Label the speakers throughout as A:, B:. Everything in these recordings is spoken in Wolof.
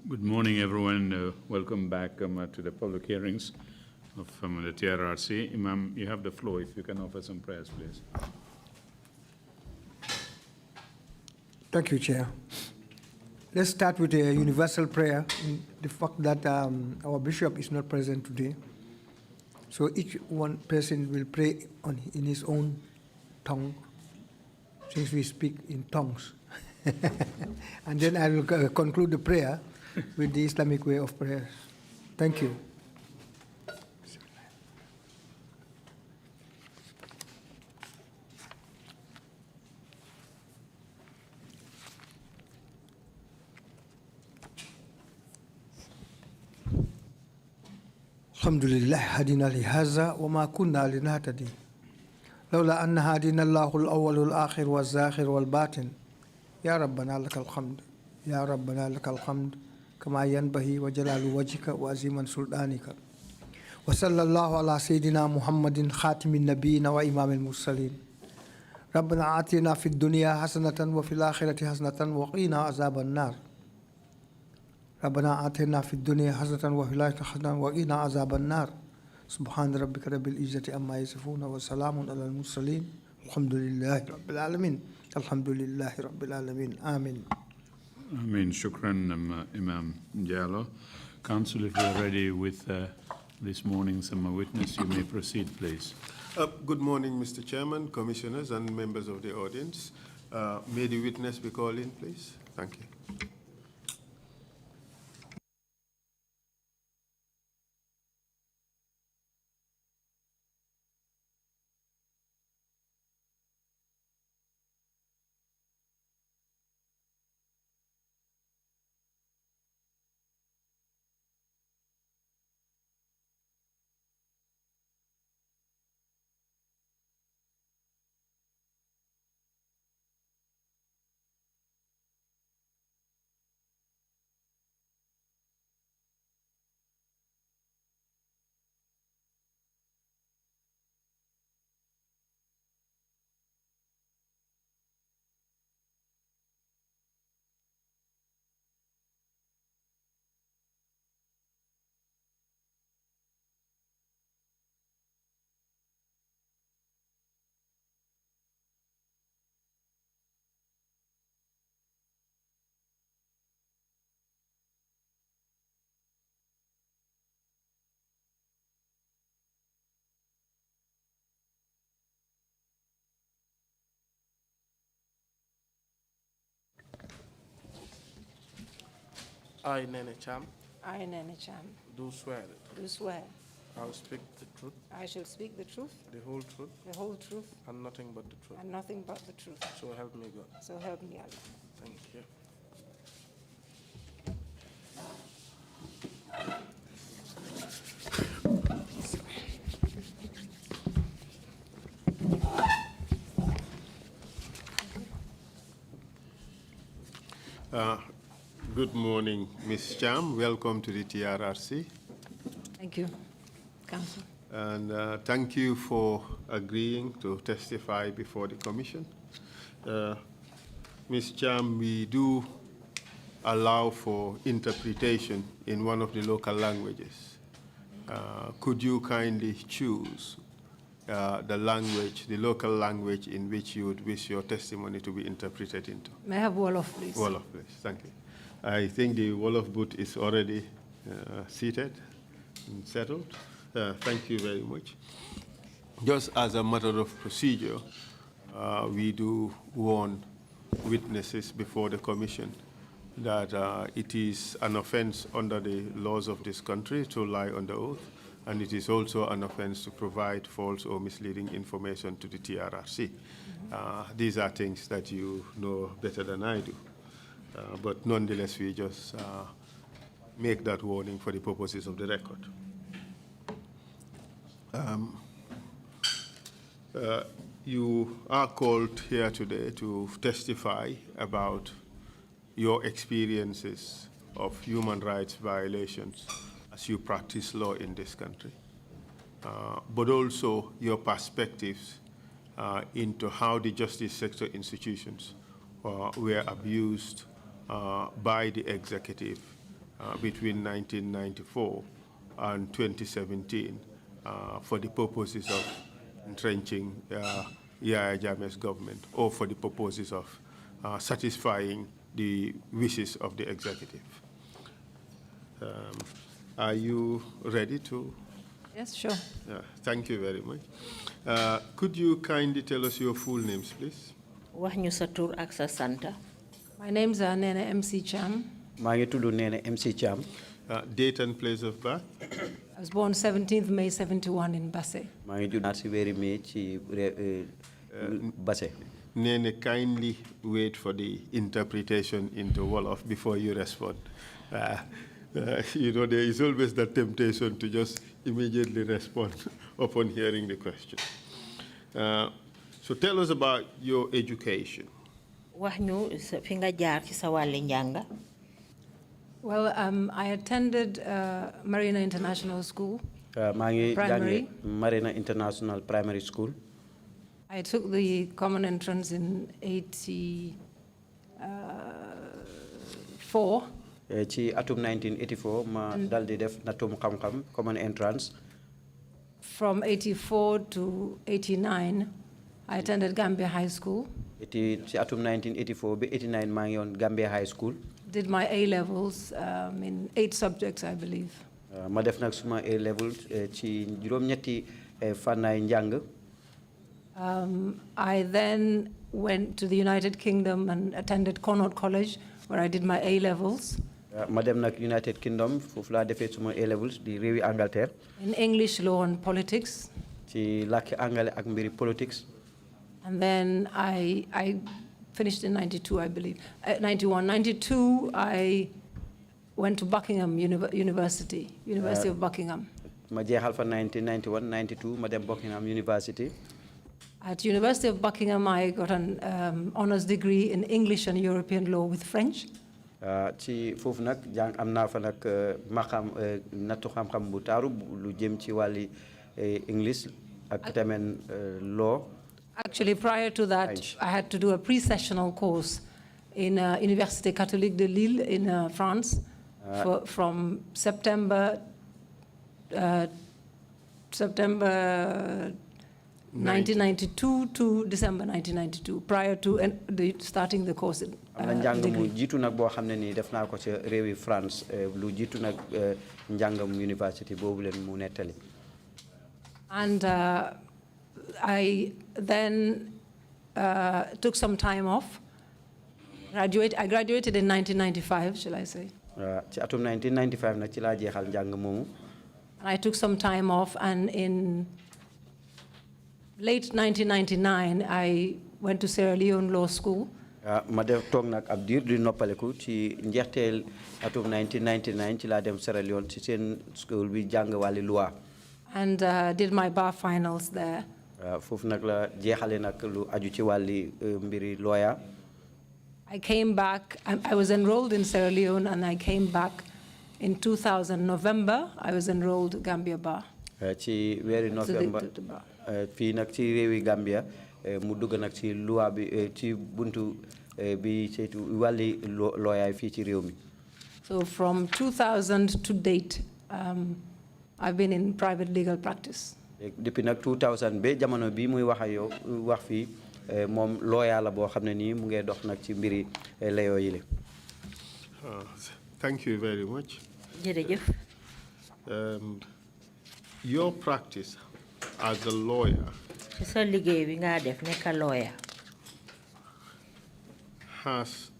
A: Good morning, everyone. Welcome back to the public hearings of the TRRC. Imam, you have the floor if you can offer some prayers, please.
B: Thank you, Chair. Let's start with a universal prayer. The fact that our bishop is not present today. So each one person will pray in his own tongue, since we speak in tongues. And then I will conclude the prayer with the Islamic way of prayer. Thank you. الحمد لله هدينا لهذا وما كنا لنهتدي لولا أن هدينا الله الأول والآخر والزاخر والباطن يا ربنا لك الحمد يا ربنا لك الحمد كما ينبغي وجلال وجهك وعظيم سلطانك وصلى الله على سيدنا محمد خاتم النبيين وإمام المرسلين ربنا آتنا في الدنيا حسنة وفي الآخرة حسنة وقنا عذاب النار ربنا آتنا في الدنيا حسنة وفي الآخرة حسنة وقنا عذاب النار سبحان ربك رب العزة عما يصفون وسلام على المرسلين الحمد لله رب العالمين الحمد لله رب العالمين آمين.
A: Amen. Shukran, Imam Jallo. Council, if you are ready with this morning's witness, you may proceed, please.
C: Good morning, Mr. Chairman, commissioners, and members of the audience. May the witness be called in, please. Thank you.
D: I, Nene Cham,
E: I, Nene Cham,
D: do swear
E: do swear
D: I will speak the truth,
E: I shall speak the truth,
D: the whole truth,
E: the whole truth,
D: and nothing but the truth.
E: and nothing but the truth.
D: So help me God.
E: So help me Allah.
D: Thank you.
C: Good morning, Ms. Cham. Welcome to the TRRC.
E: Thank you, Council.
C: And thank you for agreeing to testify before the Commission. Ms. Cham, we do allow for interpretation in one of the local languages. Could you kindly choose the language, the local language in which you would wish your testimony to be interpreted into?
E: May I have Wolof, please?
C: Wolof, please. Thank you. I think the Wolof booth is already seated and settled. Thank you very much. Just as a matter of procedure, we do warn witnesses before the Commission that it is an offense under the laws of this country to lie under oath, and it is also an offense to provide false or misleading information to the TRRC. These are things that you know better than I do. But nonetheless, we just make that warning for the purposes of the record. You are called here today to testify about your experiences of human rights violations as you practice law in this country, but also your perspectives into how the justice sector institutions were abused by the executive between 1994 and 2017 for the purposes of entrenching Yahya Jammeh's government or for the purposes of satisfying the wishes of the executive. Are you ready to?
E: Yes, sure.
C: Thank you very much. Could you kindly tell us your full names, please?
F: wax ñu sa tur ak sa santa.
E: My name's Nene MC Cham.
G: maa ngi tudd Nene MC Cham.
C: Date and place of birth?
E: I was born 17th May 71 in Basse.
G: maa ngi judd si weeri May ci Basse.
C: Nene, kindly wait for the interpretation into Wolof before you respond. You know, there is always that temptation to just immediately respond upon hearing the question. So tell us about your education.
F: wax ñu fi nga jaar ci sa wàlli njàng.
E: Well, I attended Marina International School.
G: maa ngi
E: Primary.
G: jànge Marina International Primary School.
E: I took the common entrance in 84.
G: ci atum 1984 ma dal di def natum xam-xam common entrance.
E: From 84 to 89, I attended Gambia High School.
G: ci atum 1984 ba 89 maa ngi woon Gambia High School.
E: Did my A-levels in 8 subjects, I believe.
G: ma def nag suma A level ci juróom-ñetti fànnaay njàng.
E: I then went to the United Kingdom and attended Connaught College, where I did my A-levels.
G: ma dem nag United Kingdom foofu laa defee suma A levels di réewi Angleterre.
E: In English, law and politics.
G: ci làkki angale ak mbiri politics.
E: And then I finished in 92, I believe. 91. 92, I went to Buckingham University of Buckingham.
G: ma jeexal fa 1991 92 ma dem Buckingham University.
E: At University of Buckingham, I got an honors degree in English and European law with French.
G: ci foofu nag jàng am naa fa nag maxam nattu xam-xam bu taaru lu jëm ci wàlli English ak tamit law.
E: Actually, prior to that,
G: French.
E: I had to do a pre-sessional course in Université Catholique de Lille in France from September 1992 to December 1992, prior to starting the course.
G: am na njàng mu jiitu nag boo xam ne nii def naa ko ci réewi France lu jiitu nag njàngam university boobu leen mu nettali.
E: And I then took some time off. I graduated in 1995, shall I say.
G: ci atum 1995 nag ci laa jeexal njàng moomu.
E: And I took some time off, and in late 1999, I went to Sierra Leone Law School.
G: ma def toog nag ab diir di noppaleku ci njeexteel atum 1999 ci laa dem Sierra Leone ci seen school bi jàng wàlli loi.
E: And did my bar finals there.
G: foofu nag la jeexale nag lu aju ci wàlli mbiri lawyer.
E: I came back, I was enrolled in Sierra Leone, and I came back in 2000, November, I was enrolled Gambia Bar.
G: ci weeri November fii nag ci réewi Gambia mu dugg nag ci loi bi ci buntu bi saytu wàlli lawyer fii ci réew mi.
E: So from 2000 to date, I've been in private legal practice.
G: depuis nag 2000 ba jamono bii muy wax ak yow wax fii moom lawyer la boo xam ne nii mu ngi dox nag ci mbiri layoo yi la.
C: Thank you very much.
F: jërëjëf.
C: Your practice as a lawyer
F: ci sa liggéey bi nga def nekk lawyer
C: has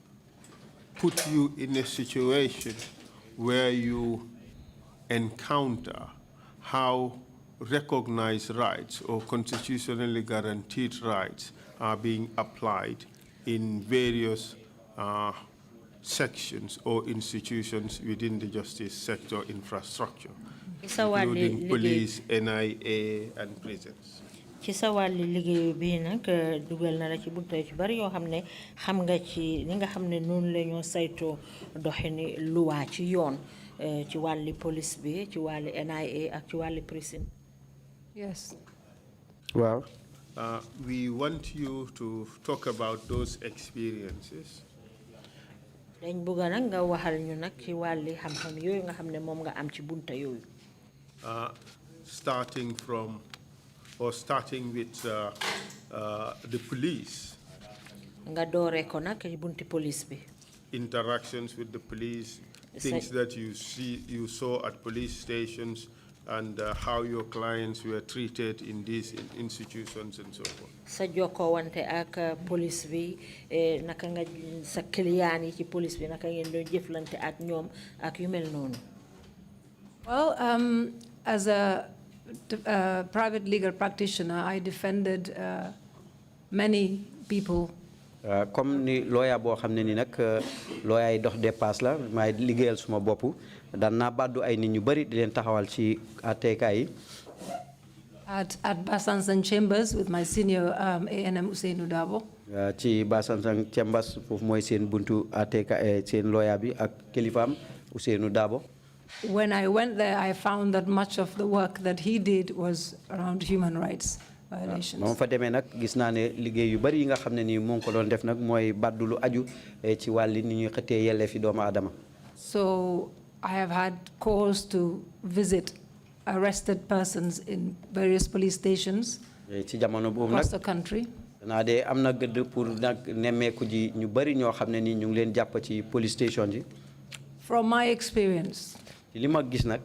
C: put you in a situation where you encounter how recognized rights or constitutionally guaranteed rights are being applied in various sections or institutions within the justice sector infrastructure, including police, NIA, and prisons.
F: ci sa wàlli liggéey bi nag dugal na la ci buntu ci bari yoo xam ne xam nga ci ni nga xam ne noonu la ñoo saytoo doxini luwaa ci yoon ci wàlli police bi ci wàlli NIA ak ci wàlli prison.
E: Yes.
G: Wow.
C: We want you to talk about those experiences
F: dañ bëgg nag nga waxal ñu nag ci wàlli xam-xam yooyu nga xam ne moom nga am ci bunta yooyu.
C: Starting with the police.
F: Nga dooree ko nag ci bunti police bi.
C: Interactions with the police, things that you saw at police stations, and how your clients were treated in these institutions and so forth.
F: Sa joko wante ak police bi naka nga sa client yi ci police bi naka ngeen doon jëflante ak ñoom ak yu mel noonu.
E: Well, as a private legal practitioner, I defended many people.
G: Comme ni lawyer boo xam ne ni nag lawyer yi dox dépasse la maay liggéeyal suma bopp daan naa baddu ay nit ñu bari di leen taxawal ci àtteekaay yi.
E: At Basansan Chambers with my senior A&M Ousseynou Dabo.
G: Ci Basansan Chambers foofu mooy seen buntu àtteekaay seen lawyer bi ak kilifaam Ousseynou Dabo.
E: When I went there, I found that much of the work that he did was around human rights violations.
G: moom fa demee nag gis naa ne liggéey yu bari yi nga xam ne nii mu ngi ko doon def nag mooy baddu lu aju ci wàlli ni ñuy xëttee yelleefi doomu aadama.
E: So I have had cause to visit arrested persons in various police stations
G: ci jamono boobu nag
E: across the country.
G: naa de am na gëdd pour nag nemmeeku ji ñu bari ñoo xam ne nii ñu ngi leen jàpp ci police station yi.
E: From my experience,
G: ci li ma gis nag.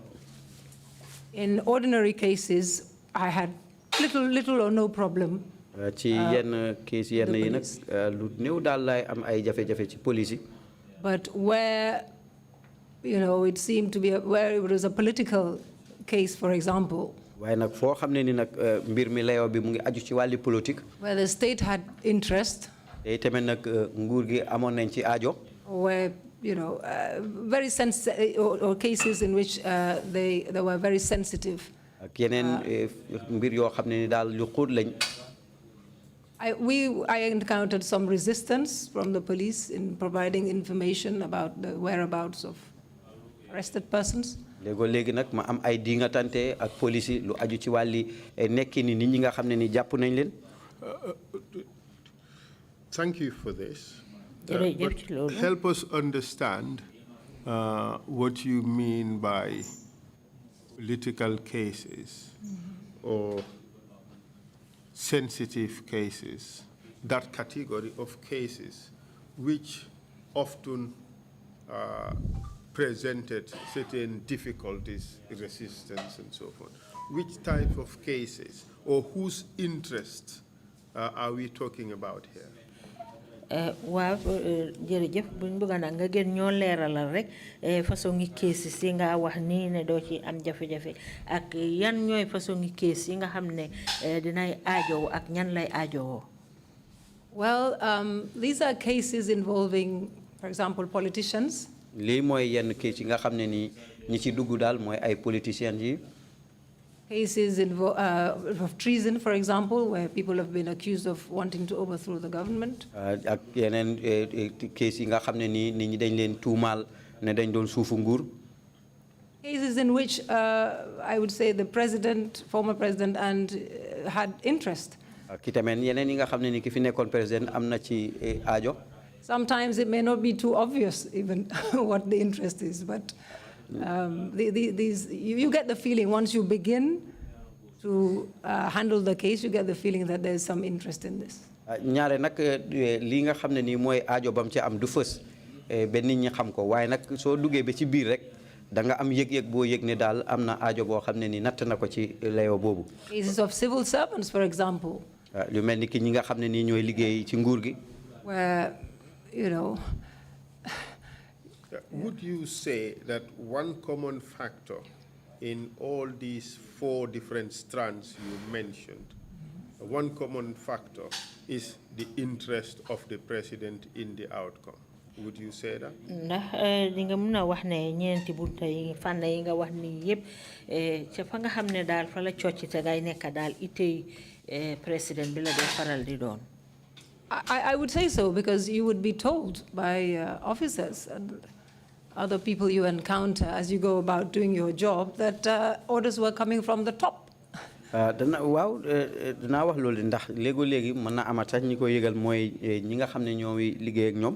E: in ordinary cases, I had little or no problem.
G: ci yenn case yenn yi nag lu néew daal lay am ay jafe-jafe ci police yi.
E: But where, it seemed to be where it was a political case, for example.
G: waaye nag foo xam ne ni nag mbir mi layoo bi mu ngi aju ci wàlli politique.
E: Where the state had interest.
G: te tamit nag nguur gi amoon nañ ci aajo.
E: Where very sensitive, or cases in which they were very sensitive.
G: ak yeneen mbir yoo xam ne ni daal yu xuut lañ.
E: I encountered some resistance from the police in providing information about the whereabouts of arrested persons.
G: léegi nag ma am ay dingatante ak police yi lu aju ci wàlli nekki ni nit ñi nga xam ne ni jàpp nañ leen.
C: Thank you for this. But help us understand what you mean by political cases or sensitive cases, that category of cases which often presented certain difficulties, resistance and so forth. Which type of cases or whose interests are we talking about here?
F: waaw jërëjëf buñ bëgg na nga gën ñoo leeralal rek façon ngi cases yi nga wax nii ne doo ci am jafe-jafe ak yan ñooy façon ngi case yi nga xam ne dinay aajowoo ak ñan lay aajowoo.
E: Well, these are cases involving, for example, politicians.
G: lii mooy yenn case yi nga xam ne ni ñi ci dugg daal mooy ay politiciens yi.
E: Cases of treason, for example, where people have been accused of wanting to overthrow the government.
G: ak yeneen case yi nga xam ne nii nit ñi dañ leen tuumaal ne dañ doon suufu nguur.
E: Cases in which I would say the president, former president, and had interest.
G: ki tamit yeneen yi nga xam ne ni ki fi nekkoon président am na ci aajo.
E: Sometimes it may not be too obvious even what the interest is, but you get the feeling once you begin to handle the case, you get the feeling that there's some interest in this.
G: ñaare nag lii nga xam ne nii mooy aajo bam ci am du fës ba nit ñi xam ko waaye nag soo duggee ba ci biir rek da nga am yëg-yëg boo yëg ne daal am na aajo boo xam ne nii natt na ko ci layoo boobu.
E: Cases of civil servants, for example.
G: lu mel ni ki ñi nga xam ne nii ñooy liggéey ci nguur gi.
E: Where,
C: Would you say that one common factor in all these 4 different strands you mentioned, one common factor is the interest of the president in the outcome? Would you say that?
F: ndax di nga mën a wax ne ñeenti bunta yi fànn yi nga wax ni yëpp ca fa nga xam ne daal fa la cocc te ngay nekk daal itey président bi la dee faral di doon.
E: I would say so, because you would be told by officers and other people you encounter as you go about doing your job that orders were coming from the top.
G: waaw danaa wax loolu ndax léegi mën na amat sax ñi ko yëgal mooy ñi nga xam ne ñooy liggéey ak ñoom.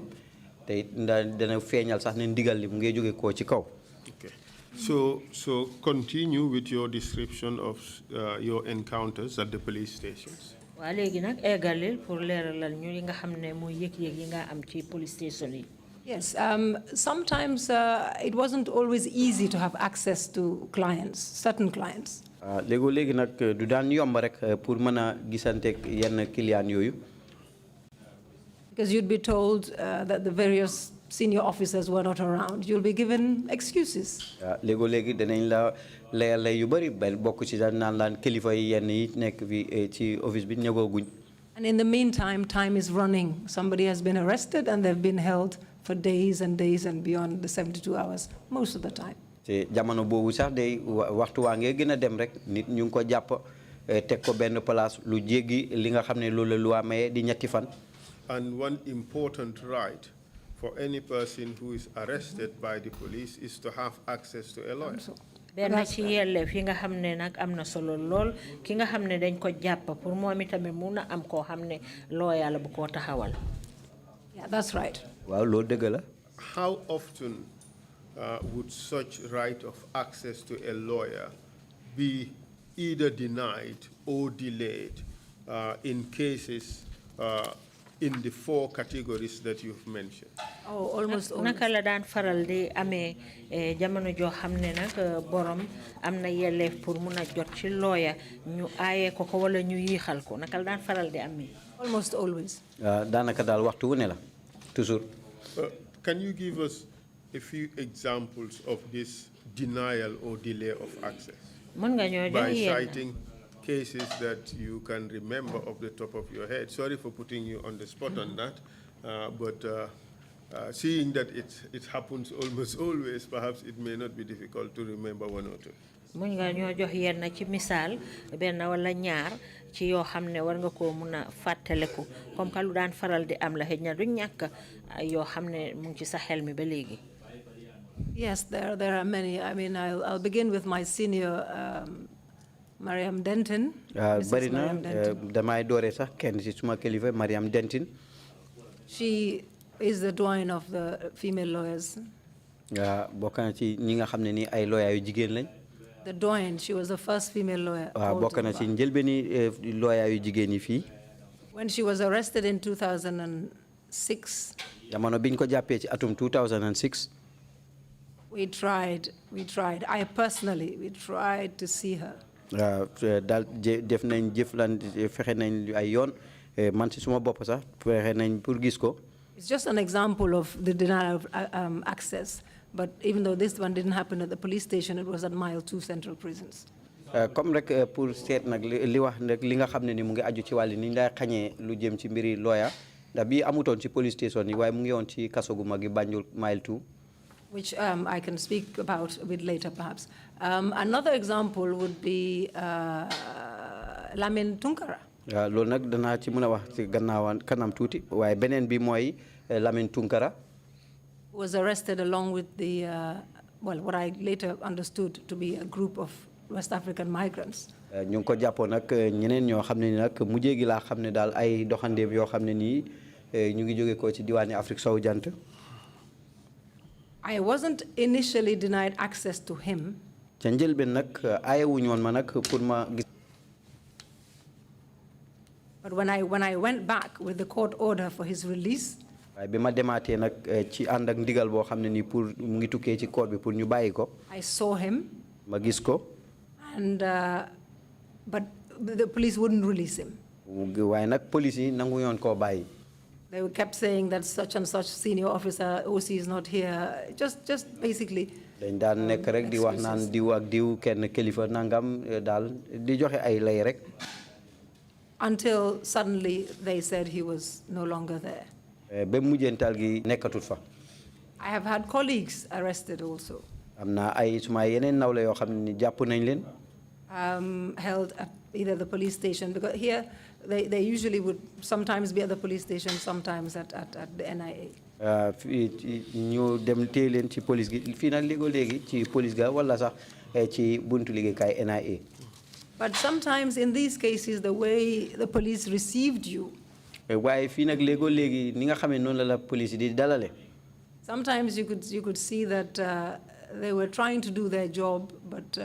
G: te dana feeñal sax ne ndigal li mu ngi jóge koo ci kaw.
C: Okay. So continue with your description of your encounters at the police stations.
F: waa léegi nag eggalil pour leeralal ñu li nga xam ne mooy yëg-yëg yi nga am ci police station yi.
E: Yes, sometimes it wasn't always easy to have access to clients, certain clients.
G: léegi nag du daan yomb rek pour mën a gisanteeg yenn client yooyu.
E: Because you'd be told that the various senior officers were not around. You'll be given excuses.
G: léegi danañ la layal yu bari benn bokk ci daan naan laan kilifa yi yenn yi nekk fi ci office bi ñëwooguñ.
E: And in the meantime, time is running. Somebody has been arrested and they've been held for days and days and beyond the 72 hours, most of the time.
G: te jamono boobu sax day waxtu waa ngee gën a dem rek nit ñu ngi ko jàpp teg ko benn place lu jéggi li nga xam ne loolu la lu waa maye di ñetti fan.
C: And one important right for any person who is arrested by the police is to have access to a lawyer.
F: benn ci yelleef yi nga xam ne nag am na solo lool ki nga xam ne dañ ko jàpp pour moom itamit mun a am koo xam ne lawyer la bu koo taxawal.
E: Yeah, that's right.
G: waaw loolu dëgg la.
C: How often would such right of access to a lawyer be either denied or delayed in cases in the 4 categories that you've mentioned?
E: Oh, almost always.
F: naka la daan faral di amee jamono joo xam ne nag borom am na yelleef pour mun a jot ci lawyer ñu aaye ko ko wala ñu yiixal ko naka la daan faral di amee.
E: Almost always.
G: daanaka daal waxtu wu ne la toujours.
C: Can you give us a few examples of this denial or delay of access?
F: mën nga ñoo
C: By
F: jox yenn
C: citing cases that you can remember off the top of your head. Sorry for putting you on the spot on that, but seeing that it happens almost always, perhaps it may not be difficult to remember one or two.
F: mën nga ñoo jox yenn ci misaal benn wala ñaar ci yoo xam ne war nga koo mun a fàttaleku comme que lu daan faral di am la xëj na du ñàkk yoo xam ne mu ngi ci sa xel mi ba léegi.
E: Yes, there are many. I mean, I'll begin with my senior, Mariam Denton.
G: bari na damay doore sax kenn ci suma kilifa Mariam Denton.
E: She is the doyen of the female lawyers.
G: bokk na ci ñi nga xam ne ni ay lawyer yu jigéen lañ.
E: The doyen, she was the first female lawyer.
G: bokk na ci njëlbeeni lawyer yu jigéen yi fii.
E: When she was arrested in 2006.
G: jamono biñ ko jàppee ci atum 2006.
E: We tried. I personally, we tried to see her.
G: daal def nañ jëflante fexe nañ ay yoon man ci suma bopp sax fexe nañ pour gis ko.
E: It's just an example of the denial of access. But even though this one didn't happen at the police station, it was at Mile 2 Central Prisons.
G: comme rek pour seet nag li wax nag li nga xam ne ni mu ngi aju ci wàlli ni ñu lay xañee lu jëm ci mbiri lawyer ndax bii amutoon ci police station yi waaye mu ngi woon ci kaso gu mag gi Banjul Mile 2.
E: Which I can speak about a bit later, perhaps. Another example would be Lamin Tunkara.
G: loolu nag danaa ci mën a wax ci gannaawaan kanam tuuti waaye beneen bi mooy Lamin Tunkara.
E: Who was arrested along with the, well, what I later understood to be a group of West African migrants.
G: ñu ngi ko jàppoon nag ñeneen ñoo xam ne ni nag mujjee gi laa xam ne daal ay doxandeem yoo xam ne nii ñu ngi jóge ko ci diwaani Afrique sowu jant.
E: I wasn't initially denied access to him.
G: ca njëlbeen nag ayewuñu woon ma nag pour ma gis.
E: But when I went back with the court order for his release.
G: waaye bi ma demaatee nag ci ànd ak ndigal boo xam ne nii pour mu ngi tukkee ci court bi pour ñu bàyyi ko.
E: I saw him.
G: ma gis ko.
E: And but the police wouldn't release him.
G: waaye nag police yi nangu yoon koo bàyyi.
E: They kept saying that such and such senior officer, OC is not here. Just basically.
G: dañ daan nekk rek di wax naan diw ak diw kenn kilifa nangam daal di joxe ay lay rek.
E: Until suddenly they said he was no longer there.
G: ba mujjental gi nekkatut fa.
E: I have had colleagues arrested also.
G: am na ay suma yeneen nawle yoo xam ne jàpp nañ leen.
E: Held at either the police station, because here they usually would sometimes be at the police station, sometimes at the NIA. ñu dem téye leen ci police gi fii nag léegi ci police ga wala sax ci buntu liggéeykaay NIA. But sometimes in these cases, the way the police received you. waaye fii nag léegi ni nga xamee noonu la police di dalale. Sometimes you could see that they were trying to do their job, but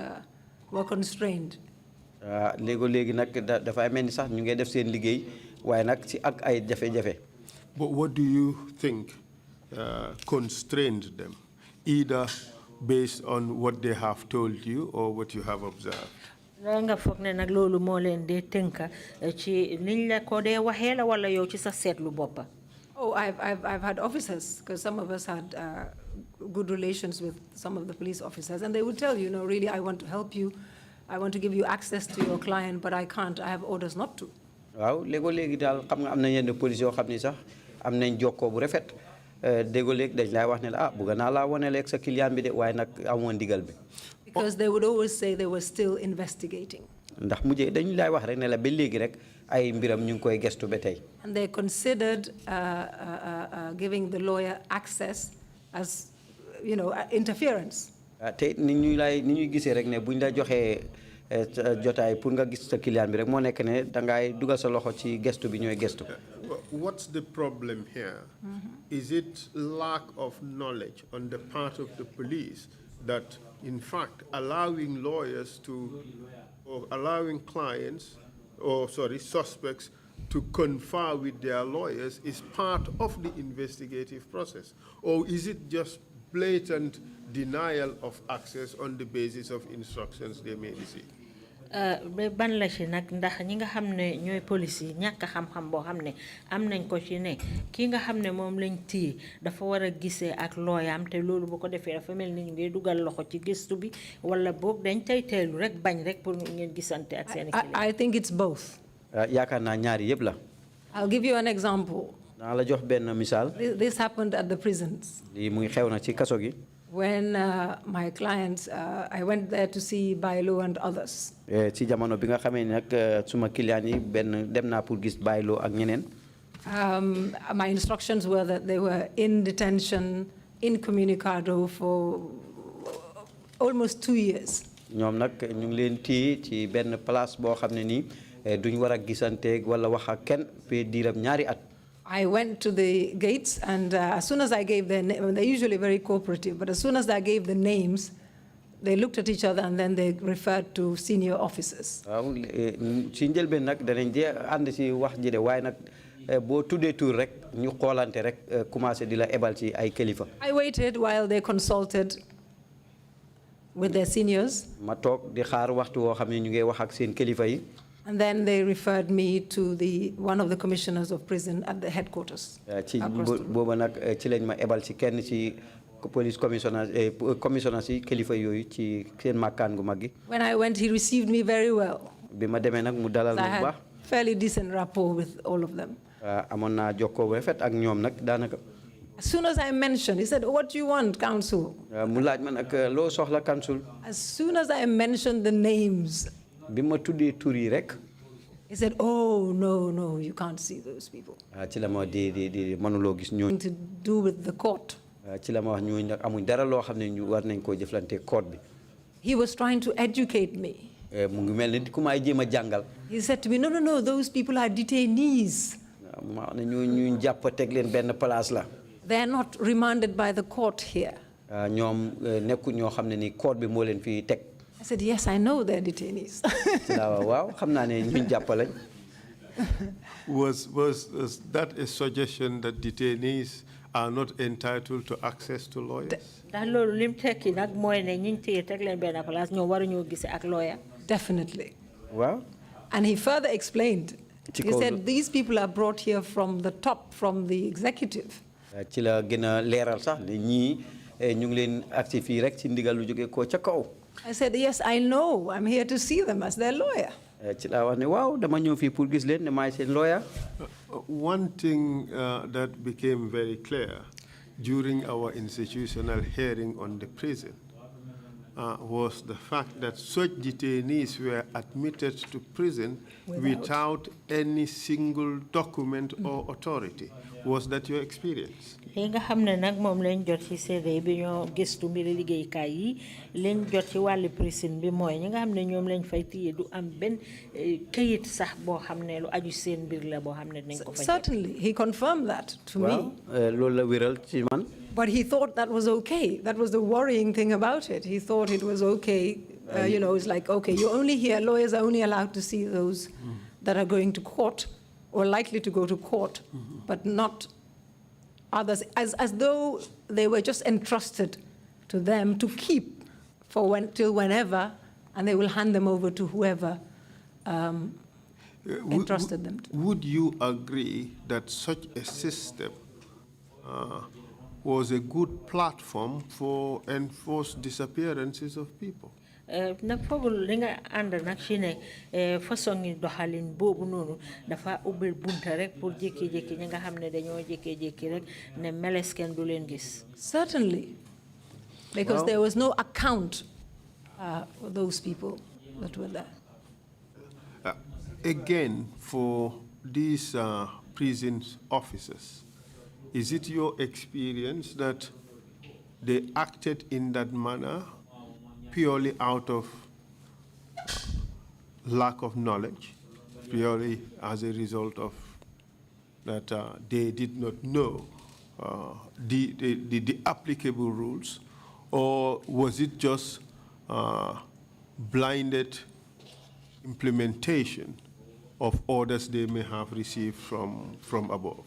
E: were constrained.
G: léegi nag dafay mel ni sax ñu ngi def seen liggéey waaye nag ci ak ay jafe-jafe.
C: But what do you think constrained them, either based on what they have told you or what you have observed?
F: nga foog ne nag loolu moo leen dee tënka ci niñ la ko dee waxee la wala yow ci sa seetlu boppa.
E: Oh, I've had officers, because some of us had good relations with some of the police officers, and they would tell you, really, I want to help you, I want to give you access to your client, but I can't, I have orders not to.
G: waaw léegi daal xam nga am na yenn police yoo xam ni sax am nañ jokkoo bu rafet léegi dañ lay wax ne la bëgg naa laa wane leeg sa client bi de waaye nag amoon ndigal bi.
E: Because they would always say they were still investigating.
G: ndax mujjee dañ lay wax rek ne la ba léegi rek ay mbiram ñu ngi koy gestu ba tey.
E: And they considered giving the lawyer access as, interference.
G: te ni ñuy gisee rek ne buñ la joxee jotaay pour nga gis sa client bi rek moo nekk ne dangay dugal sa loxo ci gestu bi ñooy gestu.
C: What's the problem here? Is it lack of knowledge on the part of the police that, in fact, allowing lawyers to, or allowing clients, suspects to confer with their lawyers is part of the investigative process? Or is it just blatant denial of access on the basis of instructions they may receive?
F: ban la ci nag ndax ñi nga xam ne ñooy police yi ñàkk xam-xam boo xam ne am nañ ko ci ne kii nga xam ne moom lañ téye dafa war a gisee ak looyaam te loolu bu ko defee dafa mel ni ñu ngi dugal loxo ci gëstu bi wala boog dañ tey teelu rek bañ rek pour ngeen gisante ak seen
E: I think it's both.
G: yaakaar naa ñaari yëpp la.
E: I'll give you an example.
G: naa la jox benn misaal.
E: This happened at the prisons.
G: lii muy xew na ci kaso gi.
E: When my clients, I went there to see Bailo and others.
G: ci jamono bi nga xamee ni nag suma client yi benn dem naa pour gis Bailo ak ñeneen.
E: My instructions were that they were in detention, incommunicado for almost 2 years.
G: ñoom nag ñu ngi leen téye ci benn place boo xam ne nii duñ war a gisanteeg wala wax ak kenn pe diiram ñaari at.
E: I went to the gates, and as soon as I gave their name, they're usually very cooperative, but as soon as I gave the names, they looked at each other and then they referred to senior officers.
G: waaw ci njëlbeen nag danañ dee ànd ci wax ji de waaye nag boo tuddee tur rek ñu xoolante rek commencé di la ebal ci ay kilifa.
E: I waited while they consulted with their seniors.
G: ma toog di xaar waxtu woo xam ne ñu ngi wax ak seen kilifa yi.
E: And then they referred me to one of the commissioners of prison at the headquarters.
G: ci booba nag ci lañ ma ebal ci kenn ci police commissioner ci kilifa yooyu ci seen makkaan gu mag gi.
E: When I went, he received me very well.
G: bi ma demee nag mu dalal
E: I
G: bu baax.
E: had fairly decent rapport with all of them.
G: amoon naa jokkoo bu rafet ak ñoom nag daanaka.
E: As soon as I mentioned, he said, "What do you want, counsel?"
G: mu laaj ma nag loo soxla counsel.
E: As soon as I mentioned the names,
G: bi ma tuddee tur yi rek.
E: he said, "Oh, no, you can't see those people."
G: ci la ma di mënuloo gis ñooñu.
E: To do with the court.
G: ci la ma wax ñooñu nag amuñ dara loo xam ne ñu war nañ koo jëflante court bi.
E: He was trying to educate me.
G: mu ngi mel ni ku may jéem a jàngal.
E: He said to me, no, those people are detainees.
G: ma wax ne ñu jàpp teg leen benn place la.
E: They are not remanded by the court here.
G: ñoom nekku ñoo xam ne ni court bi moo leen fi teg.
E: I said, yes, I know they're detainees.
G: waaw xam naa ne ñu jàpp lañ.
C: Was that a suggestion that detainees are not entitled to access to lawyers?
E: Definitely.
G: Wow.
E: And he further explained. He said, these people are brought here from the top, from the executive.
G: ci la gën a leeral sax ne ñii ñu ngi leen agsi fii rek ci ndigal lu jóge ko ca kaw.
E: I said, yes, I know. I'm here to see them as their lawyer.
G: ci la wax ne waaw dama ñëw fii pour gis leen ne maay seen lawyer.
C: One thing that became very clear during our institutional hearing on the prison was the fact that such detainees were admitted to prison without any single document or authority. Was that your experience?
F: li nga xam ne nag moom lañ jot ci seede bi ñoo gëstu mbiri liggéeykaay yi lañ jot ci wàllu prison bi mooy ñi nga xam ne ñoom lañ fay téye du am benn kayit sax boo xam ne lu aju seen mbir la boo xam ne dinañ ko fa.
E: Certainly, he confirmed that to me.
G: loolu la wéral ci man.
E: But he thought that was okay. That was the worrying thing about it. He thought it was okay. It's like, okay, lawyers are only allowed to see those that are going to court or likely to go to court, but not others, as though they were just entrusted to them to keep till whenever, and they will hand them over to whoever entrusted them to.
C: Would you agree that such a system was a good platform for enforced disappearances of people?
F: na fogul li nga ànd nag ci ne façon yi doxalin boobu noonu dafa ubbil bunta rek pour jékki-jékki ñi nga xam ne dañoo jékki-jékki rek ne meles kenn du leen gis.
E: Certainly, because there was no account for those people that were there.
C: Again, for these prison officers, is it your experience that they acted in that manner purely out of lack of knowledge, purely as a result of that they did not know the applicable rules, or was it just blinded implementation of orders they may have received from above?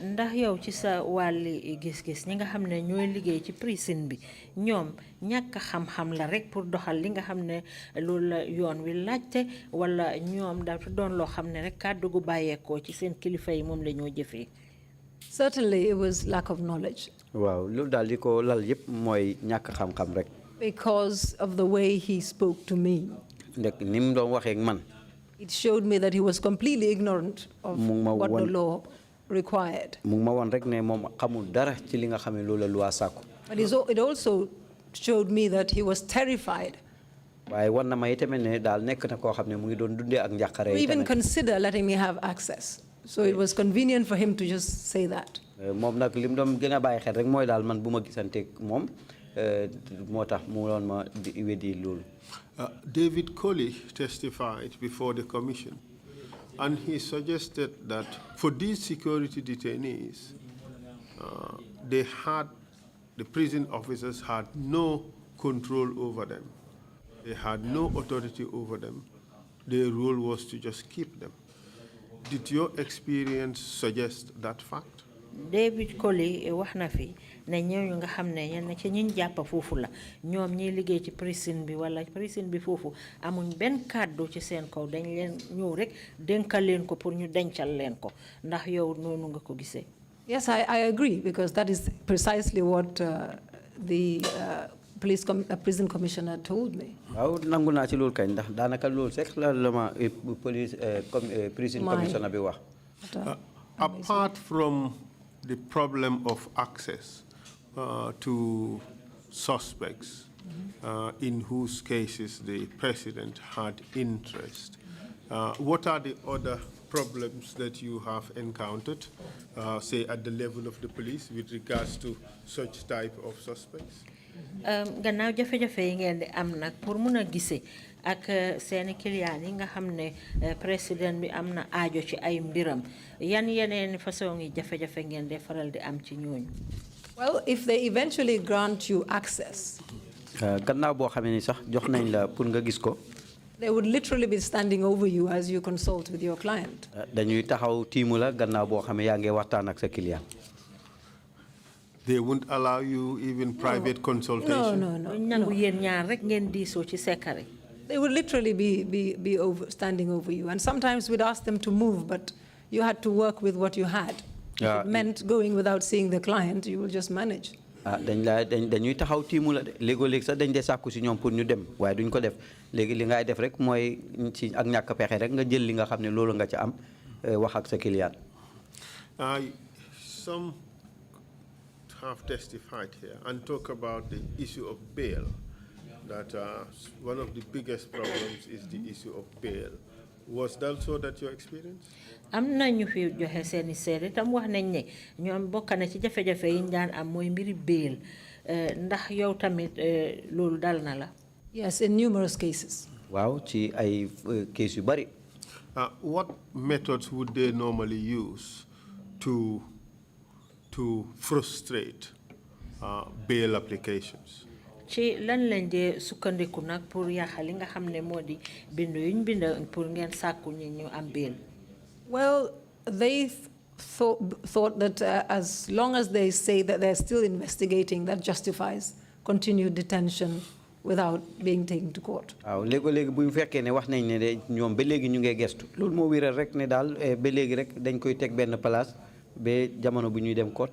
F: ndax yow ci sa wàlli gis-gis ñi nga xam ne ñooy liggéey ci prison bi ñoom ñàkk xam-xam la rek pour doxal li nga xam ne loolu la yoon wi laajte wala ñoom dafa doon loo xam ne rek kàddu gu bàyyeekoo ci seen kilifa yi moom la ñoo jëfee.
E: Certainly it was lack of knowledge.
G: waaw loolu daal di ko lal yëpp mooy ñàkk xam-xam rek.
E: Because of the way he spoke to me.
G: ndek ni mu doon waxee ak man.
E: It showed me that he was completely ignorant of what the law required.
G: But
E: it also showed me that he was terrified to even consider letting me have access. So it was convenient for him to just say that.
C: David Colley testified before the commission, and he suggested that for these security detainees, the prison officers had no control over them. They had no authority over them. Their role was to just keep them. Did your experience suggest that fact?
F: David Colley wax na fi ne ñooñu nga xam ne yenn ci ñi jàpp foofu la ñoom ñiy liggéey ci prison bi wala prison bi foofu amuñ benn kàddu ci seen kaw dañ leen ñëw rek dénkal leen ko pour ñu dencal leen ko ndax yow noonu nga ko gisee.
E: Yes, I agree, because that is precisely what the prison commissioner told me.
G: waaw nangu naa ci loolu kañ ndax daanaka loolu sax la ma prison commissioner bi wax.
C: Apart from the problem of access to suspects in whose cases the president had interest, what are the other problems that you have encountered, say at the level of the police with regards to such type of suspects?
F: Gannaaw jafe-jafe yi ngeen di am nag pour mun a gisee ak seeni client yi nga xam ne président bi am na aajo ci ay mbiram yan yeneen façon yi jafe-jafe ngeen di faral di am ci ñooñu.
E: Well, if they eventually grant you access,
G: gannaaw boo xamee ni sax jox nañ la pour nga gis ko.
E: They would literally be standing over you as you consult with your client.
G: Dañuy taxaw tiimu la gannaaw boo xamee yaa ngi waxtaan ak sa client.
C: They won't allow you even private consultation?
E: No. They would literally be standing over you. And sometimes we'd ask them to move, but you had to work with what you had. If it meant going without seeing the client, you will just manage.
G: dañuy taxaw tiimu la de léegoo-léeg sax dañ dee sàkku si ñoom pour ñu dem waaye duñ ko def léegi li ngay def rek mooy ci ak ñàkk pexe rek nga jël li nga xam ne loolu nga ci am wax ak sa client.
C: Some have testified here and talk about the issue of bail, that one of the biggest problems is the issue of bail. Was that so that your experience?
F: Am nañu fi joxe seeni seede tam wax nañ ne ñoom bokk na ci jafe-jafe yi ñu daan am mooy mbiri bail ndax yow tamit loolu dal na la.
E: Yes, in numerous cases.
G: Waaw ci ay case yu bari.
C: What methods would they normally use to to frustrate bail applications?
F: ci lan lañ dee sukkandiku nag pour yàqal li nga xam ne moo di bindu yuñ binda pour ngeen sàkku ñi ñu am bail.
E: Well, they thought that as long as they say that they're still investigating, that justifies continued detention without being taken to court.
G: waaw léegi bu ñu fekkee ne wax nañ ne de ñoom ba léegi ñu ngi gestu loolu moo wéral rek ne daal ba léegi rek dañ koy teg benn place ba jamono bu ñuy dem court.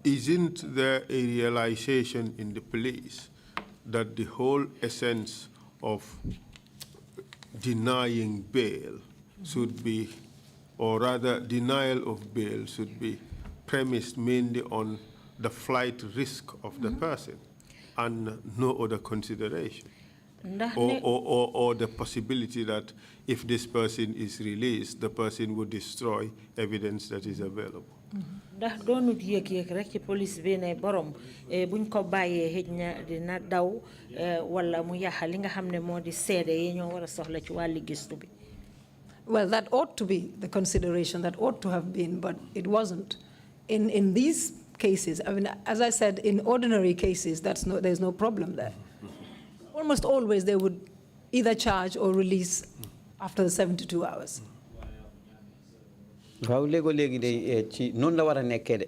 C: Isn't there a realization in the police that the whole essence of denying bail should be, or rather denial of bail should be premised mainly on the flight risk of the person and no other consideration? Or the possibility that if this person is released, the person would destroy evidence that is available?
F: ndax doonut yëg-yëg rek ci police bi ne borom buñ ko bàyyee xëj na dina daw wala mu yàqa li nga xam ne moo di seede yi ñoo war a soxla ci wàlli gistu bi.
E: Well, that ought to be the consideration, that ought to have been, but it wasn't. In these cases, I mean, as I said, in ordinary cases, there's no problem there. Almost always they would either charge or release after the 72 hours.
G: waaw léegi de ci noonu la war a nekkee de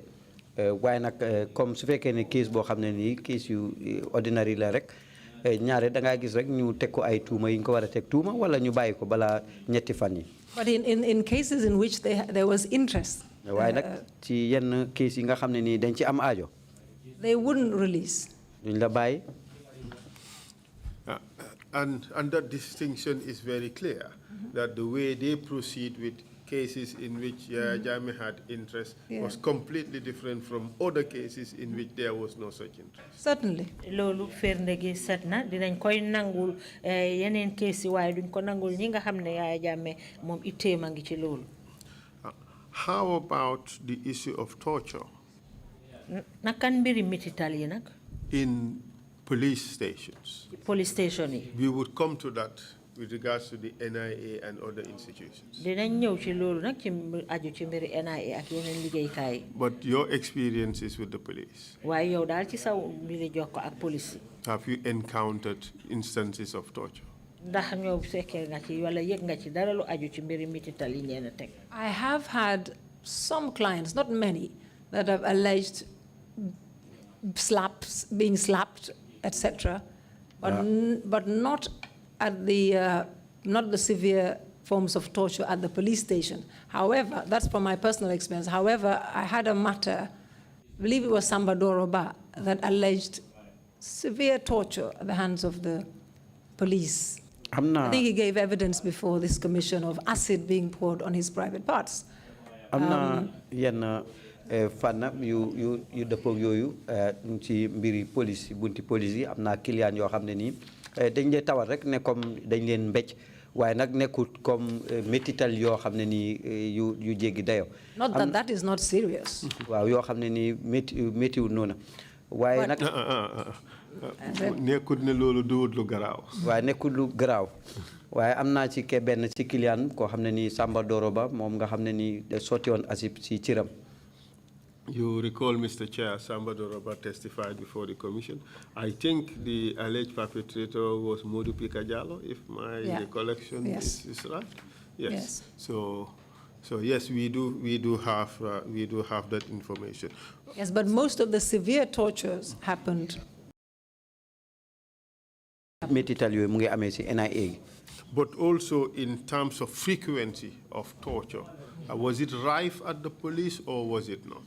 G: waaye nag comme su fekkee ne case boo xam ne nii case yu ordinary la rek ñaare da ngaa gis rek ñu teg ko ay tuuma yi ñu ko war a teg tuuma wala ñu bàyyi ko balaa ñetti fan yi.
E: But in cases in which there was interest,
G: waaye nag ci yenn case yi nga xam ne nii dañ ci am aajo.
E: they wouldn't release.
G: duñ la bàyyi.
C: And that distinction is very clear, that the way they proceed with cases in which Jammeh had interest was completely different from other cases in which there was no such interest.
E: Certainly.
F: loolu firnde gi set na dinañ koy nangul yeneen case yi waaye duñ ko nangul ñi nga xam ne Yaya Jammeh moom itteem a ngi ci loolu.
C: How about the issue of torture?
F: nakan mbiri mitital yi nag.
C: In police stations.
F: Police station yi.
C: We would come to that with regards to the NIA and other institutions.
F: dinañ ñëw ci loolu nag ci aju ci mbiri NIA ak yeneen liggéeykaay.
C: But your experiences with the police.
F: waaye yow daal ci saw mbiri jokko ak police.
C: Have you encountered instances of torture?
F: ndax ñoo fekkee nga ci wala yëg nga ci dara lu aju ci mbiri mitital yi ñeena teg.
E: I have had some clients, not many, that have alleged being slapped, etc., but not at not the severe forms of torture at the police station. However, that's from my personal experience. However, I had a matter, I believe it was Samba Doroba, that alleged severe torture at the hands of the police. I think he gave evidence before this commission of acid being poured on his private parts.
G: Fana yu dëppoog yooyu ci mbiri police bunti police yi am naa client yoo xam ne nii dañ leen tawal rek ne comme dañ leen mbécc waaye nag nekkut comme métital yoo xam ne nii yu jéggi dayo.
E: Not that that is not serious.
G: waaw yoo xam ne nii méttiwul noonu waaye nag.
C: nekkut ne loolu duwut lu garaaw.
G: waaye nekkut lu garaaw waaye am naa ci benn ci client koo xam ne nii Samba Doroba moom nga xam ne nii sotti woon asib ci ciram.
C: You recall, Mr. Chair, Samba Doroba testified before the commission. I think the alleged perpetrator was Modu Pikajalo, if my recollection is right. Yes. So yes, we do have that information.
E: Yes, but most of the severe tortures happened.
C: But also in terms of frequency of torture, was it rife at the police or was it not?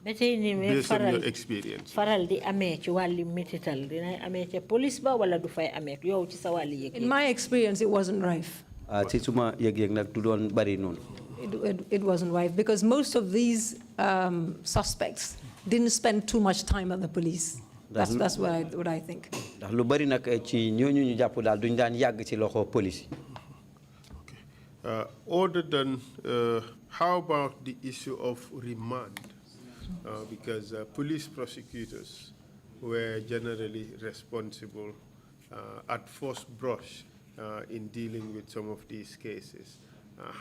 C: Based on your experience.
F: Faral di amé ci wàlli métital dina amé ci police ba wala du fay amé yow ci sa wàlli yëg.
E: In my experience, it wasn't rife.
G: ci suma yëg-yëg nag du doon bari noonu.
E: It wasn't rife because most of these suspects didn't spend too much time at the police. That's what I think.
G: ndax lu bari nag ci ñooñu ñu jàpp daal duñ daan yàgg ci loxo police.
C: Okay. Other than how about the issue of remand? Because police prosecutors were generally responsible at first brush in dealing with some of these cases.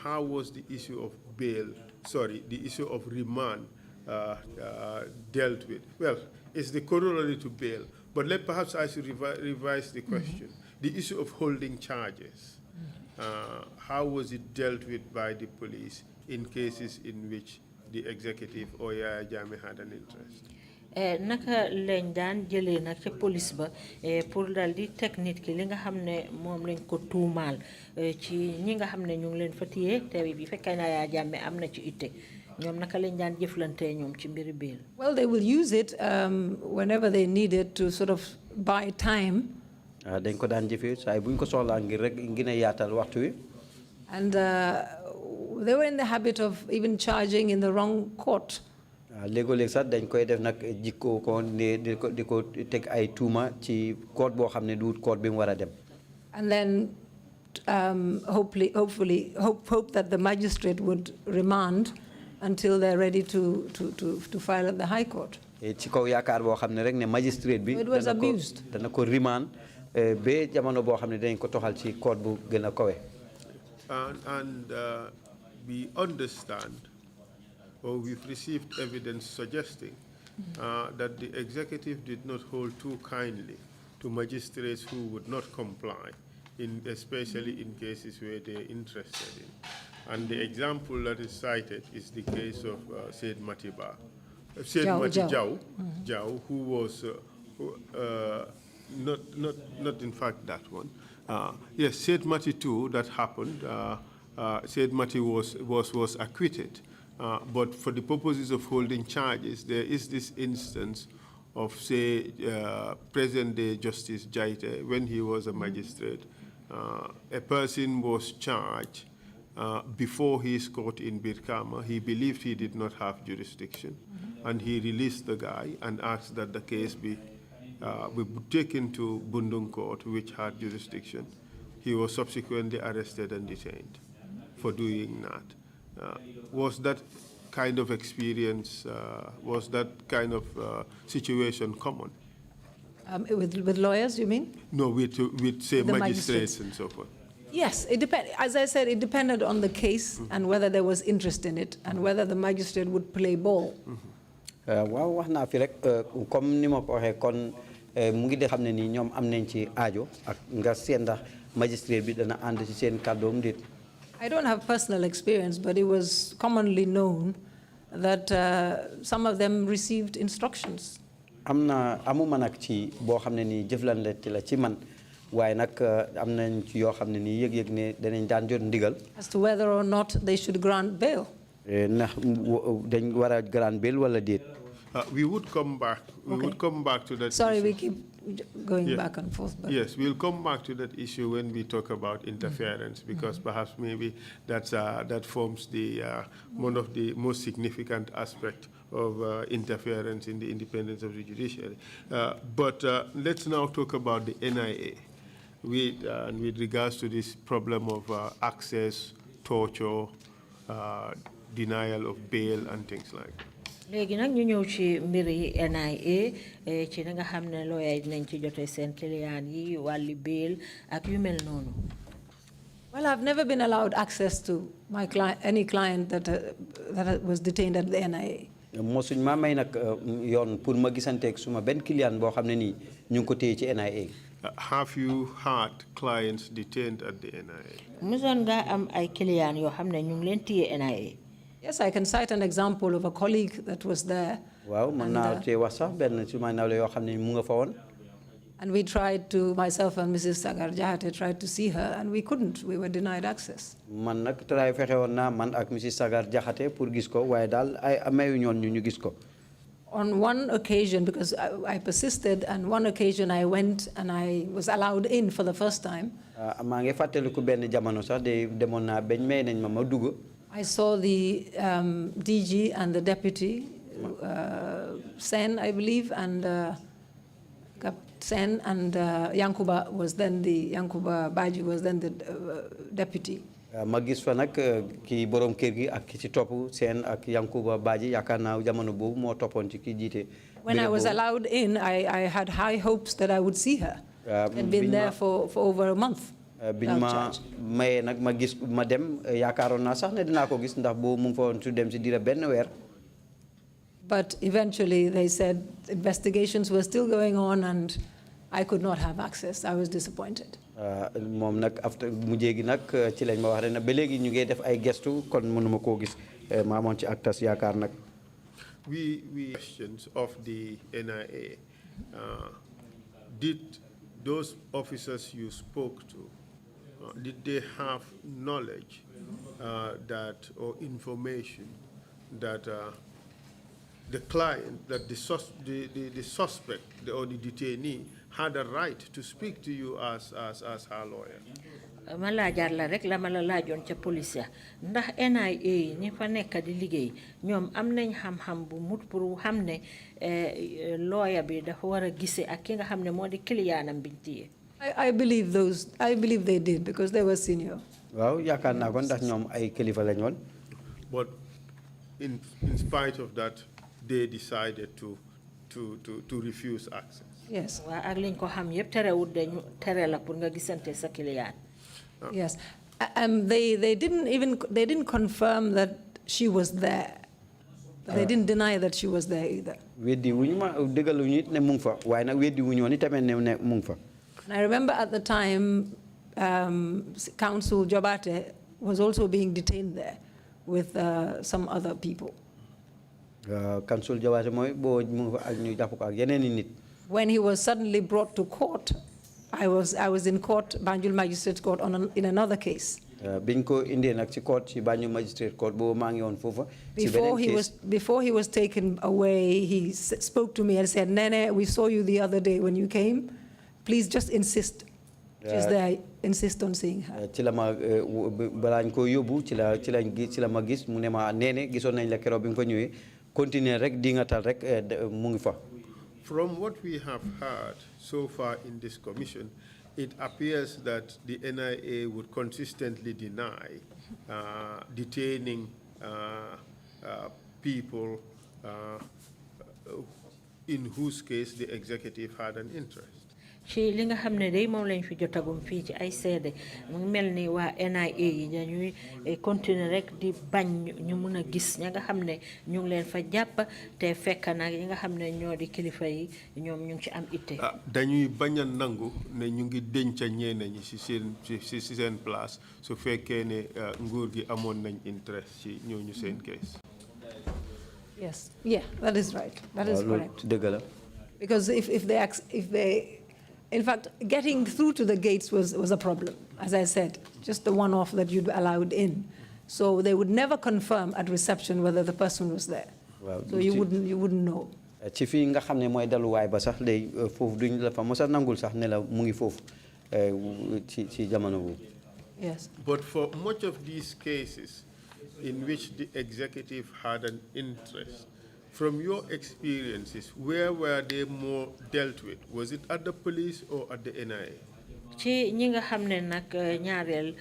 C: How was the issue of the issue of remand dealt with. Well, it's the corollary to bail, but perhaps I should revise the question. The issue of holding charges, how was it dealt with by the police in cases in which the executive or Yaya Jammeh had an interest?
F: Naka lañ daan jëlee nag ca police ba pour dal di teg nit ki li nga xam ne moom lañ ko tuumaal ci ñi nga xam ne ñu ngi leen fa téye te bi fekkee na Yaya Jammeh am na ci itte ñoom naka lañ daan jëflante ñoom ci mbiri bail.
E: Well, they will use it whenever they need it to sort of buy time.
G: dañ ko daan jëfee saa buñ ko soxlaa ngir rek gën a yaatal waxtu wi.
E: And they were in the habit of even charging in the wrong court.
G: léegoo-léeg sax dañ koy def nag jikko ko ne di ko teg ay tuuma ci code boo xam ne du code bi mu war a dem.
E: And then hope that the magistrate would remand until they're ready to file at the High Court.
G: ci kaw yaakaar boo xam ne rek ne magistrate bi.
E: It was abused.
G: dana ko remand ba jamono boo xam ne dañ ko toxal ci code bu gën a kawe.
C: And we understand, or we've received evidence suggesting that the executive did not hold too kindly to magistrates who would not comply, especially in cases where they're interested in. And the example that is cited is the case of Said Matiba, Said Mati Jau, who was not in fact that one. Yes, Said Mati too, that happened. Said Mati was acquitted. But for the purposes of holding charges, there is this instance of, say, present-day Justice Jaite, when he was a magistrate. A person was charged before his court in Birkama. He believed he did not have jurisdiction, and he released the guy and asked that the case be taken to Bundung Court, which had jurisdiction. He was subsequently arrested and detained for doing that. Was that kind of experience, was that kind of situation common?
E: With lawyers, you mean?
C: No, with say,
E: The
C: magistrates and so forth.
E: Yes, it as I said, it depended on the case and whether there was interest in it and whether the magistrate would play ball.
G: waaw wax naa fi rek comme ni ma ko waxee kon mu ngi de xam ne nii ñoom am nañ ci aajo ak nga seet ndax magistrate bi dana ànd ci seen kàddoom déet.
E: I don't have personal experience, but it was commonly known that some of them received instructions.
G: amuma nag ci boo xam ne nii jëflante la ci man waaye nag am nañ ci yoo xam ne nii yëg-yëg ne danañ daan jot ndigal.
E: As to whether or not they should grant bail.
G: ndax dañ war a grant bail wala déet.
C: We would come back. We would come back to that.
E: Sorry,
C: issue.
E: we keep going back and forth. But
C: Yes, we'll come back to that issue when we talk about interference, because perhaps maybe that forms the one of the most significant aspects of interference in the independence of the judiciary. But let's now talk about the NIA with regards to this problem of access, torture, denial of bail, and things like that.
F: léegi nag ñu ñëw ci mbiri NIA ci nga xam ne lawyer dinañ ci jotee seen client yi wàlli bail ak yu mel noonu.
E: Well, I've never been allowed access to my client, any client that was detained at the NIA.
G: mosuñ ma may nag yoon pour ma gisanteeg suma benn client boo xam ne nii ñu ngi ko téye ci NIA.
C: Have you had clients detained at the NIA?
F: musoon nga am ay client yoo xam ne ñu ngi leen téye NIA.
E: Yes, I can cite an example of a colleague that was there.
G: waaw mën naa cee wax sax benn su ma nawle yoo xam ne mu nga fa woon.
E: And we tried to, myself and Mrs. Sagar Jahate tried to see her, and we couldn't. We were denied access.
G: man nag try fexe woon naa man ak Mrs. Sagar Jahate pour gis ko waaye daal ay mayu ñoon ñu gis ko.
E: On one occasion, because I persisted, and one occasion I went and I was allowed in for the first time.
G: maa ngi fàttaliku benn jamono sax de demoon naa bañ may nañ ma dugg.
E: I saw the DG and the deputy, Sen, I believe, and Sen and Yankuba Baji was then the deputy.
G: ma gis fa nag kii borom kër gi ak ki ci topp Sen ak Yankuba Baji yaakaar naa jamono boobu moo toppoon ci kii jiite.
E: When I was allowed in, I had high hopes that I would see her. I'd been there for over a month.
G: biñ ma mayee nag ma gis ma dem yaakaaroon naa sax ne dinaa ko gis ndax boobu mu ngi fa woon su dem si dira benn weer.
E: But eventually they said investigations were still going on and I could not have access. I was disappointed.
G: moom nag after mujjee gi nag ci lañ ma wax ne ba léegi ñu ngi def ay gestu kon mënuma koo gis ma amoon ci ak tas yaakaar nag.
C: We questions of the NIA. Did those officers you spoke to, did they have knowledge that or information that the client, that the suspect or the detainee had a right to speak to you as her lawyer?
F: ma laajaat la rek la ma la laajoon ca police ya ndax NIA ñi fa nekk di liggéey ñoom am nañ xam-xam bu mut pour xam ne lawyer bi dafa war a gisee ak ki nga xam ne moo di kiliyaanam biñ téye.
E: I believe they did because they were senior.
G: waaw yaakaar naa ko ndax ñoom ay kilifa lañ woon.
C: But in spite of that, they decided to refuse access.
E: Yes.
F: waa ak liñ ko xam yëpp terewut dañu tere la pour nga gisante sa kiliyaan.
E: Yes. They didn't confirm that she was there. They didn't deny that she was there either.
G: weddi wuñu ma dëggaluñu it ne mu ngi fa waaye nag weddi wuñu woon itamit ne mu ngi fa.
E: And I remember at the time, Council Jobate was also being detained there with some other people.
G: Council Jobate mooy boo mu ngi fa ak ñu jàpp ko ak yeneen i nit.
E: When he was suddenly brought to court, I was in court, Banjul Magistrate Court, in another case.
G: biñ ko indee nag ci court ci Banjul Magistrate Court boobu maa ngi woon foofa.
E: Before he was taken away, he spoke to me and said, "Nene, we saw you the other day when you came. Please just insist." She's there. Insist on seeing her.
G: ci la ma balaañ ko yóbbu ci la ma gis mu ne ma Nene gisoon nañ la keroog bi nga fa ñëwee continuer rek di nga tal rek mu ngi fa.
C: From what we have heard so far in this commission, it appears that the NIA would consistently deny detaining people in whose case the executive had an interest.
F: ci li nga xam ne day moom lañ fi jotagum fii ci ay seede mu ngi mel ni waa NIA yi dañuy continuer rek di bañ ñu mun a gis ña nga xam ne ñu ngi leen fa jàpp te fekk nag yi nga xam ne ñoo di kilifa yi ñoom ñu ngi ci am itte.
C: dañuy bañ a nangu ne ñu ngi denca ñeneen ñi si seen place su fekkee ne nguur gi amoon nañ interest ci ñooñu seen case.
E: Yes, yeah, that is right. That is correct.
G: dëgg la.
E: Because if they, in fact, getting through to the gates was a problem, as I said, just the one-off that you'd allowed in. So they would never confirm at reception whether the person was there. So you wouldn't know.
G: ci fii nga xam ne mooy daluwaay ba sax day foofu duñ la fa mos a nangul sax ne la mu ngi foofu ci jamono boobu.
E: Yes.
C: But for much of these cases in which the executive had an interest, from your experiences, where were they more dealt with? Was it at the police or at the NIA?
F: ci ñi nga xam ne nag ñaareel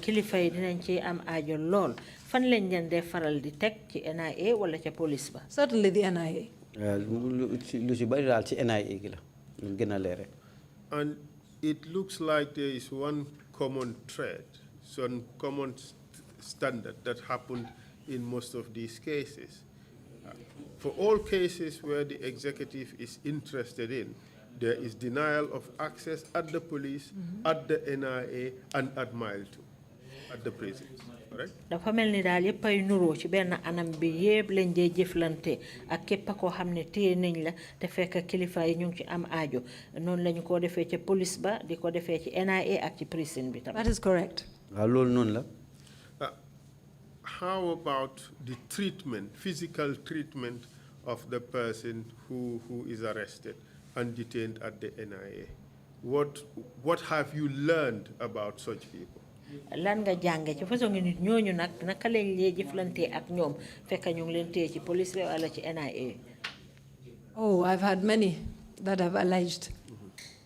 F: kilifa yi dinañ ci am aajo lool fan lañ leen dee faral di teg ci NIA wala ca police ba.
E: Certainly the NIA.
G: lu ci bari daal ci NIA gi la ñu gën a leere.
C: And it looks like there is one common thread, some common standard that happened in most of these cases. For all cases where the executive is interested in, there is denial of access at the police, at the NIA, and at Mile 2, at the prisons, correct?
F: dafa mel ni daal yëpp ay nuroo ci benn anam bi yëpp lañ dee jëflante ak képp koo xam ne téye nañ la te fekk kilifa yi ñu ngi ci am aajo noonu lañu ko defee ci police ba di ko defee ci NIA ak ci prison bi tam.
E: That is correct.
G: waaw loolu noonu la.
C: How about the treatment, physical treatment of the person who is arrested and detained at the NIA? What have you learned about such people?
F: lan nga jànge ci façon nit ñooñu nag naka lañ lee jëflante ak ñoom fekk ñu ngi leen téye ci police bi wala ci NIA.
E: Oh, I've had many that have alleged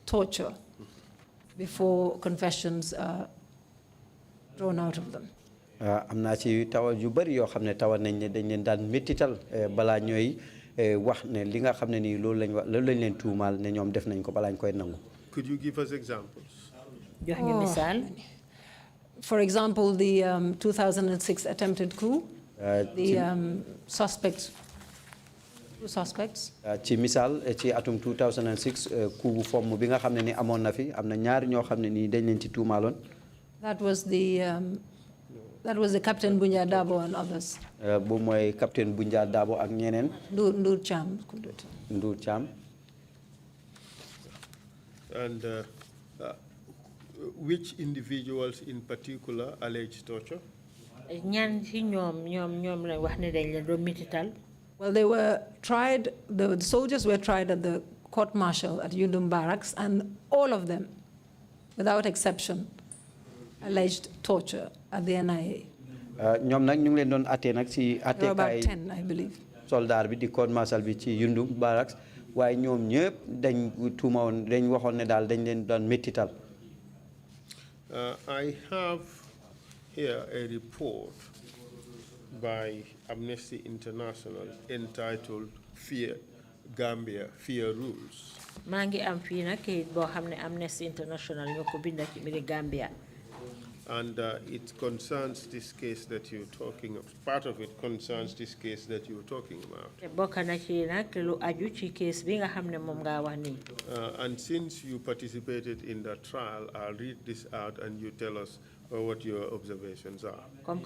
E: torture before confessions are drawn out of them.
G: am naa ci tawal yu bari yoo xam ne tawal nañ ne dañ leen daan méttital balaa ñooy wax ne li nga xam ne nii loolu lañ leen tuumaal ne ñoom def nañ ko balaa ñu koy nangu.
C: Could you give us examples?
F: jox ñu misaal.
E: For example, the 2006 attempted coup, the suspect 2 suspects.
G: ci misal ci atum 2006 coup bu fomm bi nga xamné ni amon na fi amna ñaar ño xamné ni dañ leen ci tuumalon.
E: That was the Captain Bunja Dabo and others.
G: Bu moy Captain Bunja Dabo ak ñeneen.
E: Ndur Cham.
G: Ndur Cham.
C: And which individuals in particular alleged torture?
F: ñan ci ñom la wax ne dañ leen do mitital.
E: Well, they were tried, the soldiers were tried at the court martial at Yundum Barracks, and all of them, without exception, alleged torture at the NIA.
G: ñom nak ñu ngi leen doon atté nak ci atté
E: There were about 10, I believe.
G: Soldat bi di court martial bi ci Yundum Barracks waye ñom ñepp dañ tuumawoon dañ waxoon ne daal dañ leen doon metital.
C: I have here a report by Amnesty International entitled Gambia Fear Rules.
F: Mangi am fi nak kayit bo xamne Amnesty International ñoko bind ci mbiri Gambia.
C: And it concerns this case that you're talking of. Part of it concerns this case that you're talking about. And since you participated in that trial, I'll read this out and you tell us what your observations are. And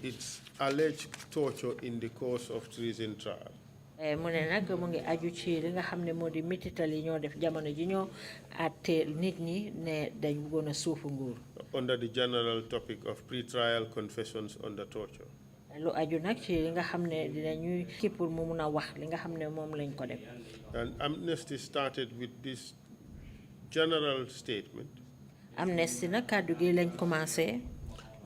C: it's alleged torture in the course of treason trial.
F: Under
C: the general topic of pre-trial confessions under torture. And Amnesty started with this general statement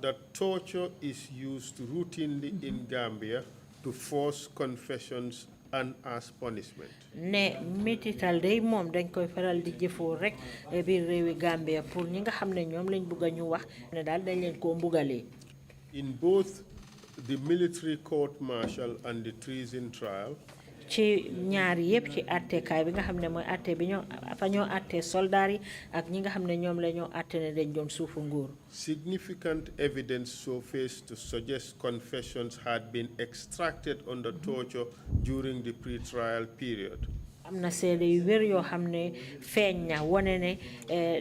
C: that torture is used routinely in Gambia to force confessions and as punishment.
F: Ne metital day mom dañ koy faral di jëfoo rek biir réewi Gambia pour ñi nga xam ne ñoom lañ bëgg ñu wax ne daal dañ leen koo mbugalee.
C: In both the military court martial and the treason trial,
F: ci ñaar yépp ci attekaay bi nga xam ne mooy atte bi ñoo fa ñoo atte soldaar yi ak ñi nga xam ne ñoom la ñoo atte ne dañ doon suufu nguur.
C: Significant evidence surfaced to suggest confessions had been extracted under torture during the pre-trial period.
F: Am na seede yu wér yoo xam ne feeñ na wane ne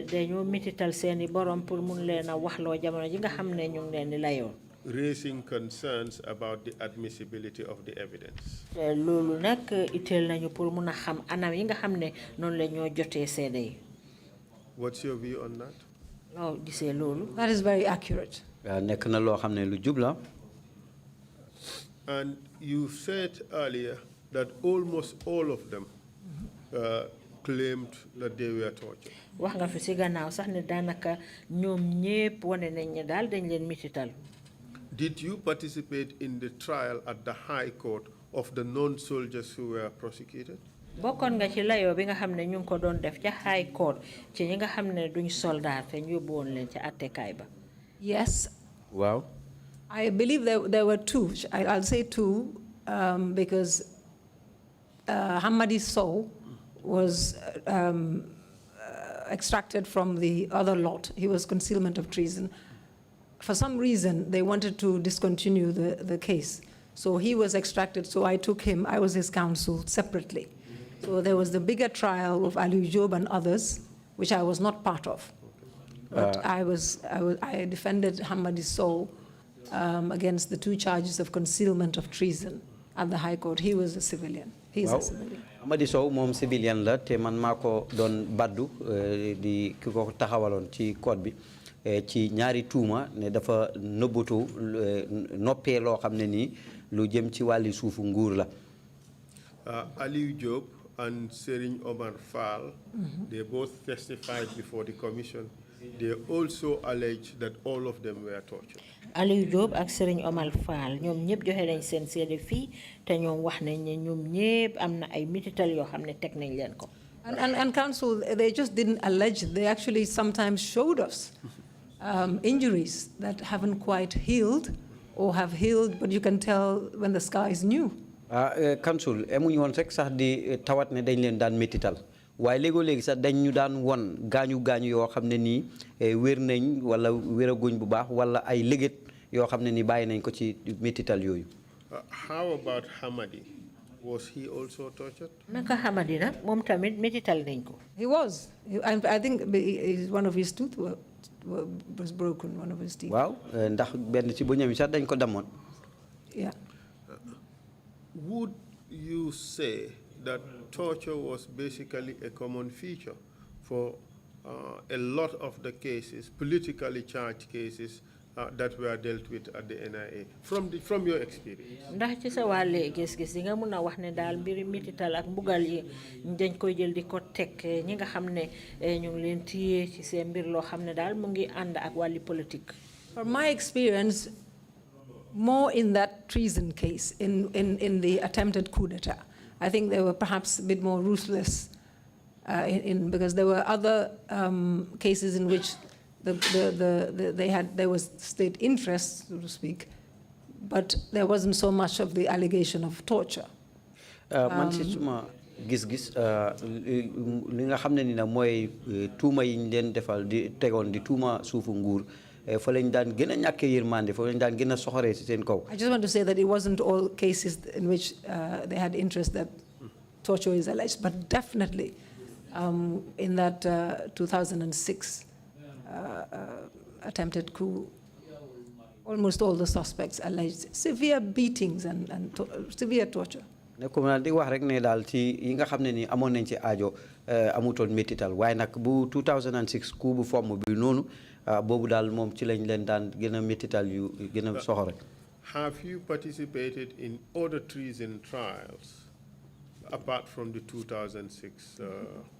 F: dañoo mitital seeni borom pour mun leen a waxloo jamono ji nga xam ne ñu ngi leen di layoo.
C: Raising concerns about the admissibility of the evidence.
F: Loolu nag itteel nañu pour mun a xam anam yi nga xam ne noonu la ñoo jotee seede yi.
C: What's your view on that?
F: Loo gisee loolu.
E: That is very accurate.
G: Nekk na loo xam ne lu jub la.
C: And you said earlier that almost all of them claimed that they were tortured.
F: Wax nga fi si gannaaw sax ne daanaka ñoom ñépp wane nañ ne daal dañ leen mitital.
C: Did you participate in the trial at the High Court of the non-soldiers who were prosecuted?
F: Bokkoon nga ci layoo bi nga xam ne ñu ngi ko doon def ca High Court ci ñi nga xam ne duñ soldat te ñu yóbbu woon leen ca attekaay ba.
E: Yes.
G: Wow.
E: I believe there were two. I'll say two because Hamadi Sow was extracted from the other lot. He was concealment of treason. For some reason, they wanted to discontinue the case. So he was extracted, so I took him, I was his counsel separately. So there was the bigger trial of Ali Job and others, which I was not part of. But I defended Hamadi Sow against the 2 charges of concealment of treason at the High Court. He was a civilian. He's a civilian.
G: Hamadi Sow moom civilian la te man maa ko doon baddu di ki ko taxawaloon ci code bi ci ñaari tuuma ne dafa nëbbatu noppee loo xam ne nii lu jëm ci wàlli suufu nguur la.
C: Aliou Job and Serigne Omar Fall, they both testified before the commission. They also alleged that all of them were tortured.
F: Aliou Job ak Serigne Omar Fall ñoom ñëpp joxe nañ seen seede fii te ñoom wax nañ ne ñoom ñëpp am na ay mitital yoo xam ne teg nañ leen ko.
E: And counsel, they just didn't allege. They actually sometimes showed us injuries that haven't quite healed or have healed, but you can tell when the scar is new.
G: Counsel, emuñu woon rek sax di tawat ne dañ leen daan metital waaye léegi sax dañ ñu daan won gaañu yoo xam ne nii wér nañ wala wéraguñ bu baax wala ay léget yoo xam ne ni bàyyi nañ ko ci métital yooyu.
C: How about Hamadi? Was he also tortured?
F: Naka Hamadi nag moom tamit métital nañ ko.
E: He was. I think one of his teeth was broken, one of his teeth.
G: waaw ndax benn ci bëñam yi sax dañ ko damoon.
E: Yeah.
C: Would you say that torture was basically a common feature for a lot of the cases, politically charged cases, that were dealt with at the NIA, from your experience?
F: Ndax ci sa wàlle gis-gis yi nga mun a wax ne daal mbiri mitital ak mbugal yi dañ koy jël di ko teg ñi nga xam ne ñu ngi leen téye ci seen mbir loo xam ne daal mu ngi ànd ak wàlli politique.
E: From my experience, more in that treason case, in the attempted coup d'etat, I think they were perhaps a bit more ruthless, because there were other cases in which there was state interest, so to speak, but there wasn't so much of the allegation of torture.
G: Man ci suma gis-gis li nga xam ne ni nag mooy tuuma yi ñu leen defal di tegoon di tuuma suufu nguur fa lañ daan gën a ñàkkee yërmande fa lañ daan gën a soxoree ci seen kaw.
E: I just want to say that it wasn't all cases in which they had interest that torture is alleged, but definitely in that 2006 attempted coup, almost all the suspects alleged severe beatings and severe torture.
G: ne comme naa di wax rek ne daal ci yi nga xam ne ni amoon nañ ci aajo amutoon métital waaye nag bu 2006 coup bu fomm bi noonu boobu daal moom ci lañ leen daan gën a métital yu gën a soxore.
C: Have you participated in other treason trials apart from the 2006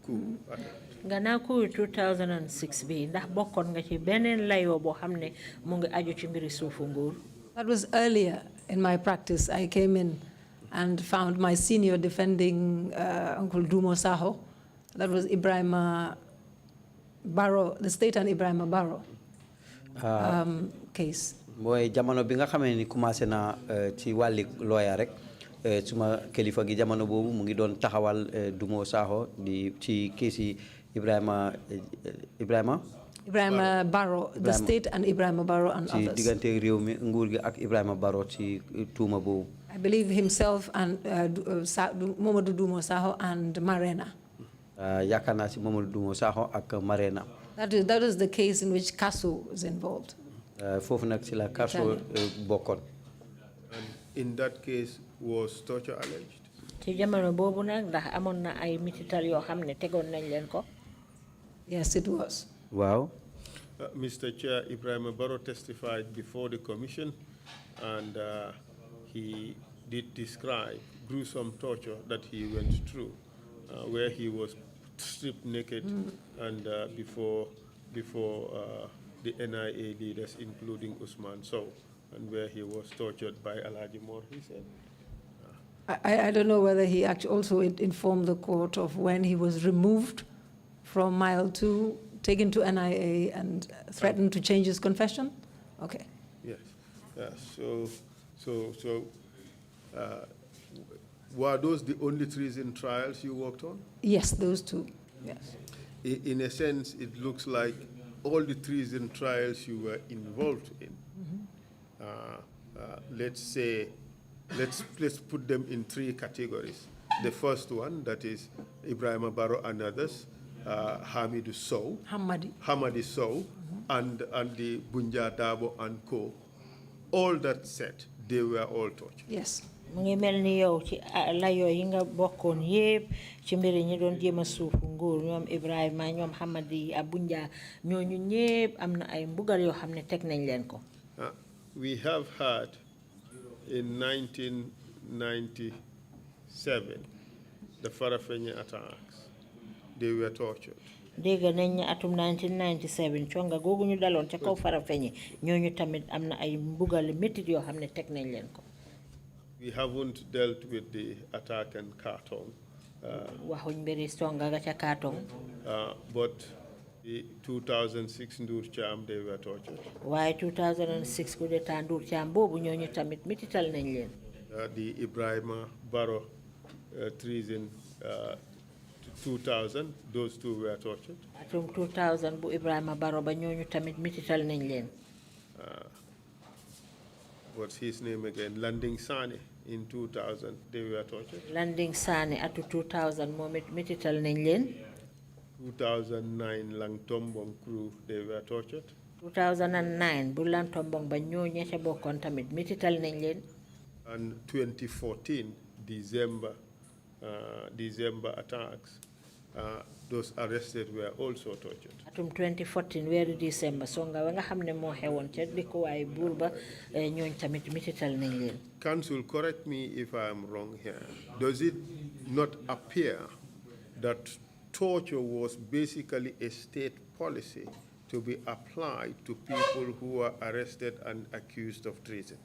C: coup attempt?
F: Gannaaw coup 2006 bi ndax bokkoon nga ci beneen layoo boo xam ne mu ngi aju ci mbiri suufu nguur.
E: That was earlier in my practice. I came in and found my senior defending Uncle Dumo Saho. That was Ibrahima Barrow, the state and Ibrahima Barrow case.
G: mooy jamono bi nga xamee ni commencé na ci wàlli lawyer rek suma kilifa gi jamono boobu mu ngi doon taxawal Dumo Saho di ci keesi Ibrahima
E: Barrow, the state and Ibrahima Barrow and others.
G: ci diggante réew mi nguur gi ak Ibrahima Barrow ci tuuma boobu.
E: I believe himself and Mamadou Dumo Saho and Marena.
G: yaakaar naa si Mamadou Dumo Saho ak Marena.
E: That is the case in which Kasso was involved.
G: Foofu nag si la Kasso bokkoon.
C: And in that case, was torture alleged?
F: ci jamono boobu nag ndax amoon na ay mitital yoo xam ne tegoon nañ leen ko.
E: Yes, it was.
G: Wow.
C: Mr. Chair, Ibrahima Barrow testified before the commission, and he did describe gruesome torture that he went through, where he was stripped naked and before the NIA leaders, including Usman Sow, and where he was tortured by Alhaji Moore, he said.
E: I don't know whether he actually also informed the court of when he was removed from Mile 2, taken to NIA, and threatened to change his confession? Okay.
C: Yes. Were those the only treason trials you worked on?
E: Yes, those two. Yes.
C: In a sense, it looks like all the treason trials you were involved in. Let's say, let's put them in three categories. The first one, that is Ibrahima Barrow and others, Hamidou Sow, Hamadi Sow, and the Bunja Dabo and Co. All that said, they were all tortured.
E: Yes.
F: mu ngi mel ni yow ci layoo yi nga bokkoon yépp ci mbiri ñi doon jéem a suufu nguur ñoom Ibrahima ñoom Hamadi Abunja ñooñu ñépp am na ay mbugal yoo xam ne teg nañ leen ko.
C: We have had in 1997 the Farafenni attacks. They were tortured.
F: dégg nañ ne atum 1997 conga googu ñu daloon ca kaw Farafenni ñooñu tamit am na ay mbugal métit yoo xam ne teg nañ leen ko.
C: We haven't dealt with the attack in Kartong.
F: waxuñ mbiri conga ga ca Kartong.
C: But the 2006 Ndur Cham, they were tortured.
F: waaye 2006 coup d'état Ndur Cham boobu ñooñu tamit métital nañ leen.
C: The Ibrahima Barrow treason 2000, those two were tortured.
F: atum 2000 bu Ibrahima Barrow ba ñooñu tamit métital nañ leen.
C: what's his name again? Landing Sane in 2000, they were tortured.
F: Landing Sane atu 2000 momit mitital nañ leen.
C: 2009 Langtombong crew, they were tortured.
F: 2009 bu Langtombong ba ñoo ña ca bokkoon tamit mitital nañ leen.
C: And 2014 December attacks, those arrested were also tortured.
F: Atum 2014 weeru December so nga xamne mo xewon ca diko way buur ba ñooñ tamit mitital nañ leen.
C: Council, correct me if I am wrong here. Does it not appear that torture was basically a state policy to be applied to people who are arrested and accused of treason?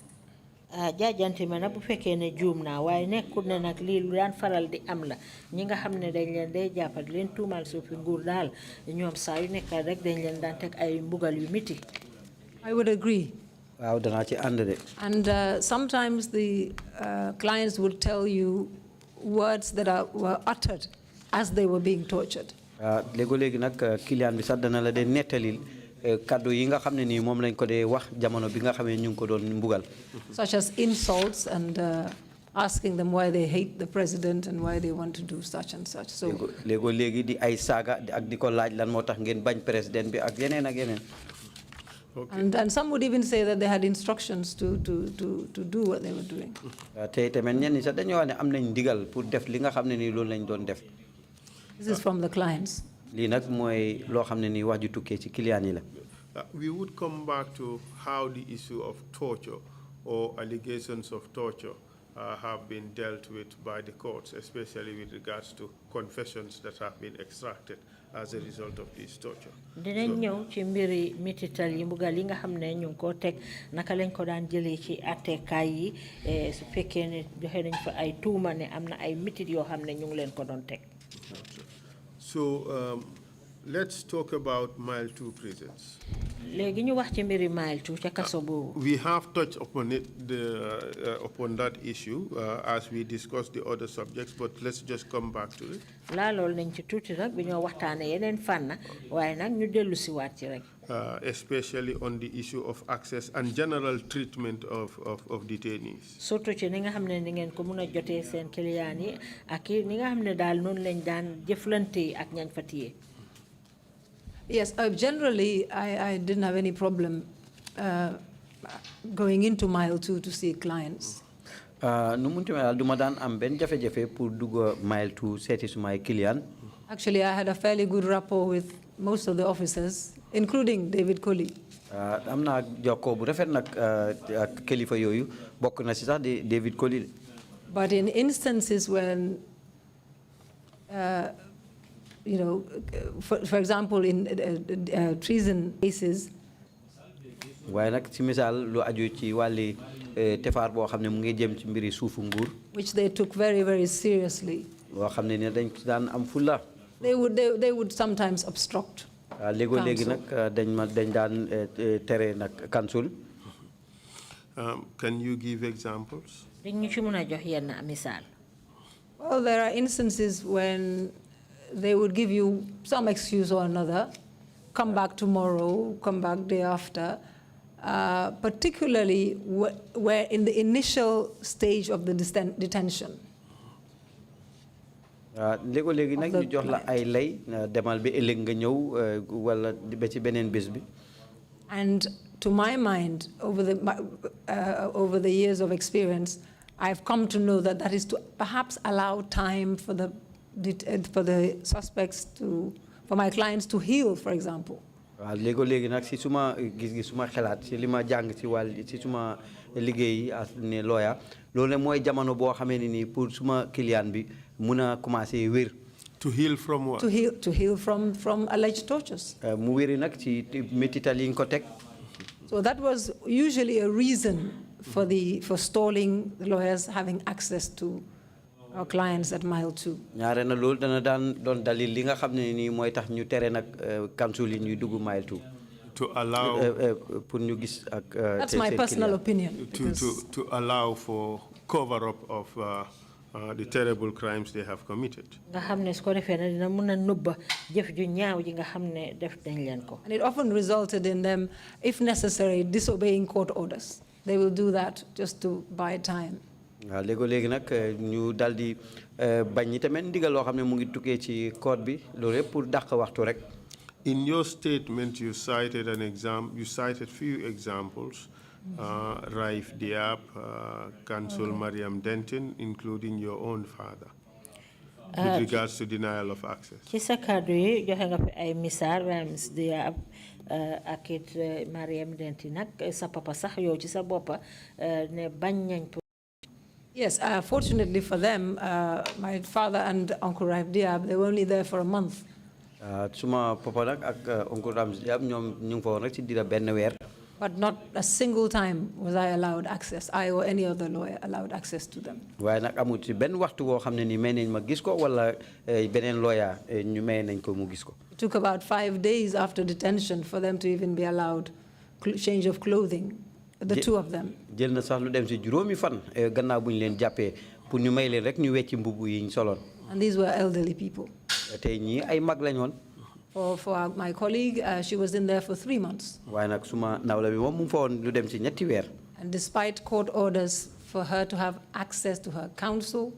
F: Jaajante ma na bu fekkee ne juum naa waaye nekkul ne nag lii lu daan faral di am la ñi nga xam ne dañ leen day jàppat leen tuumal suufi nguur daal ñoom saa yu nekk rek dañ leen daan teg ay mbugal yu miti.
E: I would agree.
G: waaw danaa ci ànd de.
E: And sometimes the clients would tell you words that were uttered as they were being tortured.
G: léegi nag client bi sax dana la de nettalil kaddu yi nga xam ne nii moom lañ ko dee wax jamono bi nga xam ne ñu ngi ko doon mbugal.
E: Such as insults and asking them why they hate the president and why they want to do such and such. So
G: léegi di ay saaga ak di ko laaj lan moo tax ngeen bañ président bi ak yeneen ak yeneen.
E: And some would even say that they had instructions to do what they were doing.
G: te tamit ñenn ñi sax dañoo wax ne am nañ ndigal pour def li nga xam ne nii loolu lañ doon def.
E: This is from the clients.
G: lii nag mooy loo xam ne nii wax ju tukkee ci client yi la.
C: We would come back to how the issue of torture or allegations of torture have been dealt with by the courts, especially with regards to confessions that have been extracted as a result of this torture.
F: Dinañ ñëw ci mbiri mitital yi mbugal yi nga xam ne ñu ngi ko teg naka lañ ko daan jëlee ci attekaay yi su fekkee ne joxe nañ fa ay tuuma ne am na ay mitit yoo xam ne ñu ngi leen ko doon teg.
C: So let's talk about Mile 2 prisons.
F: Léegi ñu wax ci mbiri Mile 2 ca kaso boobu.
C: We have touched upon it, upon that issue as we discussed the other subjects, but let's just come back to it.
F: Loolu nañ ci tuuti rek bi ñoo waxtaane yeneen fànn waaye nag ñu dellu si waat ci rek.
C: Especially on the issue of access and general treatment of detainees.
F: Surtout ci ni nga xam ne ni ngeen ko mun a jotee seen client yi ak ni nga xam ne daal noonu lañ daan jëflante ak ñañ fa téye.
E: Yes, generally, I didn't have any problem going into Mile 2 to see clients.
G: nu munti mel duma daan am benn jafe-jafe pour dugg Mile 2 seeti sumay client.
E: Actually, I had a fairly good rapport with most of the officers, including David Colley.
G: am naa jokkoo bu rafet nag ak kilifa yooyu bokk na si sax di David Colley.
E: But in instances when you know, for example, in treason cases.
G: waaye nag ci misaal lu aju ci wàlli tefaar boo xam ne mu ngi jëm ci mbiri suufu nguur.
E: Which they took very, very seriously.
G: loo xam ne dañ daan am fulla.
E: They would sometimes obstruct.
G: léegi nag dañ daan tere nag council.
C: Can you give examples?
F: dañ ñu ci mën a jox yenn misaal.
E: Well, there are instances when they would give you some excuse or another, come back tomorrow, come back day after, particularly where in the initial stage of the detention.
G: léegi nag ñu jox la ay lay demal bi ëllëg nga ñëw wala ba ci beneen bés bi.
E: And to my mind, over the years of experience, I've come to know that that is to perhaps allow time for the suspects for my clients to heal, for example.
G: léegi nag si suma gis-gis suma xalaat si li ma jàng si si suma liggéey as ne lawyer loolu mooy jamono boo xamee ne nii pour suma client bi mun a commencé wér.
C: To heal from what?
E: To heal from alleged tortures.
G: mu wéri nag ci métital yi nga ko teg.
E: So that was usually a reason for stalling the lawyers having access to our clients at Mile 2.
G: ñaare na loolu dana daan doon dalil li nga xam ne nii mooy tax ñu tere nag council yi ñuy dugg Mile 2.
C: To allow.
G: pour ñu gis ak.
E: That's my personal opinion.
C: To allow for cover up of the terrible crimes they have committed.
F: nga xam ne su ko defee ne dina mën a nubba jëf ju ñaaw ji nga xam ne def dañ leen ko.
E: And it often resulted in them, if necessary, disobeying court orders. they will do that just to buy time.
G: léegi nag ñu dal di bañ ñi tamit ndigal loo xam ne mu ngi tukkee ci code bi loolu yëpp pour dàq waxtu rek.
C: In your statement, you cited few examples, Raif Diab, Council Mariam Denton, including your own father, with regards to denial of access.
F: Ci sa kàddu yi joxe nga fi ay misaal Raif Diab ak it Mariam Denton nag sa papa sax yow ci sa boppa ne bañ nañ.
E: Yes, fortunately for them, my father and Uncle Raif Diab, they were only there for a month.
G: Suma papa nag ak Uncle Raif Diab ñoom ñu ngi fa woon rek ci diira benn weer.
E: But not a single time was I allowed access. I or any other lawyer allowed access to them.
G: waaye nag amul ci benn waxtu boo xam ne ni may nañ ma gis ko wala beneen lawyer ñu may nañ ko mu gis ko.
E: It took about 5 days after detention for them to even be allowed change of clothing, the two of them.
G: jël na sax lu dem si juróomi fan gannaaw bu ñu leen jàppee pour ñu may leen rek ñu wecci mbubu yi ñu soloon.
E: And these were elderly people.
G: tey ñii ay mag lañ woon.
E: For my colleague, she was in there for 3 months.
G: waaye nag suma nawla bi moom mu ngi fa woon lu dem si ñetti weer.
E: And despite court orders for her to have access to her counsel,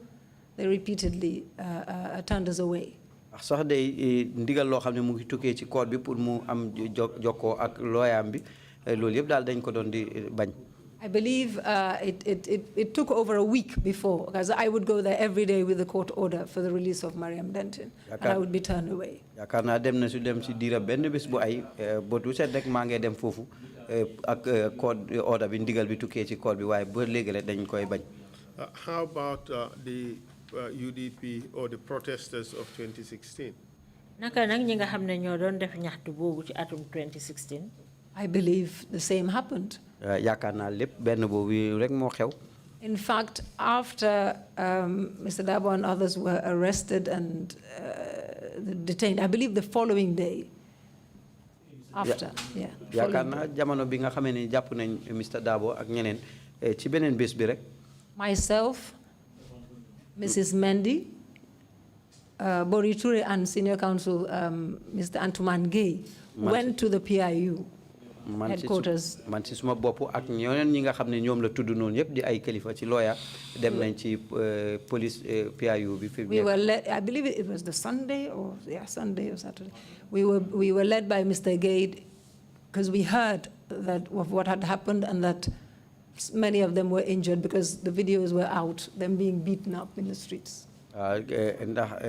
E: they repeatedly turned us away.
G: sax day ndigal loo xam ne mu ngi tukkee ci court bi pour mu am jokkoo ak looyaam bi loolu yëpp daal dañ ko doon di bañ.
E: I believe it took over a week before, because I would go there every day with the court order for the release of Mariam Denton, and I would be turned away.
G: yaakaar naa dem na su dem si diira benn bés bu ay botu set rek maa ngi dem foofu ak court order bi ndigal bi tukkee ci court bi waaye ba léegi rek dañ koy bañ.
C: How about the UDP or the protesters of 2016?
F: naka nag ñi nga xam ne ñoo doon def ñaxtu boobu ci atum 2016.
E: I believe the same happened.
G: yaakaar naa lépp benn boobu rek moo xew.
E: In fact, after Mr. Dabo and others were arrested and detained, I believe the following day, after, yeah.
G: yaakaar naa jamono bi nga xamee ni jàpp nañ Mr. Dabo ak ñeneen ci beneen bés bi rek.
E: Myself, Mrs. Mendy, Bori Toure and Senior Counsel Mr. Antuman Gay went to the PIU headquarters.
G: man ci suma bopp ak ñeneen ñi nga xam ne ñoom la tudd noonu yëpp di ay kilifa ci lawyer dem nañ ci police PIU bi.
E: We were led, I believe it was the Sunday or Sunday or Saturday. We were led by Mr. Gay because we heard that of what had happened and that many of them were injured because the videos were out, them being beaten up in the streets.
G: ndax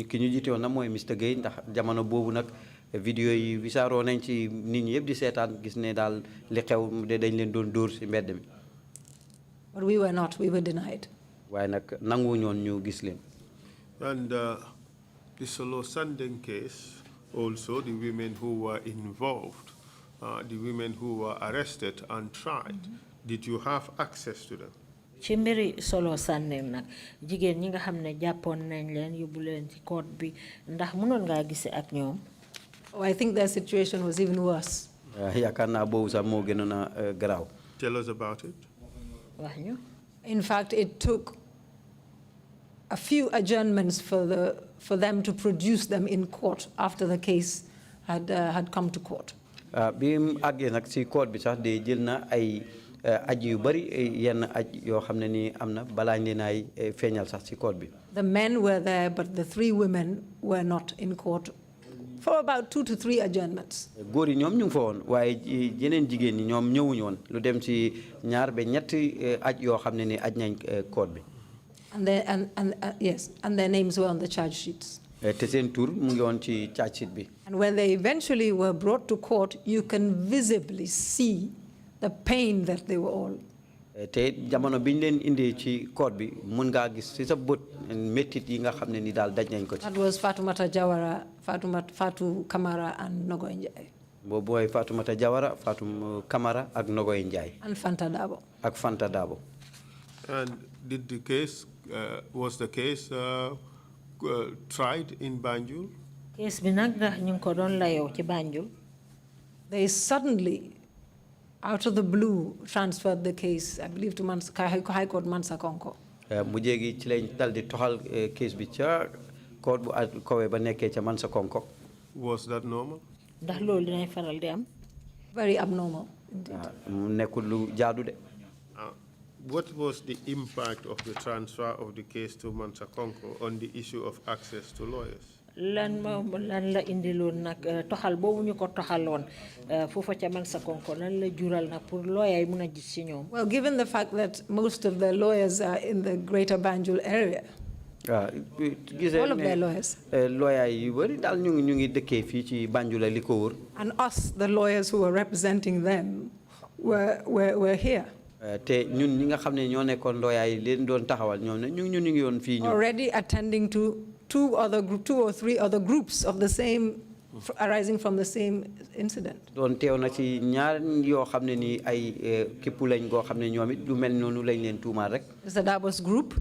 G: ki ñu jiite woon na mooy Mr. Gay ndax jamono boobu nag vidéo yi wisaaroo nañ ci nit ñi yëpp di seetaan gis ne daal li xew de dañ leen doon dóor si mbedd mi.
E: But we were not, we were denied.
G: waaye nag nanguwuñu woon ñu gis leen.
C: And the Solo Sandeng case, also the women who were involved, the women who were arrested and tried, did you have access to them?
F: ci mbiri Solo Sandeng nag jigéen ñi nga xam ne jàppoon nañ leen yóbbu leen ci court bi ndax mënoon ngaa gise ak ñoom.
E: Oh, I think their situation was even worse.
G: yaakaar naa boobu sax moo gënoon a garaaw.
C: Tell us about it.
F: wax ñu.
E: In fact, it took a few adjournments for them to produce them in court after the case had come to court.
G: bi mu àggee nag si court bi sax de jël na ay aj yu bari yenn aj yoo xam ne nii am na balaa ñu leen ay feeñal sax si court bi.
E: The men were there, but the 3 women were not in court for about 2 to 3 adjournments.
G: góor yi ñoom ñu ngi fa woon waaye yeneen jigéen ñi ñoom ñëwuñu woon lu dem si ñaar ba ñetti aj yoo xam ne ni aj nañ court bi.
E: And their names were on the charge sheets.
G: te seen tur mu ngi woon ci charge sheet bi.
E: And when they eventually were brought to court, you can visibly see the pain that they were all.
G: te jamono biñ leen indee ci court bi mun ngaa gis ci sa bët méttit yi nga xam ne ni daal daj nañ ko ci.
E: That was Fatoumata Jawara, Fatou Kamara, and Nogoy Njai.
G: boobu mooy Fatoumata Jawara, Fatou Kamara ak Nogoy Njai.
E: And Fanta Dabo.
G: ak Fanta Dabo.
C: And did the case was the case tried in Banjul?
F: case bi nag ndax ñu ngi ko doon layoo ci Banjul.
E: They suddenly, out of the blue, transferred the case, I believe, to High Court Mansa Konko.
G: mu jéegi ci lañ dal di toxal case bi ca court bu kawe ba nekkee ca Mansa Konko.
C: Was that normal?
F: ndax loolu dinañ faral di am.
E: Very abnormal.
G: mu nekkul lu jaadu de.
C: what was the impact of the transfer of the case to Mansakonko on the issue of access to lawyers?
F: lan la indiloon nag toxal boobu ñu ko toxaloon foofa ca Mansakonko lan la jural nag pour lawyer yi mun a gis ci ñoom.
E: Well, given the fact that most of the lawyers are in the greater Banjul area, all of their lawyers,
G: lawyer yu bari daal ñu ngi dëkkee fii ci Banjul li ko wër.
E: and us, the lawyers who were representing them, were here.
G: te ñun ñi nga xam ne ñoo nekkoon lawyer yi leen doon taxawal ñoom ne ñu ngi yoon fii
E: already attending to two or three other groups of the same, arising from the same incident.
G: doon teew na ci ñaar yoo xam ne ni ay képp lañ goo xam ne ñoom it lu mel noonu lañ leen tuumaal rek.
E: Mr. Dabo's group,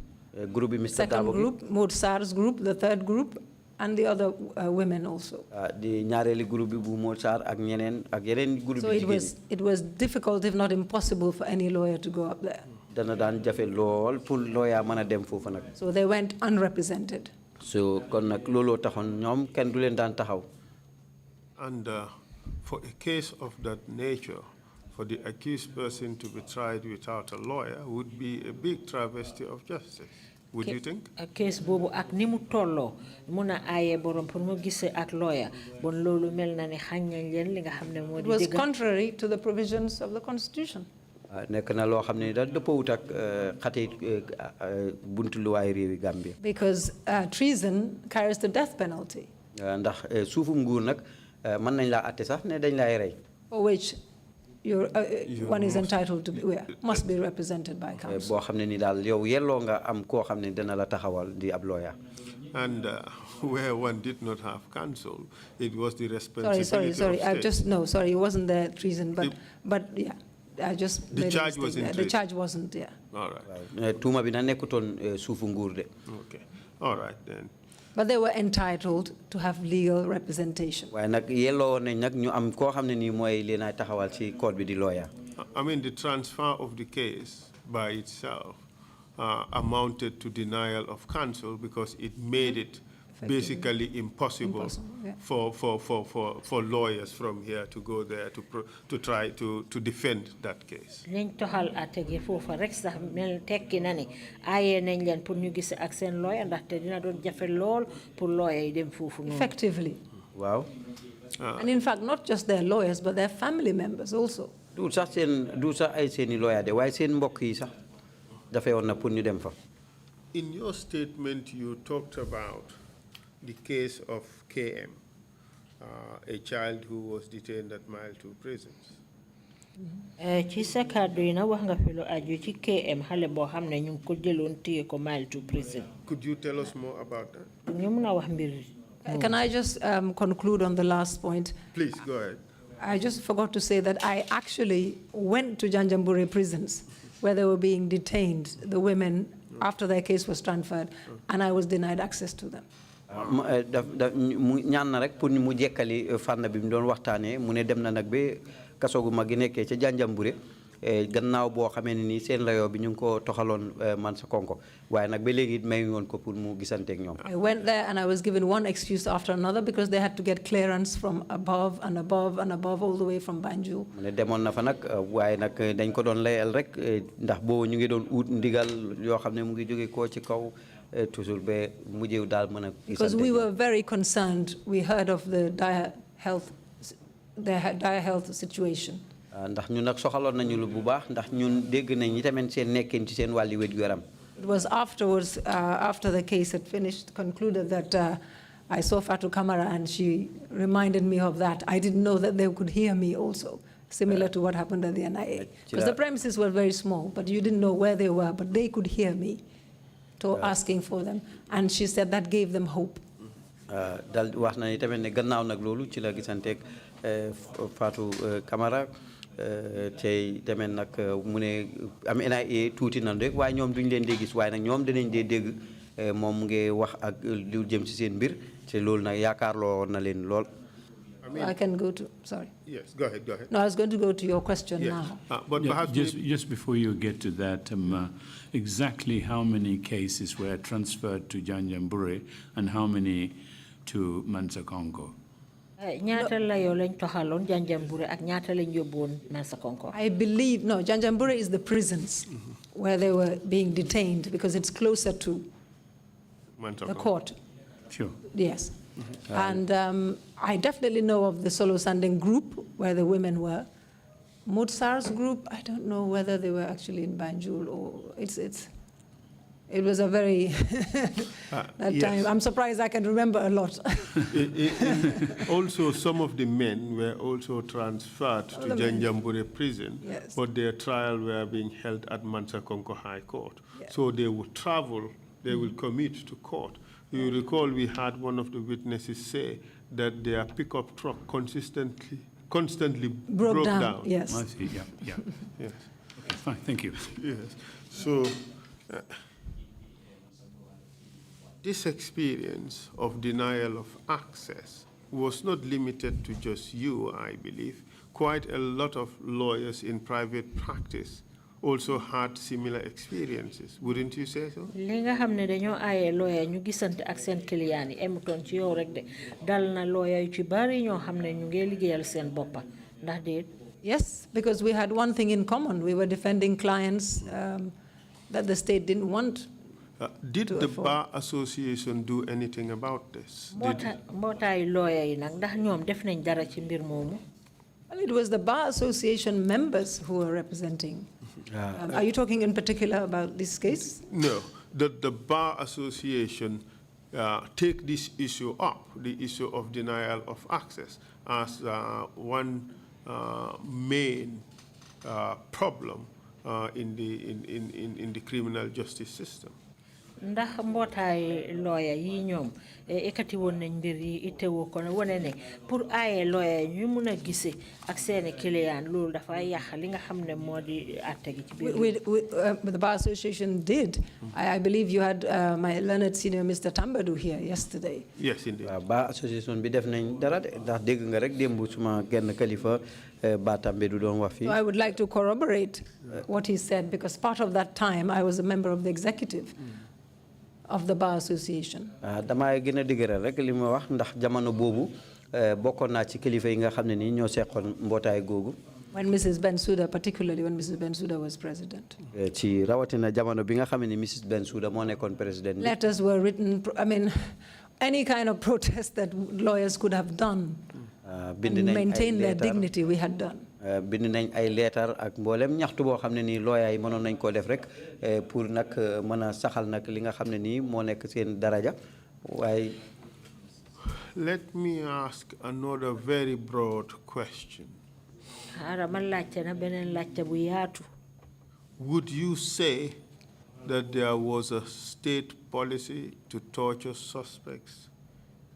G: groupe bi Mr.
E: second
G: Dabo
E: group, Maud Sarr's group, the third group, and the other women also.
G: di ñaareeli groupe bi bu Maud Sarr ak ñeneen ak yeneen groupe
E: So it was difficult, if not impossible, for any lawyer to go up there.
G: dana daan jafe lool pour lawyer mën a dem foofu nag.
E: So they went unrepresented.
G: so kon nag looloo taxoon ñoom kenn du leen daan taxaw.
C: And for a case of that nature, for the accused person to be tried without a lawyer would be a big travesty of justice. Would you think?
F: Case boobu ak ni mu tolloo mun a aaye borom pour mu gisee ak lawyer bon loolu mel na ne xañ nañ leen li nga xam ne moo
E: It
F: di
E: was
F: dëgg.
E: contrary to the provisions of the Constitution.
G: nekk na loo xam ne daal dëppawut ak xate buntu luwaay réewi Gambia.
E: Because treason carries the death penalty.
G: ndax suufum nguur nag mën nañ laa atte sax ne dañ laay rey.
E: For which one is entitled to be, must be represented by counsel.
G: boo xam ne ni daal yow yelloo nga am koo xam ne dana la taxawal di ab lawyer.
C: And where one did not have counsel, it was the responsibility
E: Sorry.
C: of state.
E: Sorry, it wasn't the treason, but yeah, I just
C: The
E: made a
C: charge
E: mistake
C: wasn't
E: there. The
C: treason.
E: charge wasn't, yeah.
C: All right.
G: tuuma bi na nekkutoon suufu nguur de.
C: Okay. All right then.
E: But they were entitled to have legal representation.
G: waaye nag yelloo nañ nag ñu am koo xam ne nii mooy leen ay taxawal ci code bi di lawyer.
C: I mean, the transfer of the case by itself amounted to denial of counsel because it made it basically impossible
E: yeah.
C: for lawyers from here to go there to try to defend that case.
F: nañ toxal àtte gi foofa rek sax mel tekki na ne aaye nañ leen pour ñu gis ak seen lawyer ndaxte dina doon jafe lool pour lawyer yi dem foofu noonu.
E: Effectively.
G: waaw.
E: And in fact, not just their lawyers, but their family members also.
G: du sax ay seeni lawyer de waaye seen mbokk yi sax dafa yoon na pour ñu dem fa.
C: In your statement, you talked about the case of KM, a child who was detained at Mile 2 prisons.
F: ci sa kàddu yi na wax nga fi lu aju ci KM xale boo xam ne ñu ngi ko jëloon téye ko Mile 2 prison.
C: Could you tell us more about that?
F: ñu mun a wax mbir.
E: Can I just conclude on the last point?
C: Please, go ahead.
E: I just forgot to say that I actually went to Janjanbureh prisons where they were being detained, the women, after their case was transferred, and I was denied access to them.
G: ñaan na rek pour mu jekkali fànn bi mu doon waxtaanee mu ne dem na nag ba kaso gu mag gi nekkee ca Janjanbureh gannaaw boo xamee ne nii seen layoo bi ñu ngi ko toxaloon Mansakonko waaye nag ba léegi it may woon ko pour mu gisanteeg ñoom.
E: I went there and I was given one excuse after another because they had to get clearance from above and above and above all the way from Banjul.
G: mu ne demoon na fa nag waaye nag dañ ko doon layal rek ndax boobu ñu ngi doon ut ndigal yoo xam ne mu ngi jóge koo ci kaw toujours ba mujjew daal mën a.
E: Because we were very concerned. We heard of the dire health situation.
G: ndax ñun nag soxaloon nañu lu bu baax ndax ñun dégg nañ ñi tamit seen nekkin ci seen wàlli wér gu yaram.
E: It was afterwards, after the case had finished, concluded that I saw Fatou Kamara and she reminded me of that. I didn't know that they could hear me also, similar to what happened at the NIA. Because the premises were very small, but you didn't know where they were, but they could hear me asking for them. And she said that gave them hope.
G: dal wax na ni tamit ne gannaaw nag loolu ci la gisanteeg Fatou Camara tey tamit nag mu ne am NIA tuuti nan rek waaye ñoom duñ leen dee gis waaye nag ñoom dinañ dee dégg moom mu ngi wax ak lu jëm ci seen mbir te loolu nag yaakaarloo na leen lool.
E: I can go to, sorry.
C: Yes, go ahead, go ahead.
E: No, I was going to go to your question
C: Yes.
E: now.
C: But perhaps
A: just before you get to that, exactly how many cases were transferred to Janjanbureh and how many to Mansakonko?
F: ñaata la yow lañ toxaloon Janjanbureh ak ñaata lañ yóbbuwoon Mansakonko.
E: I believe, no, Janjanbureh is the prisons where they were being detained because it's closer to the court.
A: Sure.
E: Yes. And I definitely know of the Solo Sanding group where the women were. Mutsar's group, I don't know whether they were actually in Banjul or it was a very, that
C: yes.
E: time. I'm surprised I can remember a lot.
C: Also, some of the men were also transferred to Janjanbureh prison,
E: Yes.
C: but their trial were being held at Mansakonko High Court.
E: Yes.
C: So they would travel, they will commit to court. You recall we had one of the witnesses say that their pickup truck constantly broke down.
E: Yes.
A: I see, yeah.
C: Yes.
A: Okay, fine, thank you.
C: Yes. So this experience of denial of access was not limited to just you, I believe. Quite a lot of lawyers in private practice also had similar experiences. Wouldn't you say so?
F: li nga xam ne dañoo aaye lawyer ñu gisante ak seen client yi emutoon ci yow rek de dal na lawyer yu ci bari ñoo xam ne ñu ngi liggéeyal seen boppa ndax déet.
E: Yes, because we had one thing in common. We were defending clients that the state didn't want.
C: Did the Bar Association do anything about this?
F: mbootaay lawyer yi nag ndax ñoom def nañ dara ci mbir moomu.
E: Well, it was the Bar Association members who were representing. Are you talking in particular about this case?
C: No, the Bar Association take this issue up, the issue of denial of access, as one main problem in the criminal justice system.
F: ndax mbootaay lawyer yi ñoom ekati woon nañ mbir yi itteewoo ko ne wane ne pour aaye lawyer ñu mun a gise ak seeni client loolu dafa yàq li nga xam ne moo di àtte gi ci biir.
E: The Bar Association did. I believe you had my learned senior Mr. Tambadou here yesterday.
C: Yes, indeed.
G: Bar Association bi def nañ dara de ndax dégg nga rek démb suma genn kalifa Ba Tambadou doon wax fii.
E: So I would like to corroborate what he said because part of that time I was a member of the executive of the Bar Association.
G: Damay gën a dëgëral rek li ma wax ndax jamono boobu bokkoon naa ci kilifa yi nga xam ne nii ñoo seqoon mbootaay googu.
E: When Mrs. Bensouda, particularly when Mrs. Bensouda was president.
G: Ci rawatina jamono bi nga xam ne Mrs. Bensouda moo nekkoon président.
E: Letters were written, I mean, any kind of protest that lawyers could have done and maintain their dignity, we had done.
G: bind nañ ay leetar ak mboolem ñaxtu boo xam ne nii lawyer yi mënoon nañ koo def rek pour nag mën a saxal nag li nga xam ne nii moo nekk seen daraja waaye.
C: Let me ask another very broad question. Would you say that there was a state policy to torture suspects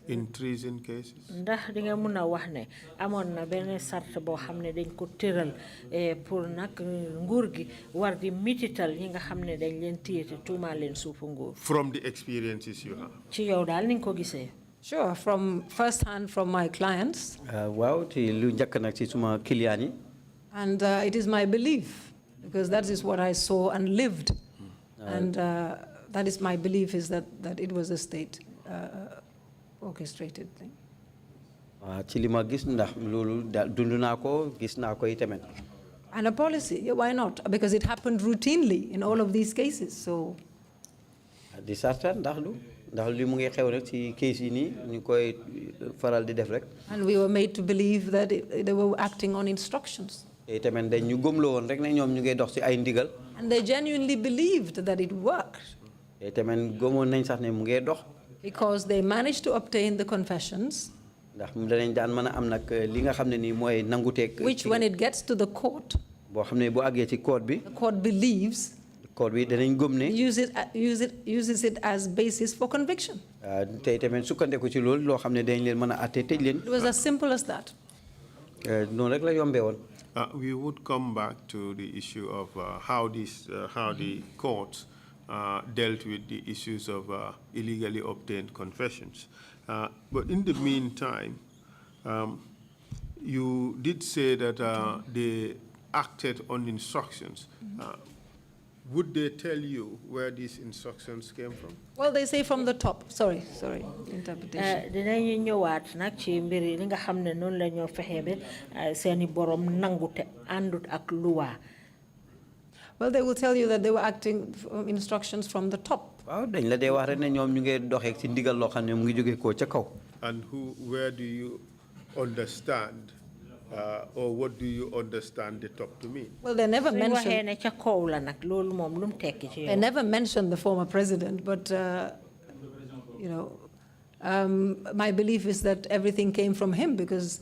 C: in treason cases?
F: Ndax di nga mëna wax ne amoon na benn sart boo xam ne dañ ko tëral pour nag nguur gi war di mitital ñi nga xam ne dañ leen téye te tuumaa leen suufu nguur.
C: From the experiences you have.
F: Ci yow daal ni nga ko gisee.
E: Sure, from first hand from my clients.
G: Waaw ci lu njëkk nag ci suma client yi.
E: And it is my belief because that is what I saw and lived. And that is my belief is that it was a state orchestrated thing.
G: Ci li ma gis ndax loolu dund naa ko gis naa ko itamit.
E: And a policy, yeah, why not? Because it happened routinely in all of these cases. So.
G: Di sarta ndax li mu ngi xew rek ci case yi nii ñu koy faral di def rek.
E: And we were made to believe that they were acting on instructions.
G: Itamit dañ ñu gëmloo woon rek ne ñoom ñu ngi dox ci ay ndigal.
E: And they genuinely believed that it worked.
G: Itamit gëmoon nañ sax ne mu ngi dox.
E: Because they managed to obtain the confessions.
G: Ndax danañ daan mën a am nag li nga xam ne nii mooy nanguteeg.
E: Which when it gets to the court.
G: boo xam ne bu àggee ci court bi.
E: The court believes.
G: Court bi danañ gëm ne.
E: uses it as basis for conviction.
G: Tey tamit sukkandeku ci loolu loo xam ne dañ leen mën a àtte tëj leen.
E: It was as simple as that.
G: noonu rek la yombee woon.
C: We would come back to the issue of how the courts dealt with the issues of illegally obtained confessions. But in the meantime, you did say that they acted on instructions. would they tell you where these instructions came from?
E: Well, they say from the top. Sorry, interpretation.
F: Dinañu ñëwaat nag ci mbiri li nga xam ne noonu la ñoo fexe ba seeni borom nangute àndut ak luwa.
E: Well, they will tell you that they were acting instructions from the top.
G: waaw dañ la dee wax rek ne ñoom ñu ngi doxee ci ndigal loo xam ne mu ngi jóge koo ca kaw.
C: And where do you understand, or what do you understand the top to mean?
E: Well, they never mentioned. They never mentioned the former president, but you know, my belief is that everything came from him, because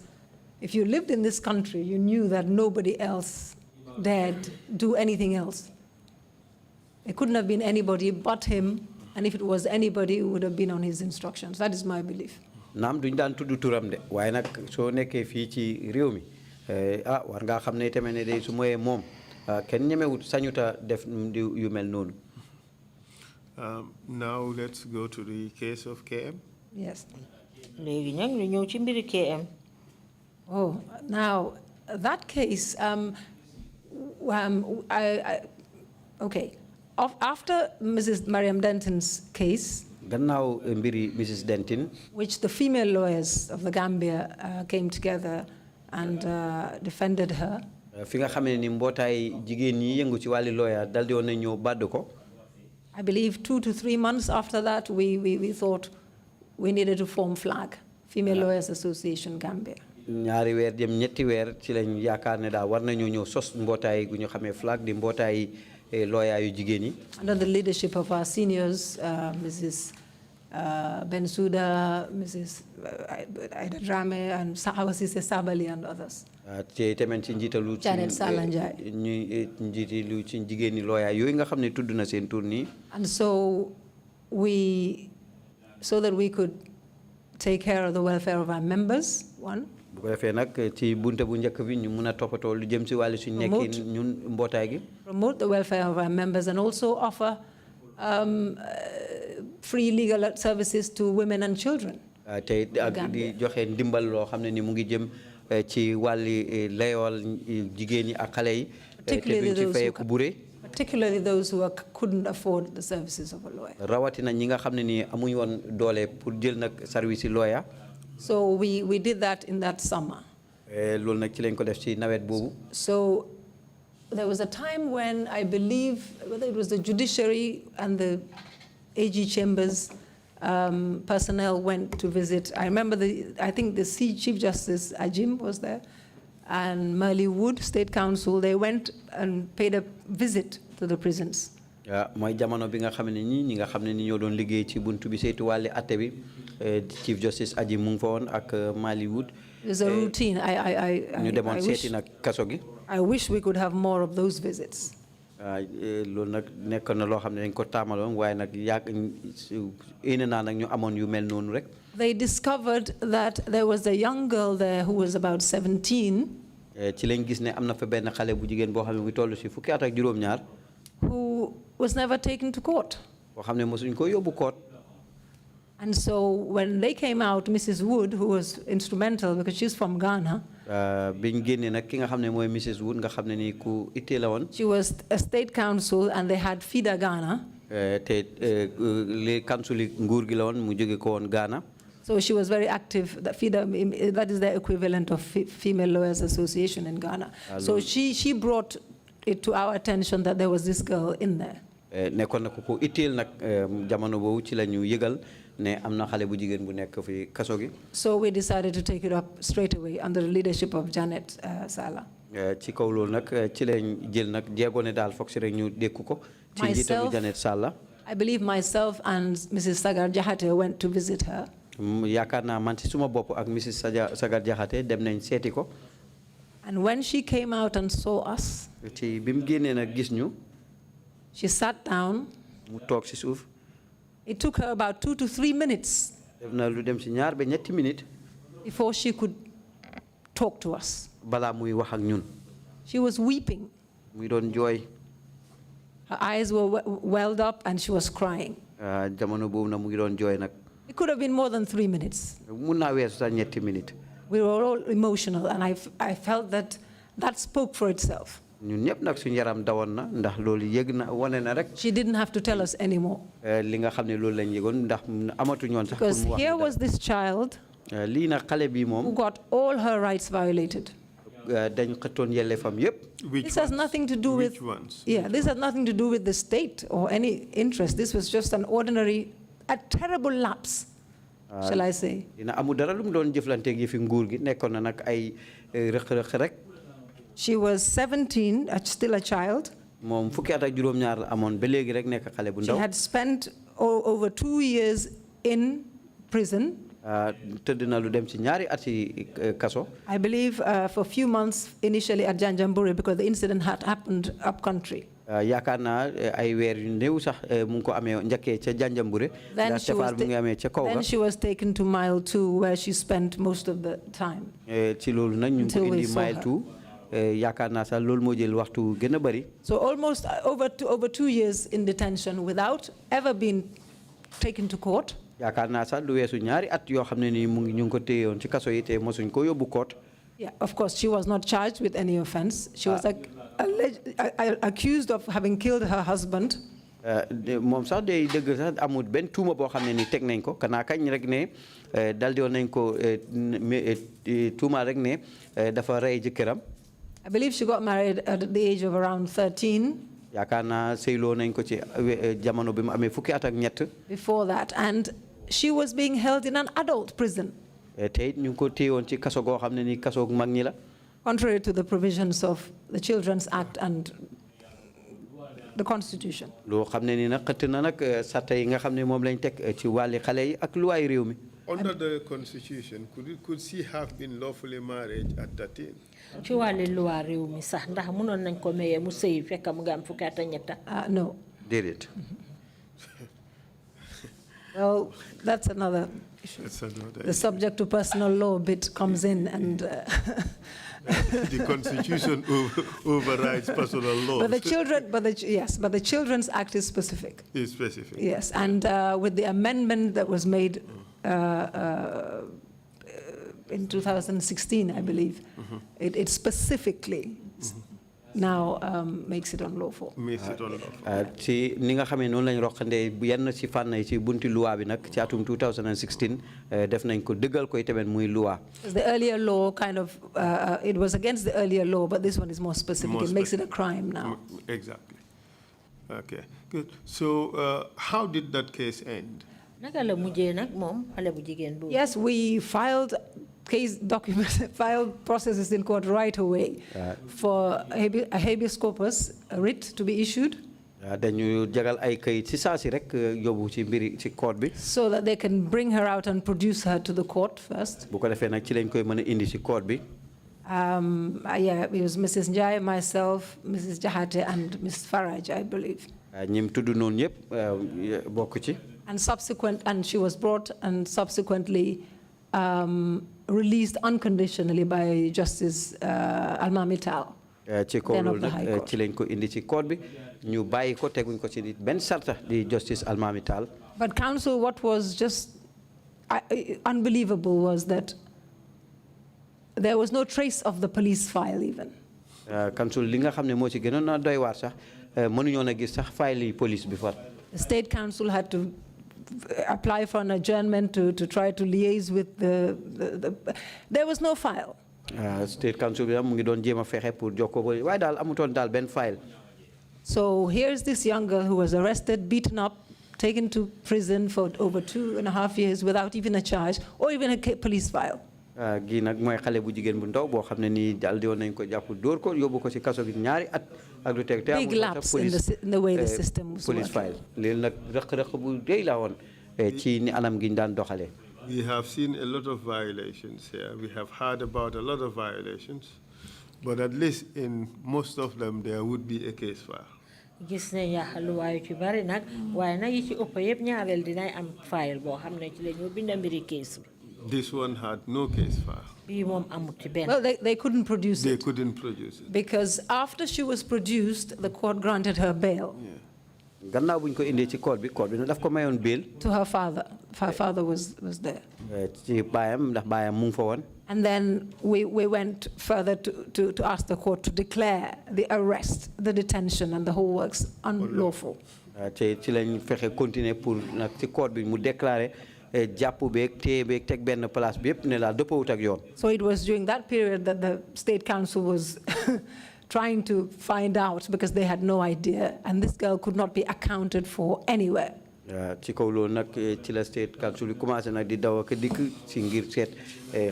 E: if you lived in this country, you knew that nobody else dared do anything else. It couldn't have been anybody but him, and if it was anybody, it would have been on his instructions. That is my belief.
G: Naam duñ daan tudd turam de waaye nag soo nekkee fii ci réew mi war ngaa xam ne tamit ne day su moyee moom kenn ñemewut sañuta def yu mel noonu.
C: Now let's go to the case of KM.
E: Yes.
F: léegi nag ñu ñëw ci mbiri KM.
E: Oh, now that case, okay. After Mrs. Mariam Denton's case,
G: gannaaw mbiri Mrs. Denton,
E: which the female lawyers of the Gambia came together and defended her,
G: fi nga xamee ni mbootaay jigéen ñi yëngu ci wàlli lawyer daldi woon na ñëw bàdd ko.
E: I believe 2 to 3 months after that, we thought we needed to form FLAG, Female Lawyers Association Gambia.
G: ñaari weer jëm ñetti weer ci lañ yaakaar ne daal war nañoo ñëw sos mbootaay gu ñu xamee FLAG di mbootaay lawyer yu jigéen yi.
E: Under the leadership of our seniors, Mrs. Bensouda, Mrs. Aida Drame, and Sahawasise Sabali, and others.
G: te tamit ci njiitalu
E: Janet Salanjai.
G: ñu njiitalu ci jigéen ñi lawyer yooyu nga xam ne tudd na seen tur nii.
E: And so that we could take care of the welfare of our members, one.
G: bu ko defee nag ci bunte bu njëkk bi ñu mun a toppatoo lu jëm ci wàllu suñu nekkin ñun mbootaay gi.
E: Promote the welfare of our members and also offer free legal services to women and children.
G: te ak di joxe ndimbal loo xam ne ni mu ngi jëm ci wàlli layool jigéen ñi ak xale yi. te duñ ci fayeeku bure.
E: Particularly those who couldn't afford the services of a lawyer.
G: rawatina ñi nga xam ne ni amuñ woon doole pour jël nag service yi lawyer.
E: So we did that in that summer.
G: loolu nag ci lañ ko def ci nawet boobu.
E: So there was a time when I believe whether it was the judiciary and the AG chambers personnel went to visit. I remember I think the Chief Justice Ajim was there, and Merle Wood, State Council. They went and paid a visit to the prisons.
G: mooy jamono bi nga xam ne ñi nga xam ne ni ñoo doon liggéey ci buntu bi saytu wàlli atte bi Chief Justice Ajim mu ngi fa woon ak Merle Wood.
E: It's a routine.
G: ñu demoon seeti nag kaso gi.
E: I wish we could have more of those visits.
G: loolu nag nekk na loo xam ne dañ ko taamaloon waaye nag yéene naa nag ñu amoon yu mel noonu rek.
E: They discovered that there was a young girl there who was about 17.
G: ci lañ gis ne am na fa benn xale bu jigéen boo xam ne mu toll si fukki at ak juróom-ñaar.
E: who was never taken to court.
G: boo xam ne mosuñ ko yóbbu court.
E: And so when they came out, Mrs. Wood, who was instrumental because she's from Ghana,
G: biñ génnee nag ki nga xam ne mooy Mrs. Wood nga xam ne ni ku ittee la woon.
E: she was a state council and they had FIDA Ghana.
G: te les council nguur gi la woon mu jóge ko woon Ghana.
E: So she was very active. FIDA, that is the equivalent of Female Lawyers Association in Ghana. So she brought it to our attention that there was this girl in there.
G: nekkoon na ko itteel nag jamono boobu ci la ñu yëgal ne am na xale bu jigéen bu nekk fi kaso gi.
E: So we decided to take it up straight away under the leadership of Janet Sala.
G: ci kaw loolu nag ci lañ jël nag jéego ne daal foog si rek ñu dékku ko. ci njiitalu Janet Sala.
E: I believe myself and Mrs. Sagar Jahate went to visit her.
G: yaakaar naa man ci suma bopp ak Mrs. Sagar Jahate dem nañ seeti ko.
E: And when she came out and saw us,
G: ci bi mu génnee nag gis ñu.
E: she sat down.
G: mu toog si suuf.
E: It took her about 2 to 3 minutes
G: def na lu dem si ñaar ba ñetti minutes.
E: before she could talk to us.
G: balaa muy wax ak ñun.
E: She was weeping.
G: muy doon jooy.
E: Her eyes were welled up and she was crying.
G: jamono boobu na mu ngi doon jooy nag.
E: It could have been more than 3 minutes.
G: mun naa weesu sax ñetti minutes.
E: We were all emotional, and I felt that spoke for itself.
G: ñun ñëpp nag suñu yaram dawoon na ndax loolu yëg na wane na rek.
E: She didn't have to tell us anymore.
G: li nga xam ne loolu lañ yëgoon ndax amatuñu woon sax.
E: Because here was this child
G: lii nag xale bi moom.
E: who got all her rights violated.
G: dañ xëttoon yelleefam yëpp.
E: This has nothing to do with.
C: Which ones?
E: Yeah, this has nothing to do with the state or any interest. This was just an ordinary, a terrible lapse, shall I say?
G: dina amul dara lu mu doon jëflanteeg yi fi nguur gi nekkoon na nag ay rëq-rëq rek.
E: She was 17, still a child.
G: moom fukki at ak juróom-ñaar la amoon ba léegi rek nekk xale bu
E: She
G: ndaw.
E: had spent over 2 years in prison.
G: tëdd na lu dem ci ñaari at yi kaso.
E: I believe for a few months initially at Janjanbureh because the incident had happened up country.
G: yaakaar naa ay weer yu néew sax mu ngi ko amee njëkkee ca Janjanbureh.
E: Then she was
G: bi nga amee ca kaw ga.
E: then she was taken to Mile 2 where she spent most of the time.
G: ci loolu nag ñu ngi ko
E: Until we
G: indi
E: saw
G: Mile
E: her.
G: 2. yaakaar naa sax loolu moo jël waxtu gën a bari.
E: So almost over 2 years in detention without ever being taken to court.
G: yaakaar naa sax lu weesu ñaari at yoo xam ne nii mu ngi ñu ngi ko téyewoon ci kaso yi te mosuñ ko yóbbu court.
E: Yeah, of course, she was not charged with any offense. She was accused of having killed her husband.
G: moom sax day dëgg sax amul benn tuuma boo xam ne nii teg nañ ko kanaa kañ rek ne daldi woon nañ ko tuuma rek ne dafa rey jëkkëram.
E: I believe she got married at the age of around 13.
G: yaakaar naa sëyloo nañ ko ci jamono bi mu amee fukki at ak ñett.
E: Before that, and she was being held in an adult prison.
G: te it ñu ngi ko téyewoon ci kaso goo xam ne nii kaso mag ñi la.
E: Contrary to the provisions of the Children's Act and the Constitution.
G: loo xam ne nii nag xëtt na nag sarta yi nga xam ne moom lañ teg ci wàlli xale yi ak luwaay réew mi.
C: Under the Constitution, could she have been lawfully married at 13?
F: ci wàlli luwaa réew mi sax ndax mënoon nañ ko mayee mu sëy fekk mu nga am fukki at ak ñetta.
E: No.
G: déedéet.
E: Well, that's another issue.
C: That's another
E: The subject to personal law bit comes in and.
C: The Constitution overrides personal law.
E: But the Children's Act is specific.
C: It's specific.
E: Yes, and with the amendment that was made in 2016, I believe, it specifically now makes it unlawful.
C: Makes it unlawful.
G: ci ni nga xamee noonu lañ roqandee yenn ci fànn yi ci bunti loi bi nag ci atum 2016 def nañ ko dëggal koy tamit muy loi.
E: The earlier law kind of, it was against the earlier law, but this one is more specific. It makes it a crime now.
C: Exactly. Okay, good. So how did that case end?
F: naka la mujjee nag moom xale bu jigéen boobu.
E: Yes, we filed case documents, filed processes in court right away for a habeas corpus writ to be issued.
G: dañu jagal ay kayit ci saa si rek yóbbu ci mbiri ci court bi.
E: So that they can bring her out and produce her to the court first.
G: bu ko defee nag ci lañ koy mën a indi ci court bi.
E: Yeah, it was Mrs. Njai, myself, Mrs. Jahate, and Ms. Faraj, I believe.
G: ñim tudd noonu ñëpp bokk ci.
E: And she was brought and subsequently released unconditionally by Justice Almami Tal.
G: ci kaw loolu nag ci lañ ko indi ci court bi ñu bàyyi ko teguñ ko ci nit benn sarta di Justice Almami Tal.
E: But counsel, what was just unbelievable was that there was no trace of the police file even.
G: counsel li nga xam ne moo ci gënoon na doy waar sax mënuñoo na gis sax file yi police bi far.
E: The State Council had to apply for an adjournment to try to liaise with there was no file.
G: State Council bi mu ngi doon jéem a fexe pour jokkoo ba waaye daal amutoon daal benn file.
E: So here's this young girl who was arrested, beaten up, taken to prison for over 2.5 years without even a charge or even a police file.
G: Gi nag mooy xale bu jigéen bu ndaw boo xam ne nii daal di woon nañ ko jàpp dóor ko yóbbu ko ci kaso gi ñaari at ak lu teg te
E: big lapse in the way the system was
G: police file léegi nag rëq-rëq bu rëy la woon ci ni anam gi ñu daan doxalee.
C: We have seen a lot of violations here. We have heard about a lot of violations, but at least in most of them there would be a case file.
F: gis nañ yaxalu waayu ci bari nag waaye nag yi ci ëpp yëpp ñaareel dinay am file boo xam ne ci la ñu bind mbiri case bi.
C: This one had no case file.
F: bii moom amut ci benn.
E: Well, they couldn't produce
C: They
E: it.
C: couldn't produce it.
E: Because after she was produced, the court granted her bail.
C: Yeah.
G: gannaaw buñ ko indee ci court bi na daf ko mayoon bail.
E: To her father. Her father was there.
G: ci baayam ndax baayam mu ngi fa woon.
E: And then we went further to ask the court to declare the arrest, the detention, and the whole works unlawful.
G: ci lañ fexe continuer pour nag ci court bi mu déclarer jàpp beeg téye beeg teg benn place bi yëpp ne la dëppawut ak yoon.
E: So it was during that period that the State Council was trying to find out, because they had no idea, and this girl could not be accounted for anywhere.
G: ci kaw loolu nag ci la State Council bi commencé nag di daw ak dikk ci ngir seet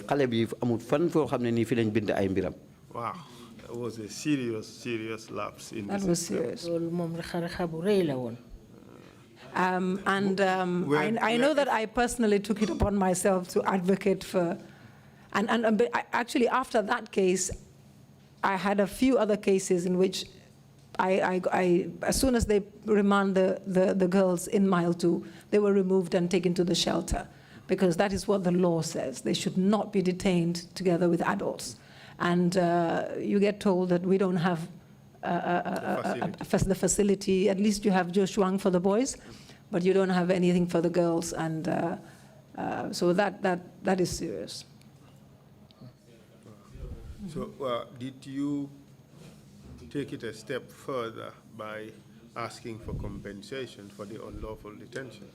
G: xale bi amul fan foo xam ne nii fi lañ bind ay mbiram.
C: Wow, that was a serious lapse in
E: That
C: this.
E: was serious.
F: loolu moom xare bu rëy la woon.
E: I know that I personally took it upon myself to advocate for, but actually after that case, I had a few other cases in which as soon as they remand the girls in Mile 2, they were removed and taken to the shelter, because that is what the law says. They should not be detained together with adults. And you get told that we don't have the facility. At least you have Joshua for the boys, but you don't have anything for the girls. And so that is serious.
C: So did you take it a step further by asking for compensation for the unlawful detention?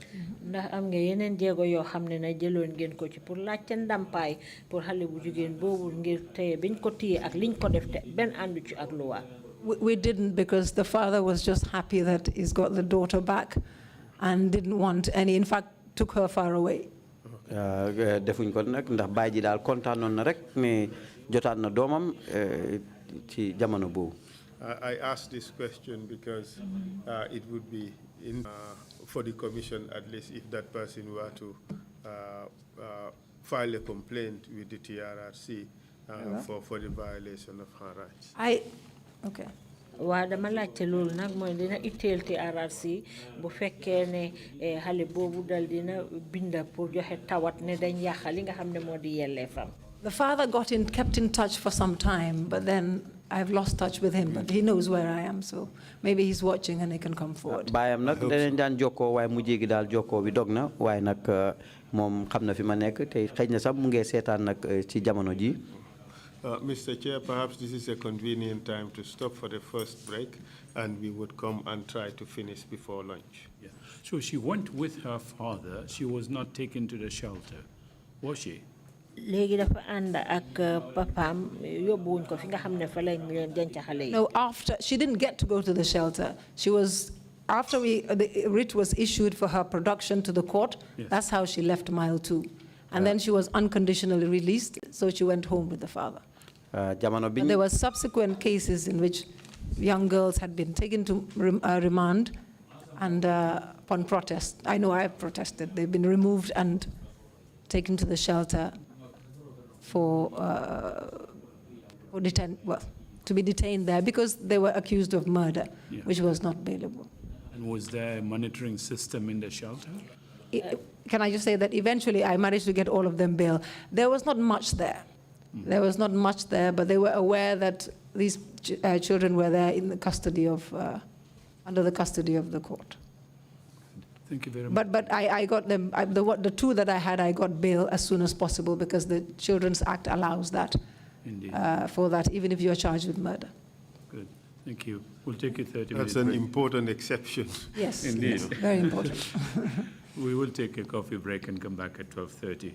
F: ndax am nga yeneen jéego yoo xam ne na jëloon ngeen ko ci pour laajte ndàmpaay pour xale bu jigéen boobu ngir téye biñ ko téye ak liñ ko def te benn àndu ci ak luwa.
E: We didn't, because the father was just happy that he's got the daughter back and didn't want any, in fact, took her far away.
G: defuñ ko nag ndax baay ji daal kontaanoon na rek ne jotaat na doomam ci jamono boobu.
C: I asked this question because it would be for the commission, at least if that person were to file a complaint with the TRRC for the violation of her rights.
E: Okay.
F: waa dama laajte loolu nag mooy dina itteel TRRC bu fekkee ne xale boobu dal dina binda pour joxe tawat ne dañ yàq li nga xam ne moo di yelleefam.
E: The father kept in touch for some time, but then I've lost touch with him, but he knows where I am, so maybe he's watching and he can come forward.
G: baayam nag danañ daan jokkoo waaye mu jéegi daal jokkoo bi dog na waaye nag moom xam na fi ma nekk te xëy na sax mu ngi seetaan nag ci jamono ji.
C: Mr. Chair, perhaps this is a convenient time to stop for the first break, and we would come and try to finish before lunch.
A: Yeah. So she went with her father. She was not taken to the shelter, was she?
F: léegi dafa ànd ak papaam yóbbuwuñ ko fi nga xam ne fa lañ leen denc xale yi.
E: No, she didn't get to go to the shelter. After the writ was issued for her production to the court, yes. That's how she left Mile 2. And then she was unconditionally released, so she went home with the father. And there were subsequent cases in which young girls had been taken to remand, and upon protest, I know I protested, they've been removed and taken to the shelter to be detained there because they were accused of murder, yeah. Which was not bailable.
A: And was there a monitoring system in the shelter?
E: Can I just say that eventually I managed to get all of them bail. There was not much there. There was not much there, but they were aware that these children were there in the custody of, under the custody of the court.
A: Thank you very much.
E: But I got them, the two that I had, I got bail as soon as possible because the Children's Act allows that.
A: Indeed.
E: For that, even if you are charged with murder.
A: Good, thank you. We'll take a 30 minutes.
C: That's an important exception.
E: Yes,
A: indeed.
E: Yes, very important.
A: We will take a coffee break and come back at 12:30. Okay.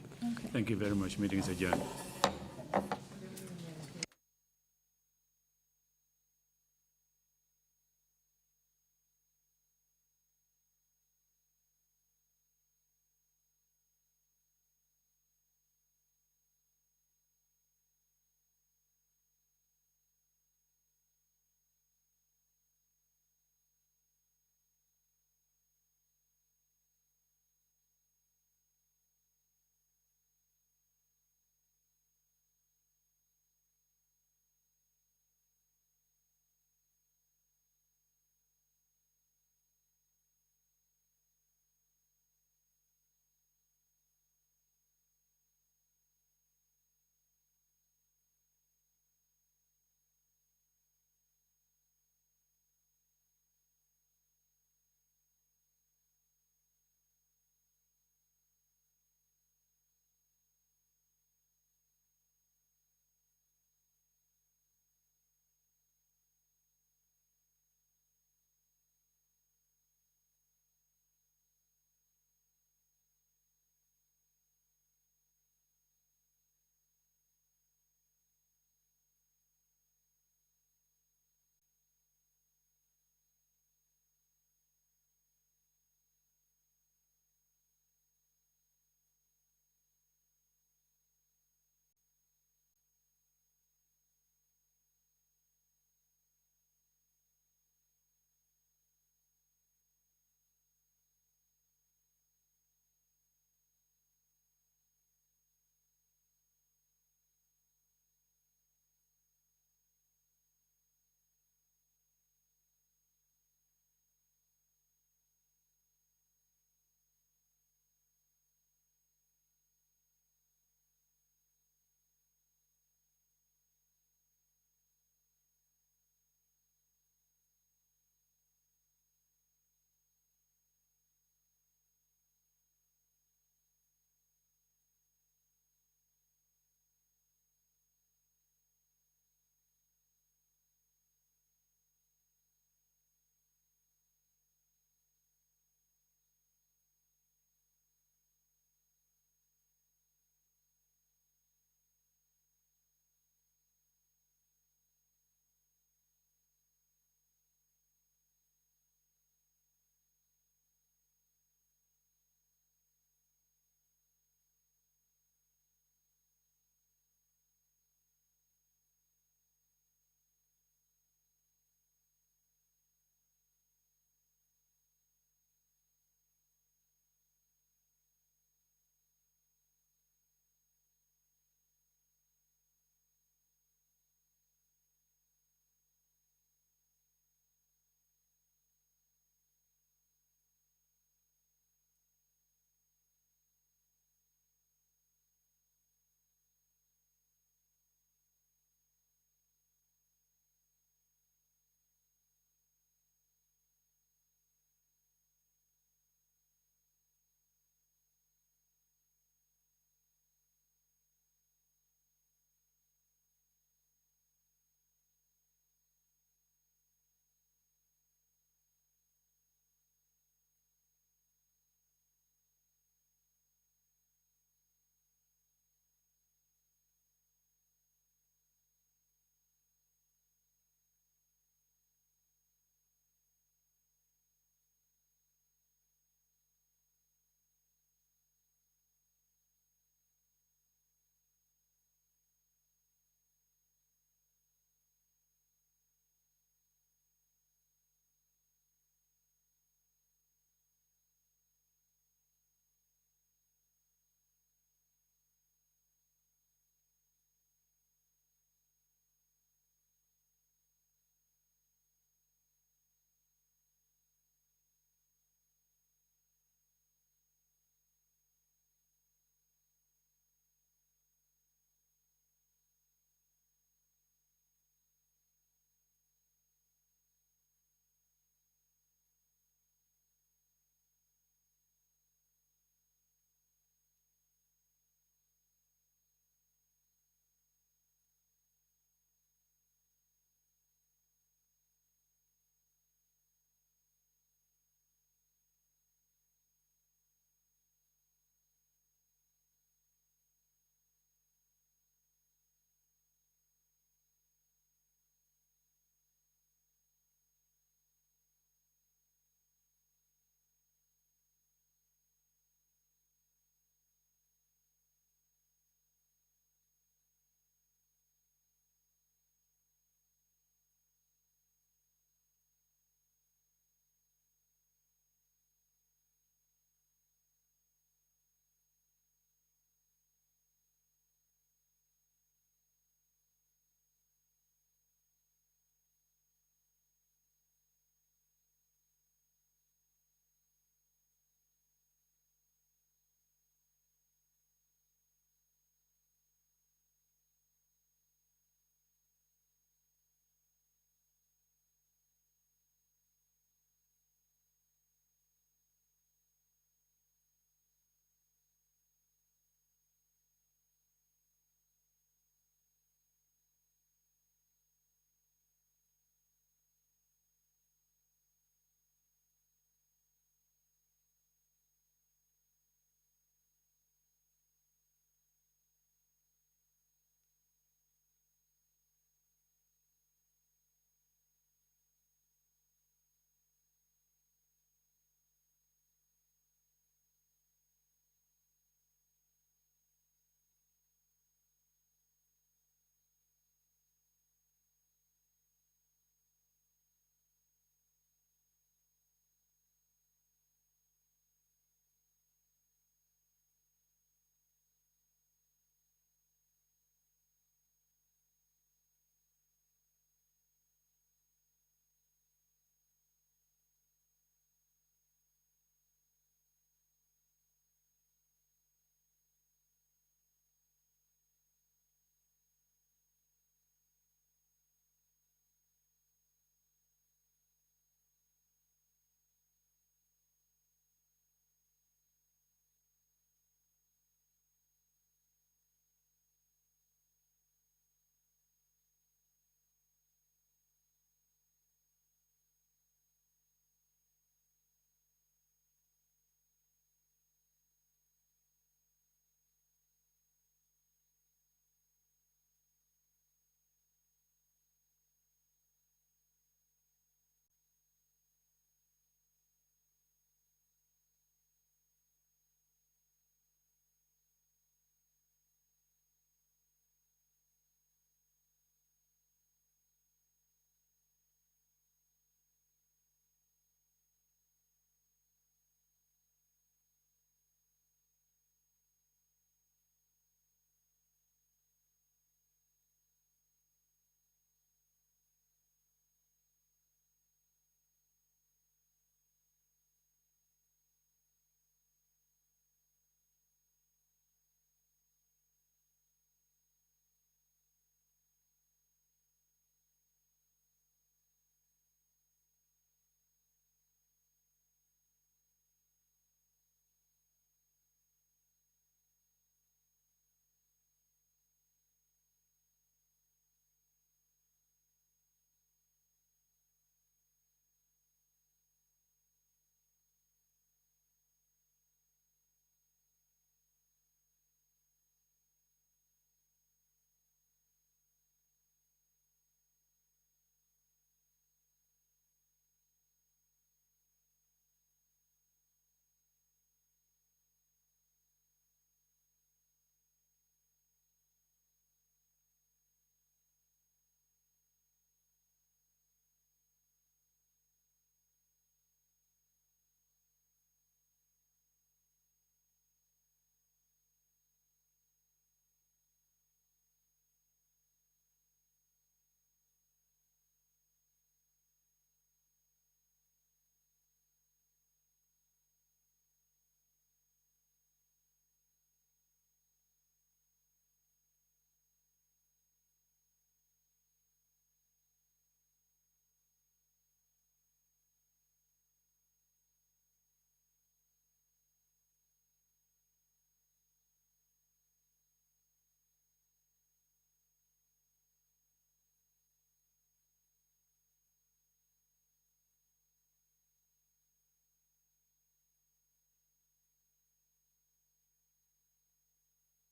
A: Thank you very much. Meeting is adjourned.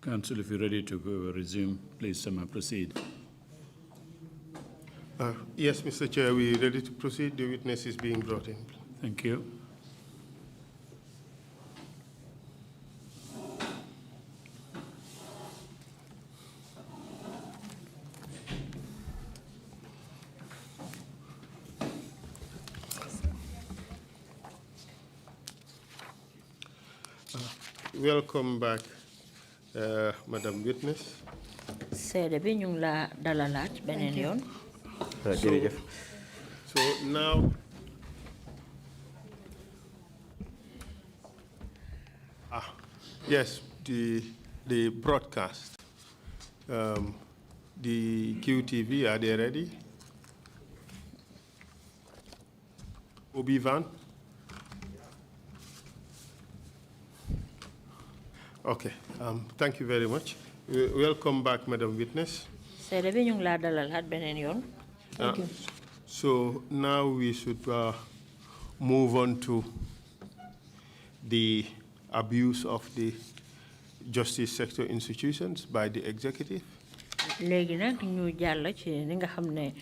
A: Council, if you're ready to resume, please proceed.
C: Yes, Mr. Chair, we're ready to proceed. The witness is being brought in.
A: Thank you.
C: Welcome back, Madam Witness.
F: seede bi ñu ngi la dalalaat beneen yoon.
G: jërëjëf.
C: So now, yes, the broadcast, the QTV, are they ready? Obi-Wan? Okay, thank you very much. Welcome back, Madam Witness.
F: seede bi ñu ngi la dalalaat beneen yoon. Thank you.
C: So now we should move on to the abuse of the justice sector institutions by the executive.
F: léegi nag ñu jàll ci li nga xam ne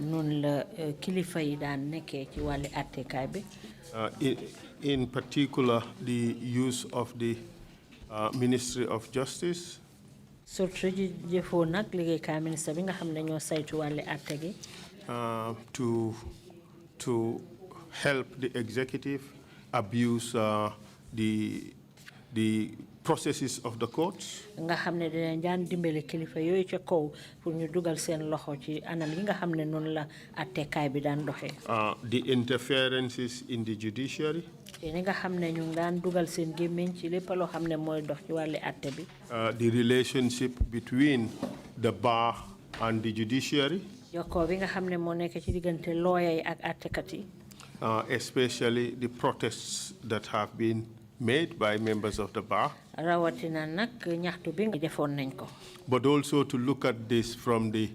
F: noonu la kilifa yi daan nekkee ci wàllu àttekaay bi.
C: In particular, the use of the Ministry of Justice.
F: surtout ji jëfoo nag liggéeykaay ministre bi nga xam ne ñoo saytu wàllu àtte gi.
C: To help the executive abuse the processes of the courts.
F: nga xam ne dinañ daan dimbale kilifa yooyu ca kaw pour ñu dugal seen loxo ci anam yi nga xam ne noonu la àttekaay bi daan doxee.
C: The interferences in the judiciary.
F: te ni nga xam ne ñu daan dugal seen gémmiñ ci lépp loo xam ne mooy dox ci wàllu àtte bi.
C: The relationship between the bar and the judiciary.
F: jokkoo bi nga xam ne moo nekk ci diggante lawyer yi ak àttekat yi.
C: Especially the protests that have been made by members of the bar.
F: rawatina nag ñaxtu bi nga defoon nañ ko.
C: But also to look at this from the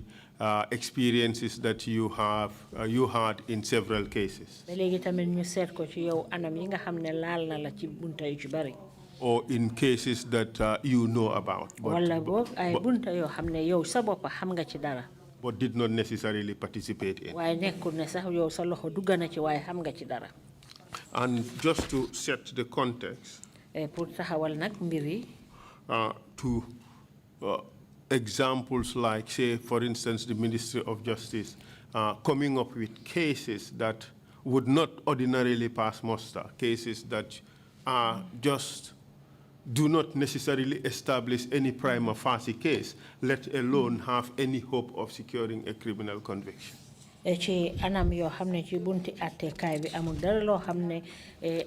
C: experiences that you had in several cases.
F: ba léegi tamit ñu seet ko ci yow anam yi nga xam ne laal na la ci bunta yu ci bari.
C: Or in cases that you know about.
F: wala boog ay bunta yoo xam ne yow sa bopp xam nga ci dara.
C: But did not necessarily participate in.
F: waaye nekkul ne sax yow sa loxo dugg na ci waaye xam nga ci dara.
C: And just to set the context.
F: pour taxawal nag mbir yi.
C: To examples like, say, for instance, the Ministry of Justice coming up with cases that would not ordinarily pass muster, cases that do not necessarily establish any prima facie case, let alone have any hope of securing a criminal conviction.
F: ci anam yoo xam ne ci bunti àttekaay bi amul dara loo xam ne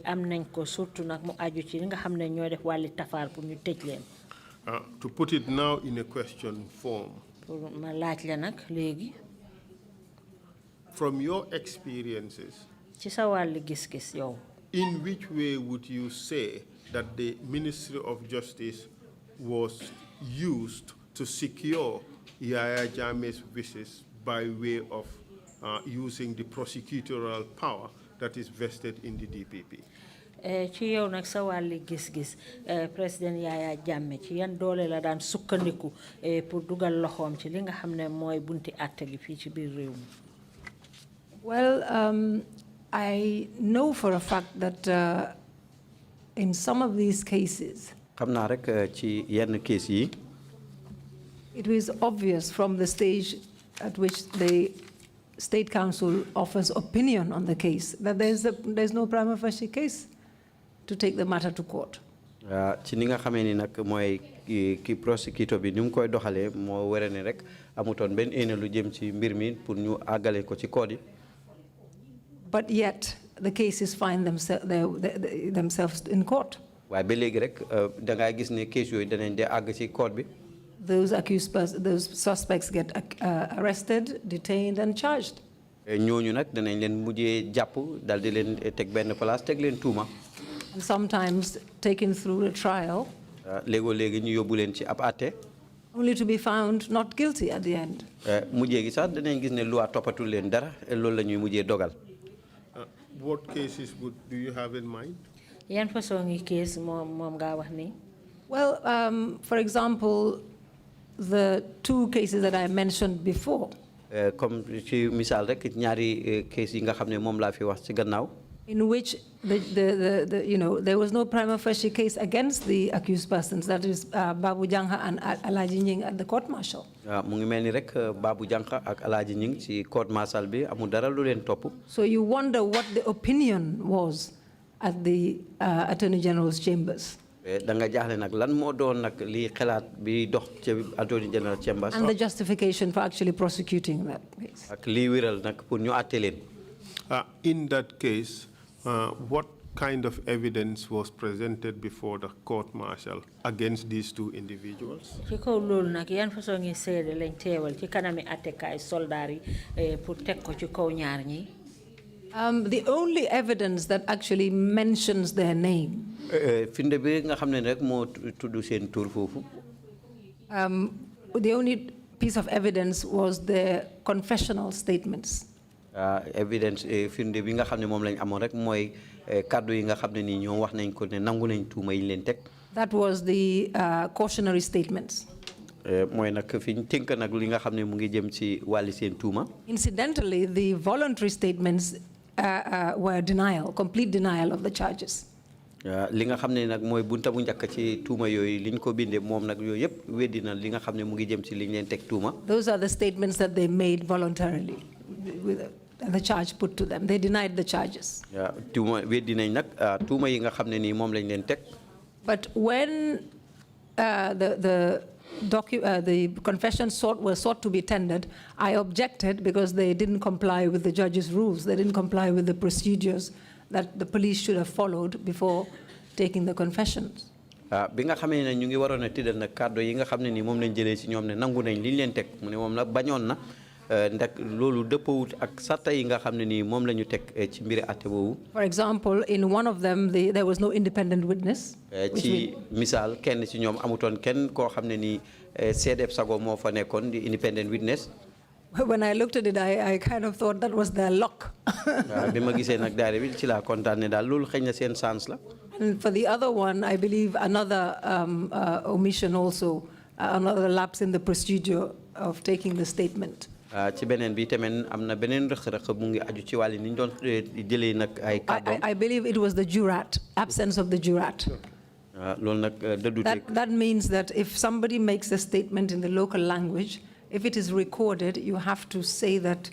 F: am nañ ko surtout nag mu aju ci li nga xam ne ñoo def wàlli tafaar pour ñu tëj leen.
C: To put it now in a question form.
F: pour ma laaj la nag léegi.
C: From your experiences.
F: ci sa wàlli gis-gis yow.
C: In which way would you say that the Ministry of Justice was used to secure Yaya Jammeh's wishes by way of using the prosecutorial power that is vested in the DPP?
F: ci yow nag sa wàlli gis-gis président Yaya Jammeh ci yan doole la daan sukkandiku pour dugal loxoom ci li nga xam ne mooy bunti àtte gi fii ci biir réew mi.
E: Well, I know for a fact that in some of these cases,
G: xam naa rek ci yenn case yi.
E: it was obvious from the stage at which the State Council offers opinion on the case that there's no prima facie case to take the matter to court.
G: ci ni nga xamee ni nag mooy ki prosecutor bi ni mu koy doxalee moo wéré ne rek amutoon benn éene lu jëm ci mbir mi pour ñu àggale ko ci code yi.
E: But yet the cases find themselves in court.
G: waaye ba léegi rek da ngaa gis ne case yooyu danañ dee àgg ci court bi.
E: Those suspects get arrested, detained, and charged.
G: ñooñu nag danañ leen mujjee jàpp dal di leen teg benn place teg leen tuuma.
E: And sometimes taken through a trial.
G: léegoo léegi ñu yóbbu leen ci ab àtte.
E: Only to be found not guilty at the end.
G: mujjee gi sax danañ gis ne loi toppatul leen dara loolu la ñuy mujjee dogal.
C: What cases do you have in mind?
F: yan façon ngi case moom ngaa wax ni.
E: Well, for example, the two cases that I mentioned before,
G: comme ci misaal rek ñaari case yi nga xam ne moom laa fi wax ci gannaaw.
E: in which there was no prima facie case against the accused persons, that is Babu Jangha and Alaji Nying at the court martial.
G: Mu ngi mel ni rek Babu Jangha ak Alaji Nying ci court martial bi amul dara lu leen topp.
E: So you wonder what the opinion was at the Attorney General's chambers.
G: Da nga jaaxle nag lan moo doon nag lii xalaat bi dox ci Attorney General chambers.
E: And the justification for actually prosecuting that case.
G: Ak lii wéral nag pour ñu àtte leen.
C: In that case, what kind of evidence was presented before the court martial against these two individuals?
F: Ci kaw loolu nag yan façon ngi seede lañ teewal ci kanami attekaay soldaar yi pour teg ko ci kaw ñaar ñi.
E: The only evidence that actually mentions their name.
G: Finde bi nga xam ne rek moo tudd seen tur foofu.
E: The only piece of evidence was their confessional statements.
G: Evidence firnde bi nga xam ne moom lañ amoon rek mooy kàddu yi nga xam ne nii ñoom wax nañ ko ne nangu nañ tuuma yi leen teg.
E: That was the cautionary statements.
G: Mooy nag fi ñu tënk nag li nga xam ne mu ngi jëm ci wàlli seen tuuma.
E: Incidentally, the voluntary statements were complete denial of the charges.
G: Li nga xam ne nag mooy bunta bu njëkk ci tuuma yooyu liñ ko bindee moom nag yooyu yëpp weddi na li nga xam ne mu ngi jëm ci liñ leen teg tuuma.
E: Those are the statements that they made voluntarily, with the charge put to them. They denied the charges.
G: Tuuma weddi nañ nag tuuma yi nga xam ne nii moom lañ leen teg.
E: But when the confessions were sought to be tendered, I objected because they didn't comply with the judge's rules. They didn't comply with the procedures that the police should have followed before taking the confessions.
G: Bi nga xamee ne ñu ngi waroon a tëddal nag kàddu yi nga xam ne nii moom lañ jëlee ci ñoom ne nangu nañ liñ leen teg mu ne moom nag bañoon na ndax loolu dëppawut ak sarta yi nga xam ne nii moom la ñu teg ci mbiri àtte boobu.
E: For example, in one of them, there was no independent witness.
G: Ci misaal kenn ci ñoom amutoon kenn koo xam ne nii seedeeb sago moo fa nekkoon di independent witness.
E: When I looked at it, I kind of thought that was their luck.
G: Bi ma gisee nag daare bi ci laa kontaan ne daal loolu xëy na seen chance la.
E: And for the other one, I believe another omission also, another lapse in the procedure of taking the statement.
G: Ci beneen bi tamit am na beneen rëq-rëq mu ngi aju ci wàllu ni ñu doon jëlee nag ay kàddoom.
E: I believe it was the jurat, absence of the jurat.
G: Loolu nag dëddu
E: That means that if somebody makes a statement in the local language, if it is recorded, you have to say that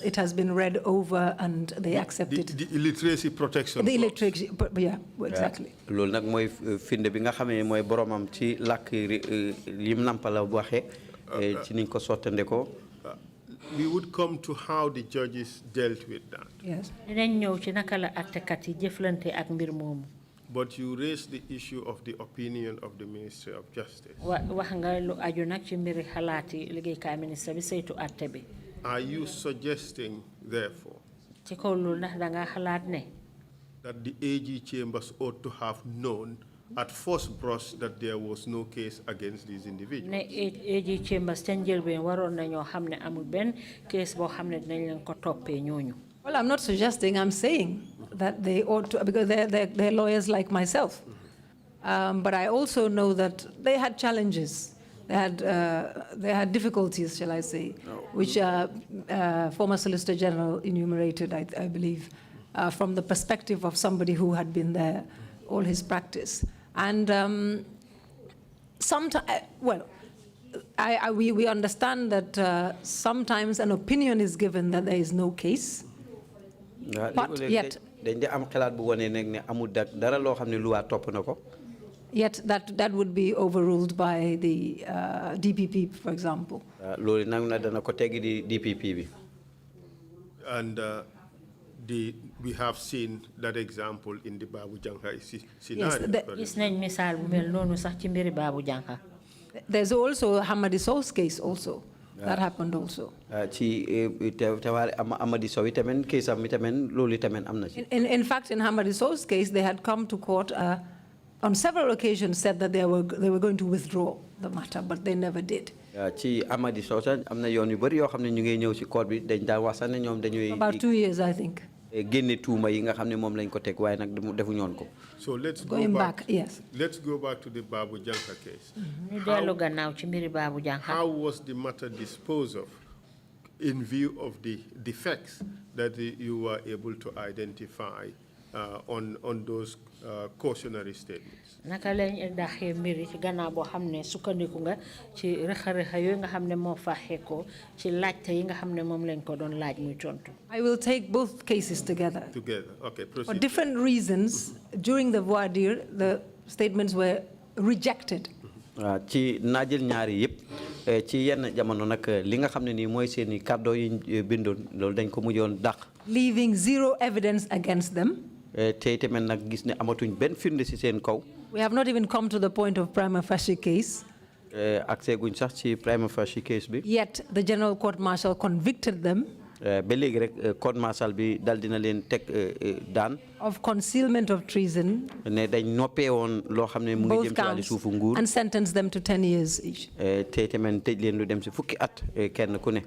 E: it has been read over and they accept it.
C: The illiteracy protection.
E: The illiteracy, yeah, exactly.
G: Loolu nag mooy firnde bi nga xam ne mooy boromam ci làkk lim nampala bu waxee ci niñ ko sottande ko.
C: We would come to how the judges dealt with that.
E: Yes.
F: Dinañ ñëw ci naka la àttekat yi jëflante ak mbir moomu.
C: But you raised the issue of the opinion of the Ministry of Justice.
F: Wax nga lu aju nag ci mbiri xalaati liggéeykaay ministre bi saytu àtte bi.
C: Are you suggesting, therefore,
F: ci kaw loolu ndax da nga xalaat ne
C: that the AG chambers ought to have known at first brush that there was no case against these individuals?
F: ne AG chambers ca njëlbeen waroon nañoo xam ne amul benn case boo xam ne dinañ leen ko toppee ñooñu.
E: Well, I'm not suggesting, I'm saying that they ought to, because they're lawyers like myself. But I also know that they had challenges. They had difficulties, shall I say, which former Solicitor General enumerated, I believe, from the perspective of somebody who had been there all his practice. And sometimes, well, we understand that sometimes an opinion is given that there is no case. But yet, yet that would be overruled by the DPP, for example.
C: And we have seen that example in the Babu Jangha scenario.
E: There's also Hamadi Sow's case also. That happened also. In fact, in Hamadi Sow's case, they had come to court on several occasions, said that they were going to withdraw the matter, but they never did. About 2 years, I think.
G: génne tuuma yi nga xam ne moom lañ ko teg waaye nag defu ñoon ko.
C: So let's
E: Going
C: go back.
E: back, yes.
C: Let's go back to the Babu Janka case.
F: ñu dellu gannaaw ci mbiri Babu Janka.
C: How was the matter disposed of in view of the defects that you were able to identify on those cautionary statements?
F: Naka lañ daxee mbiri ci gannaaw boo xam ne sukkandiku nga ci rëxa-rëxa yooyu nga xam ne moo faaxee ko ci laajte yi nga xam ne moom lañ ko doon laaj muy tontu.
E: I will take both cases together.
C: Together, okay,
E: For
C: proceed.
E: different reasons, during the voir dire, the statements were rejected.
G: ci naajël ñaari yëpp ci yenn jamono nag li nga xam ne nii mooy seen i kàddoo yi bindoon loolu dañ ko mujjoon dàq.
E: Leaving zero evidence against them.
G: te itamit nag gis ne amatuñ benn firnde si seen kaw.
E: We have not even come to the point of prima facie case.
G: accès guñ sax ci prima facie case bi.
E: Yet the General Court Martial convicted them
G: ba léegi rek code martial bi dal dina leen teg daan.
E: of concealment of treason,
G: ne dañ noppee woon loo xam ne mu ngi
E: both
G: jëm ci wàllu
E: counts,
G: suufu nguur.
E: and sentenced them to 10 years each.
G: te itamit tëj leen lu dem si fukki at kenn ku ne.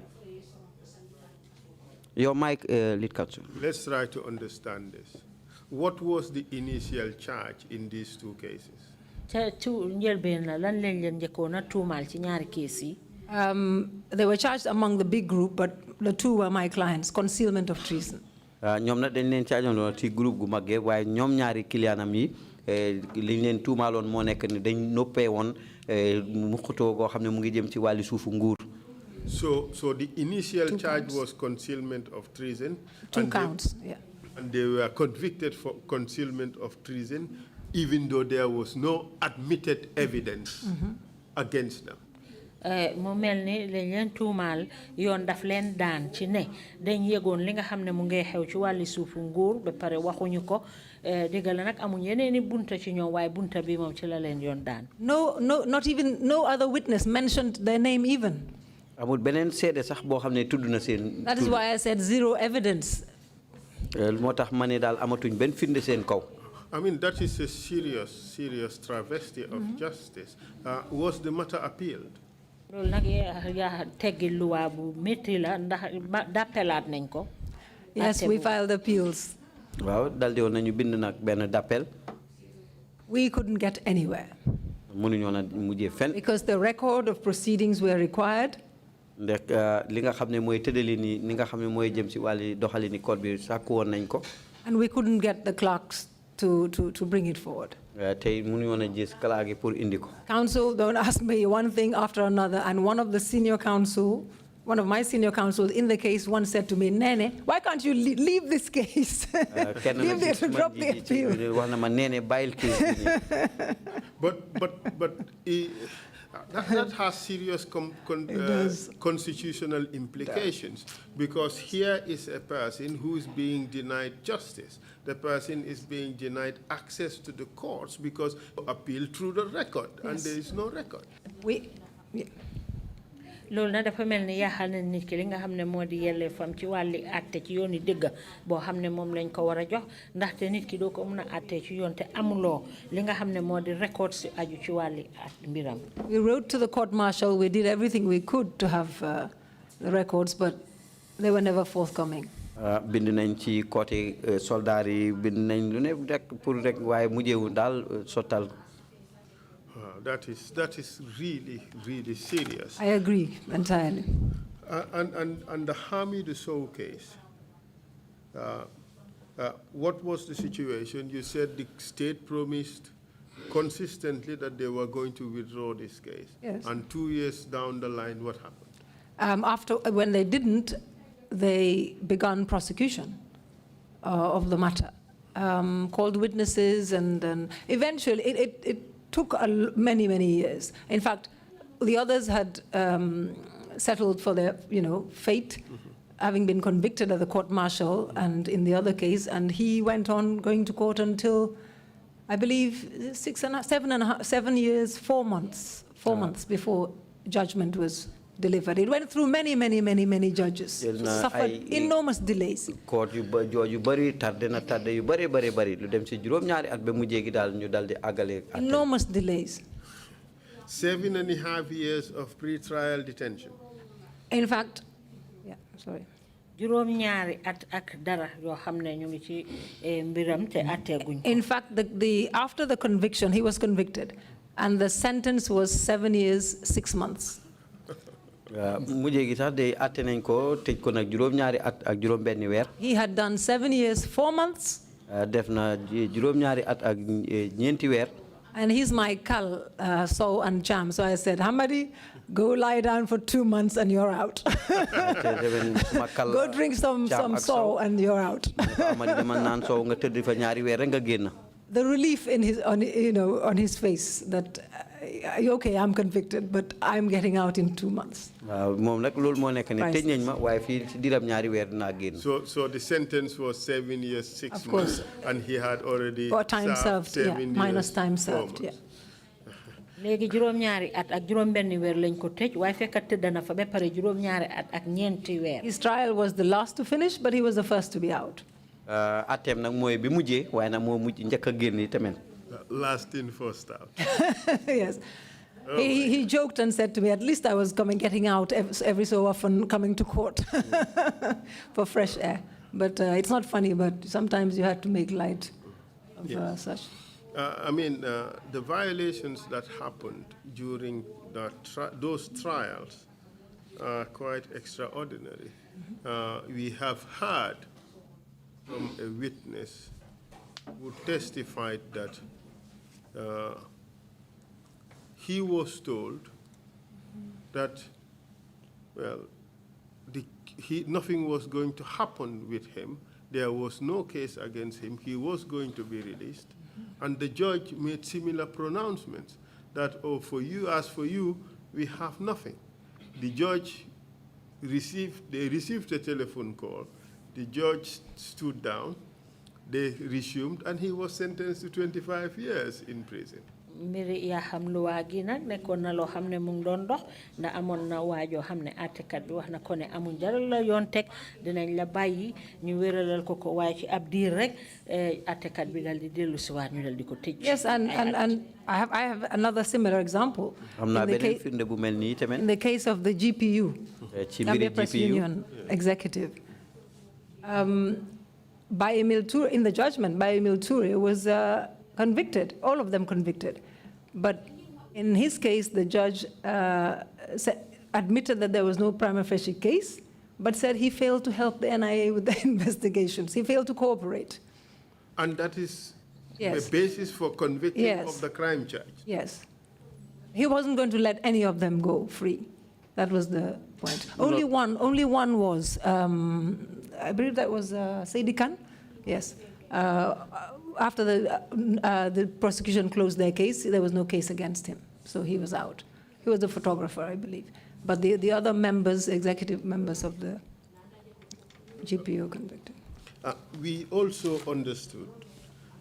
G: yow Mike lead counsel.
C: Let's try to understand this. What was the initial charge in these two cases?
F: ca njëlbeen la lan lañ leen njëkkoon a tuumaal ci ñaari kees yi.
E: They were charged among the big group, but the two were my clients, concealment of treason.
G: ñoom nag dañ leen caajoon ci groupe gu mag waaye ñoom ñaari clientam yi liñ leen tuumaaloon moo nekk ne dañ noppee woon mu xutoo goo xam ne mu ngi jëm ci wàllu suufu nguur.
C: So the initial charge was concealment of treason.
E: Two counts, yeah.
C: And they were convicted for concealment of treason, even though there was no admitted evidence against them.
F: mu mel ni lañ leen tuumaal yoon daf leen daan ci ne dañ yëgoon li nga xam ne mu ngay xew ci wàlli suufu nguur ba pare waxuñu ko dëgg la nag amuñ yeneeni bunta ci ñoom waaye bunta bi moom ci la leen yoon daan.
E: No other witness mentioned their name even.
G: amul beneen seede sax boo xam ne tudd na seen.
E: That is why I said zero evidence.
G: moo tax ma ne daal amatuñ benn firnde seen kaw.
C: I mean, that is a serious travesty of justice. Was the matter appealed?
F: loolu nag yaa teggi luwaa bu métti la ndax dappelaat nañ ko.
E: Yes, we filed appeals.
G: waaw dal di woon nañu bind nag benn d'appel.
E: We couldn't get anywhere.
G: mënuñoo na mujjee fenn.
E: Because the record of proceedings were required.
G: ndax li nga xam ne mooy tëddali ni nga xam ne mooy jëm si wàllu doxali ni code bi sàkku woon nañ ko.
E: And we couldn't get the clerks to bring it forward.
G: tey mënuñoo na gis clerk yi pour indi ko.
E: Counsel, don't ask me one thing after another. And one of my senior counsels in the case once said to me, Nene, why can't you leave this case? Leave it to drop the appeal.
C: But that has serious constitutional implications, because here is a person who is being denied justice. The person is being denied access to the courts because appeal through the record, and there is no record.
F: loolu nag dafa mel ni yaaxal na nit ki li nga xam ne moo di yelleefam ci wàlli àtte ci yooni dëgg boo xam ne moom lañ ko war a jox ndaxte nit ki doo ko mën a àtte ci yoon te amuloo li nga xam ne moo di record si aju ci wàlli mbiram.
E: We wrote to the court martial. We did everything we could to have the records, but they were never forthcoming.
G: bind nañ ci côté soldat yi bind nañ lu ne rek pour rek waaye mujjewu daal sottal.
C: That is really serious.
E: I agree entirely.
C: And the Hamidou Sow case, what was the situation? You said the state promised consistently that they were going to withdraw this case.
E: Yes.
C: And 2 years down the line, what happened?
E: When they didn't, they began prosecution of the matter, called witnesses, and then eventually it took many years. In fact, the others had settled for their fate, having been convicted at the court martial and in the other case, and he went on going to court until, I believe, 7 years, 4 months, 4 months before judgment was delivered. It went through many judges, suffered enormous delays.
G: Court yu bari tardé yu bari lu dem ci juroom ñaari at ba mujjé gi dal ñu daldi agalé.
E: Enormous delays.
C: 7.5 years of pre-trial detention.
E: In fact,
F: juróom-ñaari at ak dara yoo xam ne ñu ngi ci mbiram te atteeguñ ko.
E: In fact, after the conviction, he was convicted, and the sentence was 7 years, 6 months.
G: mujjee gi sax de atte nañ ko tëj ko nag juróom-ñaari at ak juróom-benni weer.
E: He had done 7 years, 4 months.
G: def na juróom-ñaari at ak ñeenti weer.
E: And he's my kal, so and jam. So I said, Hamadi, go lie down for 2 months and you're out. Go drink some so and you're out. The relief in on his face that, okay, I'm convicted, but I'm getting out in 2 months.
C: So the sentence was 7 years, 6 months, and he had already
E: time served, minus time served, yeah.
F: léegi juróom-ñaari at ak juróom-benni weer lañ ko tëj waaye fekk tëdd na fa ba pare juróom-ñaari at ak ñeenti weer.
E: His trial was the last to finish, but he was the first to be out.
G: Atem nag mooy bi mujjee waaye nag moo mujj njëkk a génn tamit.
C: Last in, first out.
E: Yes. He joked and said to me, at least I was getting out every so often, coming to court for fresh air. But it's not funny, but sometimes you have to make light of such.
C: The violations that happened during those trials are quite extraordinary. We have heard from a witness who testified that he was told that, well, nothing was going to happen with him. There was no case against him. He was going to be released. And the judge made similar pronouncements that, oh, for you, as for you, we have nothing. The judge received a telephone call. The judge stood down. They resumed, and he was sentenced to 25 years in prison.
F: Mbiri yaa xam lu waa gi nag nekkoon na loo xam ne mu ngi doon dox ndax amoon na waajoo xam ne àttekat bi wax na ko ne amul jaral la yoon teg dinañ la bàyyi ñu wéralal ko ko waaye ci ab diir rek àttekat bi dal di dellu si waat ñu dal di ko tëj.
E: Yes, and I have another similar example.
G: Am na beneen firnde bu mel nii tamit.
E: In the case of the GPU, Gambia Press Union executive, Bayemil Toure, in the judgment, Bayemil Toure was convicted, all of them convicted. But in his case, the judge admitted that there was no prima facie case, but said he failed to help the NIA with the investigations. He failed to cooperate.
C: And that is the basis for convicting of the crime charge?
E: Yes. He wasn't going to let any of them go free. That was the point. Only one was, I believe that was Saidi Khan. Yes. After the prosecution closed their case, there was no case against him, so he was out. He was the photographer, I believe. But the other members, executive members of the GPO convicted.
C: We also understood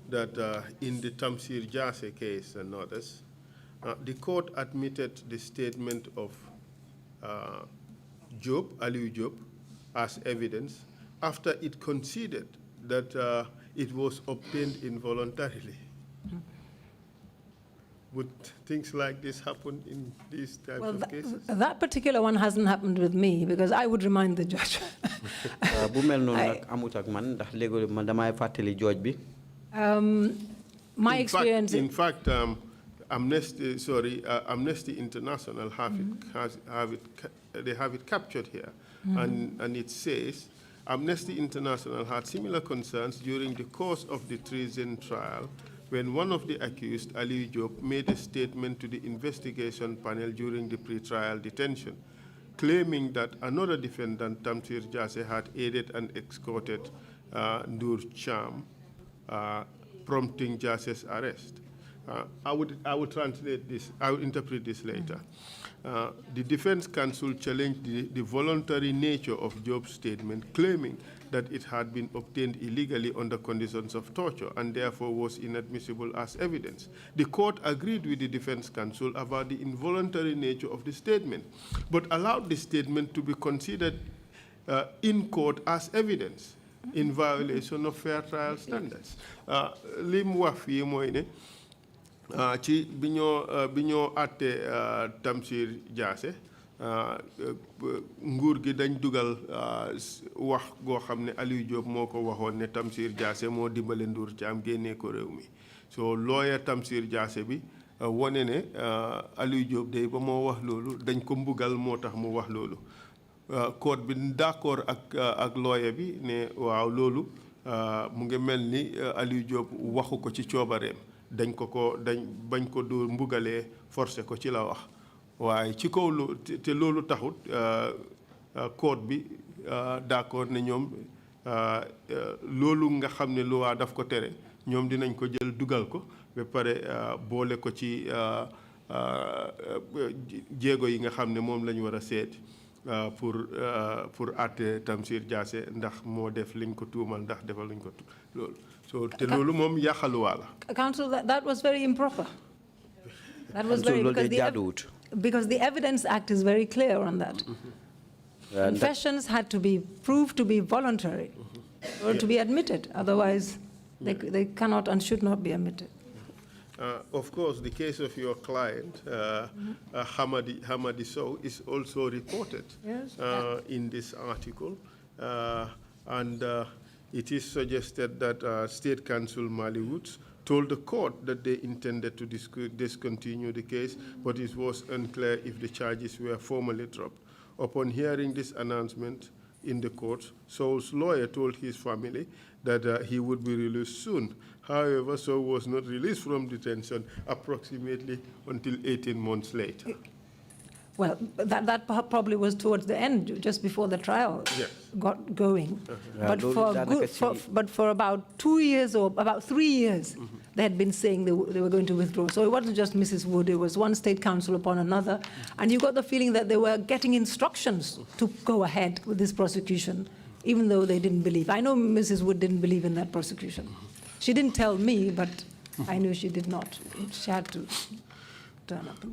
C: that in the Tamsir Jase case and others, the court admitted the statement of Aliu Job, as evidence after it conceded that it was obtained involuntarily. Would things like this happen in these types of cases?
E: That particular one hasn't happened with me because I would remind the judge. My experience.
C: In fact, Amnesty International they have it captured here, and it says Amnesty International had similar concerns during the course of the treason trial when one of the accused, Ali Job, made a statement to the investigation panel during the pre-trial detention, claiming that another defendant, Tamsir Jase, had aided and escorted Nur Cham, prompting Jase's arrest. I would translate this, I will interpret this later. The defense counsel challenged the voluntary nature of Job's statement, claiming that it had been obtained illegally under conditions of torture and therefore was inadmissible as evidence. The court agreed with the defense counsel about the involuntary nature of the statement, but allowed the statement to be considered in court as evidence in violation of fair trial standards. Lim wafi moine ci biñoo atte Tamsir Jase nguur gi dañ dugal wax goo xam ne Aliou Diop moo ko waxoon ne Tamsir Jaase moo dimbale Ndour Thiam génnee ko réew mi so lawyer Tamsir Jaase bi wone ne Aliou Diop day ba moo wax loolu dañ ko mbugal moo tax mu wax loolu court bi d'accord ak lawyer bi ne waaw loolu mu ngi mel ni Aliou Diop waxu ko ci coobareem dañ bañ ko du mbugalee forcé ko ci la wax waaye ci kaw lu te loolu taxut court bi d'accord ne ñoom loolu nga xam ne loi daf ko tere ñoom dinañ ko jël dugal ko ba pare boole ko ci jéego yi nga xam ne moom lañ war a seet pour àtte Tamsir Jaase ndax moo def liñ ko tuumal ndax defal luñ ko loolu so te loolu moom yàqaluwaa la.
E: Counsel, that was very improper. That was very because the Evidence Act is very clear on that. Confessions had to be proved to be voluntary or to be admitted. Otherwise, they cannot and should not be admitted.
C: Of course, the case of your client, Hamadi Sow, is also reported in this article. And it is suggested that State Counsel Mali Woods told the court that they intended to discontinue the case, but it was unclear if the charges were formally dropped. Upon hearing this announcement in the court, Sow's lawyer told his family that he would be released soon. However, Sow was not released from detention approximately until 18 months later.
E: Well, that probably was towards the end, just before the trial got going. But for about 2 years or about 3 years, they had been saying they were going to withdraw. So it wasn't just Mrs. Wood, it was one state counsel upon another. And you got the feeling that they were getting instructions to go ahead with this prosecution, even though they didn't believe. I know Mrs. Wood didn't believe in that prosecution. She didn't tell me, but I knew she did not. She had to.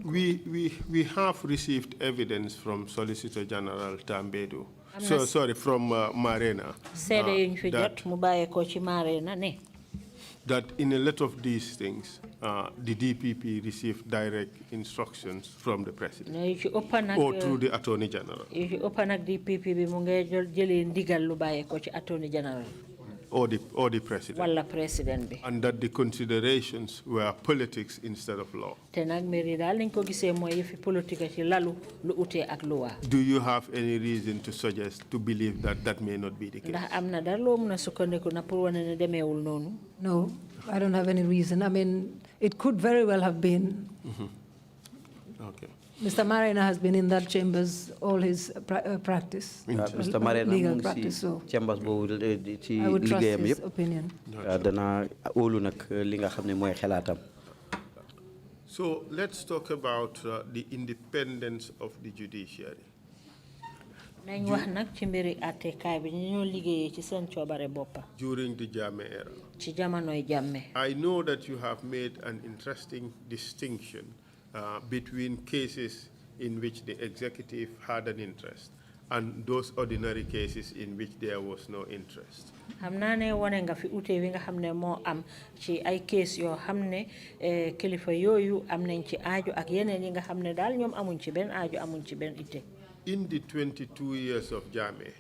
C: We have received evidence from Solicitor General Tambedu. From Marena. That in a lot of these things, the DPP received direct instructions from the President or through the Attorney General. Or the President. And that the considerations were politics instead of law. Do you have any reason to suggest, to believe that that may not be the case?
E: No, I don't have any reason. I mean, it could very well have been.
C: Okay.
E: Mr. Marina has been in that chambers all his practice,
G: Mr. Marina
E: legal practice, so
G: chambers
E: I would trust his opinion.
C: So let's talk about the independence of the judiciary. During the Jammeh era. I know that you have made an interesting distinction between cases in which the executive had an interest and those ordinary cases in which there was no interest. In the 22 years of Jammeh,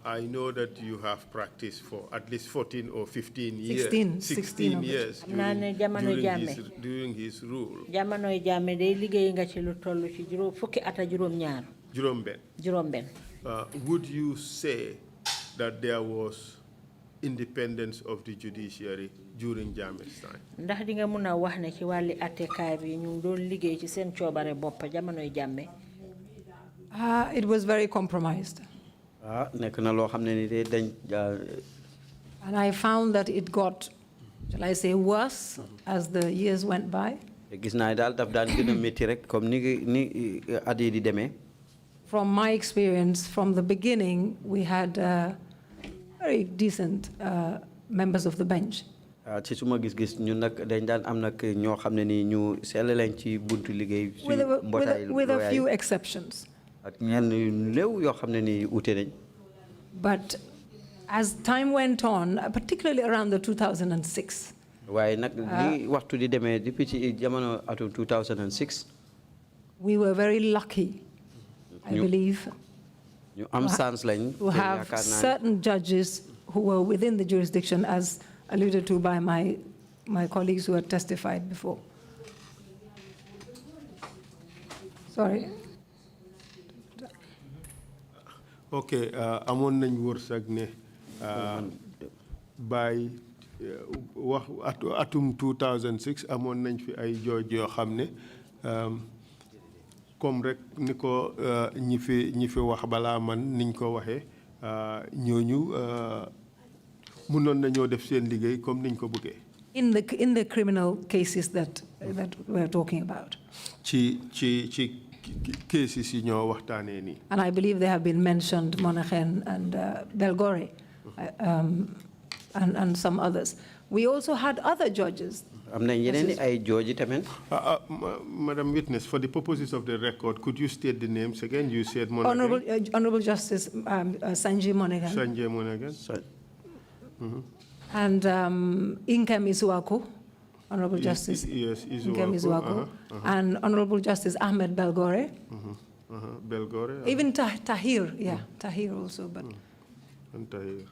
C: I know that you have practiced for at least 14 or 15 years.
E: 16
C: years during his rule. Would you say that there was independence of the judiciary during Jammeh's time?
E: It was very compromised. And I found that it got, shall I say, worse as the years went by. From my experience, from the beginning, we had very decent members of the bench. With a few exceptions. But as time went on, particularly around the 2006, We were very lucky, I believe,
G: ñu am chance lañ
E: to have certain judges who were within the jurisdiction, as alluded to by my colleagues who had testified before. Sorry.
C: Okay, amoon nañ wërsëg ne by wax atum 2006 amoon nañ fi ay jooj yoo xam ne comme rek ni ko ñi fi wax balaa man niñ ko waxee ñooñu mënoon nañoo def seen liggéey comme niñ ko bëggee.
E: In the criminal cases that we're talking about.
C: ci cases yi ñoo waxtaanee nii.
E: And I believe they have been mentioned, Monaghan and Belgore, and some others. We also had other judges.
C: Madam Witness, for the purposes of the record, could you state the names again? You said Monaghan.
E: Honorable Justice Sanjay Monaghan.
C: Sanjay Monaghan.
E: And Inkem Isuaku, Honorable Justice.
C: Yes,
E: Inkem Isuaku. And Honorable Justice Ahmed Belgore.
C: Belgore.
E: Even Tahir, Tahir also, but.
C: And Tahir.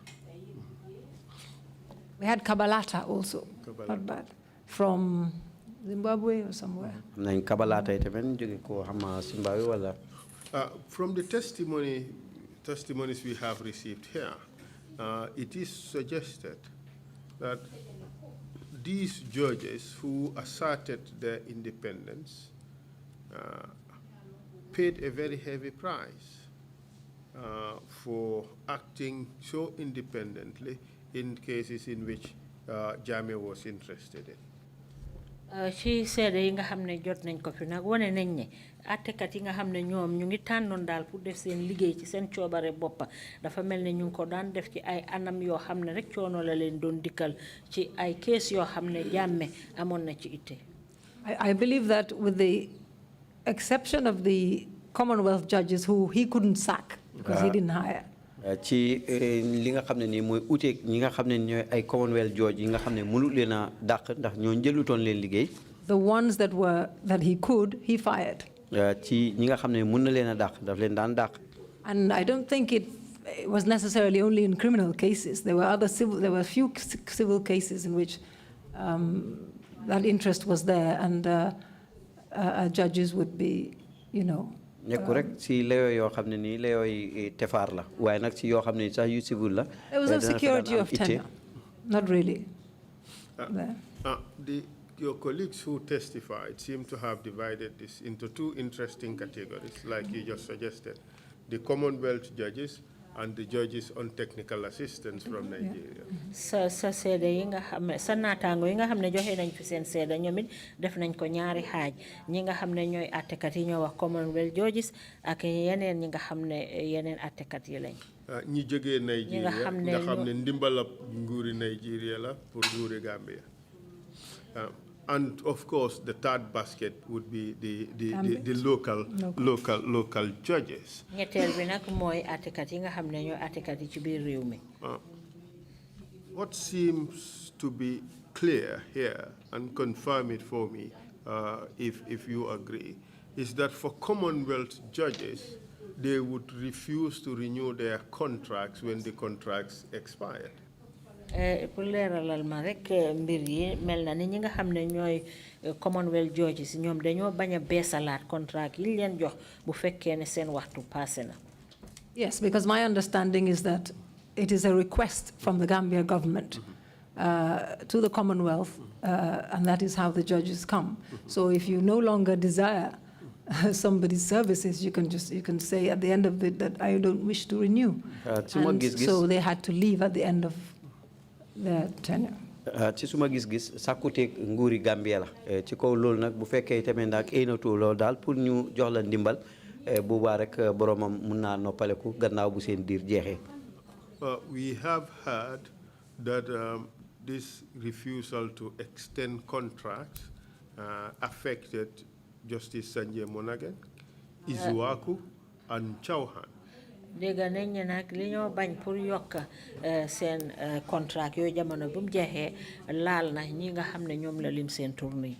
E: We had Kabalata also, not bad, from Zimbabwe or somewhere.
C: From the testimonies we have received here, it is suggested that these judges who asserted their independence paid a very heavy price for acting so independently in cases in which Jammeh was interested in.
F: Ci seede yi nga xam ne jot nañ ko fi nag wane nañ ne àttekat yi nga xam ne ñoom ñu ngi tànnoon daal pour def seen liggéey ci seen coobare boppa dafa mel ne ñu ngi ko daan def ci ay anam yoo xam ne rek coono la leen doon dikkal ci ay kees yoo xam ne Jammeh amoon na ci itte.
E: I believe that with the exception of the Commonwealth judges who he couldn't sack because he didn't hire.
G: Ci li nga xam ne nii mooy uteeg ñi nga xam ne ñooy ay Commonwealth judge yi nga xam ne mënul leen a dàq ndax ñoo jëlutoon leen liggéey.
E: The ones that he could, he fired.
G: Ci ñi nga xam ne mën na leen a dàq daf leen daan dàq.
E: And I don't think it was necessarily only in criminal cases. There were a few civil cases in which that interest was there, and judges would be,
G: nekku rek si layo yoo xam ne nii layo yi tefaar la waaye nag si yoo xam ne sax yu civil la.
E: There was a security of tenure, not really.
C: Your colleagues who testified seem to have divided this into two interesting categories, like you just suggested: the Commonwealth judges and the judges on technical assistance from Nigeria.
F: Sa seede yi nga xam ne sa naataango yi nga xam ne joxe nañ fi seen seede ñoom it def nañ ko ñaari xaaj ñi nga xam ne ñooy àttekat yi ñoo wax Commonwealth judges ak yeneen ñi nga xam ne yeneen àttekat yi lañ.
C: ñi jógee Nigeria nga xam ne ndimbalab nguuri Nigeria la pour nguuri Gambia. And of course, the third basket would be the local judges. What seems to be clear here, and confirm it for me, if you agree, is that for Commonwealth judges, they would refuse to renew their contracts when the contracts expired.
F: Pour leeralal ma rek mbir yi mel na ni ñi nga xam ne ñooy Commonwealth judges ñoom dañoo bañ a beesalaat contract yi leen jox bu fekkee ne seen waxtu passé na.
E: Yes, because my understanding is that it is a request from the Gambia government to the Commonwealth, and that is how the judges come. So if you no longer desire somebody's services, you can say at the end of it that I don't wish to renew. So they had to leave at the end of their tenure.
G: Ci suma gis-gis sàkkuteeg nguuri Gambia la ci kaw loolu nag bu fekkee tamit nag aynatu loolu daal pour ñu jox la ndimbal boobaa rek boromam mun naa noppaleku gannaaw bu seen diir jeexee.
C: We have heard that this refusal to extend contracts affected Justice Sanjay Monaghan, Isuaku, and Chauhan.
F: Dégg nañ ne nag li ñoo bañ pour yokk seen contract yooyu jamono bu mu jeexee laal na ñi nga xam ne ñoom la lim seen tournée.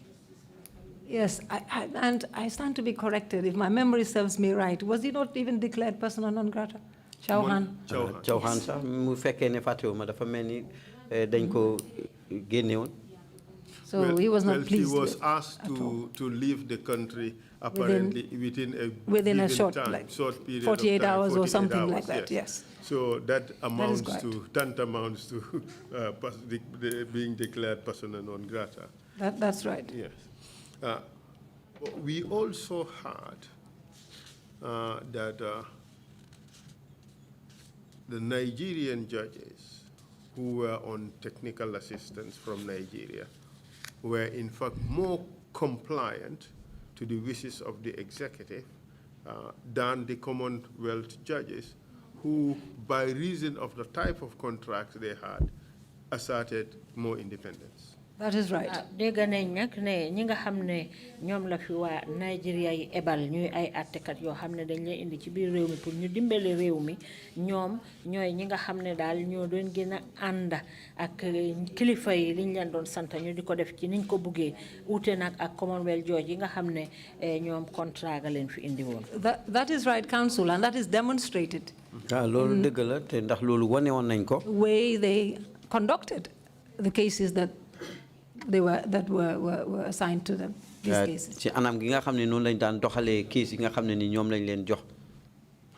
E: Yes, and I stand to be corrected if my memory serves me right. Was he not even declared persona non grata? Chauhan.
G: Chauhan sax mu fekkee ne fàttewuma dafa mel ni dañ ko génne woon.
E: So he was not pleased.
C: He was asked to leave the country apparently within
E: a short,
C: time, short period
E: 48
C: of time,
E: hours
C: 48
E: or something
C: hours,
E: like that, yes.
C: So that amounts to, tantamounts to being declared persona non grata.
E: That's right.
C: Yes. We also heard that the Nigerian judges who were on technical assistance from Nigeria were in fact more compliant to the wishes of the executive than the Commonwealth judges who, by reason of the type of contracts they had, asserted more independence.
E: That is right.
F: Dégg nañ nag ne ñi nga xam ne ñoom la fi waa Nigeria yi ebal ñuy ay attekat yoo xam ne dañ leen indi ci biir réew mi pour ñu dimbale réew mi ñoom ñooy ñi nga xam ne daal ñoo doon gën a ànd ak kilifa yi liñ leen doon sant ñu di ko def ci niñ ko buggee uute nag ak Commonwealth judge yi nga xam ne ñoom contrat ga leen fi indi woon.
E: That is right, Council, and that is demonstrated.
G: Loolu dëgg la te ndax loolu wane woon nañ ko.
E: The way they conducted the cases that were assigned to them, these cases.
G: Ci anam gi nga xam ne noonu lañ daan doxalee case yi nga xam ne ni ñoom lañ leen jox.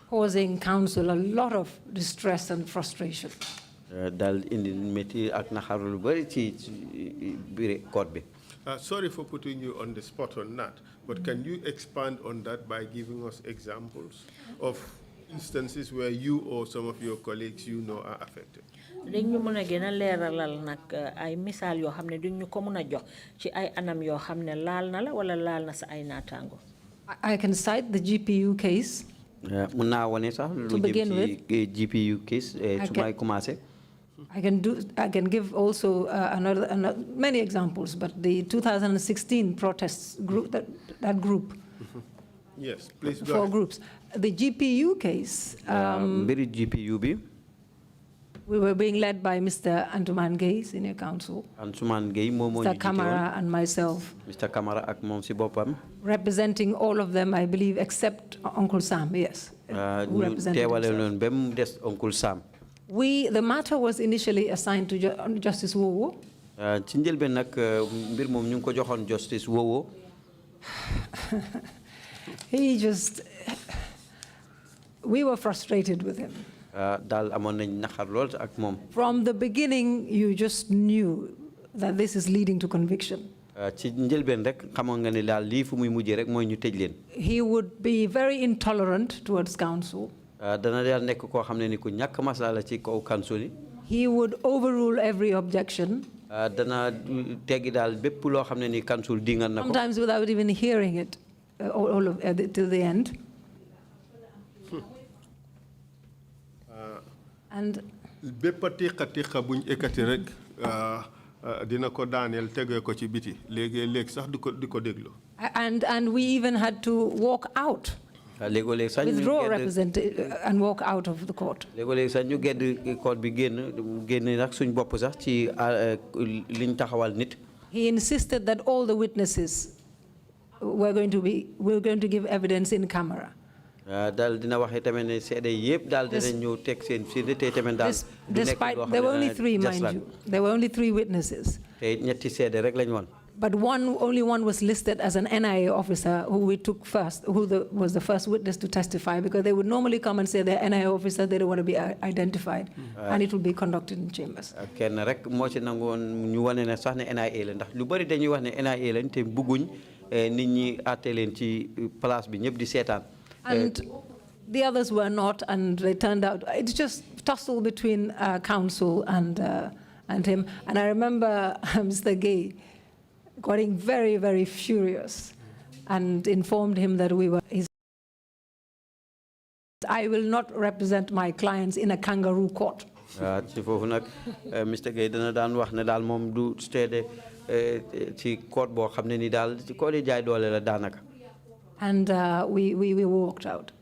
E: Causing council a lot of distress and frustration.
G: Dal indi métti ak naxaru lu bari ci biir court bi.
C: Sorry for putting you on the spot on that, but can you expand on that by giving us examples of instances where you or some of your colleagues are affected?
F: dañ ñu mën a gën a leeralal nag ay misaal yoo xam ne duñ ñu ko mën a jox ci ay anam yoo xam ne laal na la wala laal na sa ay naataango.
E: I can cite the GPU case.
G: Mën naa wane sax lu jëm ci GPU case su may commencé.
E: I can give also another many examples, but the 2016 protests group, that group.
C: Yes, please go
E: 4
C: ahead.
E: groups. The GPU case.
G: Very GPU bi.
E: We were being led by Mr. Antuman Gay, Senior Counsel,
G: Mr.
E: Kamara and myself.
G: Mr. Kamara ak moom si boppam.
E: Representing all of them, I believe, except Uncle Sam, yes. Who represented himself.
G: Uncle Sam.
E: The matter was initially assigned to Justice Wowo.
G: Ci njëlbeen nag mbir moom ñu ngi ko joxoon Justice Wowo.
E: We were frustrated with him. From the beginning, you just knew that this is leading to conviction. He would be very intolerant towards counsel. He would overrule every objection. Sometimes without even hearing it till the end. And we even had to walk out, withdraw representative and walk out of the court. He insisted that all the witnesses were going to give evidence in camera. Despite, there were only 3, mind you. There were only 3 witnesses. But only one was listed as an NIA officer who we took first, was the first witness to testify, because they would normally come and say they're NIA officer, they don't want to be identified, and it will be conducted in chambers. And the others were not, and they turned out, it's just tussle between counsel and him. And I remember Mr. Gay getting very, very furious and informed him that I will not represent my clients in a kangaroo court.
G: Mr. Gay dana daan wax ne daal moom du stede ci court boo xam ne ni daal ci court yi jaay doole la daanaka.
E: And we walked out.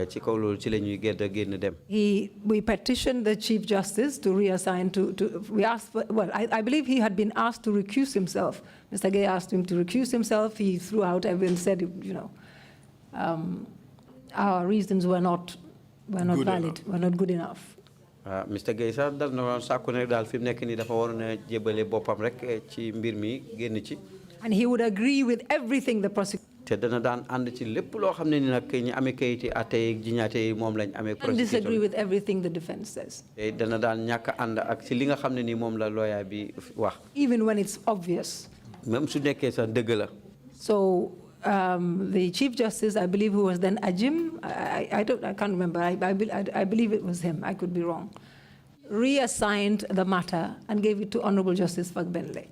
G: ci kaw loolu ci la ñuy génn dem.
E: We petitioned the Chief Justice to reassign we asked for, well, I believe he had been asked to recuse himself. Mr. Gay asked him to recuse himself. He threw out evidence, said, our reasons were not valid, were not good enough.
G: Mr. Gay sax dal na sàkku ne daal fi mu nekk nii dafa waroon a jébale boppam rek ci mbir mi génn ci.
E: And he would agree with everything the prosecutor.
G: te dana daan ànd ci lépp loo xam ne ni nag ñi amee kayiti ate jiñaate yi moom lañ amee.
E: And disagree with everything the defense says.
G: te dana daan ñàkk ànd ak ci li nga xam ne ni moom la lawyer bi wax.
E: Even when it's obvious.
G: même su nekkee sax dëgg la.
E: So the Chief Justice, I believe, who was then Ajim, I can't remember. I believe it was him. I could be wrong. Reassigned the matter and gave it to Honorable Justice Fagbenle.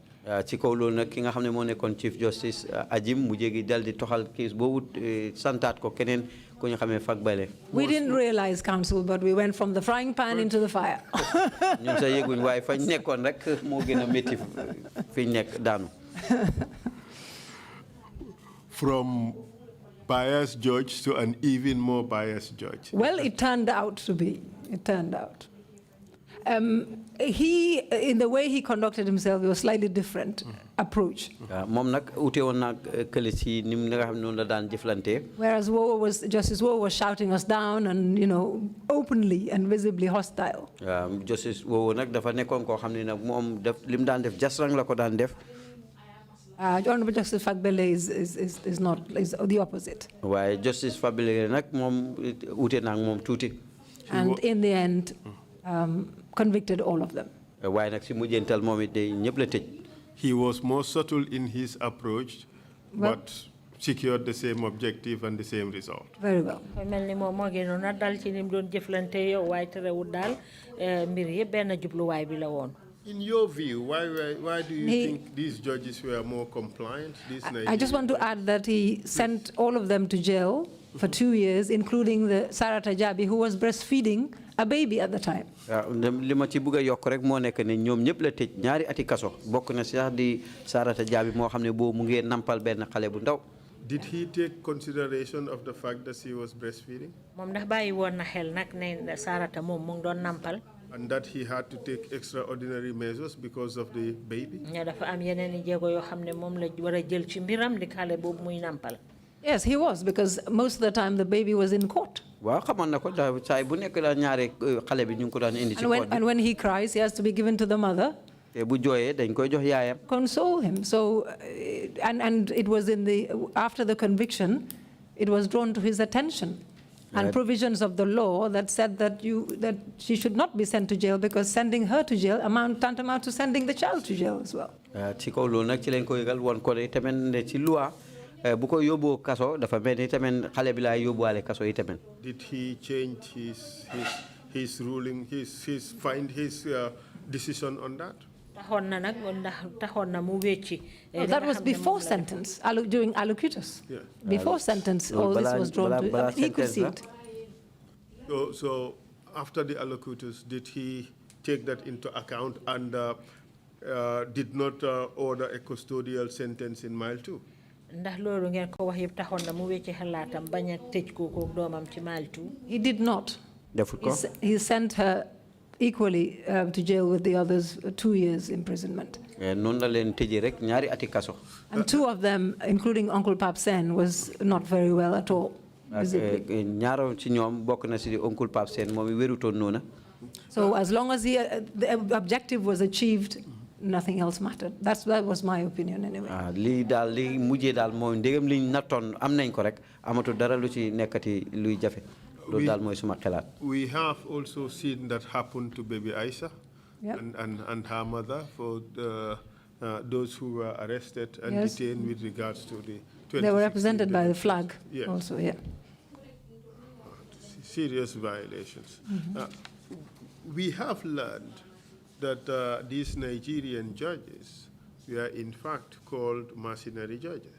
G: ci kaw loolu nag ki nga xam ne moo nekkoon Chief Justice Ajim mu jégi dal di toxal case boobu santaat ko keneen ku ñu xamee Fagbenle.
E: We didn't realize, Counsel, but we went from the frying pan into the fire.
G: ñun sa yëguñ waaye fañ nekkoon rek moo gën a métti fi nekk daanu.
C: From biased judge to an even more biased judge.
E: Well, it turned out to be. It turned out. He, in the way he conducted himself, it was slightly different approach. Whereas Justice Wowo was shouting us down and, openly and visibly hostile.
G: Justice Wowo nak dafa nekkon ko xamni nak mom def lim daan def jasrang la ko daan def.
E: Honorable Justice Fagbele is the opposite.
G: Why Justice Fagbele nak mom ute nak mom tuti.
E: And in the end, convicted all of them.
C: He was more subtle in his approach, but secured the same objective and the same result.
E: Very well.
C: In your view, why do you think these judges were more compliant?
E: I just want to add that he sent all of them to jail for 2 years, including the Sarah Tajabi, who was breastfeeding a baby at the time.
G: Lima ci bëgg yok rek mo nek ne ñom ñep la tej ñaari ati kasso bokk na sax di Sarah Tajabi mo xamne bo mu ngi nampal ben xalé bu ndaw.
C: Did he take consideration of the fact that she was breastfeeding?
F: Mom ndax bayyi won na xel nak ne Sarah ta mom mu ngi don nampal.
C: And that he had to take extraordinary measures because of the baby?
E: Yes, he was, because most of the time the baby was in court. And when he cries, he has to be given to the mother. Console him. So, and it was after the conviction, it was drawn to his attention. And provisions of the law that said that she should not be sent to jail, because sending her to jail tantamount to sending the child to jail as well.
C: Did he change his ruling, his decision on that?
E: No, that was before sentence, during allocutus. Yeah. Before sentence, all this was drawn to. He could see it.
C: So after the allocutus, did he take that into account and did not order a custodial sentence in mile 2?
E: He did not. He sent her equally to jail with the others, 2 years imprisonment. And 2 of them, including Uncle Pap Sen, was not very well at all. So as long as the objective was achieved, nothing else mattered. That was my opinion anyway.
C: We have also seen that happen to baby Aisha. Yep. And her mother, for those who were arrested and detained with regards to the 2016.
E: They were represented by the flag also, yeah.
C: Serious violations. We have learned that these Nigerian judges were in fact called mercenary judges.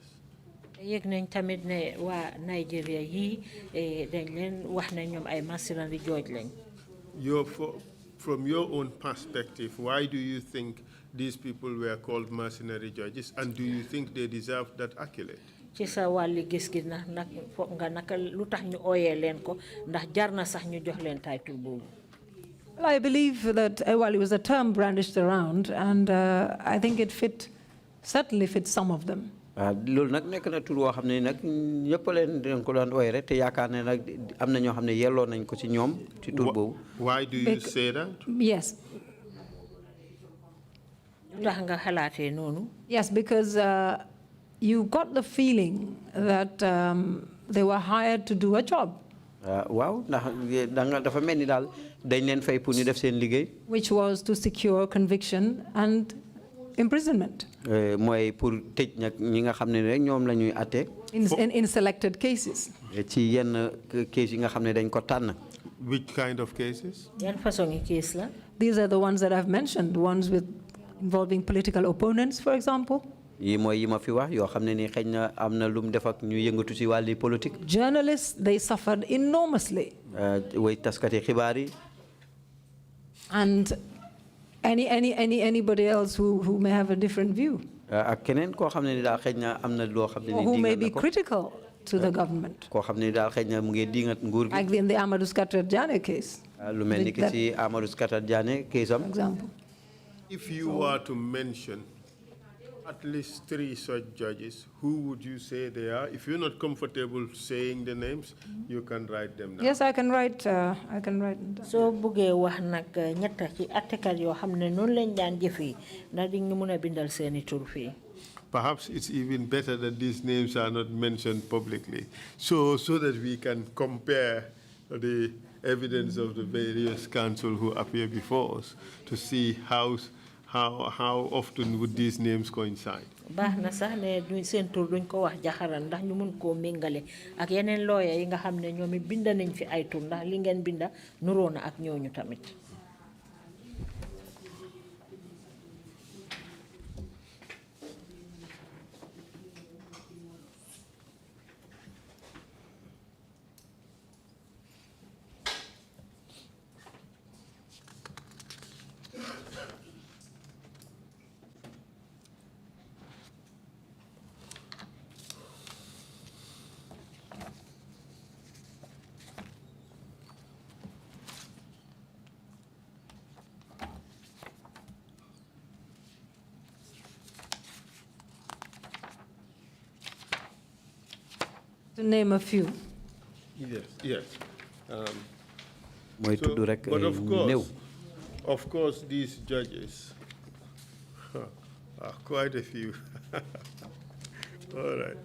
C: From your own perspective, why do you think these people were called mercenary judges, and do you think they deserve that accolade?
F: ci sa wàlli gis gi ndax nag foog nga naka lu tax ñu ooyee leen ko ndax jar na sax ñu jox leen title boobu.
E: Well, I believe that, well, it was a term brandished around, and I think it certainly fits some of them.
G: loolu nag nekk na tur woo xam ne nag ñëpp leen dañ ko daan ooyee rek te yaakaar ne nag am na ñoo xam ne yelloo nañ ko ci ñoom ci tur boobu.
C: Why do you say that?
E: Yes.
F: tax nga xalaatee noonu.
E: Yes, because you got the feeling that they were hired to do a job.
G: waaw ndax dafa mel ni daal dañ leen fay pour ñu def seen liggéey.
E: Which was to secure conviction and imprisonment.
G: mooy pour tëj nag ñi nga xam ne rek ñoom la ñuy atte.
E: In selected cases.
G: ci yenn case yi nga xam ne dañ ko tànn.
C: Which kind of cases?
F: yan façon yi case la.
E: These are the ones that I've mentioned, ones involving political opponents, for example.
G: yi mooy yi ma fi wax yoo xam ne ni xëy na am na lu mu def ak ñu yëngatu ci wàlli politique.
E: Journalists, they suffered enormously.
G: way taskati xibaar yi.
E: And anybody else who may have a different view.
G: ak keneen koo xam ne ni daal xëy na am na loo xam ne ni
E: who may be critical to the government.
G: koo xam ne daal xëy na mu ngi diingat nguur gi.
E: Like in the Amadou Scatter Jane case.
G: lu mel ni ki ci Amadou Scatter Jane case am.
E: Example.
C: If you were to mention at least 3 such judges, who would you say they are? If you're not comfortable saying the names, you can write them down.
E: Yes, I can write them down.
F: So buggee wax nag ñetta ci attekat yoo xam ne noonu lañ daan jëfee ndax di nga mën a bindal seeni tur fii.
C: Perhaps it's even better that these names are not mentioned publicly, so that we can compare the evidence of the various counsel who appear before us to see how often would these names coincide.
F: baax na sax ne duñ seen tur duñ ko wax jaxaran ndax ñu mun koo méngale ak yeneen lawyer yi nga xam ne ñoom it binda nañ fi ay tur ndax li ngeen binda nuroo na ak ñooñu tamit.
E: To name a few.
C: Yes.
G: mooy tudd rek
C: But
G: néew.
C: of course, these judges are quite a few. All right,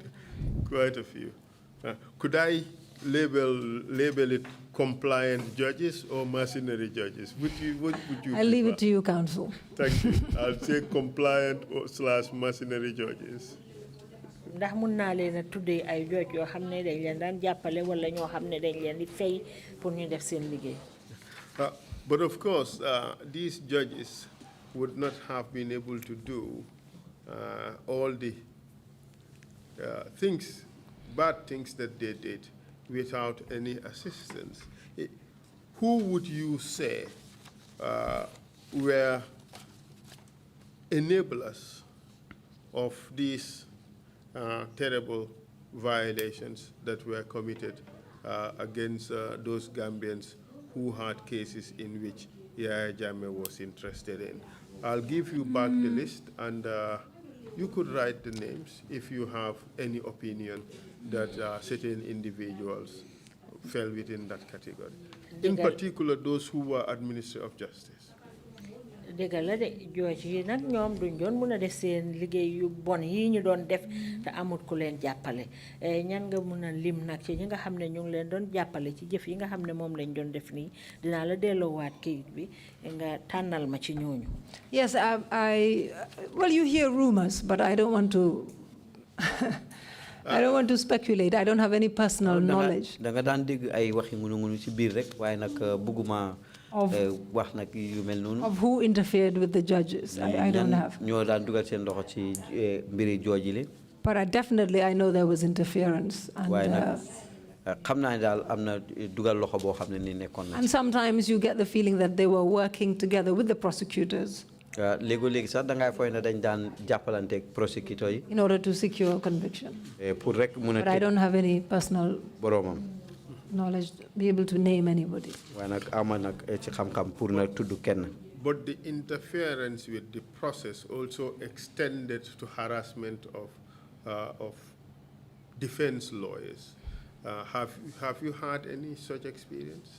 C: quite a few. Could I label it compliant judges or mercenary judges? What would you?
E: I'll leave it to you, counsel.
C: Thank you. I'll say compliant / mercenary judges.
F: ndax mun naa leen a tuddee ay jooj yoo xam ne dañ leen daan jàppale wala ñoo xam ne dañ leen di fay pour ñu def seen liggéey.
C: But of course, these judges would not have been able to do all the bad things that they did without any assistance. Who would you say were enablers of these terrible violations that were committed against those Gambians who had cases in which Yahya Jammeh was interested in? I'll give you back the list, and you could write the names if you have any opinion that certain individuals fell within that category. In particular, those who were administrators of justice.
F: dëgg la de jooj yi nag ñoom duñ doon mun a def seen liggéey yu bon yi ñu doon def te amut ku leen jàppale ñan nga mun a lim nag ci ñi nga xam ne ñu ngi leen doon jàppale ci jëf yi nga xam ne moom lañ doon def nii dinaa la delloowaat kayit bi nga tànnal ma ci ñooñu.
E: Yes, well, you hear rumors, but I don't want to. I don't want to speculate. I don't have any personal knowledge.
G: da nga daan dégg ay waxi ngunu ci biir rek waaye nag bëgguma wax nag yu mel noonu.
E: Of who interfered with the judges. I don't have.
G: ñoo daan dugal seen loxo ci mbiri jooji li.
E: But I know there was interference. And,
G: xam naa ne daal am na dugal loxo boo xam ne ni nekkoon na.
E: And sometimes you get the feeling that they were working together with the prosecutors.
G: léegi sax da ngay foy na dañ daan jàppalante ak prosecutor yi.
E: in order to secure conviction.
G: Pour rek mun
E: But I don't have any personal
G: boromam.
E: knowledge to be able to name anybody.
G: waaye nag ama nag ci xam-xam pour na tudd kenn.
C: But the interference with the process also extended to harassment of defense lawyers. Have you had any such experience?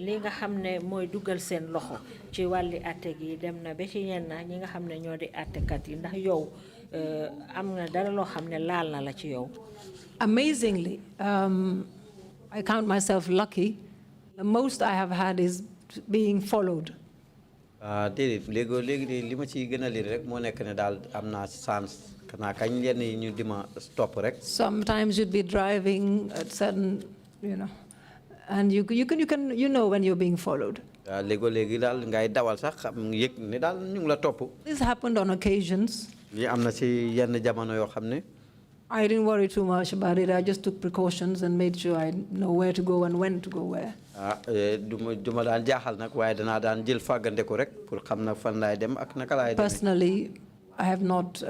F: li nga xam ne mooy dugal seen loxo ci wàlli atte gi dem na ba ci ñenn ñi nga xam ne ñoo di attekat yi ndax yow am na dara loo xam ne laal na la ci yow.
E: Amazingly, I count myself lucky. The most I have had is being followed.
G: déedéet léegi de li ma ci gën a lii rek moo nekk ne daal am naa chance xanaa kañ yenn yi ñu di ma stop rek.
E: Sometimes you'd be driving at certain, and you know when you're being followed.
G: léegi daal ngay dawal sax xam yëg ne daal ñu ngi la topp.
E: This happened on occasions.
G: lii am na ci yenn jamono yoo xam ne.
E: I didn't worry too much about it. I just took precautions and made sure I know where to go and when to go where.
G: duma daan jaaxal nag waaye danaa daan jël fàggandeku rek pour xam na fan laay dem ak naka laay demee.
E: Personally, I have not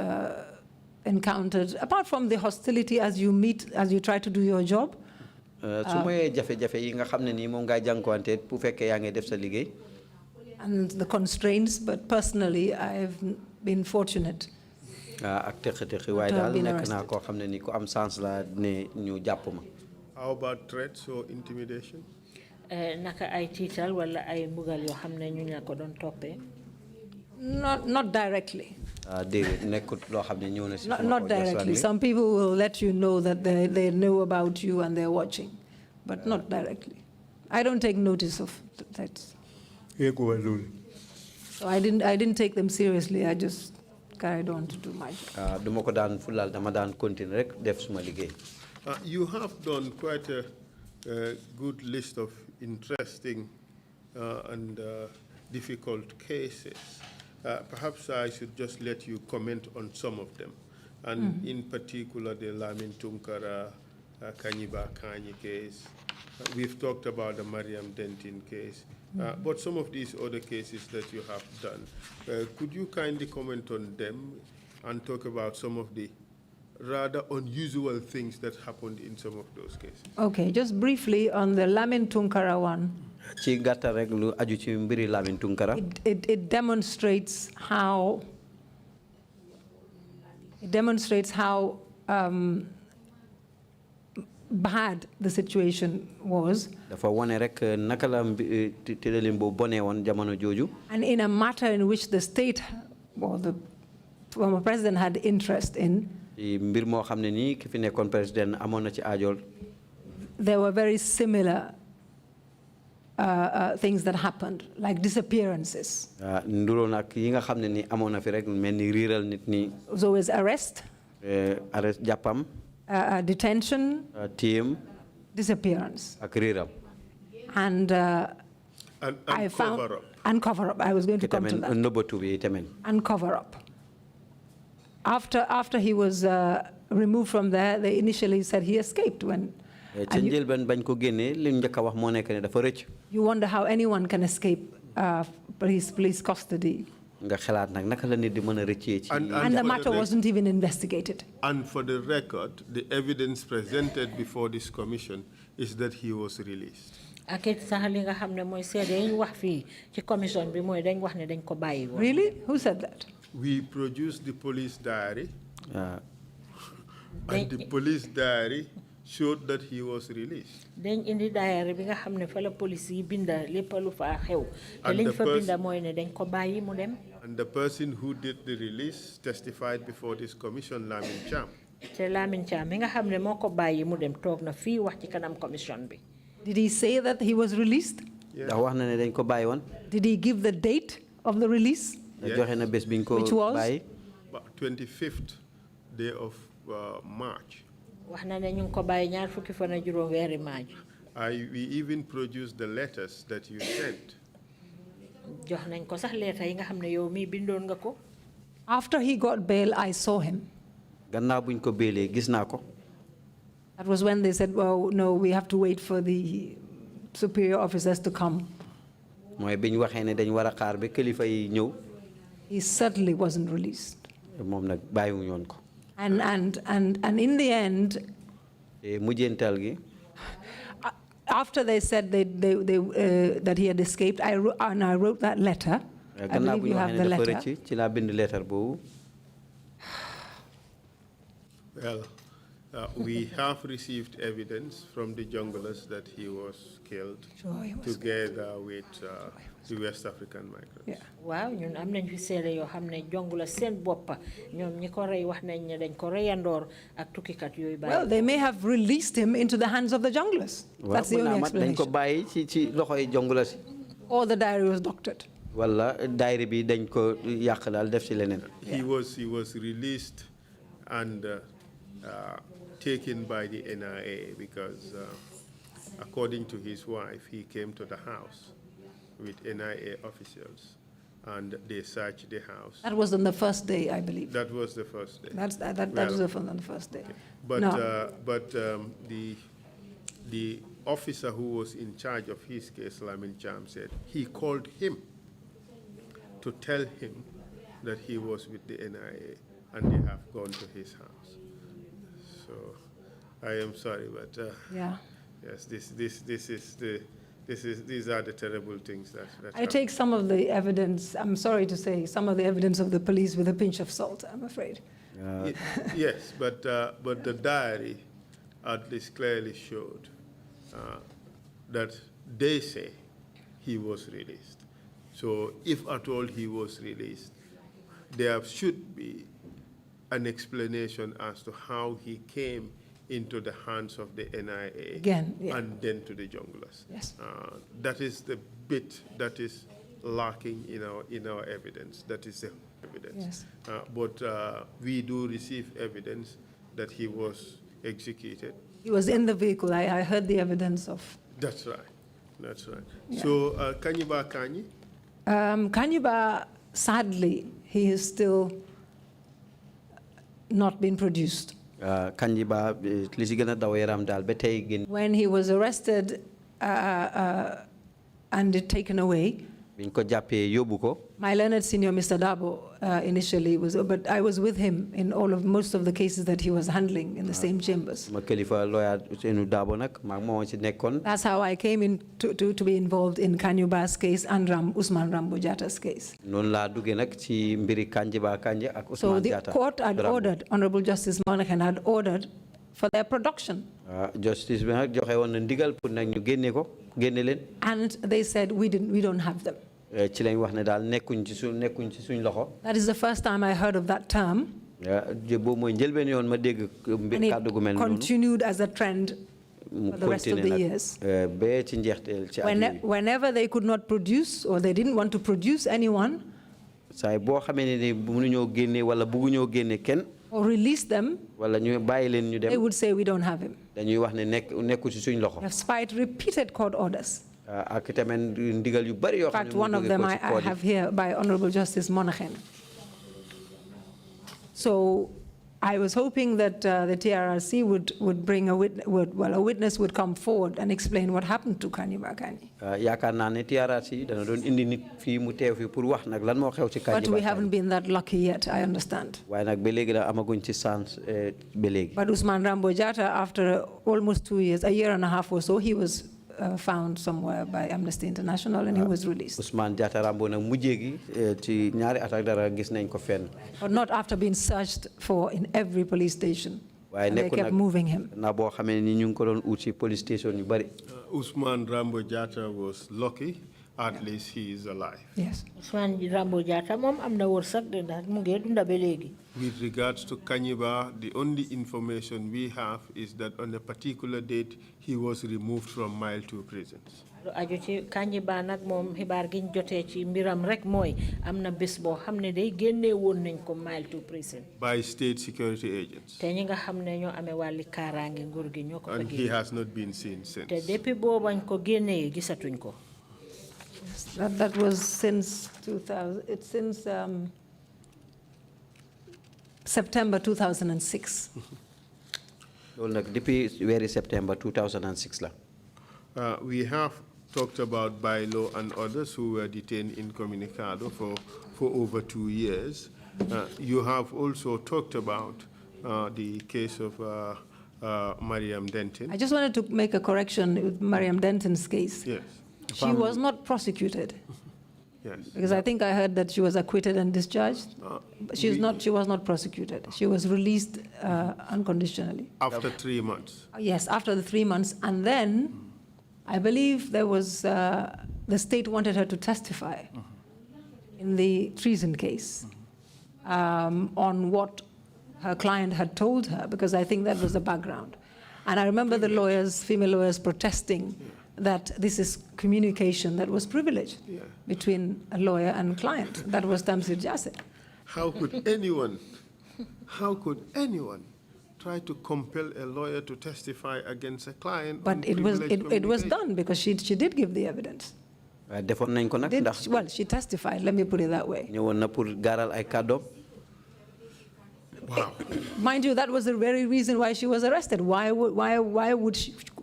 E: encountered, apart from the hostility as you try to do your job.
G: su mooy jafe-jafe yi nga xam ne nii moom ngay jànkuwante bu fekkee yaa ngi def sa liggéey.
E: And the constraints, but personally, I've been fortunate.
G: ak teqi waaye daal nekk naa koo xam ne ni ku am sens la ne ñu jàpp ma.
C: How about threats or intimidation?
F: naka ay tiital wala ay mbugal yoo xam ne ñu ña ko doon toppee.
E: Not directly.
G: déedéet nekkut loo xam ne ñëw na si.
E: Not directly. Some people will let you know that they know about you and they're watching, but not directly. I don't take notice of threats. So I didn't take them seriously. I just carried on to do my job.
G: duma ko daan fulal dama daan continuer rek def suma liggéey.
C: You have done quite a good list of interesting and difficult cases. Perhaps I should just let you comment on some of them, and in particular the Lamin Tunkara Kanyiba Kanyi case. We've talked about the Mariam Dentin case, but some of these other cases that you have done, could you kindly comment on them and talk about some of the rather unusual things that happened in some of those cases?
E: Okay, just briefly on the Lamin Tunkara one.
G: ci gàttal rek lu aju ci mbiri Lamin Tunkara.
E: It demonstrates how bad the situation was.
G: dafa wone rek naka la tëddalin boobu bonee woon jamono jooju.
E: And in a matter in which the state or the former president had interest in.
G: mbir moo xam ne nii ki fi nekkoon président amoon na ci aajool.
E: There were very similar things that happened, like disappearances.
G: nduroo nag yi nga xam ne ni amoon na fi rek mel ni riiral nit ñi.
E: There was always arrest.
G: arrest jàppam.
E: Detention.
G: téem.
E: Disappearance.
G: ak riiral.
E: And I found
C: cover up.
E: And cover up. I was going to come to that.
G: nëbbatu bi tamit.
E: And cover up. After he was removed from there, they initially said he escaped when.
G: ca njëlbeen bañ ko génnee li ñu njëkk a wax moo nekk ne dafa rëcc.
E: You wonder how anyone can escape police custody.
G: nga xalaat nag naka la nit di mën a rëccee ci.
E: And the matter wasn't even investigated.
C: And for the record, the evidence presented before this commission is that he was released.
F: ak it sax li nga xam ne mooy seede yi ñu wax fii ci commission bi mooy dañ wax ne dañ ko bàyyi woon.
E: Really? Who said that?
C: We produced the police diary, and the police diary showed that he was released.
F: dañ indi diary bi nga xam ne fa la police yi binda lépp lu fa xew te liñ fa binda mooy ne dañ ko bàyyi mu dem.
C: And the person who did the release testified before this commission, Lamin Cham.
F: te Lamin Cham mi nga xam ne moo ko bàyyi mu dem toog na fii wax ci kanam commission bi.
E: Did he say that he was released?
G: ndax wax na ne dañ ko bàyyi woon.
E: Did he give the date of the release?
G: joxe na bés biñ ko bàyyi.
C: 25th day of March.
F: wax na ne ñu ngi ko bàyyi ñaar fukki fan ak juróom weeri Maaj.
C: We even produced the letters that you sent.
F: jox nañ ko sax leeta yi nga xam ne yow mii bindoon nga ko.
E: After he got bail, I saw him.
G: gannaaw buñ ko béelee gis naa ko.
E: That was when they said, well, no, we have to wait for the superior officers to come.
G: mooy biñ waxee ne dañ war a xaar ba kilifa yi ñëw.
E: He certainly wasn't released.
G: moom nag bàyyiwuñu woon ko.
E: And in the end,
G: mujjental gi.
E: after they said that he had escaped, I wrote that letter. I believe you have the letter.
C: Well, we have received evidence from the junglers that he was killed together with the West African migrants.
E: Yeah.
F: Wow, ñun am nañ fi seede yoo xam ne jongula seen boppa ñoom ñi ko rey wax nañ ne dañ ko reyandoor ak tukkikat yooyu bàyyi.
E: Well, they may have released him into the hands of the junglers. That's the only explanation.
G: dañ ko bàyyi ci loxoy jongula si.
E: Or the diary was doctored.
G: Wala diary bi dañ ko yàq daal def ci leneen.
C: He was released and taken by the NIA because, according to his wife, he came to the house with NIA officials and they searched the house.
E: That was on the first day, I believe.
C: That was the first day.
E: That was on the first day.
C: But,
E: no.
C: The officer who was in charge of his case, Lamin Cham, said he called him to tell him that he was with the NIA and they have gone to his house. So I am sorry, but
E: yeah.
C: Yes, these are the terrible things that
E: I take some of the evidence, I'm sorry to say, some of the evidence of the police with a pinch of salt, I'm afraid.
C: Yes, but the diary at least clearly showed that they say he was released. So if at all he was released, there should be an explanation as to how he came into the hands of the NIA
E: Again, yeah.
C: and then to the junglers.
E: Yes.
C: That is the bit that is lacking in our evidence. That is the evidence.
E: Yes.
C: But we do receive evidence that he was executed.
E: He was in the vehicle. I heard the evidence of.
C: That's right. That's right.
E: Yeah.
C: So Kanyiba Kanyi?
E: Kanyiba, sadly, he is still not been produced.
G: When
E: he was arrested and taken away, my learned senior, Mr. Dabo, initially was, but I was with him in most of the cases that he was handling in the same chambers. That's how I came in to be involved in Kanyuba's case and Usman Rambo Jatta's case. So the court had ordered, Honorable Justice Monaghan had ordered for their production. And they said, we don't have them. That is the first time I heard of that term. And it continued as a trend for the rest of the years. Whenever they could not produce or they didn't want to produce anyone, or release them, they would say, we don't have him. We have spied repeated court orders. In fact, one of them I have here by Honorable Justice Monaghan. So I was hoping that the TRRC would bring a witness would come forward and explain what happened to Kanyiba Kanyi. But we haven't been that lucky yet, I understand. But Usman Rambo Jatta, after almost 2 years, a year and a half or so, he was found somewhere by Amnesty International and he was released. Usman Jatta Rambo na mujegi ci ñaari at ak dara gis nañ ko fenn. But not after being searched for in every police station. They kept moving him.
G: Na bo xamé ni ñu ko doon ut ci police station yu bari.
C: Usman Rambo Jatta was lucky. At least he is alive.
E: Yes.
F: Usman Rambo Jatta mom am na wërsak de ndax mu ngi dunda ba légui.
C: With regards to Kanyiba, the only information we have is that on a particular date, he was removed from Mile 2 prisons.
F: Kanyiba nak mom xibaar giñ joté ci mbiram rek moy amna bés bo xamné day génné won nañ ko Mile 2 prison
C: by state security agents.
F: Té ñi nga xamné ño amé wali karange nguur gi ñoko
C: And he has not been seen since.
F: Té depuis bobañ ko génné gisatuñ ko.
E: That was since 2000. It's since September 2006.
G: Depuis September 2006
C: We have talked about Bailo and others who were detained incommunicado for over 2 years. You have also talked about the case of Mariam Denton.
E: I just wanted to make a correction with Mariam Denton's case.
C: Yes,
E: She was not prosecuted.
C: yes.
E: Because I think I heard that she was acquitted and discharged. She was not prosecuted. She was released unconditionally.
C: After 3 months.
E: Yes, after the 3 months. And then I believe there was, the state wanted her to testify in the treason case on what her client had told her, because I think that was the background. And I remember the lawyers, female lawyers, protesting that this is communication that was privileged between a lawyer and client. That was Tamsir Jase.
C: How could anyone try to compel a lawyer to testify against a client?
E: But it was done because she did give the evidence. Well, she testified, let me put it that way.
C: Wow.
E: Mind you, that was the very reason why she was arrested. Why would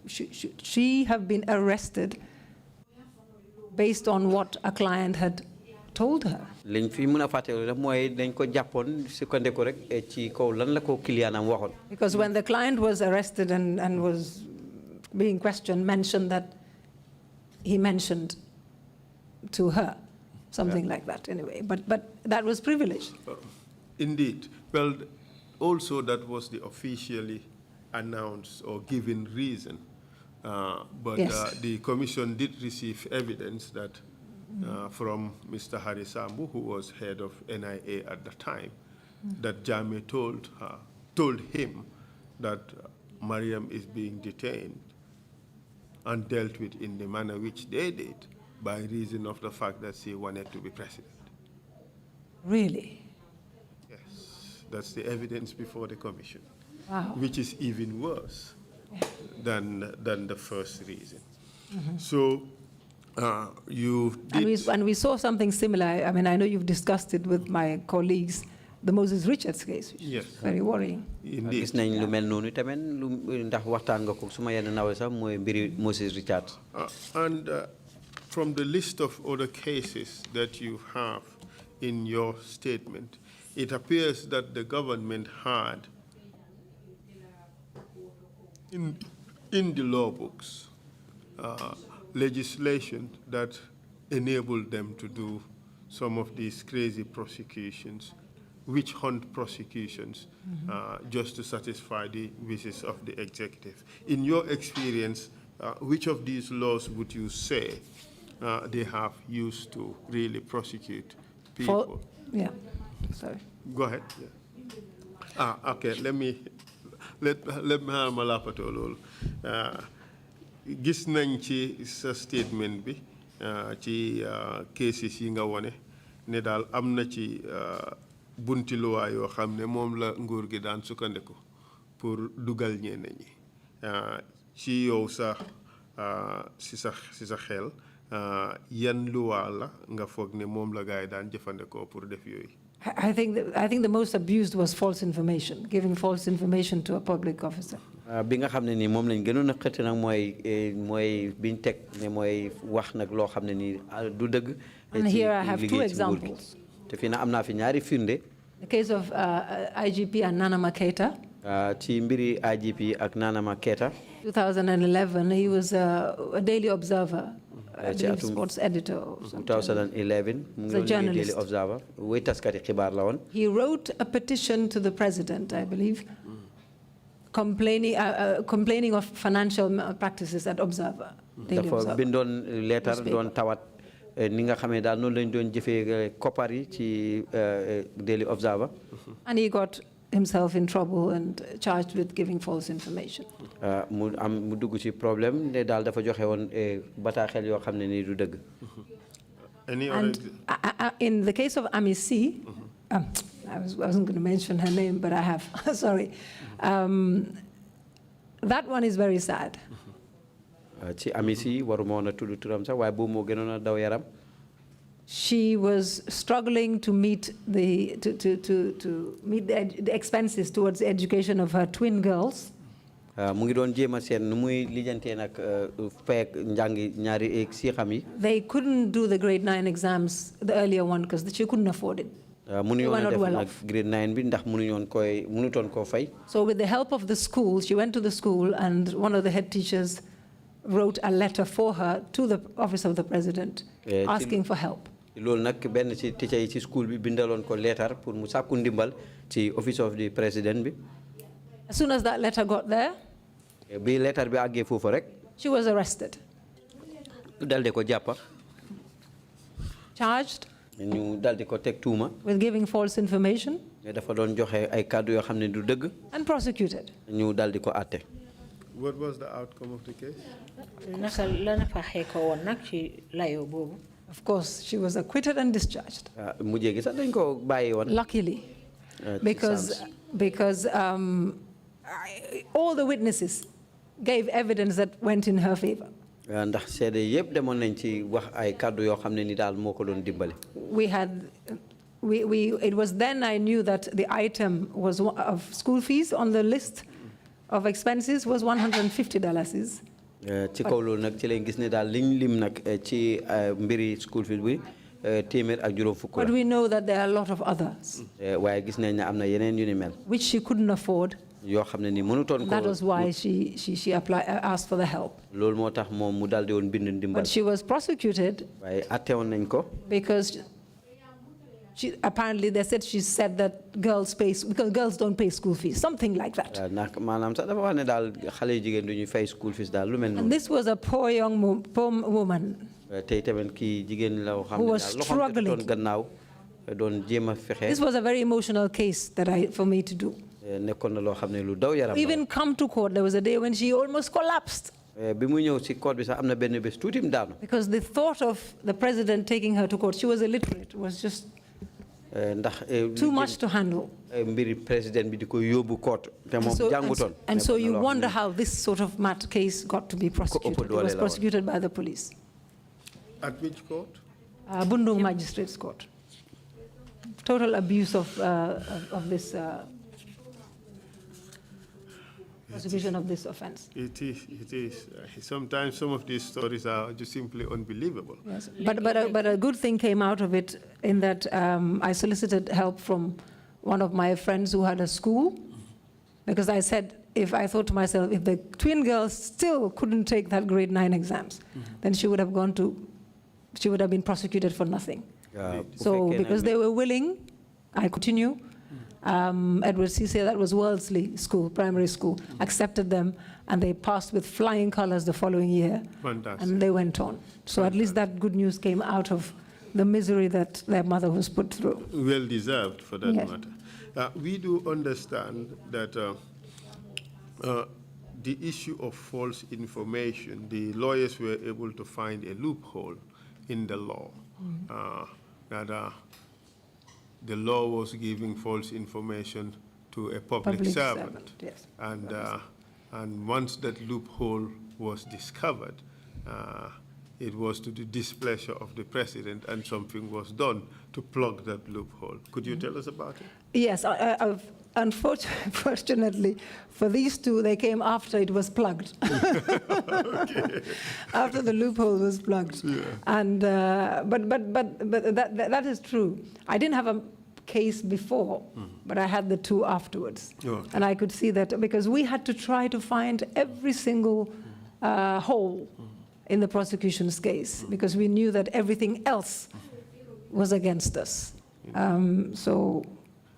E: she have been arrested based on what a client had told her?
G: Because
E: when the client was arrested and was being questioned, mentioned that he mentioned to her, something like that anyway. But that was privileged.
C: Indeed. Well, also that was the officially announced or given reason. But
E: Yes.
C: The commission did receive evidence that from Mr. Harisambu, who was head of NIA at the time, that Jame told him that Mariam is being detained and dealt with in the manner which they did by reason of the fact that she wanted to be president.
E: Really?
C: Yes, that's the evidence before the commission.
E: Wow.
C: Which is even worse than the first reason. So you did...
E: And we saw something similar. I mean, I know you've discussed it with my colleagues, the Moses Richards case, which
C: Yes.
E: is very worrying.
C: Indeed. And from the list of other cases that you have in your statement, it appears that the government had in the law books legislation that enabled them to do some of these crazy prosecutions, witch hunt prosecutions, just to satisfy the wishes of the executive. In your experience, which of these laws would you say they have used to really prosecute people?
E: Yeah, sorry.
C: Go ahead. Yeah. Okay. Let me malapato lol. Gis nañ ci sa statement bi ci cases yi nga wone ne daal am na ci bunti luwaa yoo xam ne moom la nguur gi daan sukkandiku pour dugal ñenn ñi ci yow sax si sa xel yan luwaa la nga foog ne moom la gaay daan jëfandikoo pour def yooyu.
E: I think the most abused was false information, giving false information to a public officer.
G: Bi nga xam ne nii moom lañ gënoon a xëtt nag mooy biñ teg ne mooy wax nag loo xam ne nii du dëgg.
E: And here I have two examples.
G: te fii nag am naa fi ñaari firnde.
E: The case of IGP and Nana Maketa.
G: Ci mbiri IGP ak Nana Maketa.
E: 2011, he was a Daily Observer, I believe sports editor or something.
G: 2011,
E: He's a journalist.
G: Daily Observer. Way taskati xibaar la woon.
E: He wrote a petition to the president, I believe, complaining of financial practices at Observer. Daily
G: Dafa
E: Observer.
G: bindoon leetar doon tawat ni nga xamee daal noonu lañ doon jëfee koppar yi ci Daily Observer.
E: And he got himself in trouble and charged with giving false information.
G: Mu dugg ci problème ne daal dafa joxe woon bataaxel yoo xam ne nii du dëgg.
E: And in the case of Amici, I wasn't going to mention her name, but I have. Sorry. That one is very sad.
G: Ci Amici waruma woon a tudd turam sax waaye boobu moo gënoon a daw yaram.
E: She was struggling to meet the expenses towards the education of her twin girls,
G: mu ngi doon jéem a seen nu muy lijjantee nag feek njàngi ñaari si xam yi.
E: They couldn't do the grade 9 exams, the earlier one, because she couldn't afford it.
G: Mënuñu woon a def nag grade 9 bi ndax mënutoon koo fay.
E: So with the help of the school, she went to the school, and one of the head teachers wrote a letter for her to the office of the president, asking for help.
G: loolu nag benn ci teacher yi ci school bi bindaloon ko letter pour mu sàkku ndimbal ci office of the president bi.
E: As soon as that letter got there,
G: bi letter bi àggee foofu rek.
E: she was arrested.
G: daldi ko jàppa.
E: Charged.
G: ñu daldi ko teg tuuma.
E: With giving false information.
G: dafa doon joxe ay kàddu yoo xam ne du dëgg.
E: And prosecuted.
G: ñu daldi ko àtte.
C: What was the outcome of the case?
F: naka la na fa xee ko woon nag ci layo boobu.
E: Of course, she was acquitted and discharged.
G: mujjee gi sax dañ ko bàyyi woon.
E: Luckily, because all the witnesses gave evidence that went in her favor.
G: ndax seede yëpp demoon nañ ci wax ay kàddu yoo xam ne ni daal moo ko doon dimbali.
E: It was then I knew that the item was of school fees on the list of expenses was $150.
G: ci kaw loolu nag ci lañ gis ne daal liñ lim nag ci mbiri school fees bi téeméer ak juróom fukk la.
E: But we know that there are a lot of others.
G: waaye gis nañ ne am na yeneen yu ni mel.
E: Which she couldn't afford.
G: yoo xam ne ni mënutoon ko.
E: That was why she asked for the help.
G: loolu moo tax moom mu daal di woon bind ndimbal.
E: But she was prosecuted.
G: waaye atte woon nañ ko.
E: Because apparently they said that girls don't pay school fees, something like that.
G: maanaam sax dafa wax ne daal xale jigéen du ñu fay school fees daal lu mel noonu.
E: And this was a poor woman.
G: tey tamit kii jigéen la xam ne daal
E: who was struggling.
G: doon gannaaw doon jéem a fexe.
E: This was a very emotional case for me to do.
G: nekkoon na loo xam ne lu daw yaram.
E: Even come to court, there was a day when she almost collapsed.
G: bi mu ñëw ci court bi sax am na benn bés tuuti mu daanu.
E: Because the thought of the president taking her to court, she was illiterate, was just too much to handle.
G: mbiri président bi di ko yóbbu court te moom jàngutoon.
E: And so you wonder how this sort of case got to be prosecuted. It was prosecuted by the police.
C: At which court?
E: Bundung Magistrates Court. Total abuse of this prosecution of this offense.
C: It is. Sometimes some of these stories are just simply unbelievable.
E: Yes. But a good thing came out of it in that I solicited help from one of my friends who had a school, because I said, I thought to myself, if the twin girls still couldn't take that grade 9 exams, then she would have been prosecuted for nothing. So because they were willing, I continue. Edward Cisse, that was Worldsley School, primary school, accepted them, and they passed with flying colors the following year.
C: Fantastic.
E: And they went on. So at least that good news came out of the misery that their mother was put through.
C: Well deserved, for that
E: Yes.
C: matter. We do understand that the issue of false information, the lawyers were able to find a loophole in the law, that the law was giving false information to a public servant.
E: Yes.
C: And once that loophole was discovered, it was to the displeasure of the president, and something was done to plug that loophole. Could you tell us about it?
E: Yes, unfortunately, for these two, they came after it was plugged. After the loophole was plugged. Yeah. And but that is true. I didn't have a case before, but I had the two afterwards.
C: Okay.
E: And I could see that, because we had to try to find every single hole in the prosecution's case, because we knew that everything else was against us.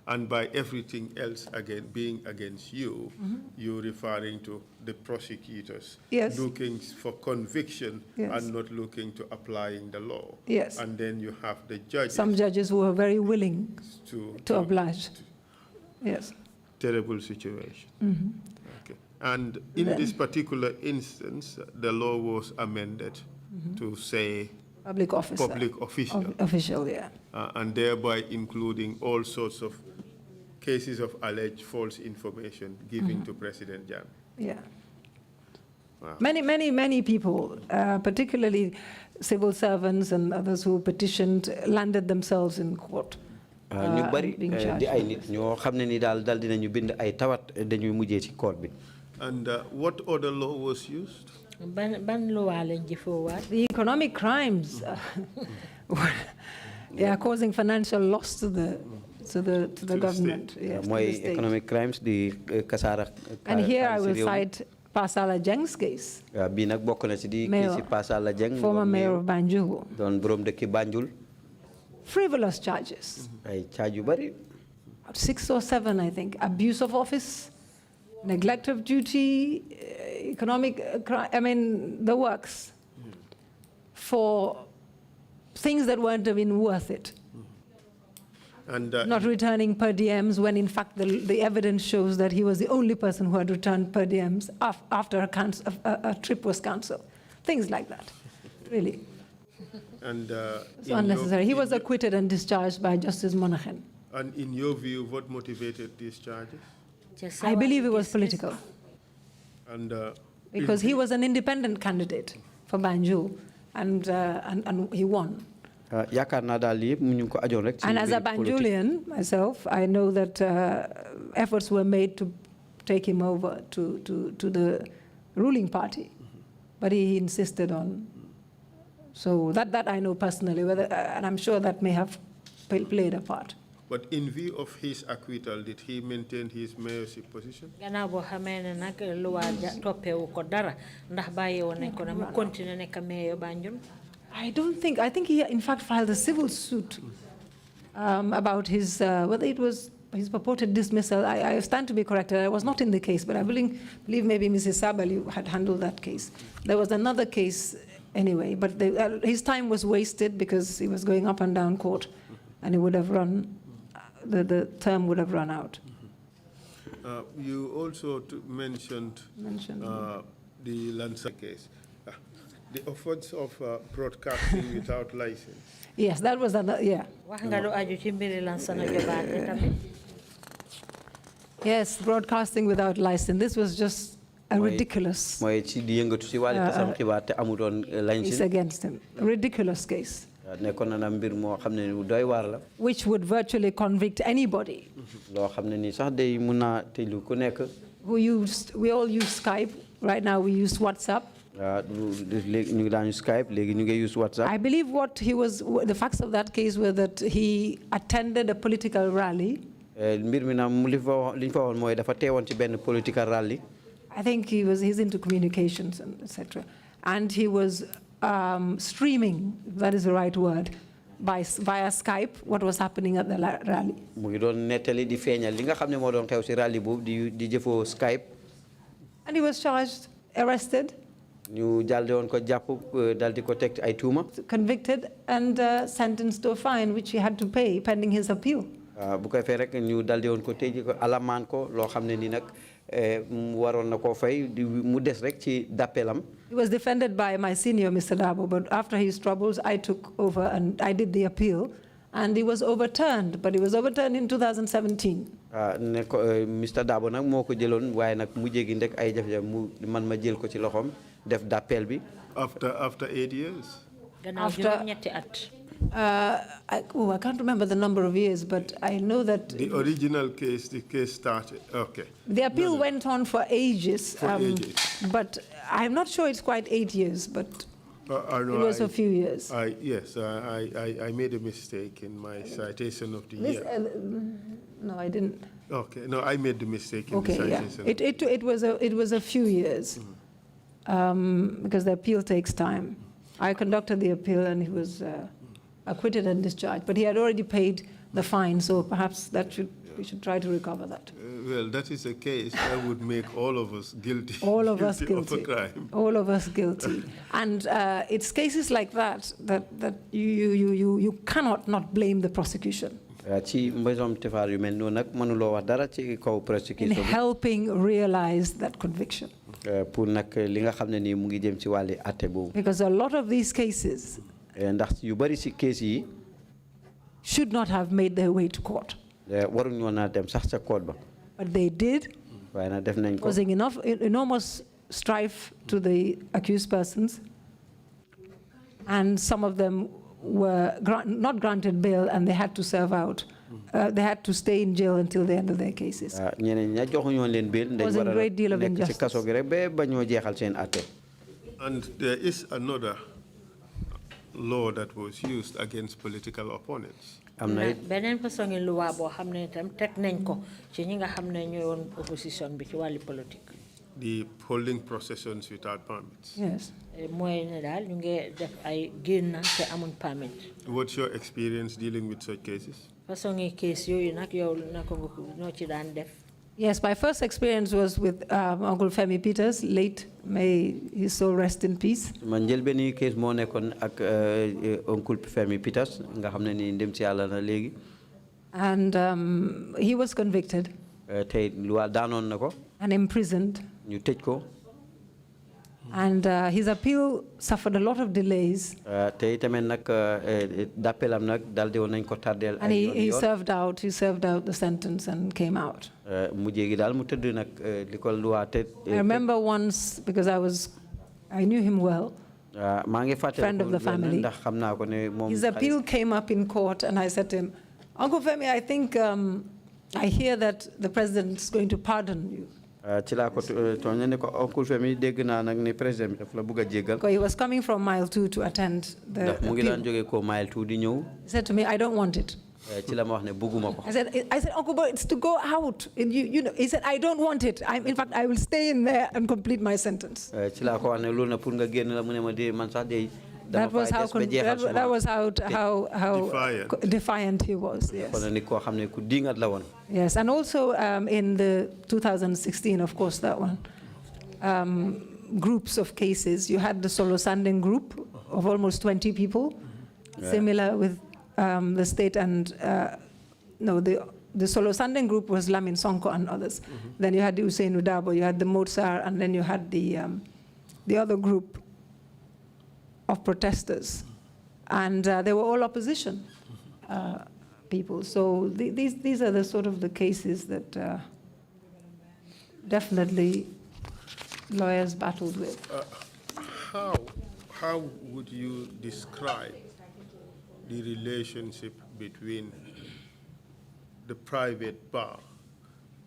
C: And by everything else being against you, you're referring to the prosecutors,
E: yes,
C: looking for conviction,
E: yes,
C: and not looking to applying the law.
E: Yes.
C: And then you have the judges.
E: Some judges who were very willing to oblige. Yes.
C: Terrible situation. Okay. And in this particular instance, the law was amended to say
E: public officer.
C: Public official.
E: Official, yeah.
C: And thereby including all sorts of cases of alleged false information given to President Jammeh.
E: Yeah.
C: Wow.
E: Many people, particularly civil servants and others who petitioned, landed themselves in court.
G: ñu bari di ay nit ñoo xam ne ni daal dinañu bind ay tawat dañuy mujjee ci court bi.
C: And what other law was used?
F: ban loi lañ jëfoowaat.
E: The economic crimes, they are causing financial loss to the government. Yes, to the
G: mooy
E: state.
G: economic crimes di kasaara.
E: And here I will cite Pasala Jeng's case,
G: bii nag bokk na ci di
E: Mayor-
G: kii si Pasala Jeng.
E: former mayor of Banjul.
G: doon borom dëkki Banjul.
E: Frivolous charges,
G: ay caaj yu bari.
E: 6 or 7, I think. Abuse of office, neglect of duty, economic crime, I mean, the works, for things that weren't even worth it.
C: And
E: Not returning per diems when in fact the evidence shows that he was the only person who had returned per diems after a trip was cancelled. Things like that, really.
C: and
E: It's unnecessary. He was acquitted and discharged by Justice Monaghan.
C: And in your view, what motivated these charges?
E: I believe it was political
C: And
E: because he was an independent candidate for Banjul and he won.
G: yaakaar naa daal yëpp ñu ngi ko ajoon rek. ci
E: And as a
G: mbiri politique.
E: Banjulian myself, I know that efforts were made to take him over to the ruling party, but he insisted on. So that I know personally, and I'm sure that may have played a part.
C: But in view of his acquittal, did he maintain his mayorship position?
F: gannaaw boo xamee ne nag loi toppeewu ko dara ndax bàyyi woon nañ ko ne mu continuer nekk mayor Banjul.
E: I think he in fact filed a civil suit about his, whether it was his purported dismissal. I stand to be corrected. I was not in the case, but I believe maybe Mrs. Sabali had handled that case. There was another case anyway, but his time was wasted because he was going up and down court, and it would have run, the term would have run out.
C: You also mentioned the Lanza case. The offense of broadcasting without license.
E: Yes, that was another, yeah.
F: wax nga lu aju ci mbiri Lansana Jobaate tamit.
E: Yes, broadcasting without license. This was just a ridiculous
G: mooy ci di yëngatu si wàllu tasam xibaar te amutoon
E: case against him. A ridiculous case.
G: nekkoon na mbir moo xam ne doy waar la.
E: Which would virtually convict anybody.
G: loo xam ne nii sax day mun naa tëjlu ku nekk.
E: We all use Skype. Right now we use WhatsApp.
G: léegi ñu ngi daan Skype léegi ñu ngi use WhatsApp.
E: I believe the facts of that case were that he attended a political rally.
G: mbir mi nag li ñu fa waxoon mooy dafa teewoon ci benn political rally.
E: I think he's into communications and etc. And he was streaming, if that is the right word, via Skype what was happening at the rally.
G: mu ngi doon nettali di feeñal li nga xam ne moo doon xew si rally boobu di jëfoo Skype.
E: And he was charged, arrested.
G: ñu jalde woon ko jàpp dal di ko teg ay tuuma.
E: Convicted and sentenced to a fine which he had to pay pending his appeal.
G: bu koy fay rek ñu dal di woon ko tëj ko alamaan ko loo xam ne ni nag waroon na koo fay mu des rek ci dappelam.
E: He was defended by my senior, Mr. Dabo, but after his troubles, I took over and I did the appeal, and he was overturned, but he was overturned in 2017.
G: ne ko Mr. Dabo nag moo ko jëloon waaye nag mu jégi ndek ay jafe-jafe mu man ma jël ko ci loxoom def d'appel bi.
C: After 8 years?
F: Gannaaw ñetti at.
E: I can't remember the number of years, but I know that
C: The original case, the case started, okay.
E: the appeal went on for ages.
C: Ages.
E: But I'm not sure it's quite 8 years, but it was a few years.
C: Yes, I made a mistake in my citation of the year.
E: No, I didn't.
C: Okay, no, I made the mistake in the
E: Okay, yeah.
C: citation.
E: It was a few years because the appeal takes time. I conducted the appeal and he was acquitted and discharged, but he had already paid the fine, so perhaps we should try to recover that.
C: Well, that is a case that would make all of us guilty.
E: All of us
C: of
E: guilty.
C: a crime.
E: All of us guilty. And it's cases like that you cannot not blame the prosecution.
G: ci mbéyum tefaar yu mel noonu nag mënuloo wax dara ci kaw
E: In
G: prosecution.
E: helping realize that conviction.
G: pour nag li nga xam ne nii mu ngi jëm ci wàlli àtte boobu.
E: Because a lot of these cases
G: ndax yu bari ci case yi.
E: should not have made their way to court.
G: waruñu woon a dem sax ca court ba.
E: But they did,
G: waaye nag def nañ ko.
E: causing enormous strife to the accused persons. And some of them were not granted bail and they had to serve out they had to stay in jail until the end of their cases.
G: ñeneen ña joxuñoon leen bail dañ
E: Causing
G: war a
E: great deal of
G: nekk ci
E: injustice.
G: kaso gi rek ba ba ñoo jeexal seen atte.
C: And there is another law that was used against political opponents.
G: am na it
F: beneen façon ngi loi boo xam ne itam teg nañ ko ci ñi nga xam ne ñooy woon opposition bi ci wàllu politique.
C: The holding processions without permits.
E: Yes.
F: mooy ne daal ñu ngi def ay génn te amuñ permit.
C: What's your experience dealing with such cases?
F: façon ngi case yooyu nag yow naka nga ko noo ci daan def.
E: Yes, my first experience was with Uncle Femi Peters, late, may his soul rest in peace.
G: man njëlbéenu case moo nekkoon ak oncle Femi Peters nga xam ne ni ndem ci yàlla na léegi.
E: And he was convicted
G: tey luwa daanoon na ko.
E: and imprisoned.
G: ñu tëj ko.
E: And his appeal suffered a lot of delays.
G: tey tamit nag dappelam nag daal di woon nañ ko tardeel.
E: And he served out the sentence and came out.
G: mujjee gi daal mu tëdd nag li ko luwa te.
E: I remember once, because I knew him well,
G: maa ngi fàttaliku
E: friend of the family.
G: ndax xam naa ko ne moom.
E: His appeal came up in court, and I said to him, Uncle Femi, I think I hear that the president is going to pardon you.
G: ci laa ko tooñ ne ko oncle Femi dégg naa nag ne président bi daf la bëgg a jéggal.
E: Because he was coming from Mile 2 to attend the
G: ndax mu ngi
E: appeal.
G: daan jógee ko Mile 2 di ñëw.
E: He said to me, I don't want it.
G: ci la ma wax ne bëgguma ko.
E: I said, Uncle, but it's to go out. And you know, he said, I don't want it. In fact, I will stay in there and complete my sentence.
G: ci laa ko wax ne loolu na pour nga génn la mu ne ma dee man sax de.
E: That was how defiant he was. Yes.
G: kon nit koo xam ne ku diingat la woon.
E: Yes, and also in the 2016, of course, that one, groups of cases. You had the Solo Sanding group of almost 20 people, similar with the state and, no, the Solo Sanding group was Lamin Sonko and others. Then you had the Usain Udabo, you had the Mozart, and then you had the other group of protesters. And they were all opposition people. So these are the sort of the cases that definitely lawyers battled with.
C: How would you describe the relationship between the private bar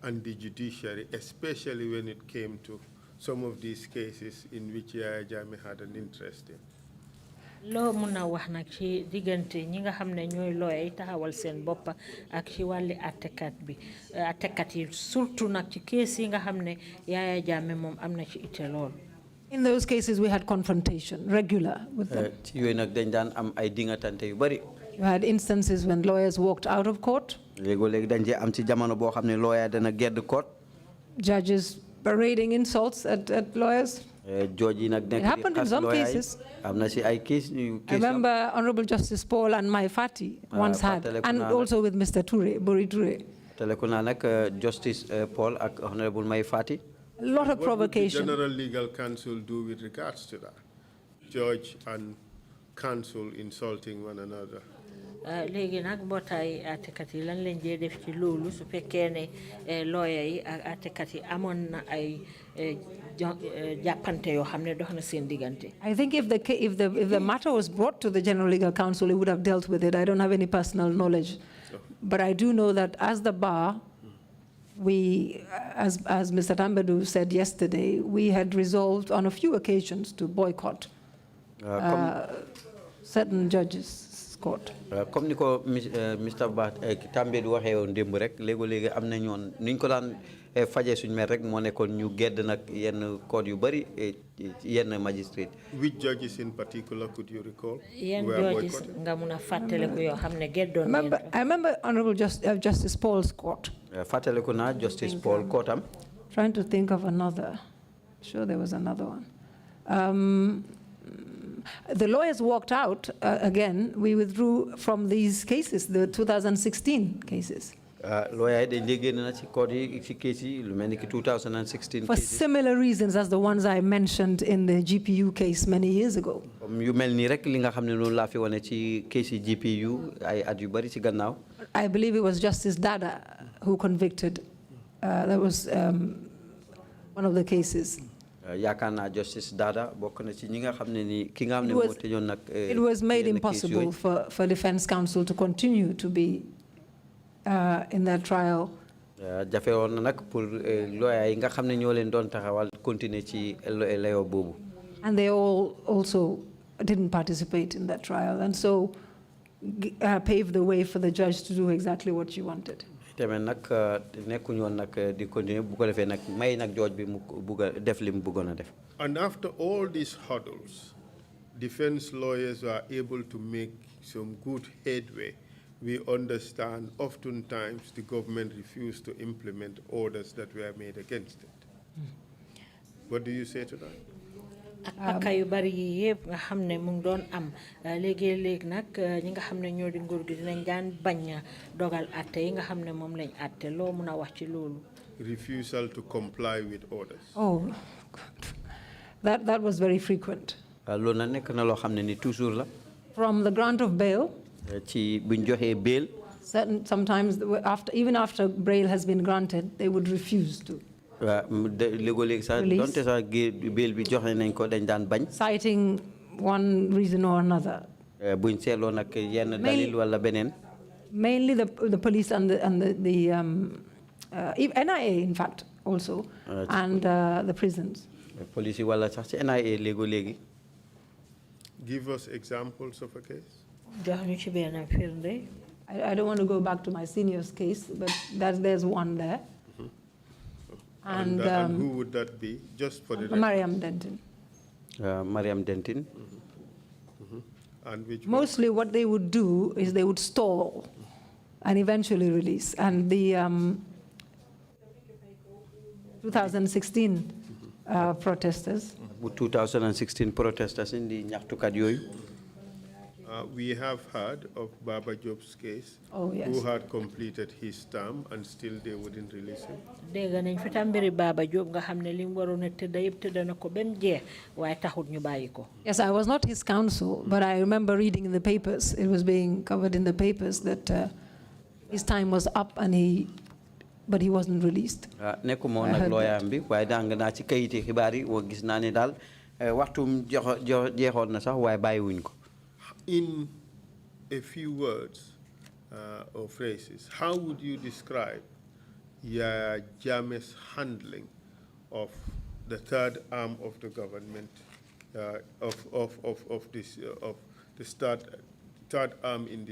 C: and the judiciary, especially when it came to some of these cases in which Yaya Jammeh had an interest in?
F: loo mun a wax nag ci diggante ñi nga xam ne ñooy lawyer yi taxawal seen bopp ak ci wàlli attekat yi surtout nag ci case yi nga xam ne Yaya Jammeh moom am na ci itte lool.
E: In those cases, we had confrontation, regular with them.
G: ci yooyu nag dañ daan am ay dingatante yu bari.
E: You had instances when lawyers walked out of court.
G: léegi dañ cee am ci jamono boo xam ne lawyer dana gedd court.
E: Judges parading insults at lawyers.
G: It
E: happened in some cases. I remember Honorable Justice Paul and Mai Fati once had, and also with Mr. Bori Ture.
G: Justice Paul and Honorable Mai Fati.
E: A lot of provocation.
C: What would the General Legal Counsel do with regards to that? Judge and counsel insulting one another.
F: léegi nag mbootaay àttekat yi lan lañ def ci loolu su fekkee ne lawyer yi ak àttekat yi amoon na ay jàppante yoo xam ne dox na seen diggante.
E: I think if the matter was brought to the General Legal Counsel, it would have dealt with it. I don't have any personal knowledge, but I do know that as the bar, we, as Mr. Tambadou said yesterday, we had resolved on a few occasions to boycott certain judges.
G: Comme ni ko Mr. Tambadou waxee woon démb rek léegi am na ñoon ni ñu ko daan fajee suñu mer rek moo nekkoon ñu gedd nag yenn code yu bari yenn magistrate.
C: Which judges in particular could you recall?
F: Yenn judges nga mun a fàttaliku yoo xam ne geddoon.
E: I remember Honorable Justice Paul's court.
G: Fàttaliku naa Justice Paul courtam.
E: Trying to think of another. Sure, there was another one. The lawyers walked out again. We withdrew from these cases, the 2016 cases.
G: Lawyer dañ léegi na ci code yi ci case yi lu mel ni 2016
E: for similar reasons as the ones I mentioned in the GPU case many years ago.
G: yu mel ni rek li nga xam ne noonu laa fi wane ci case yi GPU ay at yu bari ci gannaaw.
E: I believe it was Justice Dada who convicted. That was one of the cases.
G: yaakaar naa Justice Dada bokk na ci ñi nga xam ne ni ki nga xam ne moo tëjoon nag.
E: It was made impossible for defense counsel to continue to be in that trial.
G: jafe woon na nag pour lawyer yi nga xam ne ñoo leen doon taxawal continuer ci layo boobu.
E: And they all also didn't participate in that trial, and so paved the way for the judge to do exactly what she wanted.
G: tamit nag nekkuñu woon nag di continuer bu ko defee nag may nag jooj bi mu bugg a def li mu bëggoon a def.
C: And after all these hurdles, defense lawyers were able to make some good headway. We understand oftentimes the government refused to implement orders that were made against it. What do you say to that?
F: ak yu bari yi yëpp nga xam ne mu ngi doon am léegi-léegi nag ñi nga xam ne ñoo di nguur gi dinañ daan bañ dogal atte yi nga xam ne moom lañ atte loo mun a wax ci loolu.
C: Refusal to comply with orders.
E: Oh, that was very frequent.
G: loolu nag nekk na loo xam ne ni toujours la.
E: From the grant of bail.
G: ci buñ joxee bail.
E: Sometimes even after bail has been granted, they would refuse to. Citing one reason or another. Mainly the police and the NIA, in fact, also, and the prisons.
C: Give us examples of a case.
E: I don't want to go back to my senior's case, but there's one there.
C: And who would that be? Just for the
E: Mariam Denton.
G: Mariam Denton.
C: And which
E: mostly what they would do is they would stall and eventually release. And the 2016 protesters.
G: 2016 protesters in the ñaxtukat yooyu.
C: We have heard of Baba Job's case,
E: oh, yes,
C: who had completed his term and still they wouldn't release him.
E: Yes, I was not his counsel, but I remember reading in the papers, it was being covered in the papers that his time was up and but he wasn't released.
C: In a few words or phrases, how would you describe Yahya Jammeh's handling of the third arm of the government, of the third arm in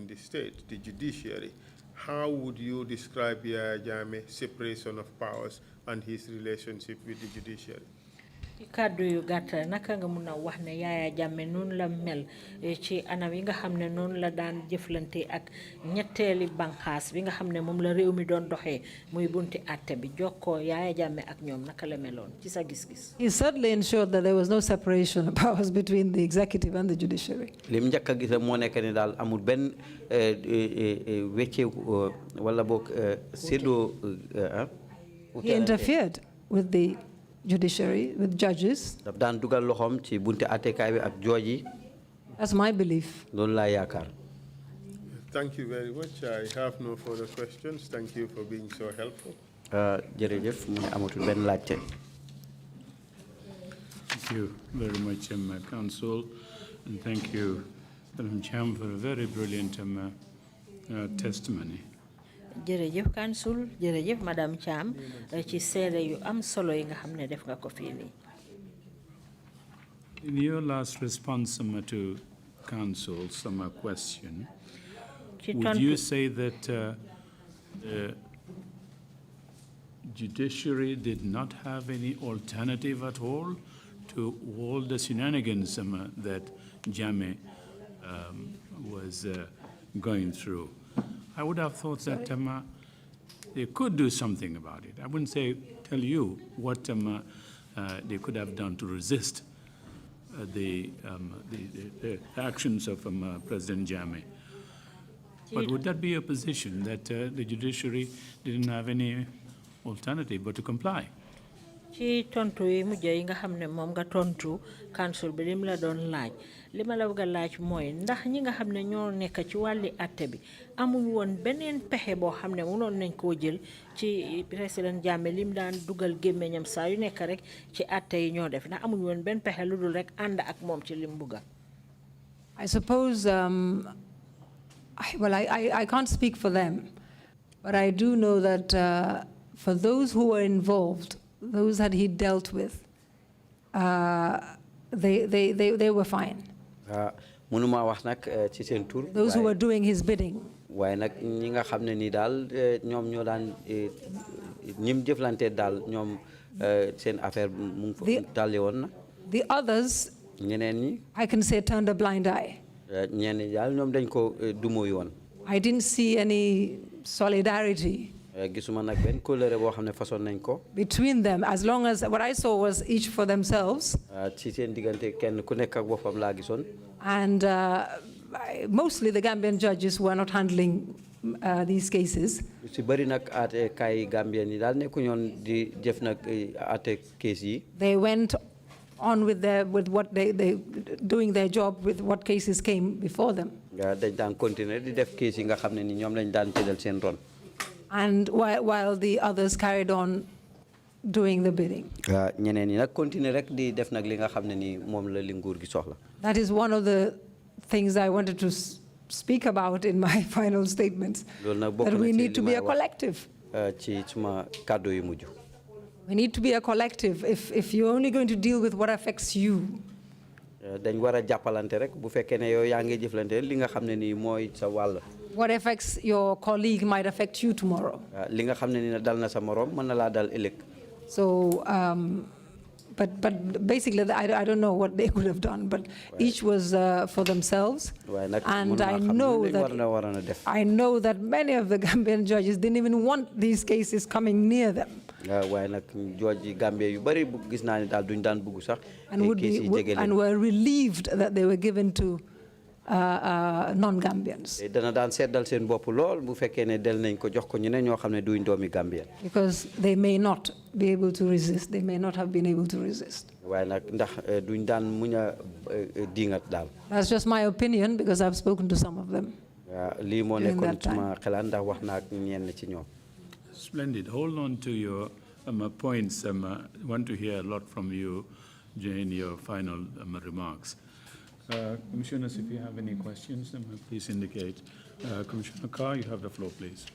C: the state, the judiciary? How would you describe Yahya Jammeh's separation of powers and his relationship with the judiciary?
F: Kàddu yu gàtt naka nga mun a wax ne Yaya Jammeh noonu la mel ci anam yi nga xam ne noonu la daan jëflante ak ñetteeli banxaas bi nga xam ne moom la réew mi doon doxee muy bunti àtte bi jokkoo Yaya Jammeh ak ñoom naka la meloon ci sa gis-gis.
E: He certainly ensured that there was no separation of powers between the executive and the judiciary.
G: Lim njëkk a gis moo nekk ne daal amul benn wecce wala boog séddoo.
E: He interfered with the judiciary, with judges.
G: That's
E: my belief.
C: Thank you very much. I have no further questions. Thank you for being so helpful.
A: Thank you very much, Council, and thank you, Madam Cham, for a very brilliant testimony.
F: Jërëjëf Council, jërëjëf Madam Cham ci seede yu am solo yi nga xam ne def nga ko fii nii.
A: In your last response to Council, some question, would you say that the judiciary did not have any alternative at all to all the shenanigans that Jammeh was going through? I would have thought that they could do something about it. I wouldn't tell you what they could have done to resist the actions of President Jammeh. But would that be a position that the judiciary didn't have any alternative but to comply?
F: Ci tontu yi mujj yi nga xam ne moom nga tontu Council bi lim la doon laaj li ma la bëgg a laaj mooy ndax ñi nga xam ne ñoo nekk ci wàlli atte bi amuñ woon beneen pexe boo xam ne mënoon nañ koo jël ci président Jammeh lim daan dugal gémmiñam saa yu nekk rek ci atte yi ñoo def ndax amuñ woon benn pexe lu dul rek ànd ak moom ci lim bëgga.
E: I suppose, I can't speak for them, But I do know that for those who were involved, those that he dealt with, they were fine.
G: mënuma wax nag ci seen tur.
E: Those who were doing his bidding.
G: waaye nag ñi nga xam ne ni daal ñoom ñoo daan ñim jëflante daal ñoom seen affaire mu ngi fa tàlli woon na.
E: The others,
G: ñeneen ñi.
E: I can say, turned a blind eye.
G: ñeneen ñi daal ñoom dañ ko dumóoy woon.
E: I didn't see any solidarity
G: gisuma nag benn kóllëre boo xam ne façon nañ ko.
E: between them, as long as what I saw was each for themselves.
G: ci seen diggante kenn ku nekk ak boppam laa gisoon.
E: And mostly the Gambian judges were not handling these cases.
G: si bëri nag ate kay Gambien yi daal nekku ñoon di def nag ate case yi.
E: They went on with what they doing their job with what cases came before them.
G: dañ daan continuer di def case yi nga xam ne ni ñoom lañ daan tëddal seen ron.
E: And while the others carried on doing the bidding.
G: ñeneen ñi nag continuer rek di def nag li nga xam ne ni moom la li nguur gi soxla.
E: That is one of the things I wanted to speak about in my final statements, that we need to be a collective.
G: ci suma kàddu yu mujj.
E: We need to be a collective. If you're only going to deal with what affects you,
G: dañ war a jàppalante rek bu fekkee ne yow yaa ngi jëflante li nga xam ne ni mooy sa wàll.
E: what affects your colleague might affect you tomorrow.
G: li nga xam ne ni dal na sa morom mën na laa dal ëllëg.
E: So, but basically, I don't know what they could have done, but each was for themselves. And I know that many of the Gambian judges didn't even want these cases coming near them. And were relieved that they were given to non-Gambians. Because they may not be able to resist. They may not have been able to resist. That's just my opinion because I've spoken to some of them. During that time.
A: Splendid. Hold on to your points. I want to hear a lot from you in your final remarks. Commissioners, if you have any questions, please indicate. Commissioner Carr, you have the floor, please.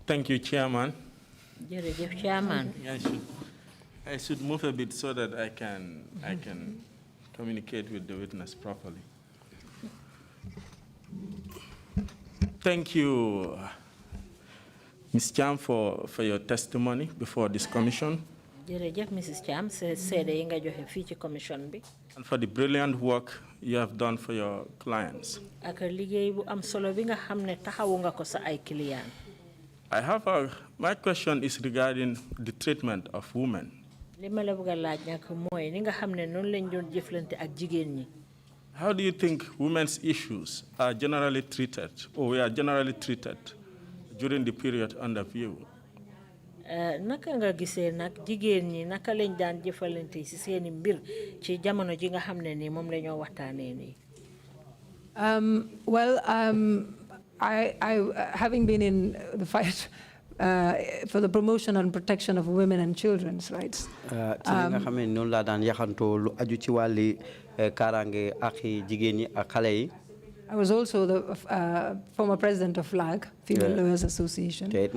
D: Thank you, Chairman.
F: Chairman.
D: I should move a bit so that I can communicate with the witness properly. Thank you, Ms. Cham, for your testimony before this commission.
F: Mrs. Cham, commission bi.
D: And for the brilliant work you have done for your clients. I have my question is regarding the treatment of women. How do you think women's issues are generally treated, or were generally treated during the period under view?
F: Naka nga gisee nag jigéen ñi naka lañ daan jëfalante ci seeni mbir ci jamono ji nga xam ne ni moom la ñoo waxtaanee nii.
E: Well, I having been in the fight for the promotion and protection of women and children's rights.
G: I
E: was also the former president of FLAG, Female Lawyers Association. We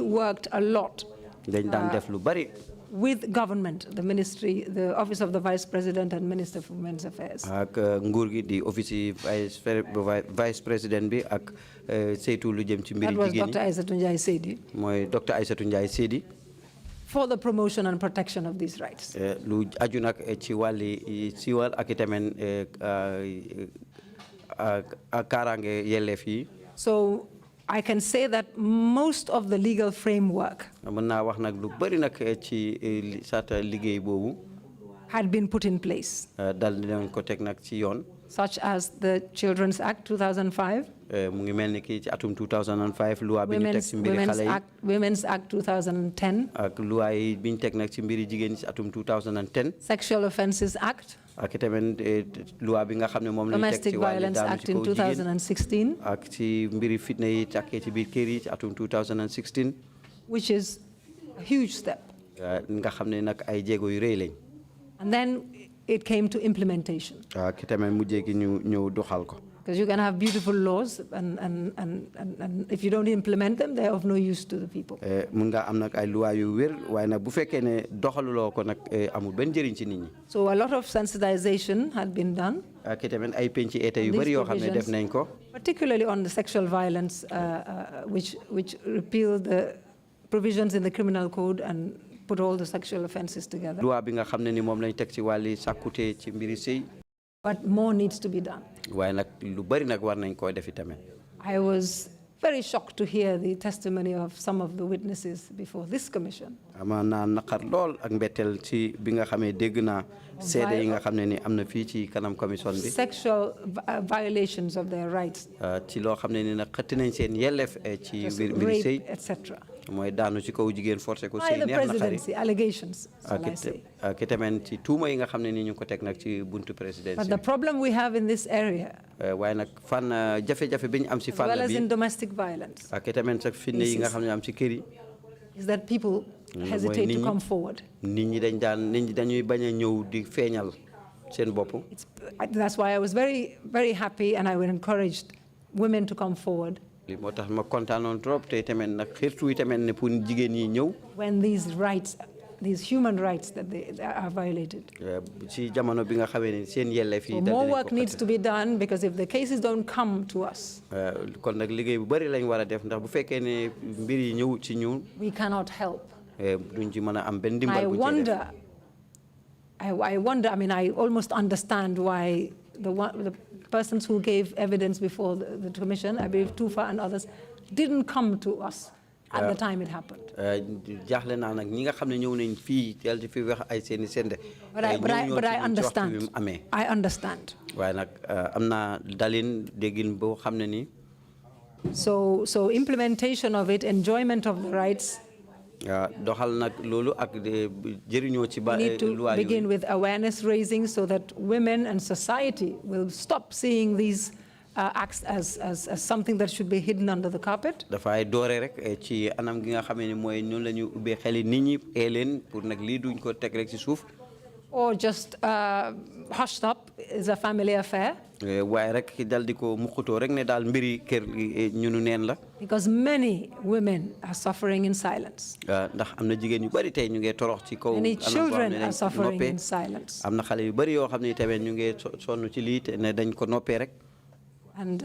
E: worked a lot with government, the ministry, the Office of the Vice President and Minister for Women's Affairs.
G: Vice President bi ak saytu lu jëm ci mbiri jigéen ñi.
E: That was Dr. Aissatou Njie Seydi.
G: Mooy Dr. Aissatou Njie Seydi.
E: For the promotion and protection of these rights.
G: Lu aju nag ci wàlli siwal ak itamit kaaraange yelleef yi.
E: So I can say that most of the legal framework had been put in place, such as the Children's Act 2005, Women's Act 2010, Sexual Offences Act, Domestic Violence Act in 2016, which is a huge step. And then it came to implementation.
G: ki tamit mujjee gi ñu ñëw doxal ko.
E: Because you can have beautiful laws, and if you don't implement them, they're of no use to the people.
G: Mun nga am nag ay loi yu wér waaye nag bu fekkee ne doxaluloo ko nag amul benn njëriñ ci nit ñi.
E: So a lot of sensitization had been done.
G: ki tamit ay penc état yu bari yoo xam ne def nañ ko.
E: Particularly on the sexual violence, which repealed the provisions in the criminal code and put all the sexual offenses together.
G: loi bi nga xam ne ni moom lañ teg ci wàlli sàkkute ci mbiri sëy.
E: But more needs to be done.
G: waaye nag lu bari nag war nañ koo defi tamit.
E: I was very shocked to hear the testimony of some of the witnesses before this commission.
G: ama naa naqar lool ak mbetteel ci bi nga xamee dégg naa seede yi nga xam ne ni am na fii ci kanam commission bi.
E: Sexual violations of their rights.
G: ci loo xam ne ni nag xëtt nañ seen yelleef ci mbiri sëy.
E: Rape, etc.
G: mooy daanu ci kaw jigéen forcé ko
E: By
G: sëy
E: the
G: neex na xari.
E: presidency, allegations, shall I say.
G: ki tamit ci tuuma yi nga xam ne ni ñu ko teg nag ci buntu présidence.
E: But the problem we have in this area,
G: waaye nag fan jafe-jafe bi ñu am ci
E: as well
G: fànn
E: as
G: bi.
E: in domestic violence,
G: ki tamit sax finne yi nga xam ne am ci kër yi.
E: is that people hesitate to come forward.
G: nit ñi dañuy bañ a ñëw di feeñal seen bopp.
E: That's why I was very, very happy, and I would encourage women to come forward.
G: li moo tax ma kontaanoon trop te tamit nag xirtu yi tamit ne pour jigéen ñi ñëw.
E: When these rights, these human rights that they are violated.
G: ci jamono bi nga xamee ne seen yelleef yi.
E: More work needs to be done, because if the cases don't come to us,
G: kon nag liggéey bu bari lañ war a def ndax bu fekkee ne mbir yi ñëw ci ñun.
E: we cannot help.
G: duñ ci mën a am benn ndimbal
E: I
G: bu ci def.
E: wonder, I mean, I almost understand why the persons who gave evidence before the commission, I believe Tufa and others, didn't come to us at the time it happened.
G: jaaxle naa nag ñi nga xam ne ñëw nañ fii teel ci fi wax ay seeni sende.
E: But I understand. I understand.
G: waaye nag am naa dalin déggin boo xam ne nii.
E: So implementation of it, enjoyment of the rights.
G: doxal nag loolu ak jëriñoo ci ba.
E: We need to begin with awareness raising so that women and society will stop seeing these acts as something that should be hidden under the carpet.
G: dafay doore rek ci anam gi nga xamee ni mooy noonu la ñu ubbee xeli nit ñi leen pour nag lii duñ ko teg rek ci suuf.
E: Or just hushed up is a family affair.
G: waaye rek dal di ko muqutoo rek ne daal mbiri kër ñunu neen la.
E: Because many women are suffering in silence.
G: ndax am na jigéen yu bari tey ñu ngi torox ci kaw.
E: Many children are suffering in silence.
G: am na xale yu bari yoo xam ne tamit ñu ngi sonn ci lii te ne dañ ko noppee rek.
E: And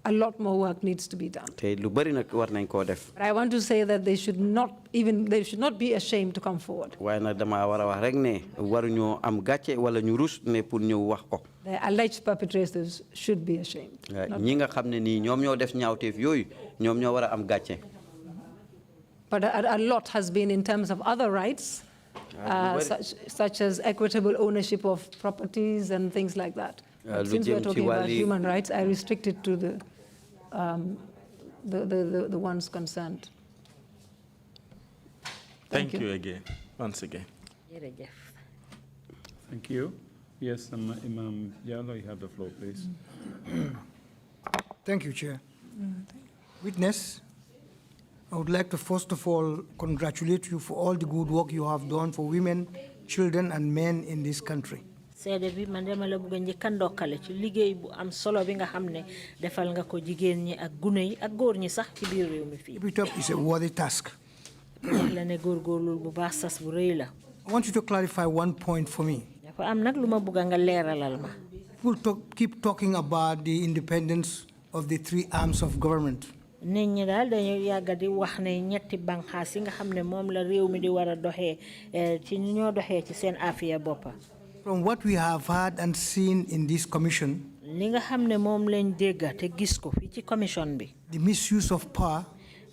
E: a lot more work needs to be done.
G: te lu bari nag war nañ koo def.
E: But I want to say that they should not be ashamed to come forward.
G: waaye nag dama war a wax rek ne waruñoo am gàcce wala ñu rus ne pour ñëw wax ko.
E: The alleged perpetrators should be ashamed.
G: ñi nga xam ne nii ñoom ñoo def ñaawteef yooyu ñoom ñoo war a am gàcce.
E: But a lot has been in terms of other rights, such as equitable ownership of properties and things like that. But since we're talking about human rights, I restrict it to the ones concerned.
D: Thank you again, once again.
A: Thank you. Yes, Imam Jallo, you have the floor, please.
B: Thank you, Chair. Witness, I would like to first of all congratulate you for all the good work you have done for women, children, and men in this country.
F: seede bi man dama la bëgg njëkk a ndokkale ci liggéey bu am solo bi nga xam ne defal nga ko jigéen ñi ak gune yi ak góor ñi sax ci biir réew mi fii.
B: Keep it up is a worthy task.
F: wax la ne góorgóorlu bu baax sas bu rëy la.
B: I want you to clarify one point for me.
F: dafa am nag lu ma bëgg nga leeralal ma.
B: People keep talking about the independence of the three arms of government.
F: nit ñi daal dañu yàgg di wax ne ñetti banxaas yi nga xam ne moom la réew mi di war a doxee ci ñoo doxee ci seen afiya boppa.
B: From what we have heard and seen in this commission,
F: li nga xam ne moom lañ dégg te gis ko fii ci commission bi.
B: the misuse of power.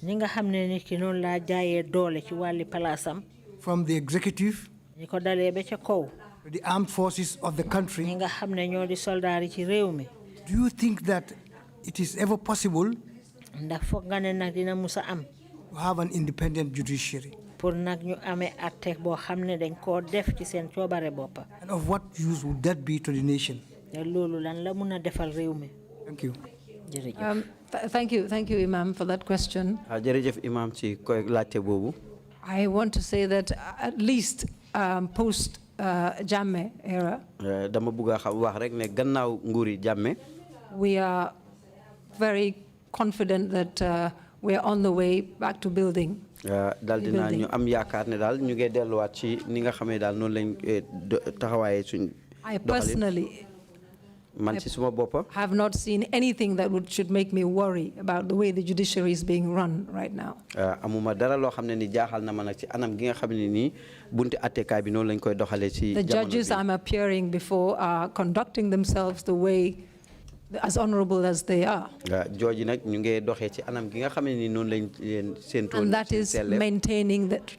F: ñi nga xam ne nit ki noonu laa jaayee doole ci wàlli palaasam.
B: From the executive.
F: ñi ko dalee ba ca kaw.
B: To the armed forces of the country.
F: ñi nga xam ne ñoo di soldaar yi ci réew mi.
B: Do you think that it is ever possible?
F: ndax foog nga ne nag dina musa am.
B: To have an independent judiciary.
F: pour nag ñu amee atte boo xam ne dañ koo def ci seen coobare boppa.
B: And of what use would that be to the nation?
F: loolu lan la mun a defal réew mi.
B: Thank you.
F: jërëjëf.
E: Thank you, Imam, for that question.
G: jërëjëf Imam ci koy laajte boobu.
E: I want to say that at least post Jammeh era,
G: dama bëgg a wax rek ne gannaaw nguuri Jammeh
E: we are very confident that we are on the way back to building.
G: daal dinaa ñu am yaakaar ne daal ñu ngi delluwaat ci ni nga xamee daal noonu lañ taxawaaye suñ
E: I personally
G: man ci suma boppa
E: have not seen anything that should make me worry about the way the judiciary is being run right now.
G: amuma dara loo xam ne ni jaaxal na ma nag ci anam gi nga xam ne nii bunti attekaay bi noonu lañ koy doxalee ci
E: The judges I'm appearing before are conducting themselves the way as honorable as they are.
G: jooji nag ñu ngi doxee ci anam gi nga xam ne ni noonu lañ leen séentoon
E: And that is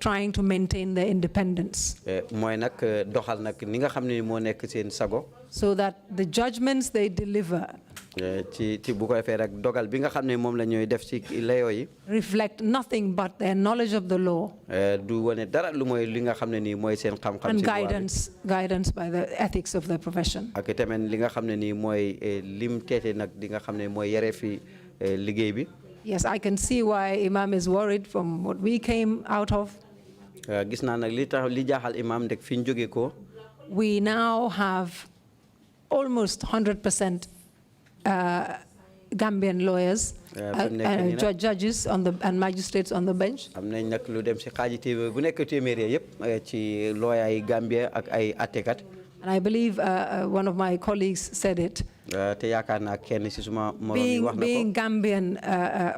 E: trying to maintain their independence.
G: mooy nag doxal nag ni nga xam ne ni moo nekk seen sago
E: So that the judgments they deliver
G: ci bu ko defee rek dogal bi nga xam ne moom la ñuy def ci layoo yi
E: reflect nothing but their knowledge of the law
G: du wane dara lu mooy li nga xam ne nii mooy seen xam-xam
E: and
G: ci
E: guidance by the ethics of their profession.
G: ak tamit li nga xam ne nii mooy lim teete nag di nga xam ne mooy yare fi liggéey bi.
E: Yes, I can see why Imam is worried from what we came out of.
G: gis naa nag li tax li jaaxal imam ndek fi ñu jógee ko.
E: We now have almost 100% Gambian lawyers, judges and magistrates on the bench.
G: am nañ nag lu dem si xaaji téeméer bu nekk téeméer yëpp ci lawyer yi Gambia ak ay attekat.
E: And I believe one of my colleagues said it.
G: te yaakaar naa kenn si suma morom yi wax na ko.
E: Being Gambian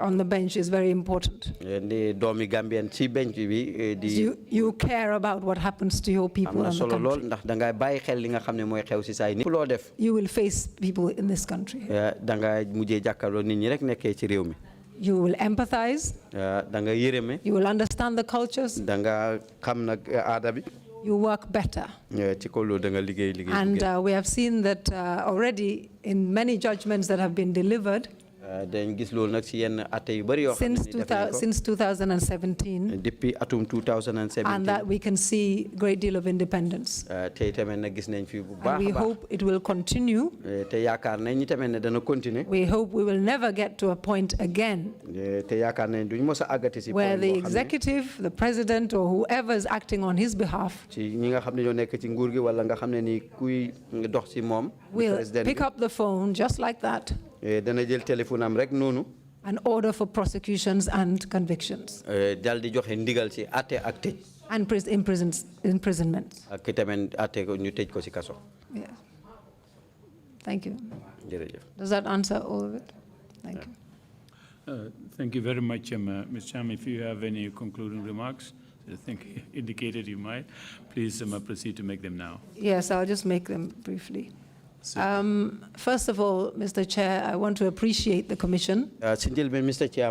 E: on the bench is very important.
G: ndi doomi Gambian ci bench bi di.
E: You care about what happens to your people in the country.
G: am na solo lool ndax da ngay bàyyi xel li nga xam ne mooy xew si saay nit. loo def.
E: You will face people in this country.
G: da nga mujjee jàkkaarloo nit ñi rek nekkee ci réew mi.
E: You will empathize.
G: da nga yërëme.
E: You will understand the cultures.
G: da nga xam nag aada bi.
E: You work better. And we have seen that already in many judgments that have been delivered since 2017,
G: depuis atum 2017,
E: and that we can see a great deal of independence. And we hope it will continue. We hope we will never get to a point again where the executive, the president, or whoever is acting on his behalf will pick up the phone just like that and order for prosecutions and convictions and imprisonment. Yeah. Thank you. Does that answer all of it? Thank you.
A: Thank you very much, Ms. Cham. If you have any concluding remarks, I think indicated you might, please proceed to make them now.
E: Yes, I'll just make them briefly. First of all, Mr. Chair, I want to appreciate the Commission.
G: Mr. Chair,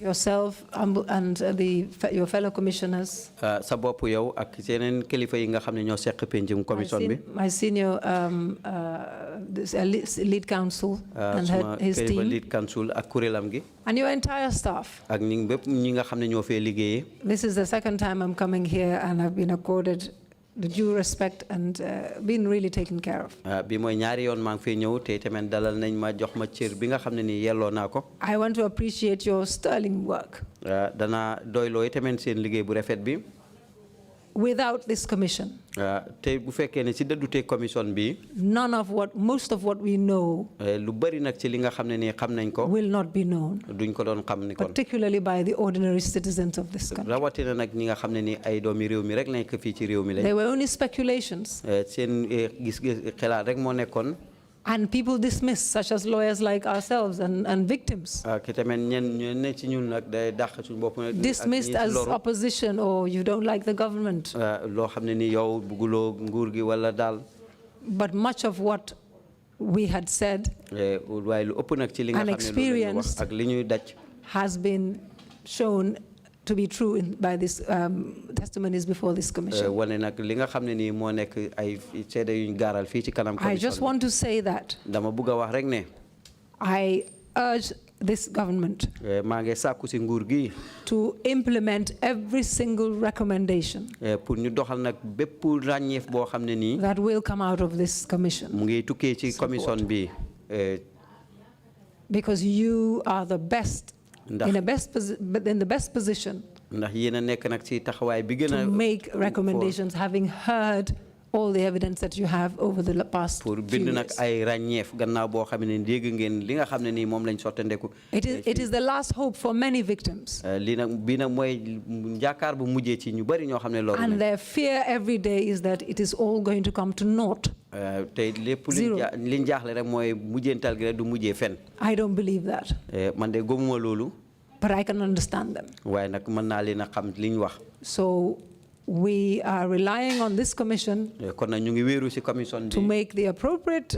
E: yourself and your fellow commissioners. My senior lead counsel and his team. And your entire staff. This is the second time I'm coming here and I've been accorded the due respect and been really taken care of. I want to appreciate your sterling work. Without this commission, most of what we know will not be known, particularly by the ordinary citizens of this country. They were only speculations. And people dismissed, such as lawyers like ourselves and victims. Dismissed as opposition or you don't like the government. But much of what we had said and experienced has been shown to be true by these testimonies before this commission. I just want to say that I urge this government to implement every single recommendation that will come out of this commission. Because you are the best, in the best position
G: ndax yéen a nekk nag ci taxawaay bi gën a
E: to make recommendations, having heard all the evidence that you have over the past
G: pour
E: few
G: bind nag
E: years.
G: ay ràññeef gannaaw boo xam ne dégg ngeen li nga xam ne nii moom lañ sottandeku.
E: It is the last hope for many victims.
G: lii nag bii nag mooy njaakaar bu mujjee ci ñu bari ñoo xam ne loolu.
E: And their fear every day is that it is all going to come to naught.
G: tey lépp liñ jaaxle rek mooy mujjeental gi rek du mujjee fen.
E: I don't believe that.
G: man de gëmuma loolu.
E: But I can understand them.
G: waaye nag mën naa leen a xam li ñu wax.
E: So we are relying on this commission
G: kon nag ñu ngi wéeru ci commission bi.
E: to make the appropriate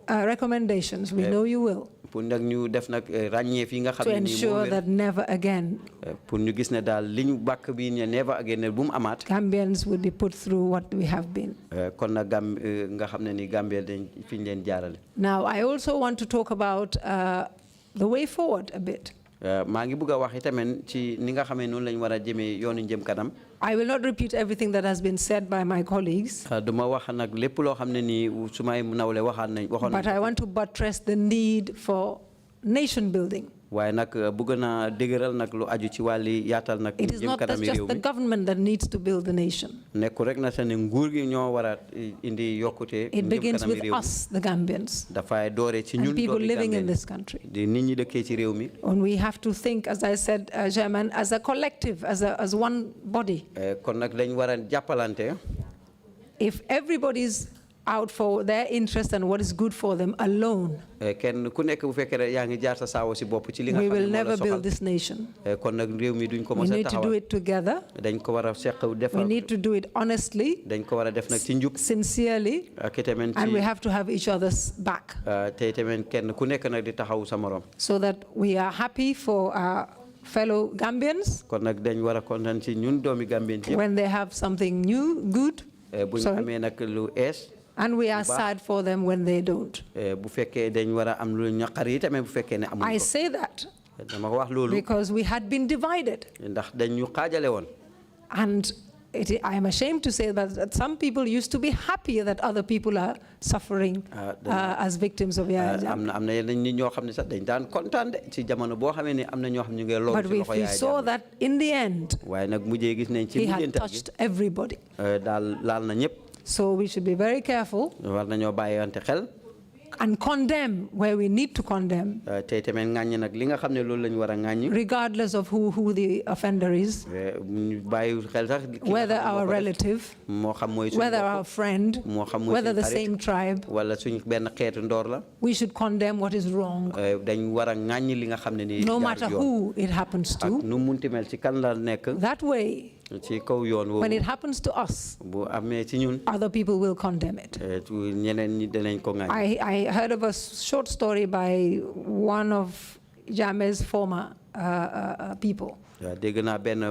E: recommendations. We know you will.
G: pour nag ñu def nag ràññeef yi nga xam
E: To
G: ne nii
E: ensure that never again
G: pour ñu gis ne daal li ñu bàkk bi ne never again ne bu mu amaat.
E: Gambians would be put through what we have been.
G: kon nag nga xam ne ni Gambia dañ fi ñu leen jaarale.
E: Now, I also want to talk about the way forward a bit.
G: maa ngi bëgg a wax itamit ci ni nga xamee noonu lañ war a jëmee yoonu jëm kanam.
E: I will not repeat everything that has been said by my colleagues.
G: duma wax nag lépp loo xam ne nii su may nawle waxoon
E: But I want to buttress the need for nation building.
G: waaye nag bëgg naa dëgëral nag lu aju ci wàlli yaatal nag
E: It is
G: jëm
E: not
G: kanami
E: just
G: réew
E: the
G: mi.
E: government that needs to build the nation.
G: nekku rek na sa ne nguur gi ñoo war a indi yokkute.
E: It
G: jëm
E: begins
G: kanami
E: with
G: réew mi.
E: us, the Gambians,
G: dafay doore ci
E: and
G: ñun
E: people
G: doomi
E: living in
G: Gambia
E: this country.
G: di nit ñi dëkkee ci réew mi.
E: And we have to think, as I said, Chairman, as a collective, as one body.
G: kon nag dañ war a jàppalante.
E: If everybody's out for their interest and what is good for them alone,
G: kenn ku nekk bu fekkee yaa ngi jaar sa saawo si bopp ci li nga
E: we
G: xam ne
E: will
G: moo la
E: never build
G: soxal.
E: this nation.
G: kon nag réew mi duñ ko
E: We
G: mos a
E: need to do
G: taxawal.
E: it together.
G: dañ ko war a seq
E: We
G: defal.
E: need to do it honestly,
G: dañ ko war a def nag ci njub.
E: sincerely,
G: ak itamit
E: and we
G: ci
E: have to have each other's back
G: te itamit kenn ku nekk nag di taxaw sa morom.
E: so that we are happy for our fellow Gambians
G: kon nag dañ war a kontaan ci ñun doomi Gambien yëpp.
E: when they have something new, good,
G: bu ñu
E: sorry.
G: amee nag lu ees.
E: and we are sad for them when they don't.
G: bu fekkee dañ war a am lu ñaqari itamit bu fekkee ne amuñ
E: I
G: ko.
E: say that
G: dama ko wax loolu.
E: because we had been divided.
G: ndax dañ ñu xaajale woon.
E: And I am ashamed to say that some people used to be happy that other people are suffering as victims of Yaya Jammeh.
G: am na yeneen nit ñoo xam ne sax dañ daan kontaan de ci jamono boo xamee ne am na ñoo xam ñu ngi loolu
E: But
G: ci
E: we
G: loxo Yaya
E: saw
G: Jammeh.
E: that in the end,
G: waaye nag mujjee gis nañ ci
E: he had
G: mujjantal gi
E: touched everybody.
G: daal laal na ñëpp.
E: So we should be very careful
G: war nañoo bàyyiwante xel.
E: and condemn where we need to condemn,
G: tey tamit ŋàññi nag li nga xam ne loolu la ñu war a ŋàññi.
E: regardless of who the offender is,
G: ñu bàyyi xel sax. ki nga
E: whether
G: xam ne moo
E: our
G: ko def.
E: relative,
G: moo xam mooy suñu
E: whether
G: mbokk,
E: our friend,
G: moo xam mooy
E: whether
G: suñu
E: the
G: xarit,
E: same tribe.
G: wala suñu benn xeetu ndoor la.
E: We should condemn what is wrong,
G: dañ war a ŋàññi li nga xam ne nii.
E: no
G: jaarul
E: matter
G: yoon.
E: who it happens
G: ak
E: to.
G: nu munti mel ci kan la nekk.
E: That way,
G: ci kaw yoon
E: when it
G: woowu.
E: happens to us,
G: bu amee ci ñun.
E: other people will condemn it.
G: ñeneen ñi danañ ko ŋàññi.
E: I heard of a short story by one of Jammeh's former people,
G: waaw dégg naa benn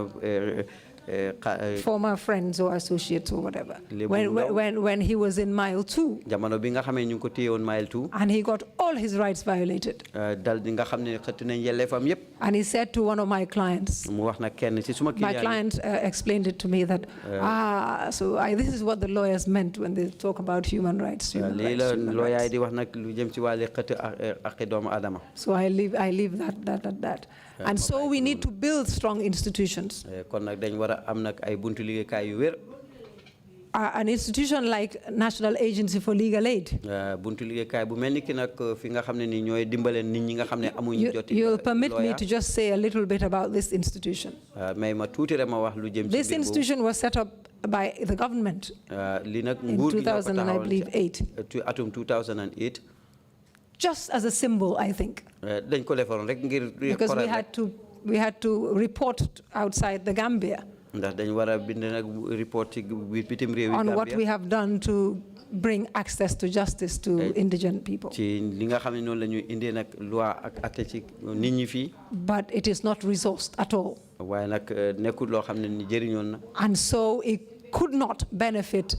E: former friends or associates or whatever,
G: Lebu ndaw.
E: when he was in mile 2
G: jamono bi nga xamee ñu ngi ko téye woon mile 2.
E: and he got all his rights violated.
G: dal di nga xam ne xëtt nañ yelleefam yëpp.
E: And he said to one of my clients,
G: mu wax na kenn ci suma
E: my
G: client yi.
E: client explained it to me that, this is what the lawyers meant when they talk about human rights.
G: lii la looyaay di wax nag lu jëm ci wàllu xëtt ak doomu aadama.
E: So I leave that at that. And so we need to build strong institutions.
G: kon nag dañ war a am nag ay buntu liggéeykaay yu wér.
E: An institution like National Agency for Legal Aid.
G: buntu liggéeykaay bu mel ni ki nag fi nga xam ne ni ñooy dimbale nit ñi nga xam ne amuñu joti.
E: You'll permit me to just say a little bit about this institution.
G: may ma tuuti rek ma wax lu jëm ci
E: This institution was set up by the government
G: lii nag
E: in
G: nguur gi ñoo ko
E: 2000 and I
G: taxawal
E: believe 8,
G: ci atum 2008.
E: just as a symbol, I think,
G: dañ ko defaroon rek ngir.
E: because we had to report outside the Gambia
G: ndax dañ war a bind nag report ci bitim réew yi
E: on what
G: Gambia.
E: we have done to bring access to justice to indigent people.
G: ci li nga xam ne noonu la ñuy indee nag loi ak atte ci nit ñi fii.
E: But it is not resourced at all.
G: waaye nag nekkul loo xam ne ni jëriñoon na.
E: And so it could not benefit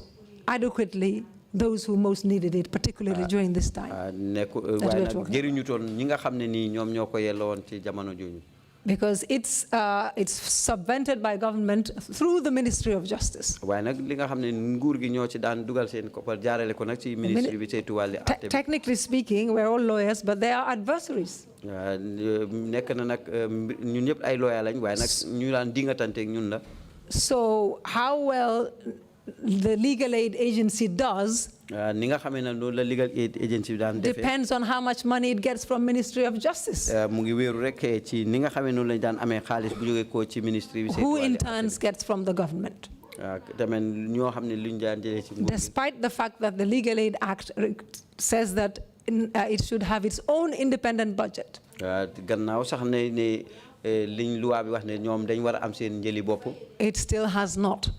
E: adequately those who most needed it, particularly during this time.
G: nekku waaye nag jëriñutoon ñi nga xam ne nii ñoom ñoo ko yelloon ci jamono jooju.
E: because it's subvented by government through the Ministry of Justice. Technically speaking, we're all lawyers, but they are adversaries. So how well the legal aid agency does depends on how much money it gets from Ministry of Justice. Who in turn gets from the government. Despite the fact that the Legal Aid Act says that it should have its own independent budget. It still has not.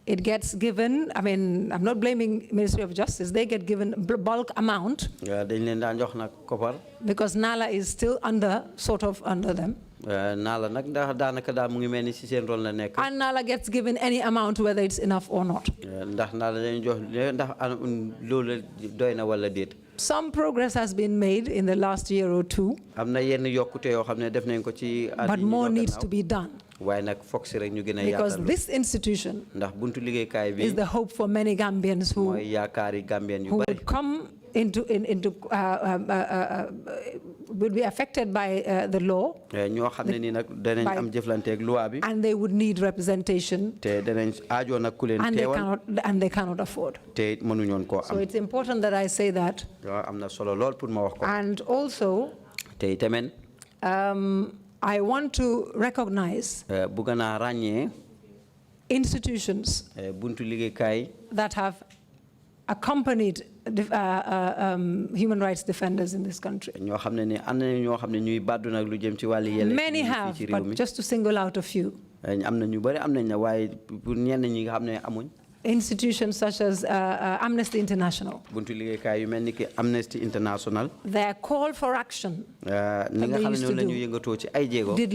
E: It gets given, I mean, I'm not blaming Ministry of Justice, they get given bulk amount because NALA is still sort of under them. And NALA gets given any amount, whether it's enough or not. Some progress has been made in the last year or two, but more needs to be done. Because this institution is the hope for many Gambians who would come would be affected by the law, and they would need representation, and they cannot afford. So it's important that I say that. And also, I want to recognize institutions that have accompanied human rights defenders in this country. Many have, but just to single out a few. Institutions such as Amnesty International. Their call for action that they used to do did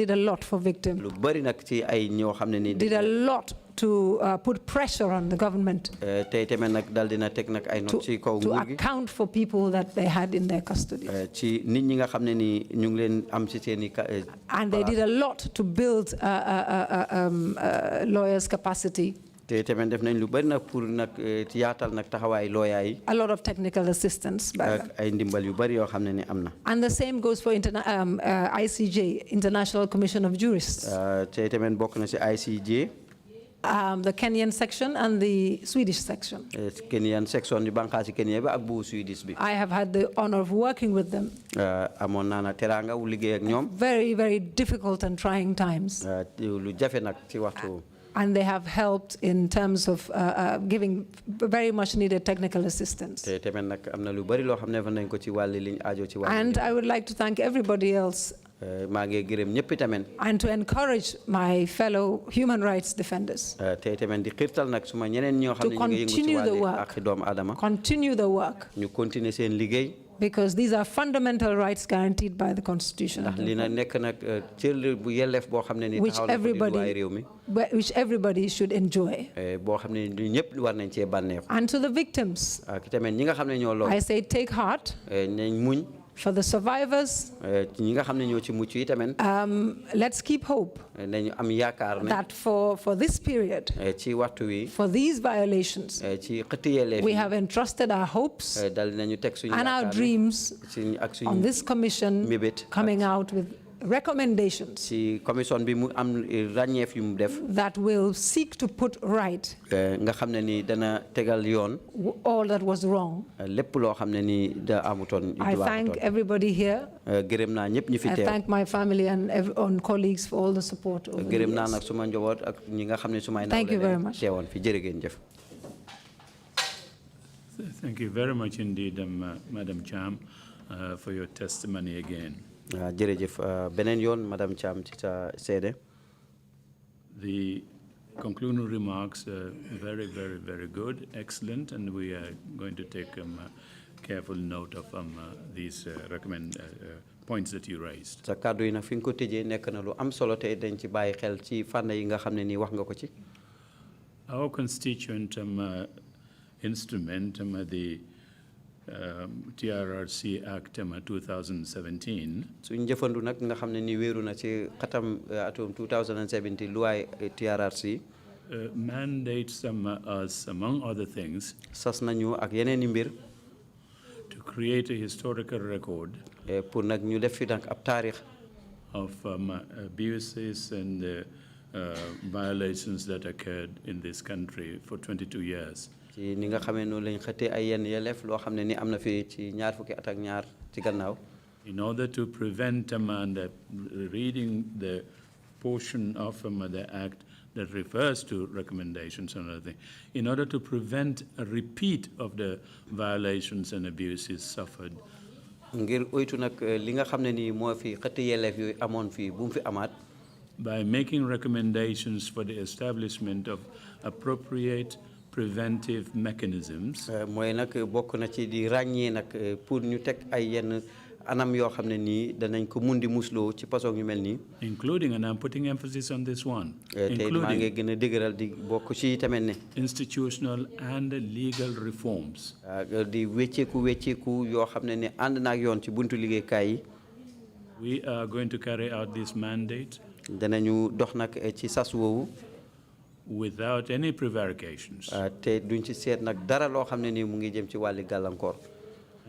E: a lot for victims. Did a lot to put pressure on the government to account for people that they had in their custody. And they did a lot to build lawyers' capacity. A lot of technical assistance. And the same goes for ICJ, International Commission of Jurists. The Kenyan section and the Swedish section. I have had the honor of working with them. Very, very difficult and trying times. And they have helped in terms of giving very much needed technical assistance. And I would like to thank everybody else and to encourage my fellow human rights defenders to continue the work, because these are fundamental rights guaranteed by the Constitution, which everybody should enjoy. And to the victims, I say take heart. For the survivors, let's keep hope that for this period, for these violations, we have entrusted our hopes and our dreams on this commission coming out with recommendations that will seek to put right all that was wrong. I thank everybody here. I thank my family and colleagues for all the support over the years. Thank you very much.
A: Thank you very much indeed, Madam Cham, for your testimony again. The concluding remarks are very, very, very good, excellent, and we are going to take careful note of these points that you raised. Our constituent instrument, the TRRC Act 2017,
G: suñ jëfandu nag nga xam ne ni wéeru na ci xatam atum 2017 loi TRRC
A: mandates us, among other things,
G: sas nañu ak yeneen I mbir
A: to create a historical record
G: pour nag ñu def fi nag ab taarix
A: of abuses and violations that occurred in this country for 22 years.
G: ci ni nga xamee noonu lañ xëttee ay yenn yelleef loo xam ne ni am na fi ci ñaar fukki at ak ñaar ci gannaaw
A: In order to prevent and reading the portion of the Act that refers to recommendations and other things, in order to prevent a repeat of the violations and abuses suffered,
G: ngir oytu nag li nga xam ne ni moo fi xëtti yelleef yooyu amoon fii bu mu fi amaat
A: by making recommendations for the establishment of appropriate preventive mechanisms,
G: mooy nag bokk na ci di ràññee nag pour ñu teg ay yenn anam yoo xam ne nii danañ ko mun di musloo ci façon yu mel nii
A: including, and I'm putting emphasis on this one,
G: tey maa ngi
A: including
G: gën a dëgëral di bokk ci tamit ne
A: institutional and legal reforms.
G: di wécceeku yoo xam ne ànd naak yoon ci buntu liggéeykaay yi
A: We are going to carry out this mandate
G: danañu dox nag ci sas woowu
A: without any prevarications.
G: te duñ ci seet nag dara loo xam ne nii mu ngi jëm ci wàlli gàllankoor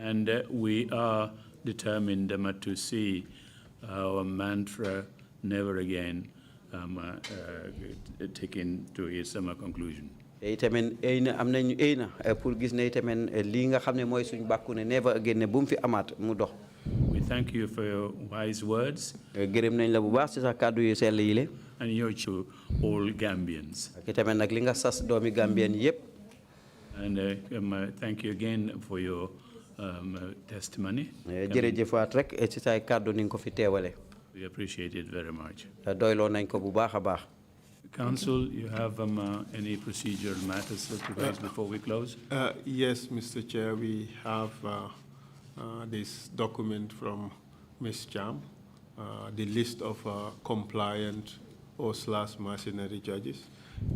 A: And we are determined to see our mantra, never again, taken to its conclusion.
G: te itamit am nañu pour gis ne itamit lii nga xam ne mooy suñu bàkku ne never again ne bu mu fi amaat mu dox
A: We thank you for your wise words
G: gërëm nañ la bu baax ci sa kàddu yu sell yi le
A: and your to all Gambians.
G: ak itamit nag li nga sas doomi Gambien yépp
A: And thank you again for your testimony.
G: jërëjëfaat rek ci say kàddu ni nga ko fi teewale
A: We appreciate it very much.
G: doyloo nañ ko bu baax a baax
A: Council, you have any procedural matters to raise before we close?
C: Yes, Mr. Chair, we have this document from Ms. Cham, the list of compliant or/mercenary judges.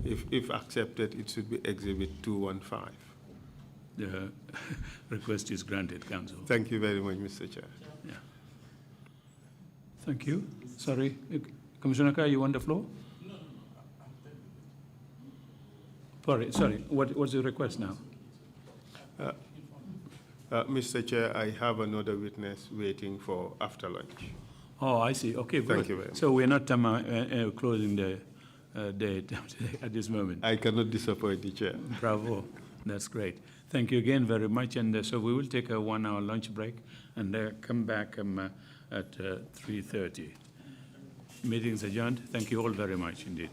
C: If accepted, it should be Exhibit 215.
A: The request is granted, Council.
C: Thank you very much, Mr. Chair.
A: Yeah. Thank you. Sorry, Commissioner Kai, you want the floor? Sorry. What's the request now?
C: Mr. Chair, I have another witness waiting for after lunch.
A: Oh, I see. Okay, good.
C: Thank you very much.
A: So we're not closing the date at this moment.
C: I cannot disappoint the chair.
A: Bravo. That's great. Thank you again very much. And so we will take a 1-hour lunch break and come back at 3:30. Meeting's adjourned. Thank you all very much indeed.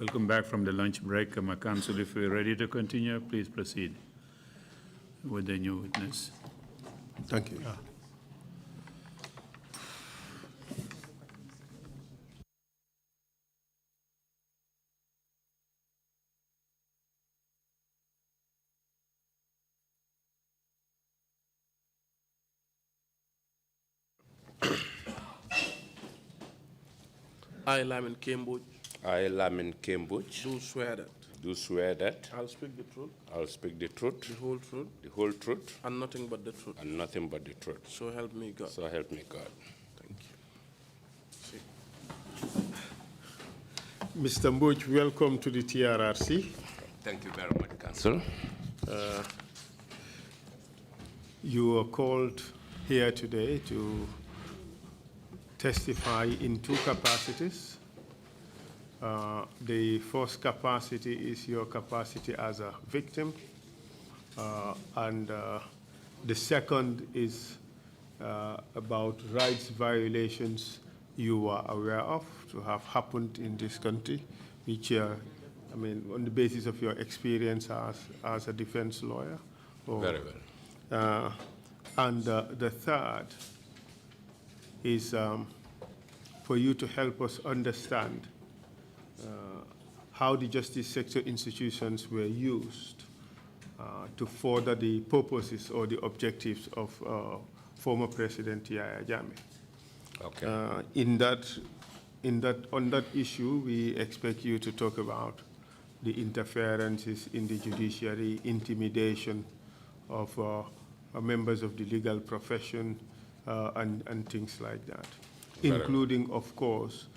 A: Welcome back from the lunch break. Council, if we're ready to continue, please proceed with the new witness.
C: Thank you.
H: I, Lamin Cambridge,
I: I, Lamin Cambridge,
H: do swear that
I: do swear that
H: I'll speak the truth,
I: I'll speak the truth,
H: the whole truth,
I: the whole truth,
H: and nothing but the truth.
I: and nothing but the truth.
H: So help me God.
I: So help me God.
H: Thank you.
C: Mr. Mbuj, welcome to the TRRC.
I: Thank you very much, Council.
C: You are called here today to testify in two capacities. The first capacity is your capacity as a victim, and the second is about rights violations you are aware of to have happened in this country, which, I mean, on the basis of your experience as a defense lawyer.
I: Very well.
C: And the third is for you to help us understand how the justice sector institutions were used to further the purposes or the objectives of former President Yahya Jammeh.
I: Okay.
C: On that issue, we expect you to talk about the interferences in the judiciary, intimidation of members of the legal profession, and things like that, including, of course,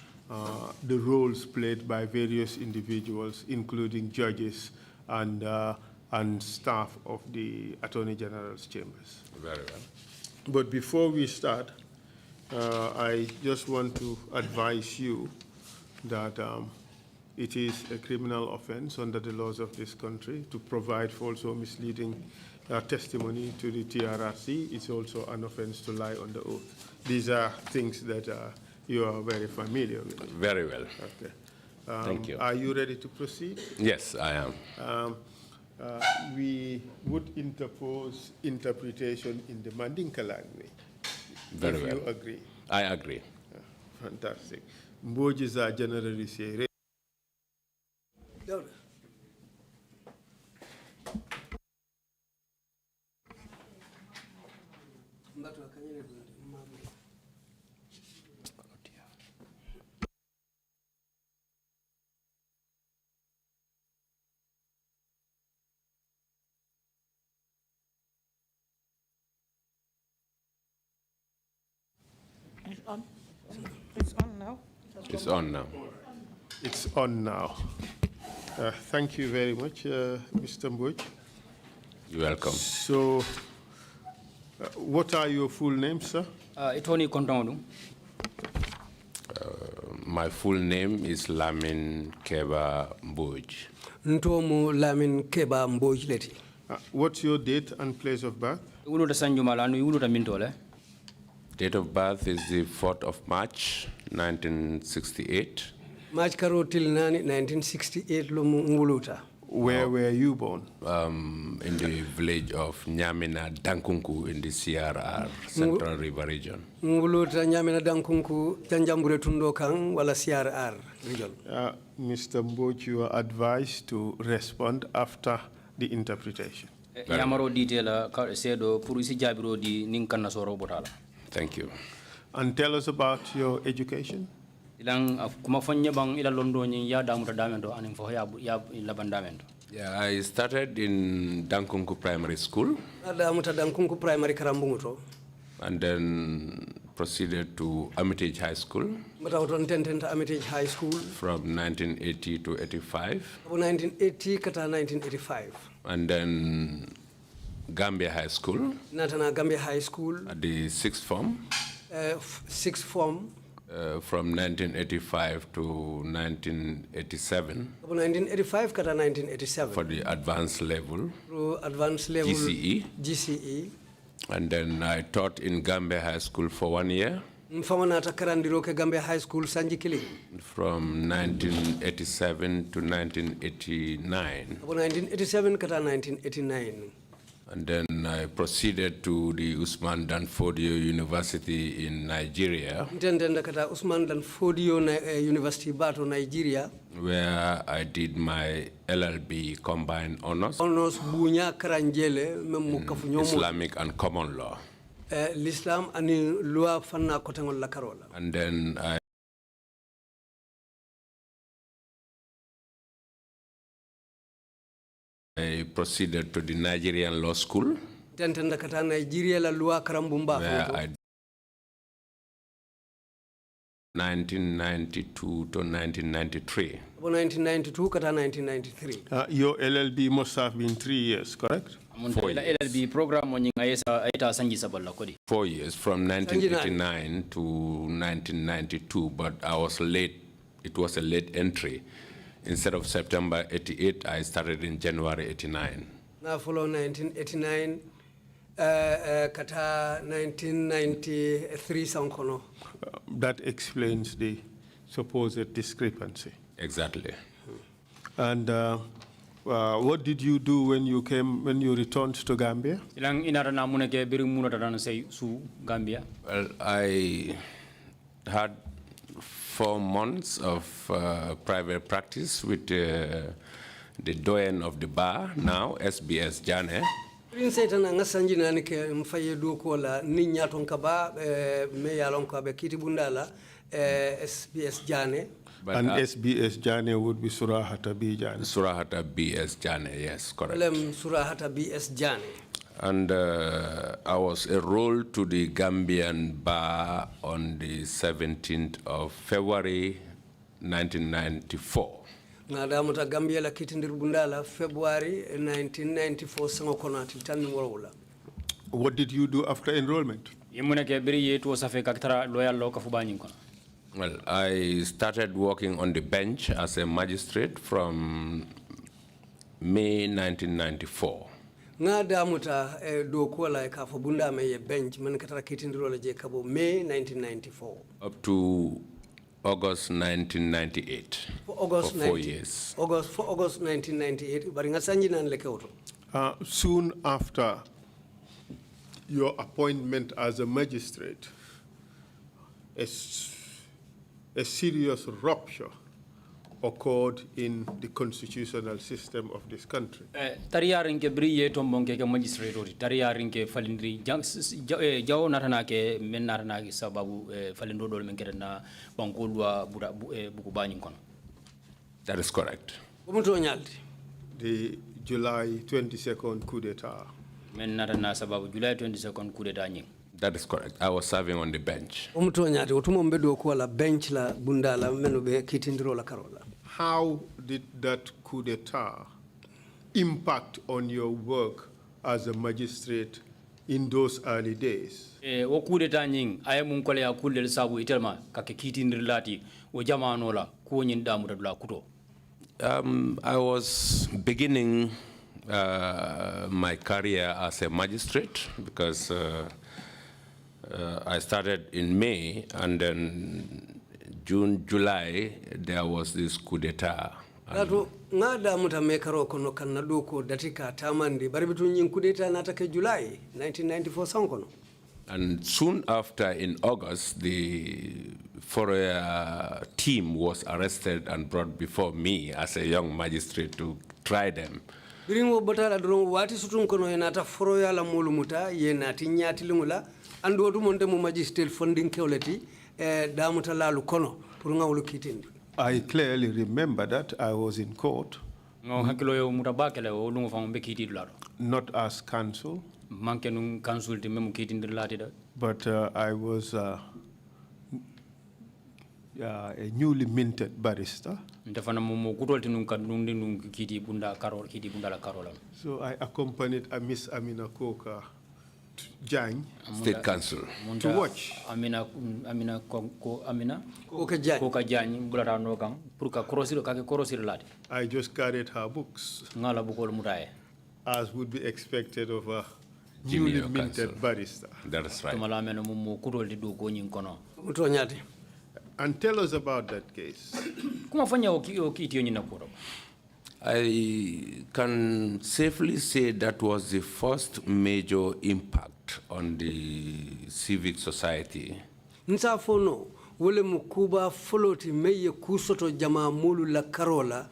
C: the roles played by various individuals, including judges and staff of the Attorney General's chambers.
I: Very well.
C: But before we start, I just want to advise you that it is a criminal offense under the laws of this country to provide false or misleading testimony to the TRRC. It's also an offense to lie on the oath. These are things that you are very familiar with.
I: Very well.
C: Okay.
I: Thank you.
C: Are you ready to proceed?
I: Yes, I am.
C: We would interpose interpretation in the Mandinka language.
I: Very
C: if
I: well.
C: you agree.
I: I agree.
C: Fantastic. Mbojis are generally say.
F: It's on now.
I: It's on now.
C: It's on now. Thank you very much, Mr. Mboj.
I: You're welcome.
C: So, what are your full names, sir?
J: Itoni Kontondu.
I: My full name is Lamin Keba Mboj.
J: Ntomu Lamin Keba Mboj leti.
C: What's your date and place of birth?
J: Uluta Sanjumalanu, Uluta Mintole.
I: Date of birth is the 4th of March, 1968.
J: March Karo till 1968 Lumu Nguluta.
C: Where were you born?
I: In the village of Nyamina Dankunku in the CRR, Central River Region.
J: Nguluta Nyamina Dankunku, Janjambure Tundo Kang, wala CRR region.
C: Mr. Mboj, you are advised to respond after the interpretation.
J: Yamaro detail sedo purisi jabiro di ninkana soro botala.
I: Thank you.
C: And tell us about your education.
J: Ilang kuma fanya bang ila londo nyi ya damu tadamento aning fo ya labandamento.
I: Yeah, I started in Dankunku Primary School.
J: Damu Dankunku Primary Karambunguto.
I: And then proceeded to Armitage High School.
J: Matauton Tententa Armitage High School.
I: From 1980 to 85.
J: 1980 kata 1985.
I: And then Gambia High School.
J: Natana Gambia High School.
I: At the sixth form.
J: Sixth form.
I: From 1985 to 1987.
J: 1985 kata 1987.
I: For the advanced level.
J: Advanced level.
I: GCE.
J: GCE.
I: And then I taught in Gambia High School for 1 year.
B: Mfamanata karandiro ke Gambia High School Sanji Kili.
I: from 1987 to 1989.
B: 1987 kata 1989.
I: And then I proceeded to the Usman Dan Fodio University in Nigeria,
B: Intendenda kata Usman Dan Fodio University Bato Nigeria.
I: where I did my LLB combined honors
B: Honors bunya karanjele memu kafunyomo.
I: Islamic and common law.
B: L'Islam ani loi fanna kotangol la karola.
I: And then I proceeded to the Nigerian Law School,
B: Intendenda kata Nigeria la loi karambumba.
I: where I 1992 to 1993.
B: 1992 kata 1993.
C: Your LLB must have been 3 years, correct?
I: 4 years.
J: LLB program mo nyinga ita sanji saballa kodi.
I: 4 years, from 1989 to 1992, but I was late. It was a late entry. Instead of September 88, I started in January 89.
B: Now follow 1989, kata 1993 sankono.
C: That explains the supposed discrepancy.
I: Exactly.
C: And what did you do when you returned to Gambia?
J: Ilang inara na muna ke biring muna tadana say su Gambia.
I: Well, I had 4 months of private practice with the doyen of the bar now, SBS Jane.
B: Prince tana ngasanji nani ke mfaye do ko la ninya ton kaba me yalon ko be kiti bundala SBS Jane.
I: But
C: And SBS Jane would be Surahata B Jane.
I: Surahata BS Jane, yes, correct.
B: Lem Surahata BS Jane.
I: And I was enrolled to the Gambian bar on the 17th of February 1994.
B: Nadamuta Gambia la kiti ndir bundala February 1994 sango kono tan wala.
C: What did you do after enrollment?
J: Yemuna ke biri yetu safe kaktara loyal lo kafubanyin kono.
I: Well, I started working on the bench as a magistrate from May 1994.
B: Nadamuta do ko la ka fo bunda me bench man katara kiti ndir wala je kabo May 1994.
I: Up to August 1998.
B: For August
I: for 4 years.
B: August 1998 bari ngasanji nan le kewto.
C: Soon after your appointment as a magistrate, a serious rupture occurred in the constitutional system of this country.
J: Tariyarin ke biri ye tombon ke magistrate ori tariyarin ke falindri jaw natana ke men natana ke sababu falindo dol men kedna bankolwa buku banyin kono.
I: That is correct.
C: The July 22nd coup d'etat.
J: Men natana sababu July 22nd coup d'etat nyin.
I: That is correct. I was serving on the bench.
C: How did that coup d'etat impact on your work as a magistrate in those early days?
J: Wo coup d'etat nyin ay mun kole ya kullel sabu itelma kake kitindir lati wo jamano la ko nyin damu dula kuto.
I: I was beginning my career as a magistrate because I started in May, and then June, July, there was this coup d'etat.
B: Dato ngada muta mekaro kono kanna doko datika tamandi bari bitun yin coup d'etat natake July 1994 sankono.
I: And soon after, in August, the Fourier team was arrested and brought before me as a young magistrate to try them.
B: Biringo batala dron wati sutun kono yenata Fourier la molumuta yenati nyati lingula ando du monde mo magistrate funding kewleti damuta lalu kono pour ngawlu kitindi.
C: I clearly remember that I was in court.
J: No hakilo yo mutabakele o lungo fam be kiti dularo.
C: Not as counsel.
J: Manke nun consulti mem kitindir lati da.
C: But I was a newly minted barrister.
J: Ndefana mo kutolti nun kadundi nun kiti bunda la karola.
C: So I accompanied Miss Amina Koka Jang,
I: State Council,
C: to watch.
J: Amina
B: Koka
J: Jang bulata no kan pour ka korosir lati.
C: I just carried her books,
J: Ngala bukol mutaye.
C: as would be expected of a newly
I: Counsel.
C: minted barrister.
I: That's right.
J: tumala men mo kutol di do ko nyin kono
B: Mutonyati.
C: And tell us about that case.
J: kuma fanya o kiti nyin na kuro
I: I can safely say that was the first major impact on the civic society.
B: Nsafono wole mukuba foloti meye kusoto jama mulu la karola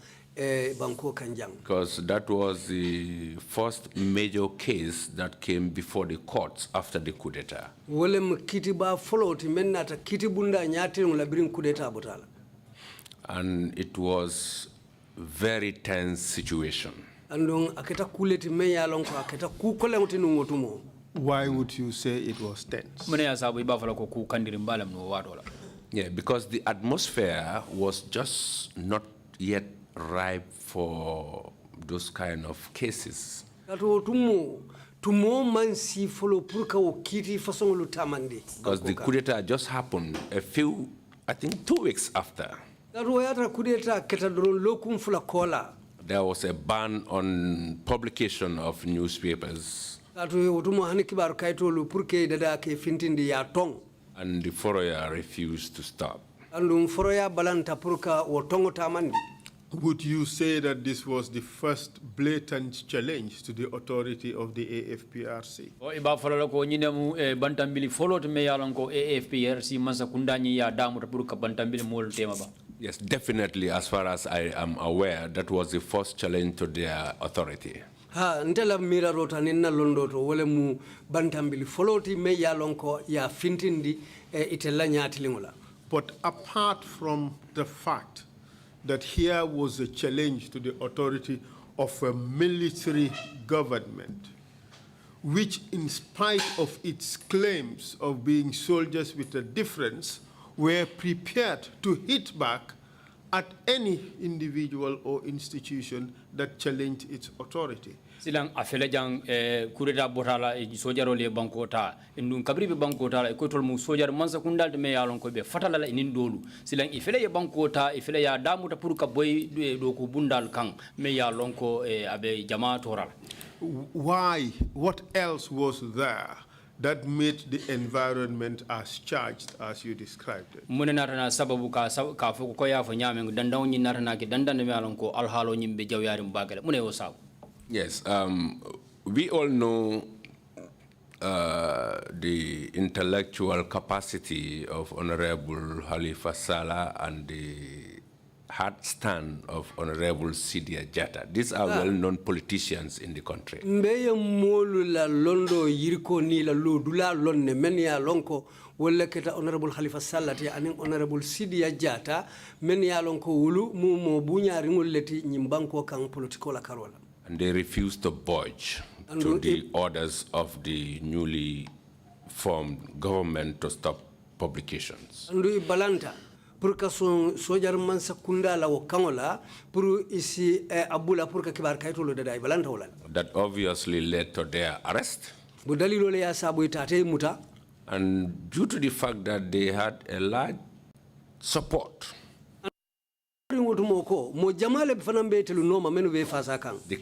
B: banko kanjang.
I: Because that was the first major case that came before the courts after the coup d'etat.
B: Wole mkiti ba foloti menata kiti bunda nyati ngula birin coup d'etat botala.
I: And it was very tense situation.
B: Andong aketa kuleti meya lonko aketa kukole mutinu ngotumo.
C: Why would you say it was tense?
J: mune ya sabu iba fala ko ku kandiri mbalam no wadola
I: Yeah, because the atmosphere was just not yet ripe for those kind of cases.
B: Kato tumo mansi folo purka wakiti fasong lutamandi.
I: Because the coup d'etat just happened I think 2 weeks after.
B: Kato yata kudeta ketadron lokum fula kola.
I: There was a ban on publication of newspapers.
B: Kato utumo hani kibaru kaitolu purke dada ke fintindi ya tong.
I: And the Foroya refused to stop.
B: Andum foroya balanta purka wotongo tamandi.
C: Would you say that this was the first blatant challenge to the authority of the AFPRC?
J: o iba fala ko nyinemu bantambili folot me yalon ko AFPRC masa kundani ya damu pour ka bantambili mol tema ba
I: Yes, definitely, as far as I am aware, that was the first challenge to their authority.
B: Ha ntela mira rota ninna londoto wole mu bantambili foloti me yalonko ya fintindi itella nyati lingula.
C: But apart from the fact that here was a challenge to the authority of a military government, which in spite of its claims of being soldiers with a difference, were prepared to hit back at any individual or institution that challenged its authority.
J: silang afele jang kureta botala sojaro le bankota ndun kabri be bankota ko tol mu sojar mansa kundal me yalon ko be fatala la inin dolu silang ifele ye bankota ifele ya damuta pour ka boy do ko bundal kan me yalon ko abe jama toral
C: Why? What else was there that made the environment as charged as you described it?
J: mune natana sababu ka fo ko ya fo nyame dandaw nyi natana ke dandande me yalon ko alhalo nyimbe jawyari mbagale mune o sabu.
I: Yes, we all know the intellectual capacity of Honorable Halifa Sallah and the hard stand of Honorable Sidia Jatta. These are well-known politicians in the country.
B: Mbeye molu la londo yiriko ni la lodula lonne menia lonko wala keta Honorable Halifa Sallah ti aning Honorable Sidia Jatta menia lonko wulu mu mo bunya ringoleti nyimbanko kan politiko la karola.
I: And they refuse to budge to the orders of the newly formed government to stop publications.
B: Andu balanta pour ka sojar man sakunda la wakangola pour isi abula pour ka kibar kaytolo dada balanta wala.
I: That obviously led to their arrest.
B: Bu dalilo le ya sabu itate muta.
I: And due to the fact that they had a large support,
B: the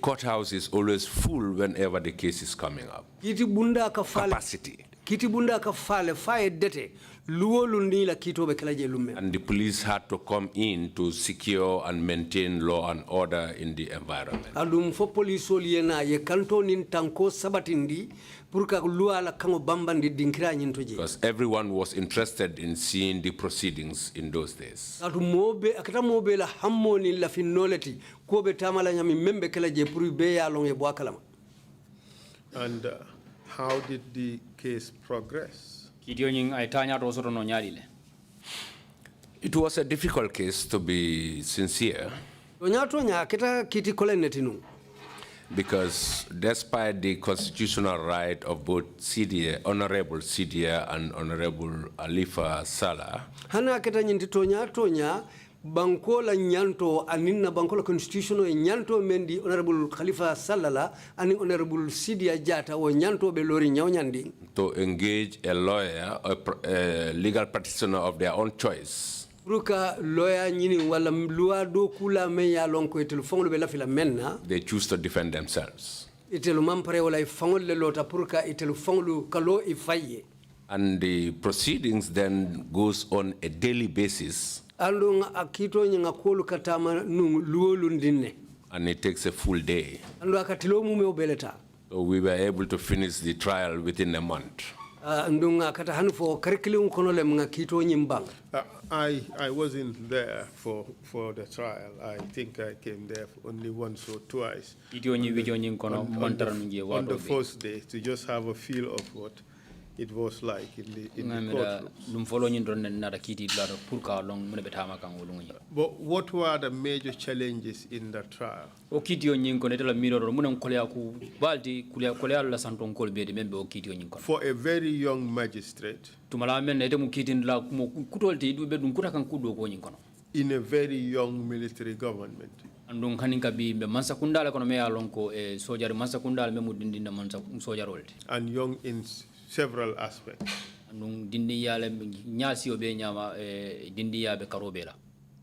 I: courthouse is always full whenever the case is coming up. Capacity. And the police had to come in to secure and maintain law and order in the environment. Because everyone was interested in seeing the proceedings in those days.
C: And how did the case progress?
I: It was a difficult case, to be sincere, because despite the constitutional right of both Honorable Sidia and Honorable Halifa Sallah,
B: banko la nyanto aninna banko la constitutional nyanto mendi Honorable Khalifa Salala and Honorable Sidia Jatta o nyanto be lori nyawnyandi
I: to engage a lawyer, a legal practitioner of their own choice.
B: Ruka lawyer nyini wala loi do kula me ya lonko telefon be la fila menna
I: they choose to defend themselves.
K: itelu mampare wala fangol le lota purka itelu fanglu kalo ifaye.
I: And the proceedings then goes on a daily basis.
K: Andu akito nyanga kolu katama luolu ndinne.
I: And it takes a full day.
K: Andu akatilo mume obeleta.
I: So we were able to finish the trial within a month.
K: Ndunga kata hanfo curriculum konole mga kito nyimbang.
C: I wasn't there for the trial. I think I came there only once or twice. On the first day, to just have a feel of what it was like in the courtroom. But what were the major challenges in the trial? For a very young magistrate, in a very young military government, and young in several aspects.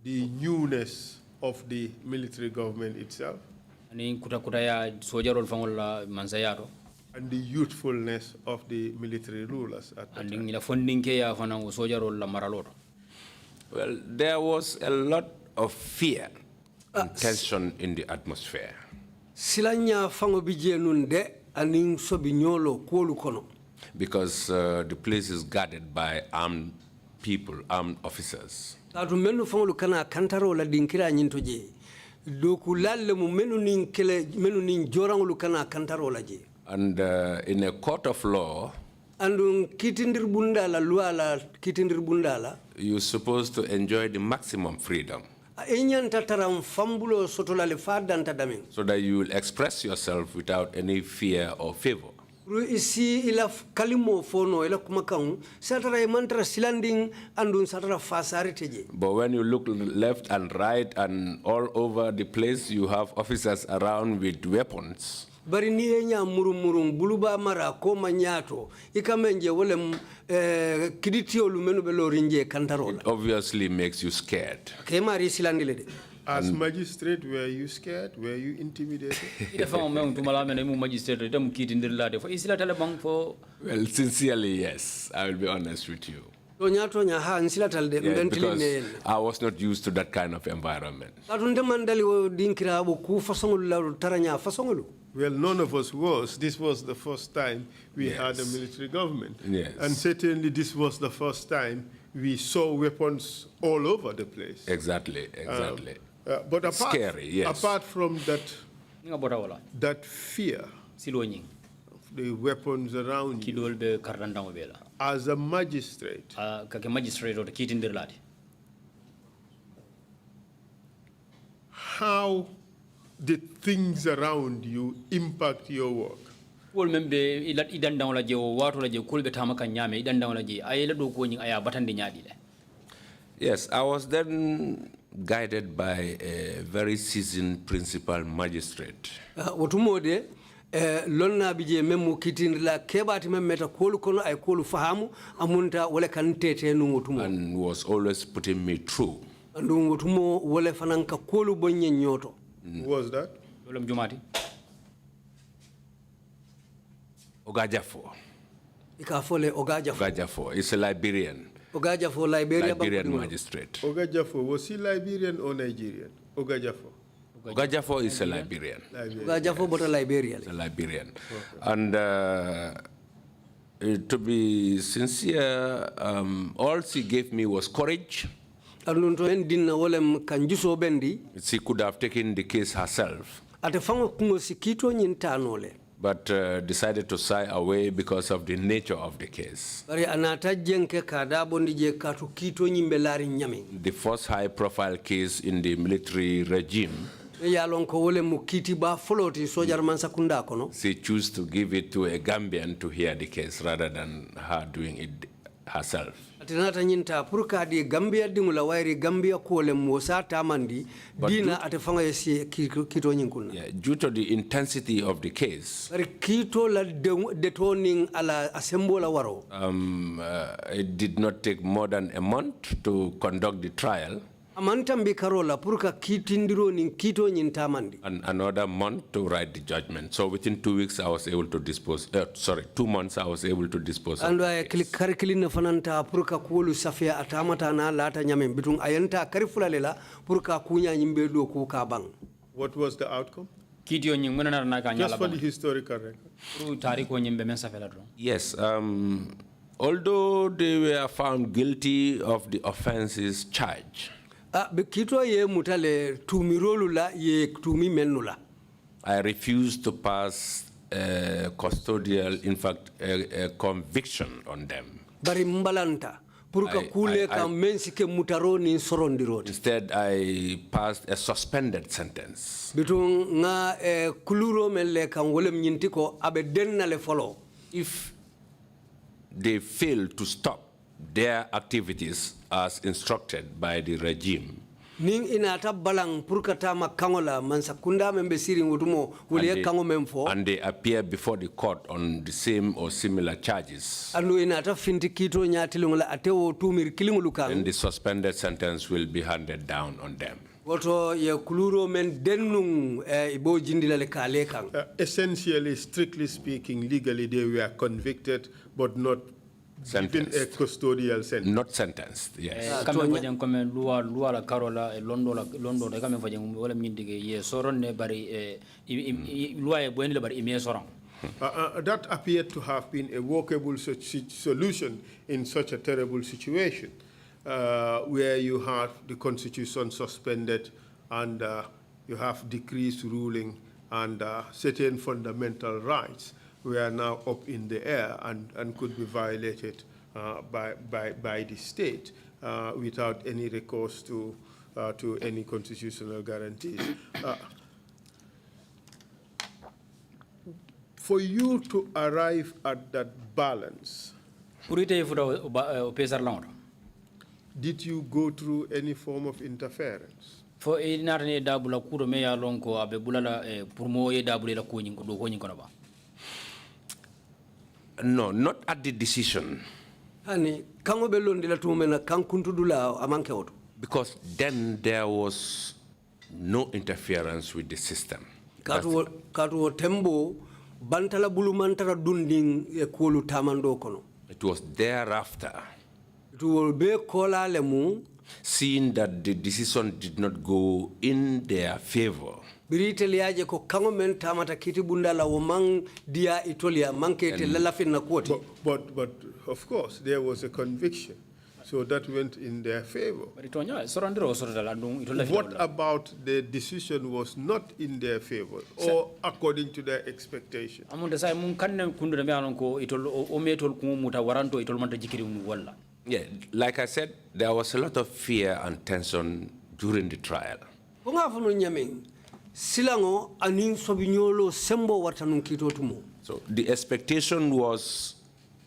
C: The newness of the military government itself, and the youthfulness of the military rulers at that time.
I: Well, there was a lot of fear and tension in the atmosphere. Because the place is guarded by armed people, armed officers. And in a court of law, you're supposed to enjoy the maximum freedom, so that you will express yourself without any fear or favor. But when you look left and right and all over the place, you have officers around with weapons.
K: It
I: obviously makes you scared.
C: As magistrate, were you scared? Were you intimidated?
I: Well, sincerely, yes. I will be honest with you. Yes, because I was not used to that kind of environment.
C: Well, none of us was. This was the first time we had a military government.
I: Yes.
C: And certainly this was the first time we saw weapons all over the place.
I: Exactly.
C: But apart,
I: scary, yes.
C: Apart from that fear, the weapons around you, as a magistrate, how did things around you impact your work?
I: Yes, I was then guided by a very seasoned principal magistrate. And was always putting me through.
C: Who was that?
I: Ogajafo. Ogajafo is a Liberian. Liberian magistrate.
C: Ogajafo, was he Liberian or Nigerian? Ogajafo.
I: Ogajafo is a Liberian.
K: Ogajafo, but a Liberian.
I: He's a Liberian. And to be sincere, all she gave me was courage. She could have taken the case herself, but decided to shy away because of the nature of the case. The first high-profile case in the military regime, she chose to give it to a Gambian to hear the case rather than her doing it herself.
K: Due to the
I: intensity of the case, it did not take more than a month to conduct the trial.
K: amantambi karola purka kitindiro nin kito nyin tamandi.
I: And another month to write the judgment. So within 2 weeks, I was able to dispose, 2 months, I was able to dispose of
K: Ando
I: the
K: ay
I: case.
K: karikilina fananta purka kuolu safia atamata na lata nyame bitung ayanta karifula lela purka kunya nyimbe do ku kabang.
C: What was the outcome?
J: Kidio nying muna na ka
C: Just
J: nyala
C: for
J: ba.
C: the historical record.
J: Ru tariko nyimbe men safela do.
I: Yes, although they were found guilty of the offenses charged,
K: Kito ye mutale tumirolu la ye tumi menula.
I: I refused to pass custodial, in fact, a conviction on them.
K: Bari mbalanta purka kule ka mensike mutaro ni sorondiroti.
I: Instead, I passed a suspended sentence.
K: Bitung nga kuluro mele kan wolem nyintiko abe denna le follow.
I: If they fail to stop their activities as instructed by the regime,
K: Ning inata balang purka tama kangola mansakunda membe siri ngutumo wule kango memfo.
I: and they appear before the court on the same or similar charges,
K: Anu inata finti kito nyatilungla ateo tumir kilingulukan.
I: then the suspended sentence will be handed down on them.
K: Woto ye kuluro men dennung ibo jindila le kale kang.
C: Essentially, strictly speaking, legally they were convicted, but not given a custodial sentence.
I: Not sentenced, yes.
J: Kame fajang kame lua la karola londo da kame fajang wala mindige ye soron ne bari lua e bwenile bari ime soron.
C: That appeared to have been a workable solution in such a terrible situation, where you have the constitution suspended and you have decrees ruling and certain fundamental rights were now up in the air and could be violated by the state without any recourse to any constitutional guarantees. For you to arrive at that balance, did you go through any form of interference?
J: Fo e narne dabula kuro me ya lonko abe bulala pour mo ye dabule la ko nyingo do ko nyingo ba.
I: No, not at the decision.
K: Hani kango belondi la tumena kankuntudula amanke oto.
I: Because then there was no interference with the system.
K: Katu tembo bantala bulumantara dunding e kolu tamando kono.
I: It was thereafter,
K: It will be kola lemu.
I: seeing that the decision did not go in their favor,
K: Biriteliaje ko kango men tamata kiti bundala wo mang dia itolia manke te lalafin na koti.
C: But of course there was a conviction, so that went in their favor. What about the decision was not in their favor or according to their expectation?
I: yeah, like I said, there was a lot of fear and tension during the trial.
K: Silango anin sobinyolo sembo watanun kito tumo.
I: So the expectation was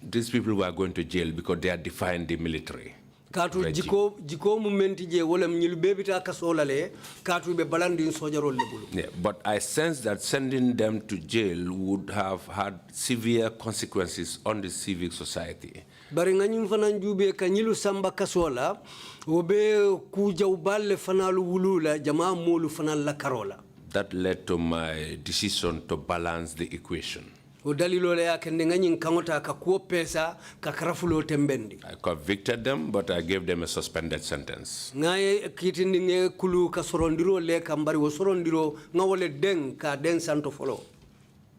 I: these people were going to jail because they are defying the military.
K: Katu jiko mumenti je wala mnyilu bebita kasola le katu be balandi sojaro lebulu.
I: Yeah, but I sense that sending them to jail would have had severe consequences on the civic society.
K: Bari nganyum fanan jube kanyilu samba kasola obe kuja uballe fanalu wulula jamaa molu fanal la karola.
I: That led to my decision to balance the equation.
K: O dalilo le akende nganyin kangota ka kuo pesa ka karafulo tembendi.
I: I convicted them, but I gave them a suspended sentence.
K: Ngaye kitindi nge kulu ka sorondiro le kambari wo sorondiro ngawole den ka den santo follow.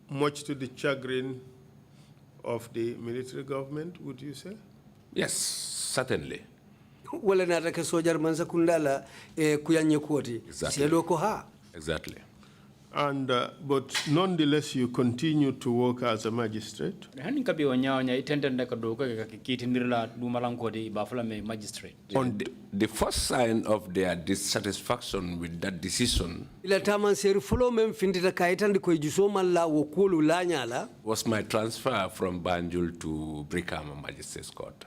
C: Much to the chagrin of the military government, would you say?
I: Yes, certainly.
K: Wala na rake sojar mansa kundala kuyanye kuoti.
I: Exactly.
K: Selo ko ha.
I: Exactly.
C: And but nonetheless, you continue to work as a magistrate.
J: On
I: the first sign of their dissatisfaction with that decision was my transfer from Banjul to Brikama Magistrates Court.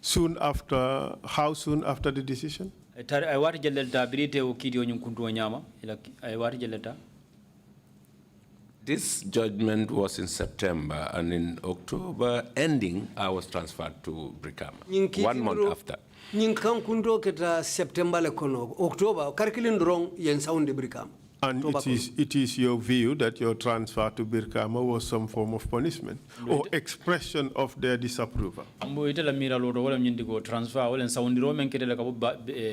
C: Soon after, how soon after the decision?
I: This judgment was in September, and in October ending, I was transferred to Brikama. 1 month after.
K: Nying kankundo keta September le kono October karkilin drong yen sound Brikama.
C: And it is your view that your transfer to Birkama was some form of punishment or expression of their disapproval?
J: Ambo itela mira lo wala nyindi ko transfer wala soundiro men ketela ka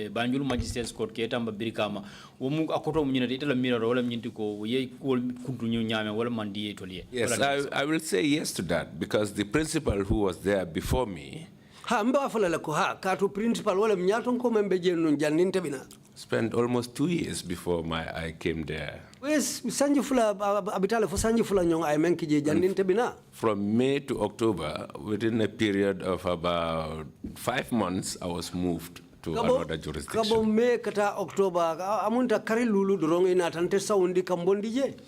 J: Banjul Magistrates Court ke tamba Birkama wo mu akoto mu nyina itela mira wala nyindi ko ye ko kuntu nyu nyame wala mandi etoliye.
I: Yes, I will say yes to that because the principal who was there before me
K: mba fala la ko katu principal wala mnyaton ko membe jenno janninte bina.
I: Spent almost 2 years before I came there. From May to October, within a period of about 5 months, I was moved to another jurisdiction.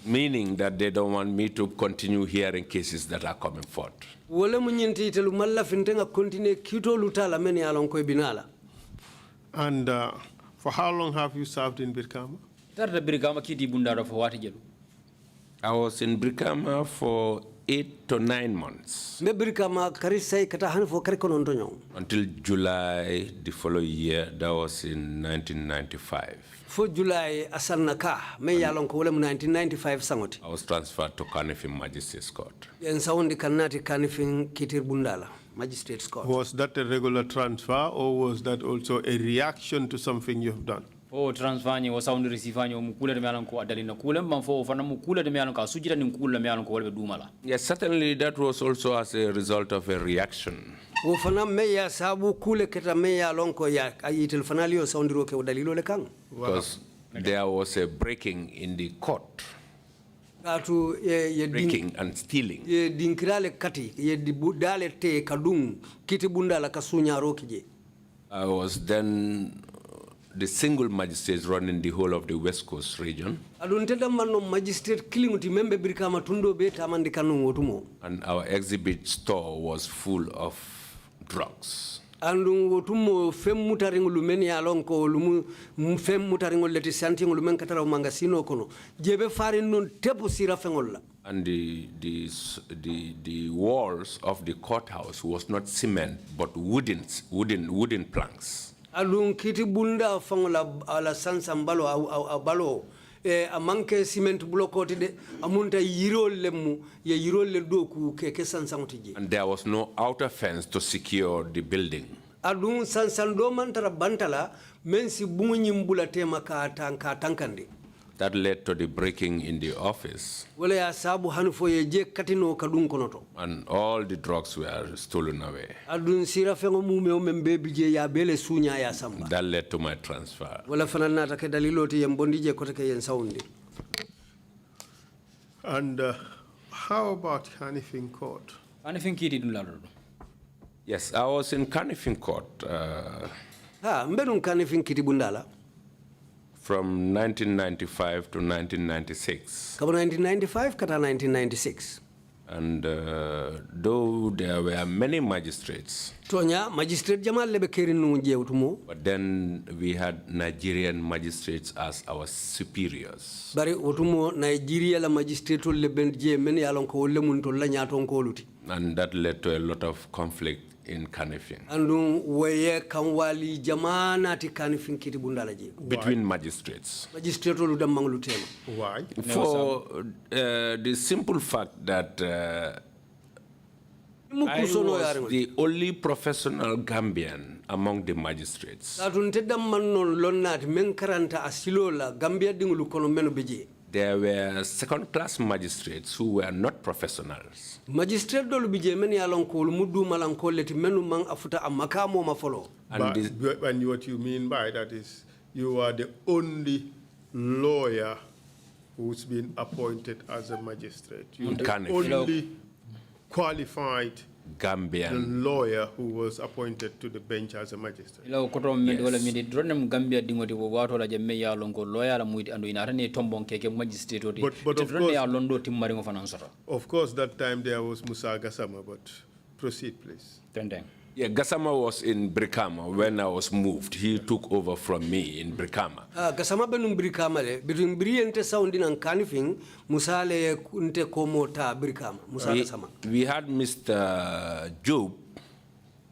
I: Meaning that they don't want me to continue hearing cases that are coming forth.
C: And for how long have you served in Birkama?
I: I was in Brikama for 8 to 9 months. Until July the following year, that was in 1995.
K: For July asanaka me yalon ko 1995 sangoti.
I: I was transferred to Kanifing Magistrates Court.
K: Yen sawndi kannati Kanifing kitir bundala. Magistrates Court.
C: Was that a regular transfer or was that also a reaction to something you've done?
J: Oh, transfer ni wasaundi receive ni mukula de mealan ko adalina kula mfo fana mukula de mealan ka sujira ni mukula mealan ko walbe dumala.
I: Yes, certainly that was also as a result of a reaction.
K: Wo fana me ya sabu kule keta me ya lonko ya ayitel fana liyo saundiro ke dalilo le kan.
I: Because there was a breaking in the court. Breaking and stealing.
K: Ye dinkirale kati ye dale te kadung kiti bundala kasunya rokije.
I: I was then the single magistrate running the whole of the West Coast region.
K: And
I: our exhibit store was full of drugs.
K: And wotumo fem mutaringo lumeni alonko lumu fem mutaringo leti santingo lumen katara mangasino kono jebe farin non tepo sira fengolla.
I: And the walls of the courthouse was not cement but wooden planks.
K: Alun kiti bunda fangola ala sansambalo au balo a manke cement blokoti de amunta yirol lemu ye yirol le doku ke sansamutiji.
I: And there was no outer fence to secure the building.
K: Alun sansando mantara bantala mensi bunyimbula tema ka tankandi.
I: That led to the breaking in the office.
K: And
I: all the drugs were stolen away. That led to my transfer.
C: And how about Kanifing Court?
I: Yes, I was in Kanifing Court. From 1995 to 1996.
K: 1995 to 1996.
I: And though there were many magistrates, but then we had Nigerian magistrates as our superiors. And that led to a lot of conflict in Kanifing. Between magistrates.
C: Why?
I: For the simple fact that I was the only professional Gambian among the magistrates. There were second-class magistrates who were not professionals.
C: And but what you mean by that is you are the only lawyer who's been appointed as a magistrate. You're the only qualified Gambian lawyer who was appointed to the bench as a magistrate.
J: Yes. But
C: of course that time there was Musa Gassama, but proceed please.
I: Yeah, Gassama was in Brikama when I was moved. He took over from me in Brikama.
K: Gassama benum Brikama le between Briente Soundin and Canifing Musale Kunte Komota Brikama Musale Sama.
I: We had Mr. Job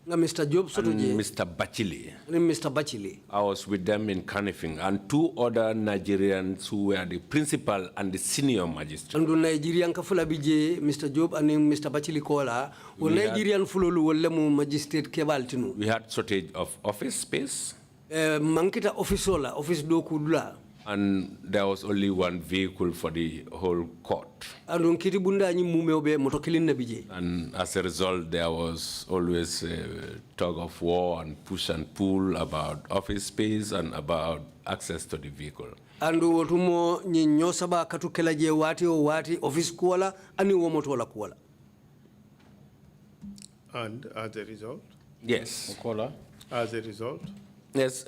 K: Mr. Job
I: and Mr. Bachili.
K: Mr. Bachili.
I: I was with them in Kanifing, and 2 other Nigerians who were the principal and the senior magistrate.
K: And Nigerian Kafula BJ, Mr. Job and Mr. Bachili Kola, or Nigerian Fululu Lemu magistrate Kebaltinu.
I: We had shortage of office space.
K: Mankita office do kudula.
I: And there was only 1 vehicle for the whole court.
K: And
I: as a result, there was always a tug of war and push and pull about office space and about access to the vehicle.
K: And wotumo nyosaba katukela je wati office kuala ani womotola kuala.
C: And as a result?
I: Yes.
C: As a result?
I: Yes.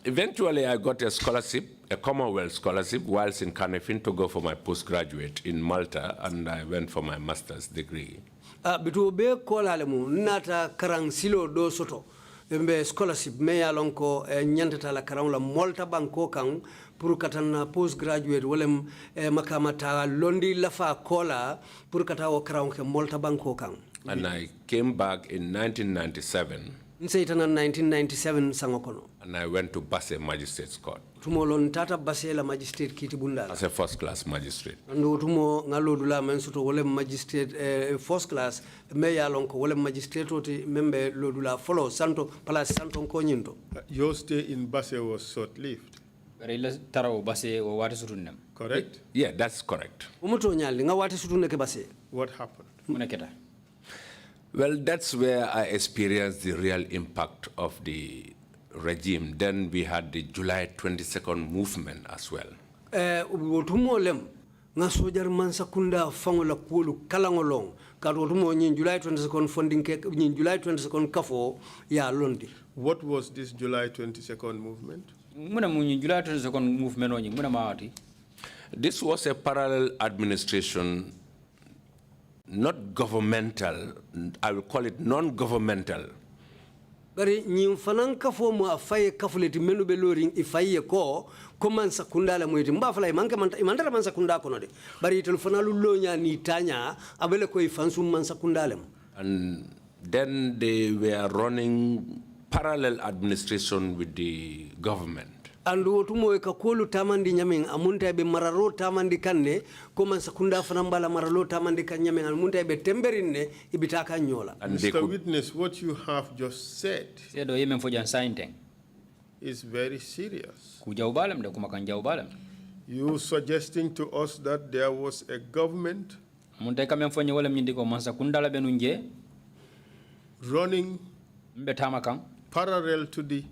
I: Eventually, I got a scholarship, a Commonwealth scholarship, whilst in Kanifing to go for my postgraduate in Malta, and I went for my master's degree.
K: Bitu be kola lemu nata karang silo do soto. Mbe scholarship me yalonko nyantata la karang la Malta banko kang pur katana postgraduate walem makamata londi lafa kola pur katawo karang ke Malta banko kang.
I: And I came back in 1997.
K: In 1997 sangokono.
I: And I went to Basse Magistrates Court.
K: Tumolon tata Basse la magistrate kiti bunda.
I: As a first-class magistrate.
K: And tumo ngalo dula mensuto wole magistrate first class me yalonko wole magistrate oti membe lodula follow santo pala santo konyinto.
C: Your stay in Basse was short-lived. Correct?
I: Yeah, that's correct.
C: What happened?
I: Well, that's where I experienced the real impact of the regime. Then we had the July 22nd movement as well.
K: Nga sojar mansa kunda fangola kuolu kalangolong karotumo nyin July 22nd funding ke nyin July 22nd kafo ya londi.
C: What was this July 22nd movement?
J: Muna munyin July 22nd movement onyi muna maati.
I: This was a parallel administration, not governmental, I will call it non-governmental.
K: Bari nyin fanan kafo mo afaye kafuleti menu be loring ifaye ko mansa kunda la moyti mba fala manke imandara mansa kunda kono de bari telefona lu lonya ni tanya abele ko ifansu mansa kunda lem.
I: And then they were running parallel administration with the government.
K: Andu tumo ka kolu tamandi nyamin amunta be mararo tamandi kanne ko mansa kunda fanambala mararo tamandi kan nyamin amunta be temberinne ibitaka nyola.
C: And Mr. Witness, what you have just said is very serious. You suggesting to us that there was a government running parallel to the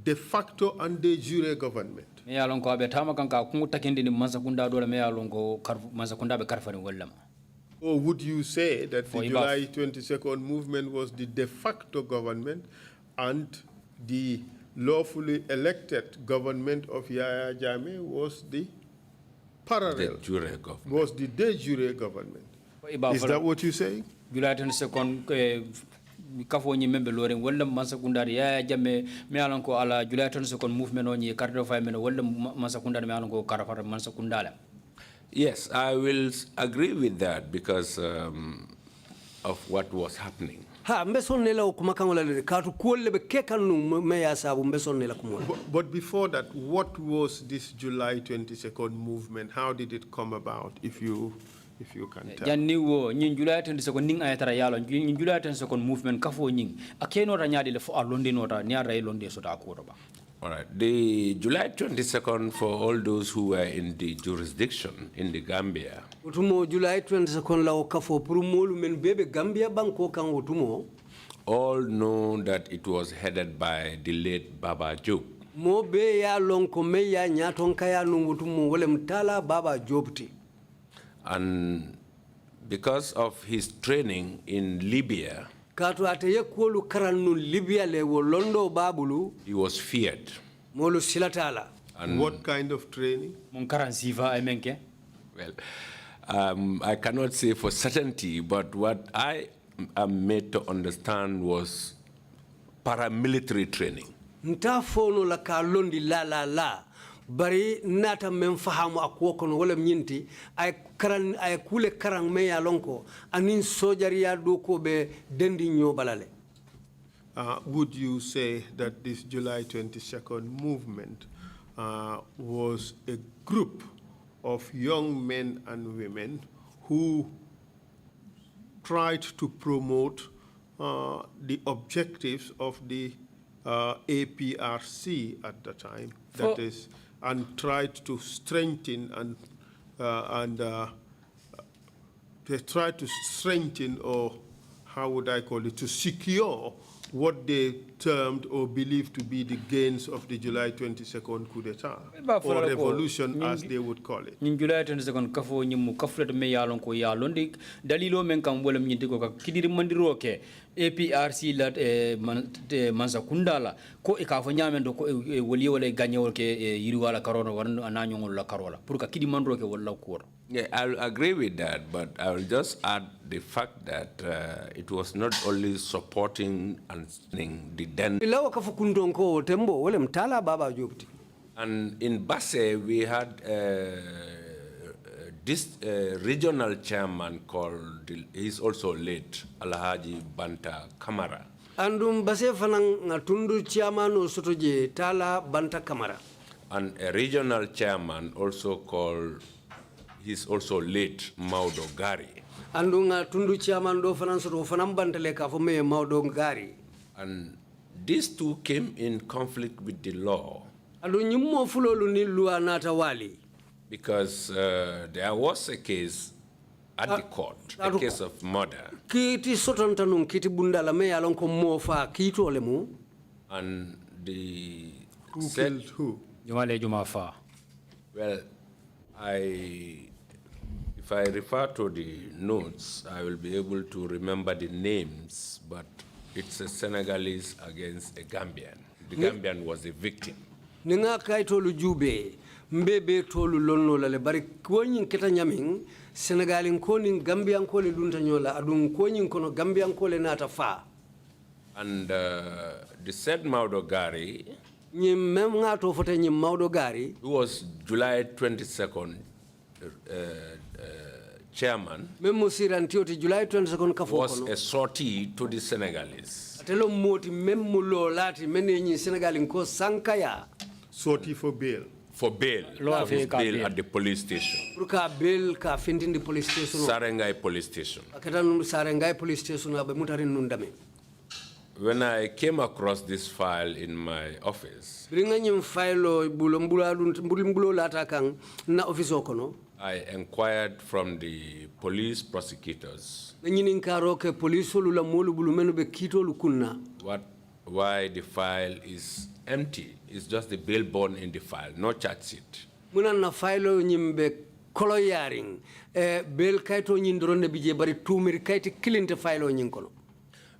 C: de facto and de jure government. Or would you say that the July 22nd movement was the de facto government and the lawfully elected government of Yahya Jammeh was the parallel,
I: de jure government.
C: Was the de jure government? Is that what you're saying?
J: July 22nd kafo nyi membe loren wala masakundari ya jamme me alanko ala July 22nd movement onyi carte fay men wala masakundari me alanko karafara masakundala.
I: Yes, I will agree with that because of what was happening.
K: Ha mbeson nela okumakangola le katu kuolle be kekanu me ya sabu mbeson nela kumwa.
C: But before that, what was this July 22nd movement? How did it come about, if you can tell?
J: Janni wo nyin July 22nd ning ayatara yalo nyin July 22nd movement kafo nyin akeno ra nyaade le fo a londe nota ni ara londe so ta ko ba.
I: All right. The July 22nd, for all those who were in the jurisdiction in the Gambia,
K: utumo July 22nd la okafo pour molu men bebe Gambia banko kan utumo
I: all know that it was headed by the late Baba Job.
K: Mo be ya lonko me ya nyaton kaya nungutumo wole mtala Baba Jobti.
I: And because of his training in Libya,
K: he
I: was feared.
C: And what kind of training?
I: Well, I cannot say for certainty, but what I made to understand was paramilitary training.
K: Nta fono la ka londi la. Bari nata men fahamu akuwo kono wala nyinti ay kule karang me ya lonko anin sojariya do ko be dendi nyobalale.
C: Would you say that this July 22nd movement was a group of young men and women who tried to promote the objectives of the APRC at the time, that is, and tried to strengthen they tried to strengthen, or how would I call it, to secure what they termed or believed to be the gains of the July 22nd coup d'etat, or revolution as they would call it.
J: In July 22nd kafo nyimu kaflet me yalon ko yalondi dalilo men kam wolam nyinti ko kidiri mandiro ke APRC lat mansa kundala ko e ka fo nyamendo ko woli wala gagnewol ke yiri wala karono wan ananyongol la karola pour ka kidi mandro ke wala ko.
I: Yeah, I'll agree with that, but I will just add the fact that it was not only supporting and the then. And in Basse, we had this regional chairman called, he's also late, Alhaji Banta Kamara.
K: Andum Basse fanang tundu chairman o sotoje Tala Banta Kamara.
I: And a regional chairman also called, he's also late, Maudo Gari.
K: Andunga tundu chairman do fanan soto fanam bantale ka fo me Maudo Gari.
I: And these two came in conflict with the law.
K: Andu nyimmo fulolu ni lua nata wali.
I: Because there was a case at the court, a case of murder.
K: Kiti sotantanung kiti bundala me alon ko mofa kito lemu.
I: And the
C: who killed who?
J: Jumale Jumafa.
I: Well, if I refer to the notes, I will be able to remember the names, but it's a Senegalese against a Gambian. The Gambian was a victim.
K: Ninga kay tolu jube mbebe tolu lonno la le bari koñin keta nyamin Senegalin ko nin Gambian ko le dunta nyola adun koñin kono Gambian ko le nata fa.
I: And the said Maudo Gari,
K: ñi mem nga to fote ñi Maudo Gari,
I: who was July 22nd chairman,
K: July 22nd ka
I: was a sortie to the Senegalese.
K: Atelo moti memmulo lati meneni Senegalin ko sankaya.
C: Sortie for bail.
I: For bail. Bail at the police station.
K: Purka bail ka finding the police station.
I: Sarengai police station.
K: Akatan Sarengai police station abe mutarin nundame.
I: When I came across this file in my office, I inquired from the police prosecutors why the file is empty. It's just the bail bond in the file, no charge sheet.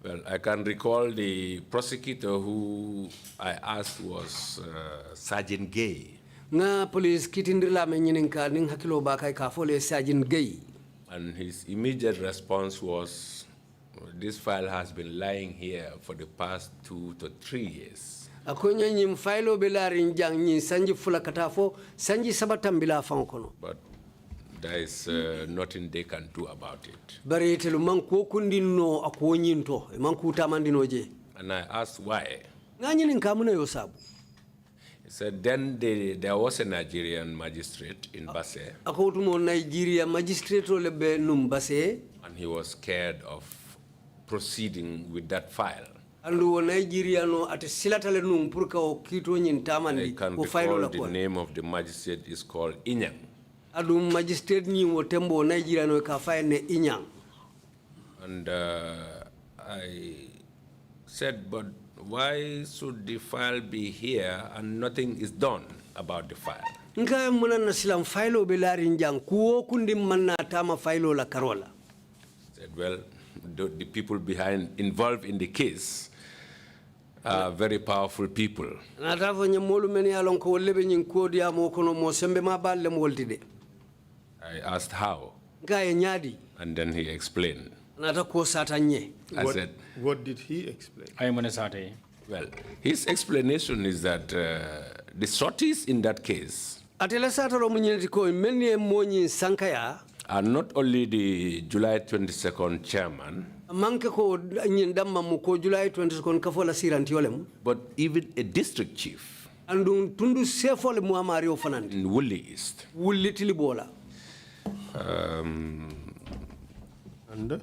I: Well, I can recall the prosecutor who I asked was Sergeant Gay. And his immediate response was, this file has been lying here for the past 2 to 3 years. But there is nothing they can do about it. And I asked why. He said then there was a Nigerian magistrate in Basse. And he was scared of proceeding with that file. I can recall the name of the magistrate is called Inyang. And I said, but why should the file be here and nothing is done about the file? Said, well, the people involved in the case are very powerful people. I asked how, and then he explained.
C: What did he explain?
I: Well, his explanation is that the sorties in that case are not only the July 22nd chairman, but even a district chief in Wuli East.
C: And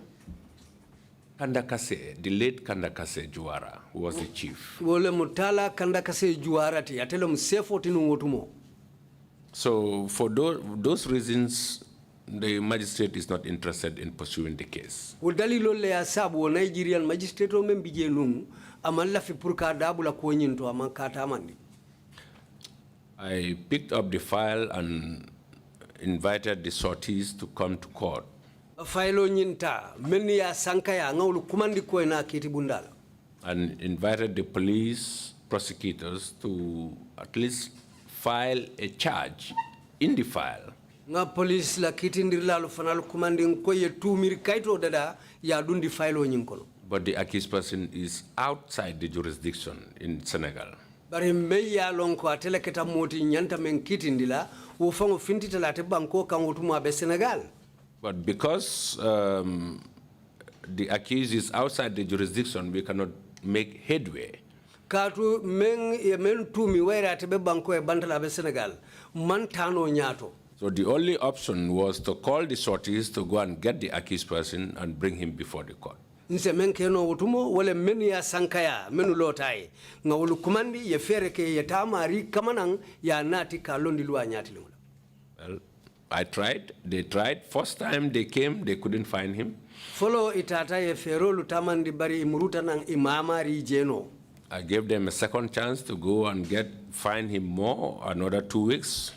I: Kandakase, the late Kandakase Juara, who was the chief. So for those reasons, the magistrate is not interested in pursuing the case. I picked up the file and invited the sorties to come to court. And invited the police prosecutors to at least file a charge in the file. But the accused person is outside the jurisdiction in Senegal. But because the accused is outside the jurisdiction, we cannot make headway. So the only option was to call the sorties to go and get the accused person and bring him before the court. Well, I tried, they tried. First time they came, they couldn't find him. I gave them a second chance to go and find him more, another 2 weeks.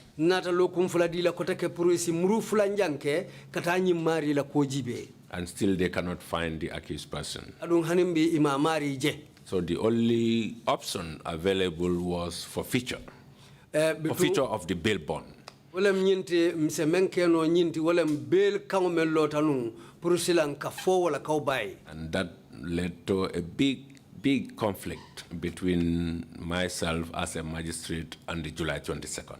I: And still they cannot find the accused person. So the only option available was forfeiture. Forfeiture of the bail bond. And that led to a big conflict between myself as a magistrate and the July 22nd.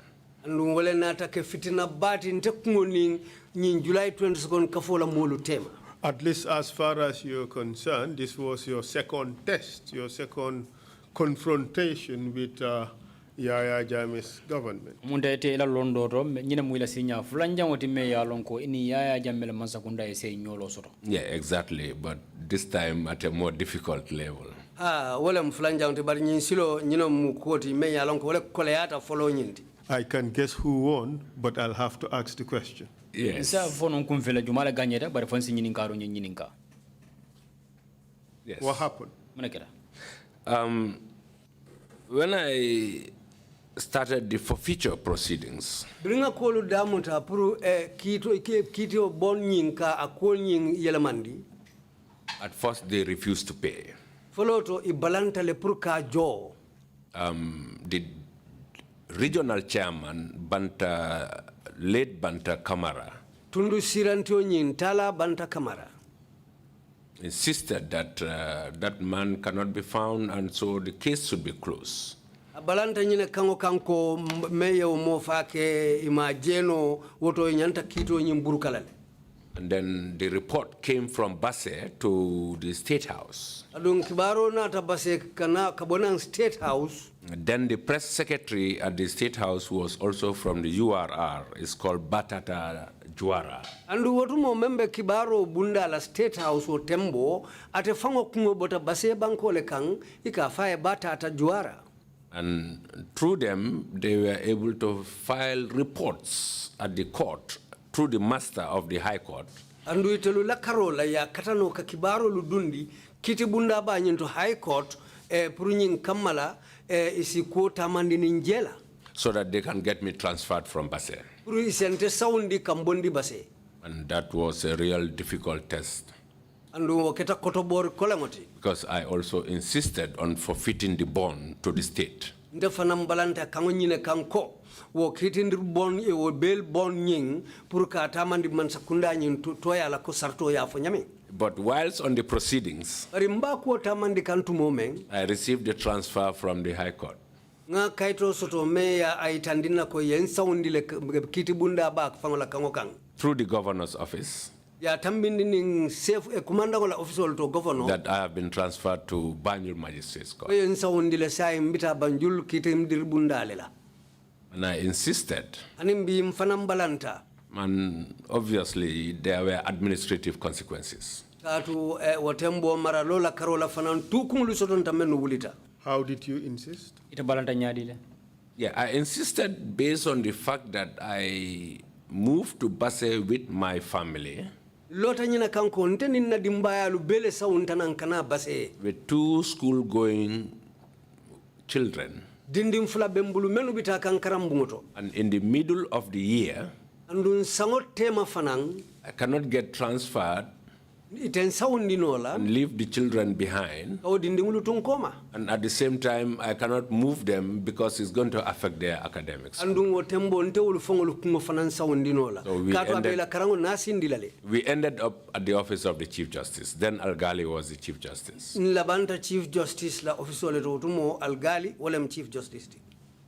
C: At least as far as you're concerned, this was your second test, your second confrontation with Yaya Jammeh's government.
I: Yeah, exactly, but this time at a more difficult level.
C: I can guess who won, but I'll have to ask the question.
I: Yes. Yes.
C: What happened?
I: When I started the forfeiture proceedings, at first they refused to pay. The regional chairman, late Banta Kamara, insisted that that man cannot be found, and so the case should be closed. And then the report came from Basse to the State House. And then the press secretary at the State House, who was also from the URR, is called Batata Juara.
K: And wotumo membe kibaro bunda la State House o tembo ate fango kungo bota Basse banko le kang ika fae Batata Juara.
I: And through them, they were able to file reports at the court through the master of the High Court.
K: And we tell la karola ya katano ka kibaro ludundi kiti bunda ba nyento High Court purunyin kamala isi quota mandi ninjela.
I: So that they can get me transferred from Basse.
K: And
I: that was a real difficult test. Because I also insisted on forfeiting the bond to the state. But whilst on the proceedings,
K: bari mba ko tamandi kantu momeng
I: I received a transfer from the High Court.
K: nga kaito soto me ya aitandina ko yen soundile kiti bunda ba fangola kangokang
I: Through the governor's office,
K: ya tambindi ning chef e commanda ngola official to governor
I: that I have been transferred to Banjul Magistrates
K: ko
I: Court.
K: yen soundile say mbita banjul kiti mdir bunda lela
I: And I insisted,
K: anim bi mfanam balanta
I: and obviously there were administrative consequences.
K: katu wotembo mara lola karola fanan tukumulu soton tamenu wulita.
C: How did you insist?
J: Ita balanta nyadile.
I: Yeah, I insisted based on the fact that I moved to Basse with my family,
K: Lota nyina kanko nteni na dimbaya lubele sa untanan kana Basse.
I: with 2 school-going children.
K: Dindim fula bembulu menu bita kankaram bungoto.
I: And in the middle of the year,
K: Andun sangot tema fanang
I: I cannot get transferred
K: iten soundinola
I: and leave the children behind.
K: o dindimulu tunkoma.
I: And at the same time, I cannot move them because it's going to affect their academics.
K: Andun wotembo ntewulu fongolu kungo fanan soundinola.
I: So we
K: Katu
I: ended-
K: abela karango nasindilale.
I: We ended up at the office of the Chief Justice. Then Algali was the Chief Justice.
K: Nlabanta Chief Justice la official to tumo algali walem Chief Justice.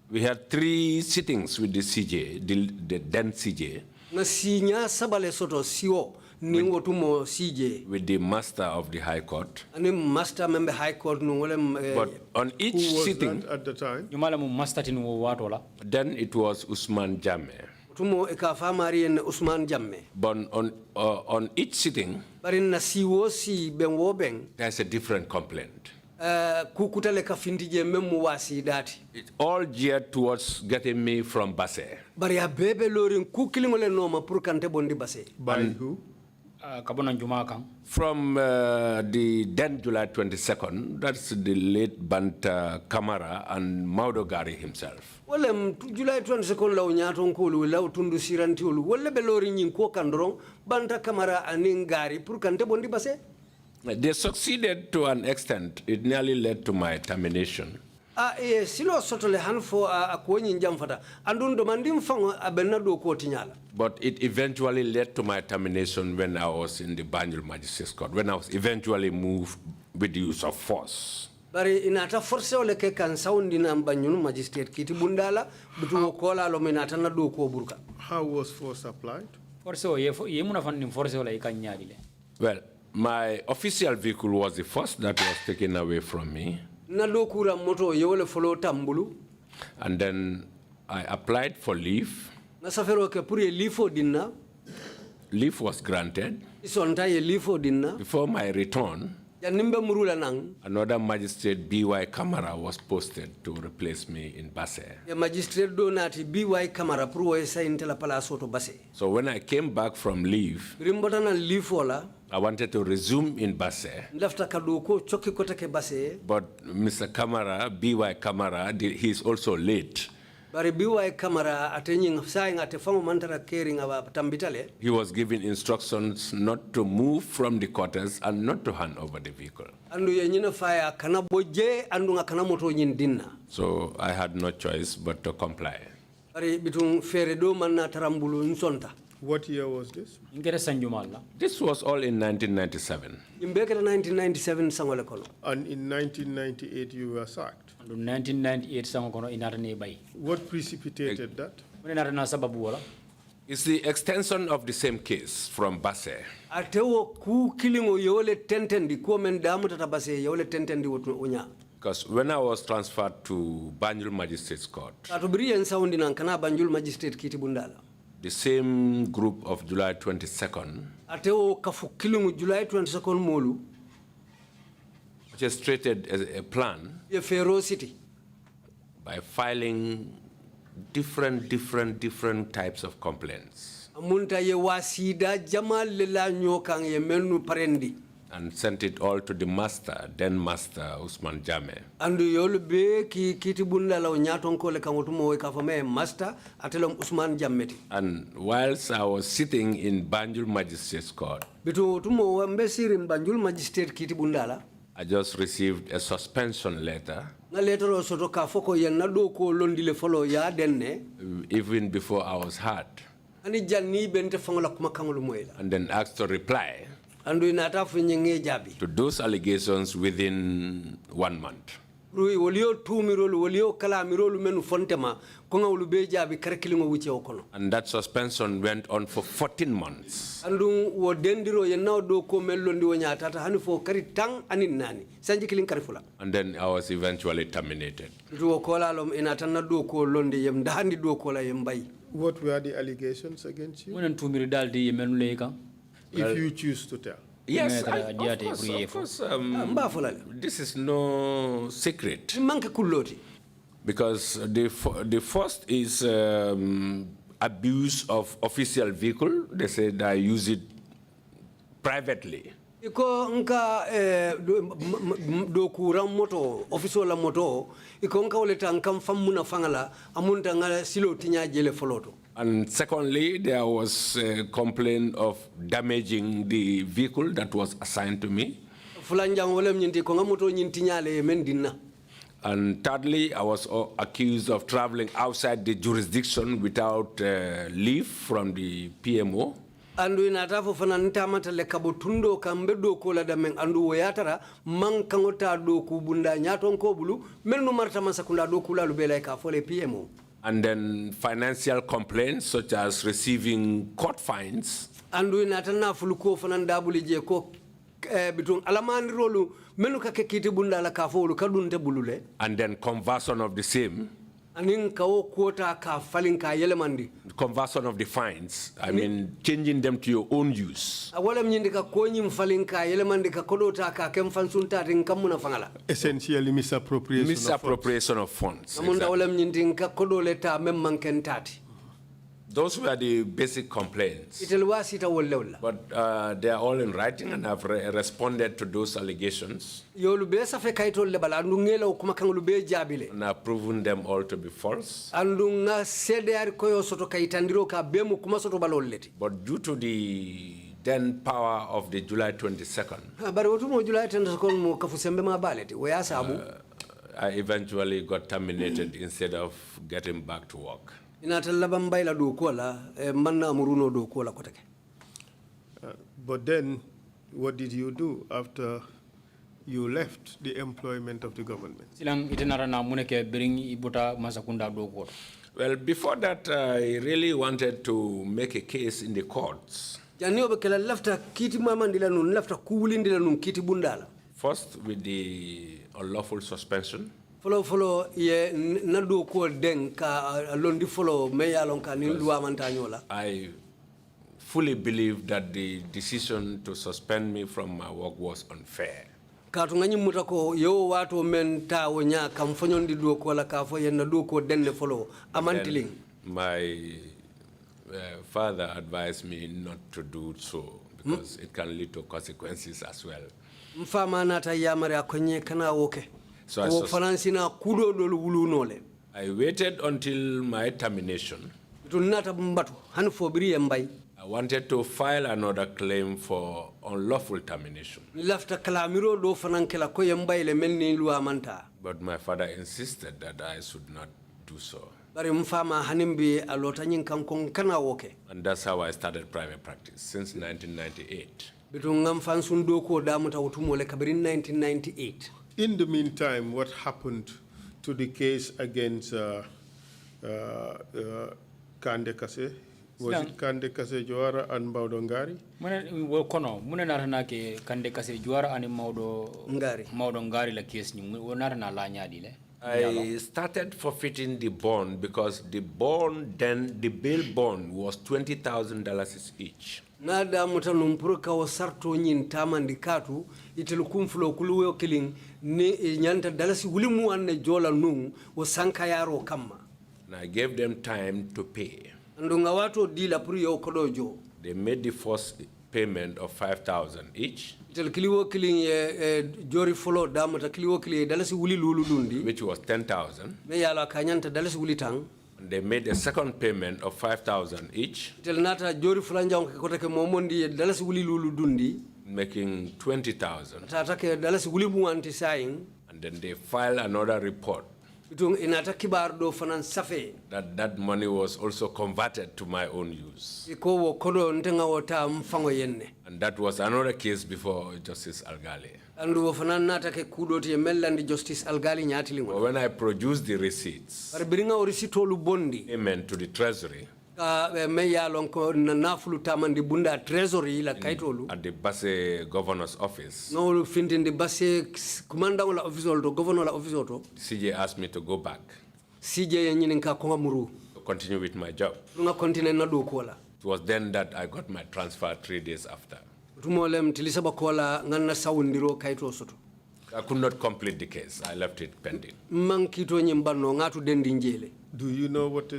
I: We had 3 sittings with the CJ, the then CJ,
K: Na sinya sabale soto siwo ningo tumo CJ.
I: with the Master of the High Court.
K: Ani master member High Court no walem
I: But on each
C: Who was
I: sitting,
C: that at the time?
J: Yumala mu master tinu wo watola.
I: then it was Usman Jammeh.
K: tumo e ka famari en Usman Jammeh.
I: But on each sitting,
K: Bari na siwo si ben wo ben
I: there's a different complaint.
K: kukutale ka findije memu wasi dati.
I: It's all geared towards getting me from Basse.
K: Bari ya bebe lorin kukilingole noma pour kante bondi Basse.
C: By who?
J: Kabona njuma kan.
I: From the then July 22nd, that's the late Banta Kamara and Maudo Gari himself.
K: Walem July 22nd law nyaton kolu law tundu siranti olu wala be lorin nyin ko kandron Banta Kamara anin Gari pour kante bondi Basse.
I: They succeeded to an extent. It nearly led to my termination.
K: Silo sotole hanfo akwenyi njamfata andun do mandim fango abenna do ko tinyala.
I: But it eventually led to my termination when I was in the Banjul Magistrates Court, when I was eventually moved with the use of force.
K: Bari inata force ole ke kan saundi na mbanyunu magistrate kiti bundala butu kola lo minata na do ko burka.
C: How was force applied?
J: Force o ye muna fan force o la ikanyadile.
I: Well, my official vehicle was the first that was taken away from me.
K: Na do kura moto yewole folo tambulu.
I: And then I applied for leave.
K: Na safero ke pour ye lifo dinna.
I: Leave was granted.
K: Isonta ye lifo dinna.
I: Before my return,
K: Ya nimbe murula nang.
I: another magistrate, B.Y. Kamara, was posted to replace me in Basse.
K: Ya magistrate do nati BY Kamara pour wo sa intela pala soto Basse.
I: So when I came back from leave,
K: Rimbota na lifo la.
I: I wanted to resume in Basse.
K: Lafta kadu ko choki kota ke Basse.
I: But Mr. Kamara, B.Y. Kamara, he's also late.
K: Bari BY Kamara atenyi saying ate fango mantara caring aba tambitale.
I: He was given instructions not to move from the quarters and not to hand over the vehicle.
K: Andu ye nyina faya kana boje andu nga kana moto nyin dinna.
I: So I had no choice but to comply.
K: Bari bitung fere do manna tarambulu nsonta.
C: What year was this?
J: Ingere sanjumala.
I: This was all in 1997.
K: Imbekere 1997 sangole kono.
C: And in 1998 you were sacked.
J: And 1998 sango kono inata ne bay.
C: What precipitated that?
J: Mune nata na sababu wala.
I: It's the extension of the same case from Basse.
K: Atewo ku kilingo yole tentendi ko men damu tata Basse yole tentendi wotu unya.
I: Because when I was transferred to Banjul Magistrates Court,
K: Atubiri en saundi nan kana Banjul Magistrate kiti bundala.
I: the same group of July 22nd
K: Atewo kafu kilingo July 22nd molu
I: orchestrated a plan
K: ye ferocity
I: by filing different types of complaints
K: amunta ye wasida jamal lela nyokang ye menu parendi.
I: and sent it all to the then master Usman Jammeh.
K: Andu yolu be ki kiti bunda la nyaton ko le kangotumo ka fame master atelom Usman Jammeti.
I: And whilst I was sitting in Banjul Magistrates Court,
K: Bitu tumo mbesiri Banjul Magistrate kiti bunda la.
I: I just received a suspension letter
K: Na letter o soto ka foko yen na do ko londile folo ya denne.
I: even before I was heard,
K: Ani janni bente fangola kuma kangolu moyla.
I: and then asked to reply.
K: Andu inata funyenge jabi.
I: to those allegations within 1 month.
K: Rui wolio tumirolu wolio kalamirolu menu fontema konga ulube jabi karkilingo wuche okono.
I: And that suspension went on for 14 months.
K: Andu wo dendiro yenna do ko mellondi wonya tata hani fo kari tang anin nani sanji kilin karifula.
I: And then I was eventually terminated.
K: Do kola lom inata na do ko londe yem dahandi do kola yem bay.
C: What were the allegations against you?
J: Wonen tumiri daldi yemenu leka.
C: If you choose to tell.
I: Yes,
J: of
I: course. This is no secret. Because the first is abuse of official vehicle. They said I use it privately.
K: Iko nka do kuram moto official la moto iko nka wole tankam famuna fangala amunta ngala silo tinya jele foloto.
I: And secondly, there was a complaint of damaging the vehicle that was assigned to me. And thirdly, I was accused of traveling outside the jurisdiction without leave from the PMO.
K: Andu inatafo fananta matale kabotundo kambedo kola dameng andu wayatara mankangota do kubunda nyaton kobulu menu marta masakunda do kula lubela ka fole PMO.
I: And then financial complaints such as receiving court fines.
K: Andu inatana fuluko fananda bulije ko bitung alamani rolu menu ka kekiti bunda la ka folu kadunte bulule.
I: And then conversion of the same.
K: Anin kawo quota ka falin ka yelemandi.
I: Conversion of the fines, I mean changing them to your own use.
K: Awala mnyindi ka konyi mfalin ka yelemandi ka kodota ka kemfansunta rinkamuna fangala.
C: Essentially
I: misappropriation of funds.
K: Amunda wala mnyindi ka kodoleta memmankentati.
I: Those were the basic complaints. But they are all in writing, and I've responded to those allegations. And I've proven them all to be false. But due to the then power of the July 22nd, I eventually got terminated instead of getting back to work.
C: But then, what did you do after you left the employment of the government?
I: Well, before that, I really wanted to make a case in the courts. First, with the unlawful suspension.
K: Follow ye nadu ko den ka londi follow me yalon ka ni luwa mantanyola.
I: I fully believe that the decision to suspend me from my work was unfair.
K: Ka to ngani muta ko yo wato men ta wonya kam fonyondi do ko la ka fo yen do ko den follow amantiling.
I: My father advised me not to do so because it can lead to consequences as well.
K: Mfama na ta yamare akonye kana woke.
I: So I waited until my termination. I wanted to file another claim for unlawful termination. But my father insisted that I should not do so. And that's how I started private practice since 1998.
C: In the meantime, what happened to the case against Kande Kase? Was it Kande Kase Joara and Maudo Ngari?
J: Muna narana ke Kande Kase Joara and Maudo Ngari la case ni narana la nyadi le.
I: I started forfeiting the bond because the bond then, the bail bond was $20,000 each.
K: Nada mutanumpurka wasarto nyin tamandikatu itelukumfulo kuluwe killing ni nyanta dalasi wulimu anne jola nung wasanka yaro kama.
I: And I gave them time to pay.
K: Andunga watu dila puri yo kodojo.
I: They made the first payment of $5,000 each.
K: Itelkiliwo killing jori follow damata kiliwo killing dalasi wuli lulu dundi.
I: Which was $10,000.
K: Me yala kanyanta dalasi wuli tang.
I: They made a second payment of $5,000 each, making $20,000. And then they filed another report
K: Bitung inata kibar do fanan safe.
I: that money was also converted to my own use.
K: Iko wo kodo ntenga wota mfango yenne.
I: And that was another case before Justice Algali.
K: Andu wo fanan nata ke kudo ti mellandi Justice Algali nyati lingo.
I: When I produced the receipts,
K: Bar biringa o risitolu bondi.
I: payment to the treasury,
K: Meya lonko na nafulu tamandi bunda treasury la kaitolu.
I: at the Basse governor's office,
K: No fintin the Basse commander la office to governor la office to.
I: CJ asked me to go back
K: CJ nyinin ka konga muru.
I: to continue with my job.
K: Lunga continue na do kola.
I: It was then that I got my transfer 3 days after.
K: Tumolem tilisaba kola nganna sawundiro kaito soto.
I: I could not complete the case. I left it pending.
K: Mankito nyimbano ngatu dendi njele.
C: Do you know what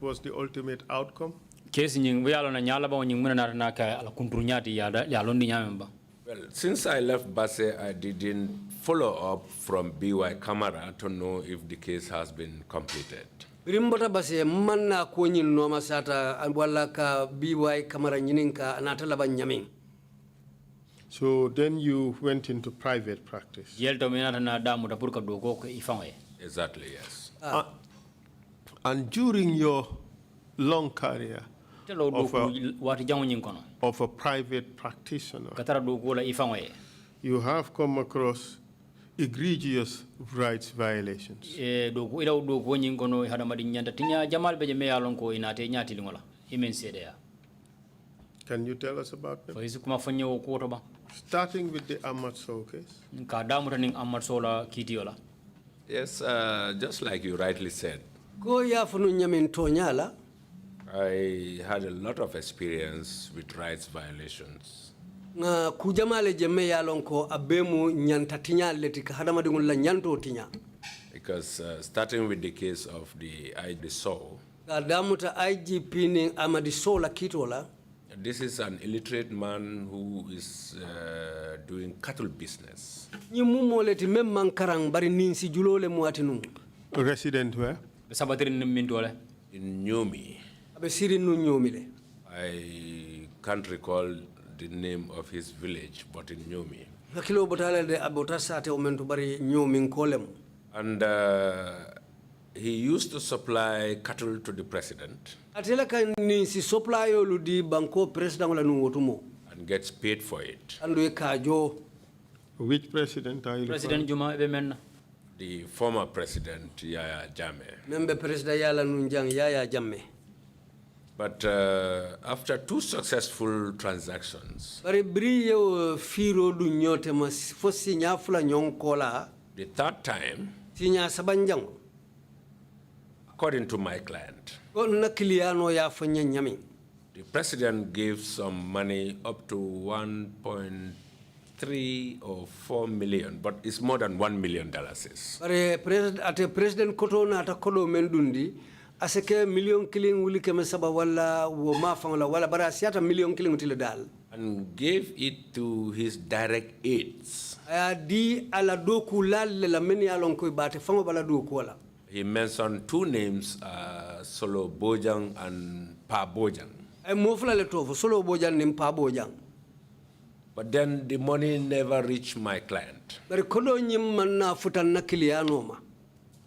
C: was the ultimate outcome?
J: Case nying we yalo na nyala ba nying muna na ka ala kuntru nyati ya londi nyamemba.
I: Well, since I left Basse, I didn't follow up from BY Camara to know if the case has been completed.
K: Rimbota base manna ko nyin no masata wala ka BY Camara nyininka anatala ba nyamin.
C: So then you went into private practice.
J: Yelto minata na damu ta purka dogo ko ifanwe.
I: Exactly, yes.
C: And during your long career of a private practitioner, you have come across egregious rights violations. Can you tell us about them? Starting with the Ahmad Sow case.
I: Yes, just like you rightly said, I had a lot of experience with rights violations. Because starting with the case of the ID Sow, this is an illiterate man who is doing cattle business.
C: Resident where?
I: In Nyomi. I can't recall the name of his village, but in Nyomi. And he used to supply cattle to the president and gets paid for it.
C: Which president are you?
J: President Juma Ebemen.
I: The former president, Yaya Jammeh. But after 2 successful transactions, the 3rd time, according to my client, the president gave some money up to 1.3 or 4 million, but it's more than $1 million.
K: President Kotona atakodo mendundi aseke million killing wuli keme saba wala wo mafang wala bara siata million killing utile dal.
I: And gave it to his direct aides.
K: Di ala doku lalle la meni alon koy bate fango bala doku wala.
I: He mentioned 2 names, Solo Bojang and Pa Bojang.
K: Solo Bojang nim Pa Bojang.
I: But then the money never reached my client.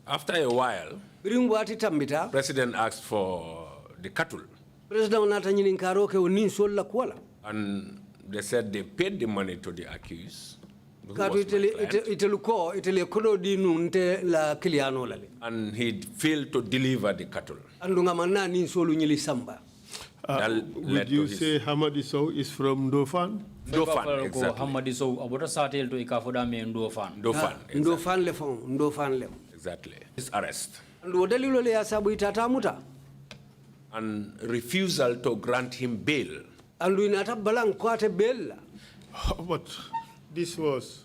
I: After a while, the president asked for the cattle. And they said they paid the money to the accused. And he failed to deliver the cattle.
C: Would you say Hamadi Sow is from Ndofan?
I: Ndofan, exactly. Exactly. His arrest. And refusal to grant him bail.
C: But this was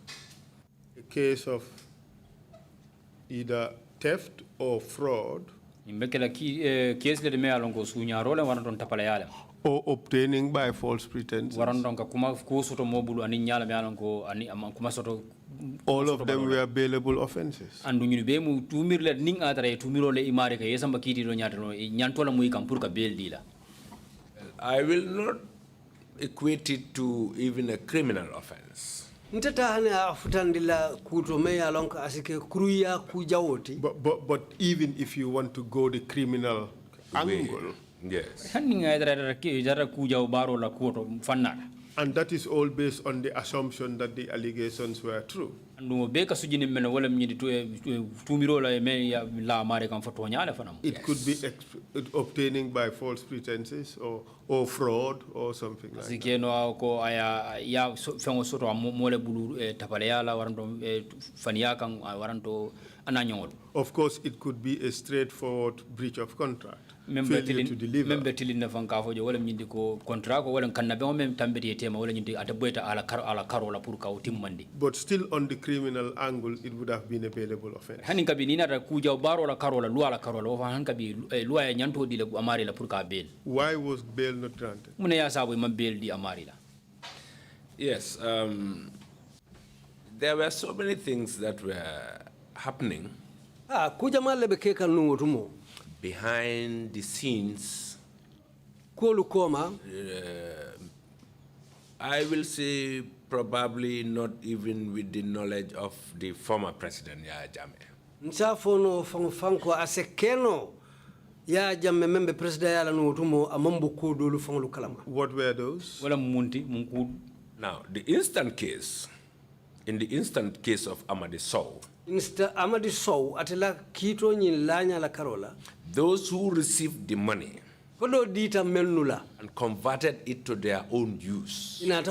C: a case of either theft or fraud, or obtaining by false pretenses. All of them were bailable offenses.
I: I will not equate it to even a criminal offense.
K: ntata hane afutandila kuto me yalonka asike kuruya kujawoti.
C: But even if you want to go the criminal angle,
I: yes.
C: And that is all based on the assumption that the allegations were true. It could be obtaining by false pretenses or fraud or something like that. Of course, it could be a straightforward breach of contract. Failure to deliver. But still on the criminal angle, it would have been a bailable offense. Why was bail not granted?
I: Yes, there were so many things that were happening behind the scenes. I will say probably not even with the knowledge of the former president, Yaya Jammeh.
K: Nsafono fanko asekeno ya jamme membe president yala no tumo amambo ko dolu fanglu kalama.
C: What were those?
I: Now, in the instant case of Amadi Sow,
K: Amadi Sow atela kito nyin lanya la Karola,
I: those who received the money and converted it to their own use alleged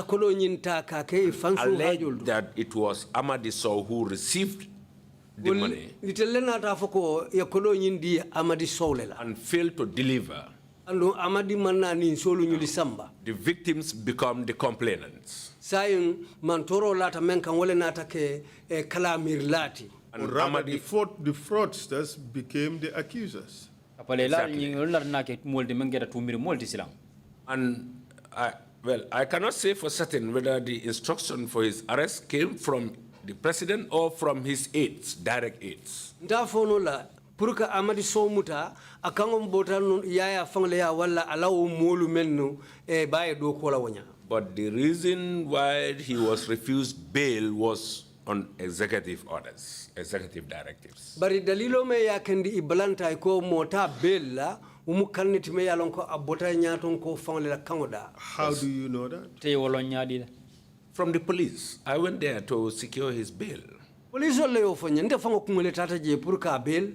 I: that it was Amadi Sow who received the money and failed to deliver. The victims become the complainants.
C: And rather, the fraudsters became the accusers.
I: Exactly. And I cannot say for certain whether the instruction for his arrest came from the president or from his aides, direct aides.
K: Puruka Amadi Somuta, akangom botan yaya fangleya wala alaw molu mennu baye do kola wonya.
I: But the reason why he was refused bail was on executive orders, executive directives.
K: Bari dalilo me ya kendi ibalanta ko mota bella umukaniti me yalon ko abota nyaton ko fanglela kangoda.
C: How do you know that?
I: From the police. I went there to secure his bail.
K: Police ole ofonye nte fango kumule tata je puruka bail.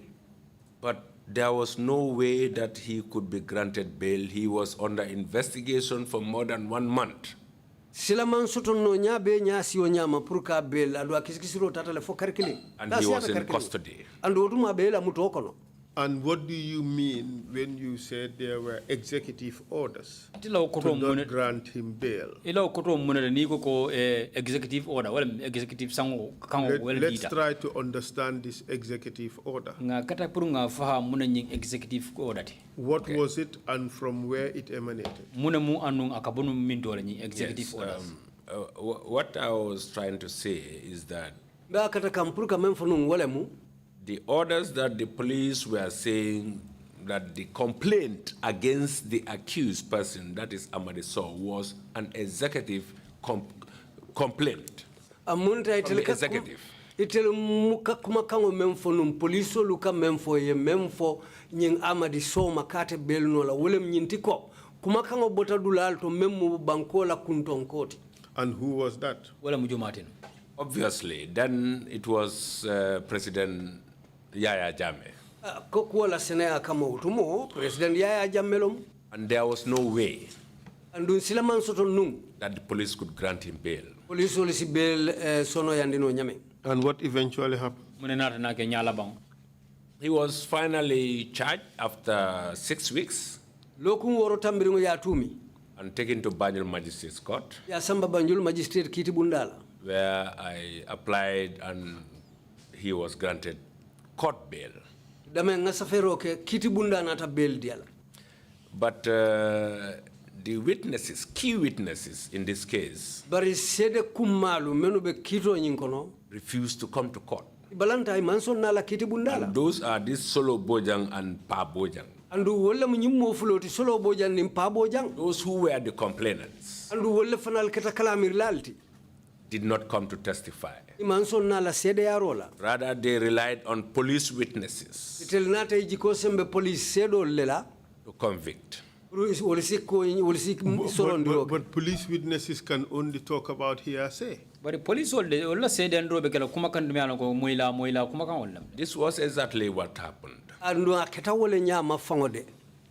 I: But there was no way that he could be granted bail. He was under investigation for more than 1 month.
K: Silaman soto no nyabe nyasi onyama puruka bail adu akisikisiro tata le fokarkili.
I: And he was in custody.
K: Andu oduma bail amutokono.
C: And what do you mean when you said there were executive orders to not grant him bail? Let's try to understand this executive order. What was it and from where it emanated?
I: Yes, what I was trying to say is that the orders that the police were saying that the complaint against the accused person, that is Amadi Sow, was an executive complaint from the executive.
K: Itel muka kuma kango memfo num poliso luka memfo ye memfo nying Amadi Sow makate belno la wolem nyintiko kuma kango bota dulal to memu bankola kuntonkoti.
C: And who was that?
I: Obviously, then it was President Yaya Jammeh.
K: President Yaya Jammeh.
I: And there was no way
K: that
I: the police could grant him bail.
C: And what eventually happened?
I: He was finally charged after 6 weeks and taken to Banjul Magistrates Court, where I applied and he was granted court bail. But the witnesses, key witnesses in this case, refused to come to court. And those are this Solo Bojang and Pa Bojang. Those who were the complainants. did not come to testify.
K: Imanson na la sede yarola.
I: Rather, they relied on police witnesses
K: Itel nata ijiko sembe police sedo lela.
I: to convict.
C: But police witnesses can only talk about hearsay.
J: But police all said and robe kala kuma kan dumi ko moila kuma kan wallam.
I: This was exactly what happened.
K: Ando aketa wole nyama fangode.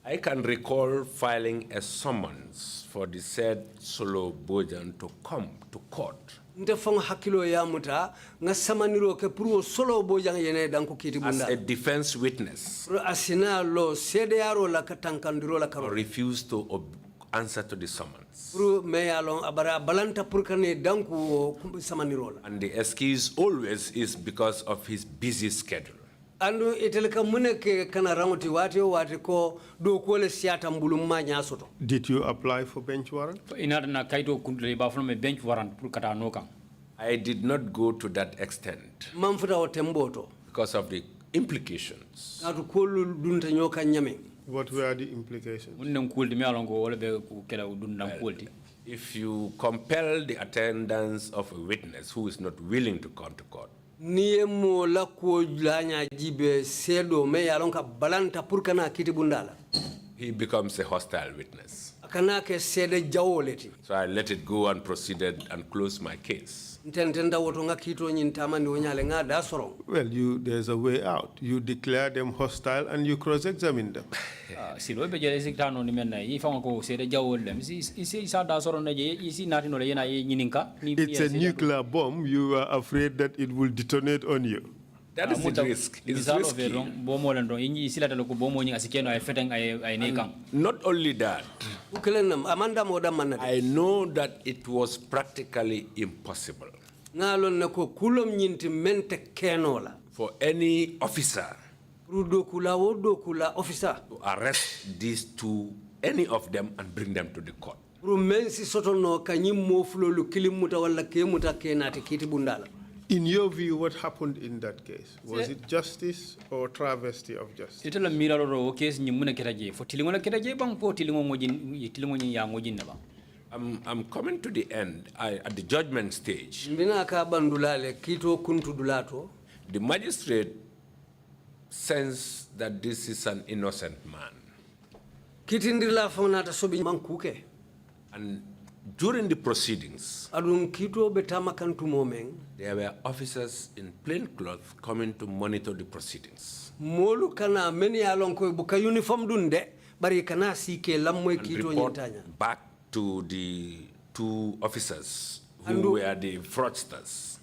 I: I can recall filing a summons for the said Solo Bojan to come to court.
K: Nte fang hakilo ya muta nga samaniro ke puro Solo Bojan yene danko kiti bunda.
I: As a defense witness,
K: Asina lo sede yaro la katankandiro la karo.
I: refused to answer to the summons.
K: Puro me yalon abara balanta purkane danko samaniro la.
I: And the excuse always is because of his busy schedule.
K: Andu iteleka muneke kana ramoti wate ko do ko le siata mbulum ma nyasoto.
C: Did you apply for bench warrant?
J: Inada na kaito kuntle ba fulme bench warrant pour kata no kan.
I: I did not go to that extent
K: Mamfuta o temboto.
I: because of the implications.
K: Atu ko dunta nyoka nyame.
C: What were the implications?
J: Munnen kulti mi alon ko wala be kala dundam kulti.
I: If you compel the attendance of a witness who is not willing to come to court,
K: Niye mo la ko lanya jibe sedo me yalon ka balanta purkana kiti bundala.
I: he becomes a hostile witness.
K: Akana ke sede jawoleti.
I: So I let it go and proceeded and closed my case.
K: Ntenda woto nga kito nyintama ndi onyale nga da sorong.
C: Well, there's a way out. You declare them hostile and you cross-examine them.
J: Silo be jere siktano ni menna yi fanga ko sede jawol dem si sa da soro na je isi natino le yena yi nyininka ni.
C: It's a nuclear bomb. You are afraid that it will detonate on you.
I: That is the risk. It's risky. Not only that, I know that it was practically impossible for any officer to arrest these two, any of them, and bring them to the court.
C: In your view, what happened in that case? Was it justice or travesty of justice?
J: Itala miralo ro case nyimuna ketaje fo tilingola ketaje bang po tilingo ngojin ya ngojin na ba.
I: I'm coming to the end. At the judgment stage, the magistrate sensed that this is an innocent man. And during the proceedings, there were officers in plain clothes coming to monitor the proceedings and report back to the two officers who were the fraudsters.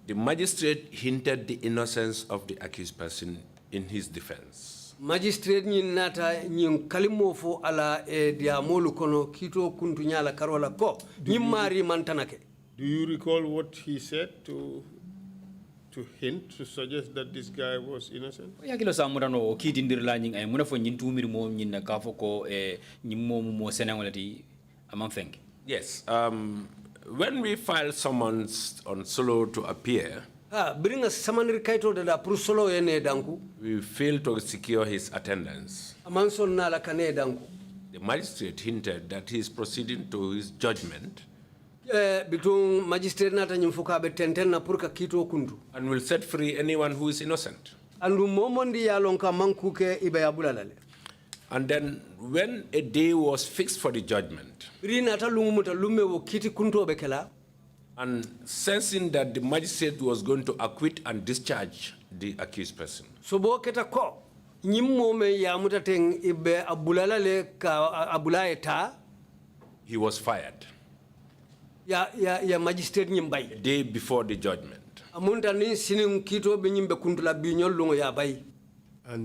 I: The magistrate hinted the innocence of the accused person in his defense.
K: Magistrate nata kalimofo ala diamolu kono kito kuntu nyala karola ko nyimari mantanake.
C: Do you recall what he said to hint, to suggest that this guy was innocent?
J: Ya kilo samura no kiti ndirla nying ay muna fo nyintu mir mo nyinna ka fo ko nyimmo mo senangolati amam fenk.
I: Yes, when we filed summons on Solo to appear,
K: bring a samanir kaito da pour Solo ene danku.
I: We failed to secure his attendance.
K: Amanson na la kane danku.
I: The magistrate hinted that he is proceeding to his judgment
K: Bitung magistrate nata nyimfuka be tenten na pour ka kito kuntu.
I: and will set free anyone who is innocent.
K: Andu momondi ya lonka mankuke ibe abula lale.
I: And then when a day was fixed for the judgment, and sensing that the magistrate was going to acquit and discharge the accused person, he was fired a day before the judgment.
C: And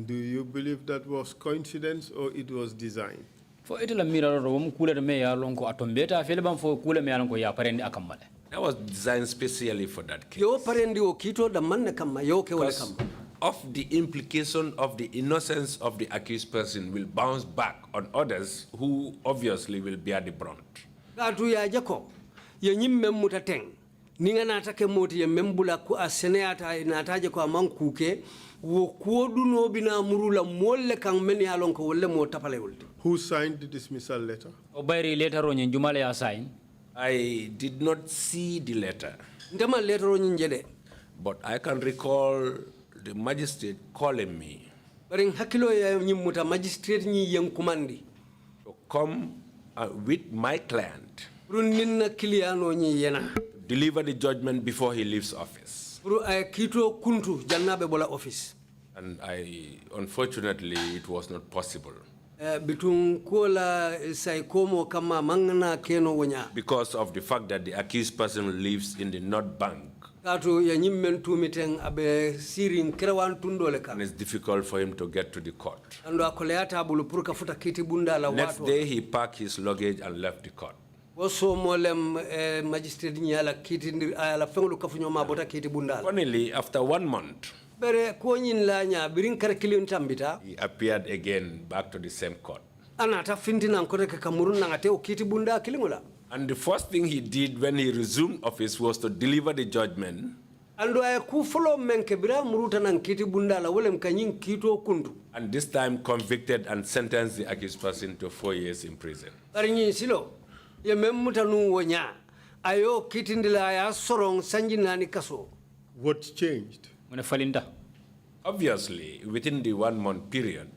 C: do you believe that was coincidence or it was designed?
J: For itala miralo ro mo kula me ya lonko atombeta fele ban fo kula me ya lonko ya parendi akamale.
I: That was designed specially for that case.
K: Yo parendi o kito da manne kamma yo ke wala kamma.
I: Of the implication of the innocence of the accused person will bounce back on others who obviously will bear the brunt.
K: Gatu ya jako ye nyimme mutateng ninga natake moti ye membula ku aseneata nataje ko amankuke wo kuoduno bina murula molle kan men yalon ko wolle mo tapale wolde.
C: Who signed the dismissal letter?
J: O bayri letter o nyen jumale ya sign.
I: I did not see the letter.
K: Ndema letter o njede.
I: But I can recall the magistrate calling me
K: Bari hakilo ya nyimuta magistrate nyi yenkumandi
I: to come with my client,
K: runinna kiliano nyi yena
I: deliver the judgment before he leaves office.
K: pro kito kuntu jannabe bola office.
I: And unfortunately, it was not possible.
K: Bitun kola sai komo kama mangana keno wonya.
I: Because of the fact that the accused person lives in the North Bank.
K: Kato ya nyimmen tumiten abe sirin krewan tundole ka.
I: And it's difficult for him to get to the court.
K: Ando akoleata bulu purka futa kiti bunda la wato.
I: Next day, he packed his luggage and left the court.
K: Woso molem magistrate ni ala kiti ala fengulu kafunyo mabota kiti bunda.
I: Finally, after 1 month,
K: Bere konyin la nya birin kar kilin tambita.
I: he appeared again back to the same court.
K: Anata fintina nkore ke kamurun na ngate ukiti bunda kilingola.
I: And the first thing he did when he resumed office was to deliver the judgment.
K: Ando ay ku follow menke bira muruta nan kiti bunda la wolem kanyin kito kuntu.
I: And this time convicted and sentenced the accused person to 4 years in prison.
K: Bari nyi silo ye memmuta nu wonya ayo kitindila ya sorong sanji nani kaso.
C: What changed?
I: Obviously, within the 1 month period,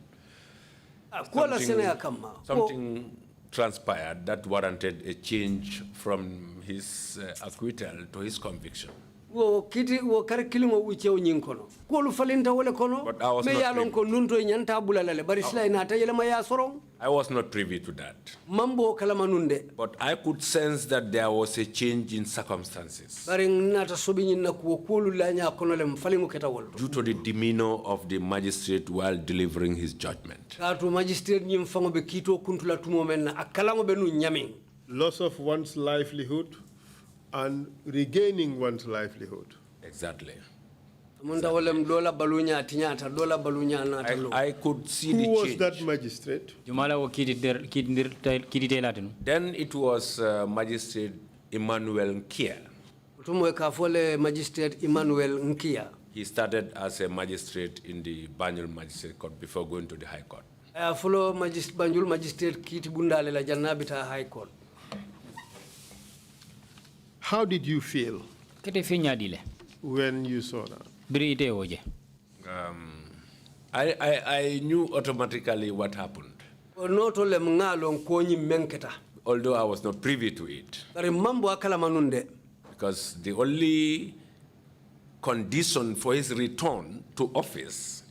I: something transpired that warranted a change from his acquittal to his conviction.
K: Wo kiti wo kar kilimo uche nyinkono ko lu falinta wole kono me yalon ko nunto nyanta bulalale bari sila ina tayele ma ya sorong.
I: I was not privy to that.
K: Mambo kalama nunde.
I: But I could sense that there was a change in circumstances
K: Bari nata sobi nyina ko lu la nya kono lem falingo keta woldo
I: due to the demeanor of the magistrate while delivering his judgment.
K: kato magistrate nyim fango be kito kuntula tumo men akalango be nu nyami.
C: Loss of one's livelihood and regaining one's livelihood.
I: Exactly.
C: I
I: could see the
C: Who was
I: change.
C: that magistrate?
I: Then it was Magistrate Emmanuel Nkia.
K: Magistrate Emmanuel Nkia.
I: He started as a magistrate in the Banjul Magistrate Court before going to the High Court.
K: Follow Banjul Magistrate Kiti Bundale la Jannabita High Court.
C: How did you feel when you saw that?
I: I knew automatically what happened, although I was not privy to it. Because the only condition for his return to office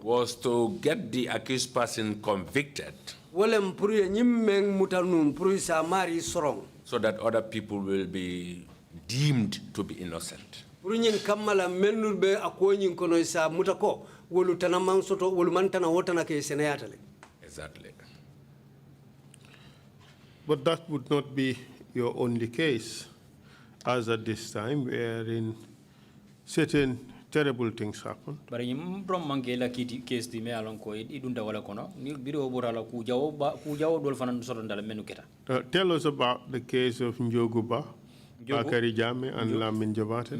I: was to get the accused person convicted so that other people will be deemed to be innocent. Exactly.
C: But that would not be your only case, as at this time, wherein certain terrible things happen. Tell us about the case of Njoguba, Bakari Jame, and Lamin Jobate.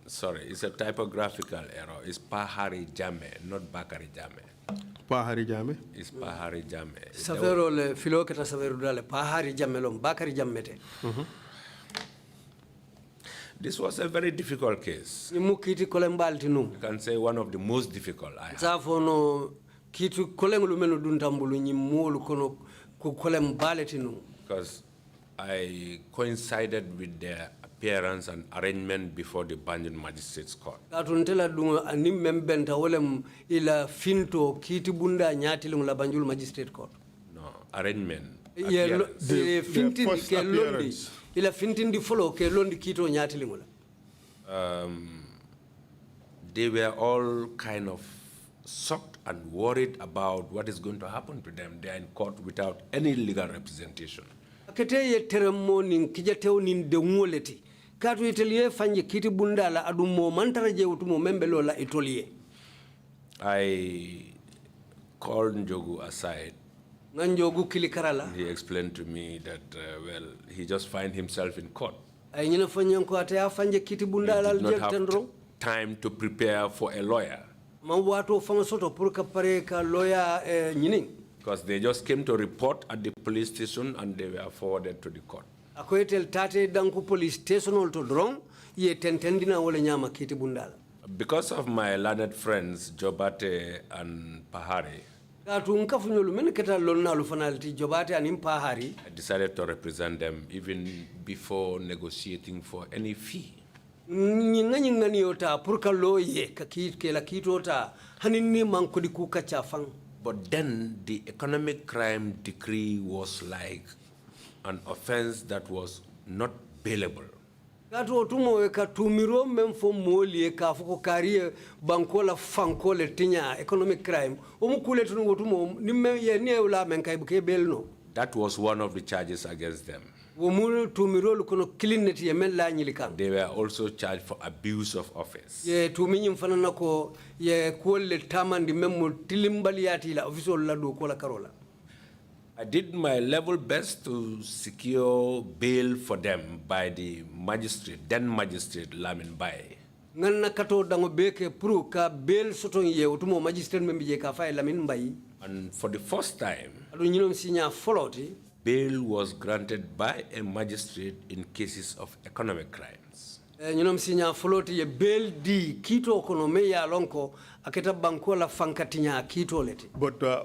I: Sorry, it's a typographical error. It's Pahari Jame, not Bakari Jame.
C: Pahari Jame?
I: It's Pahari Jame.
K: Savero le filoketa savero dale Pahari Jame lom Bakari Jamete.
I: This was a very difficult case.
K: You
I: can say one of the most difficult I have. Because I coincided with their appearance and arrangement before the Banjul Magistrates Court. No, arrangement.
C: Appearance.
I: They were all kind of shocked and worried about what is going to happen to them. They are in court without any legal representation. I called Njogu aside He explained to me that, well, he just find himself in court. He did not have time to prepare for a lawyer. Because they just came to report at the police station and they were forwarded to the court. Because of my learned friends, Jobate and Pahari, I decided to represent them even before negotiating for any fee. But then the economic crime decree was like an offense that was not bailable.
K: Economic crime.
I: That was one of the charges against them. They were also charged for abuse of office. I did my level best to secure bail for them by the magistrate, then magistrate Lamin Baye. And for the first time, bail was granted by a magistrate in cases of economic crimes.
C: But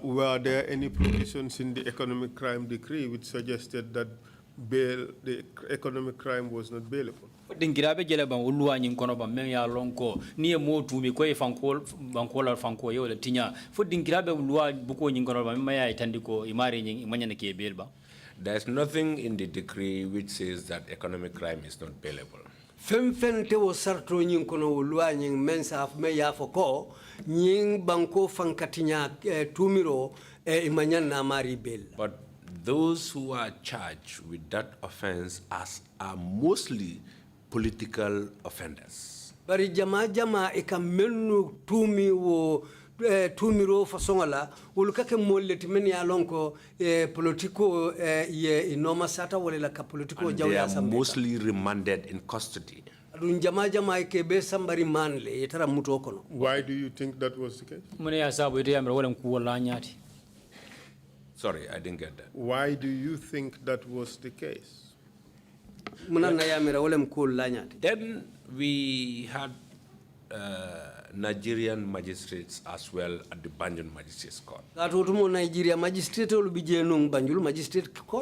C: were there any provisions in the economic crime decree which suggested that bail, the economic crime was not bailable?
J: Dingirabe jele ban ulwa nyin kono ban men ya lonko ni e motu mi ko e bankola fanko yo le tinya fo dingirabe ulwa buko nyin kono ban ma ya itandiko imari nyin manyane ke belba.
I: There is nothing in the decree which says that economic crime is not bailable.
K: Femfente wo sarto nyin kono ulwa nyin mensa me ya foko nyin banko fankatinya tumiro imanyan na mari bail.
I: But those who are charged with that offense are mostly political offenders.
K: Bari jama ikamenu tumi wo tumiro fasongola ulukake molleti men ya lonko politiko ye inoma sata wala la ka politiko
I: and they are mostly remanded in custody.
K: Adun jama ke be sambari manle yetara muto kono.
C: Why do you think that was the case?
J: Mune ya sabu ite yamra wala ku wala nyati.
I: Sorry, I didn't get that.
C: Why do you think that was the case?
I: Then we had Nigerian magistrates as well at the Banjul Magistrates Court.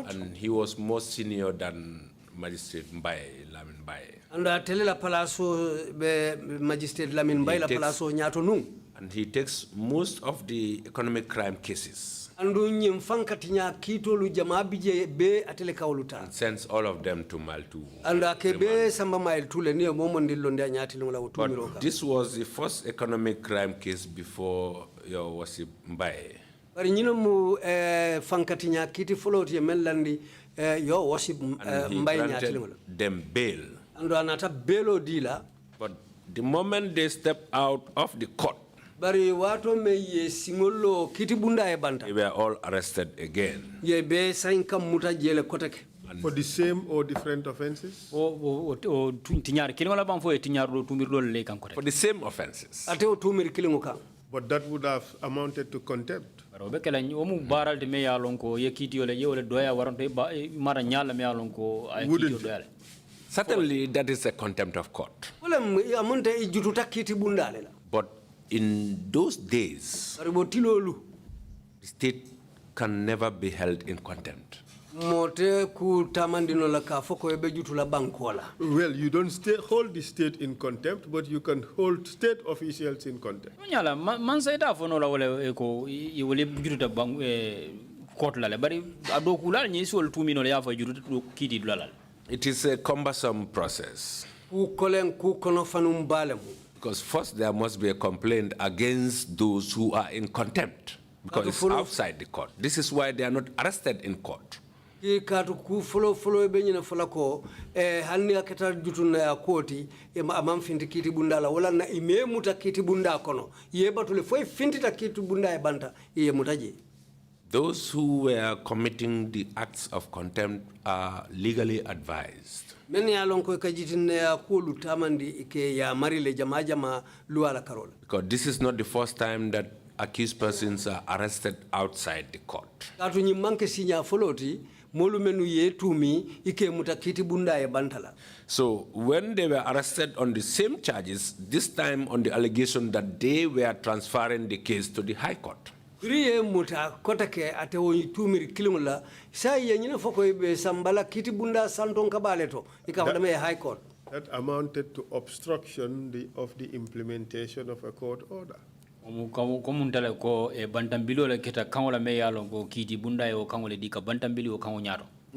I: And he was more senior than Magistrate Mbaye, Lamin Mbaye. And he takes most of the economic crime cases. And sends all of them to Maltu. But this was the first economic crime case before your Wasip Mbaye. And he granted them bail. But the moment they step out of the court, they were all arrested again.
C: For the same or different offenses?
I: For the same offenses.
C: But that would have amounted to contempt.
I: Certainly that is a contempt of court. But in those days, the state can never be held in contempt.
C: Well, you don't hold the state in contempt, but you can hold state officials in contempt.
I: It is a cumbersome process. Because first there must be a complaint against those who are in contempt, because it's outside the court. This is why they are not arrested in court. Those who were committing the acts of contempt are legally advised.
K: Men ya lon ko kajitin ya kulu tamandi ke ya marile jama jama luala karola.
I: Because this is not the first time that accused persons are arrested outside the court.
K: Katu nyimanke sinya foloti molu menu ye tumi ike mutakiti bunda e bantala.
I: So when they were arrested on the same charges, this time on the allegation that they were transferring the case to the High Court.
K: Riye muta kotake ate woni tumiri kilumula sa yenyina foko be sambala kiti bunda santon kabaleto ikawda me High Court.
C: That amounted to obstruction of the implementation of a court order.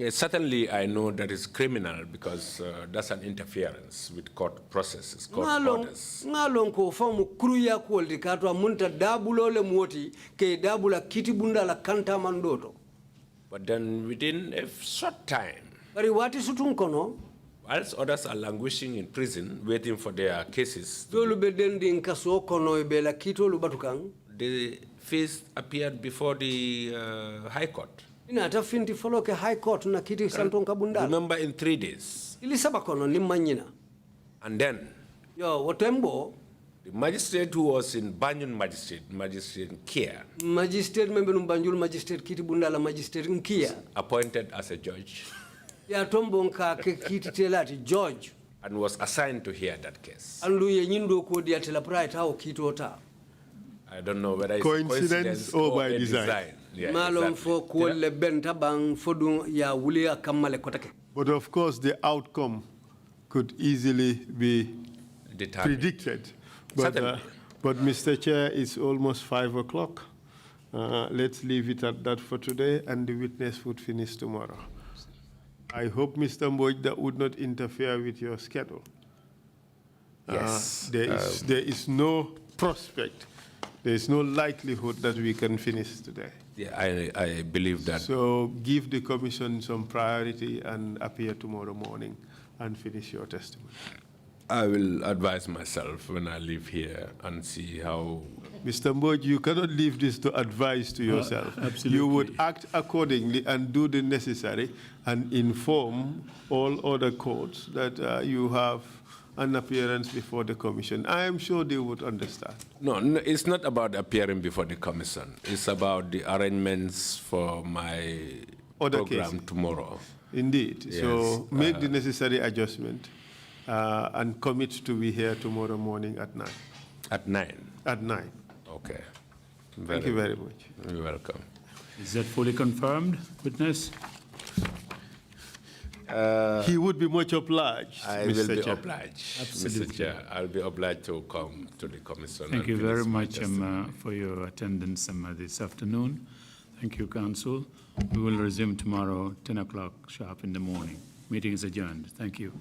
I: Certainly, I know that is criminal because that's an interference with court processes, court orders.
K: Ngalon ko famu kruya ko di kato amunta dabulo le moti ke dabula kiti bunda la kanta mandoto.
I: But then within a short time,
K: Bari wati sutun kono
I: whilst others are languishing in prison, waiting for their cases,
K: dolu be dendi nkaso kono be la kito lu batukang.
I: the face appeared before the High Court.
K: Ina ta finti follow ke High Court na kiti santon kabunda.
I: Remember, in 3 days.
K: Ili saba kono ni manyina.
I: And then,
K: Yo wotembo
I: the magistrate who was in Banjul magistrate care,
K: magistrate membe Banjul magistrate kiti bunda la magistrate nkia.
I: appointed as a judge,
K: Ya tombo nka ke kiti telati George.
I: and was assigned to hear that case.
K: Andu ye nyindo ko dia tela pride hao kito ta.
I: I don't know whether it's
C: Coincidence or by
I: a
C: design.
I: Yeah,
K: Malon
I: exactly.
K: fo ko le benta bang fodun ya wuli akamale kotake.
C: But of course, the outcome could easily be
I: Determined.
C: predicted.
I: Certainly.
C: But Mr. Chair, it's almost 5 o'clock. Let's leave it at that for today, and the witness would finish tomorrow. I hope, Mr. Mboj, that would not interfere with your schedule.
I: Yes.
C: There is no prospect, there is no likelihood that we can finish today.
I: Yeah, I believe that.
C: So give the commission some priority and appear tomorrow morning and finish your testimony.
I: I will advise myself when I leave here and see how.
C: Mr. Mboj, you cannot leave this to advise to yourself.
A: Absolutely.
C: You would act accordingly and do the necessary and inform all other courts that you have an appearance before the commission. I am sure they would understand.
I: No, it's not about appearing before the commission. It's about the arrangements for my
C: Other
I: program
C: cases.
I: tomorrow.
C: Indeed.
I: Yes,
C: So make the necessary adjustment and commit to be here tomorrow morning at 9.
I: At 9?
C: At 9.
I: Okay.
C: Thank you very much.
I: You're welcome.
A: Is that fully confirmed, witness?
C: He would be much obliged,
I: I
C: Mr.
I: will be
C: Chair.
I: obliged,
A: Absolutely.
I: Mr. Chair. I'll be obliged to come to the commission.
A: Thank
I: and
A: you very
I: finish my
A: much
I: testimony.
A: for your attendance this afternoon. Thank you, Council. We will resume tomorrow, 10 o'clock sharp in the morning. Meeting is adjourned. Thank you.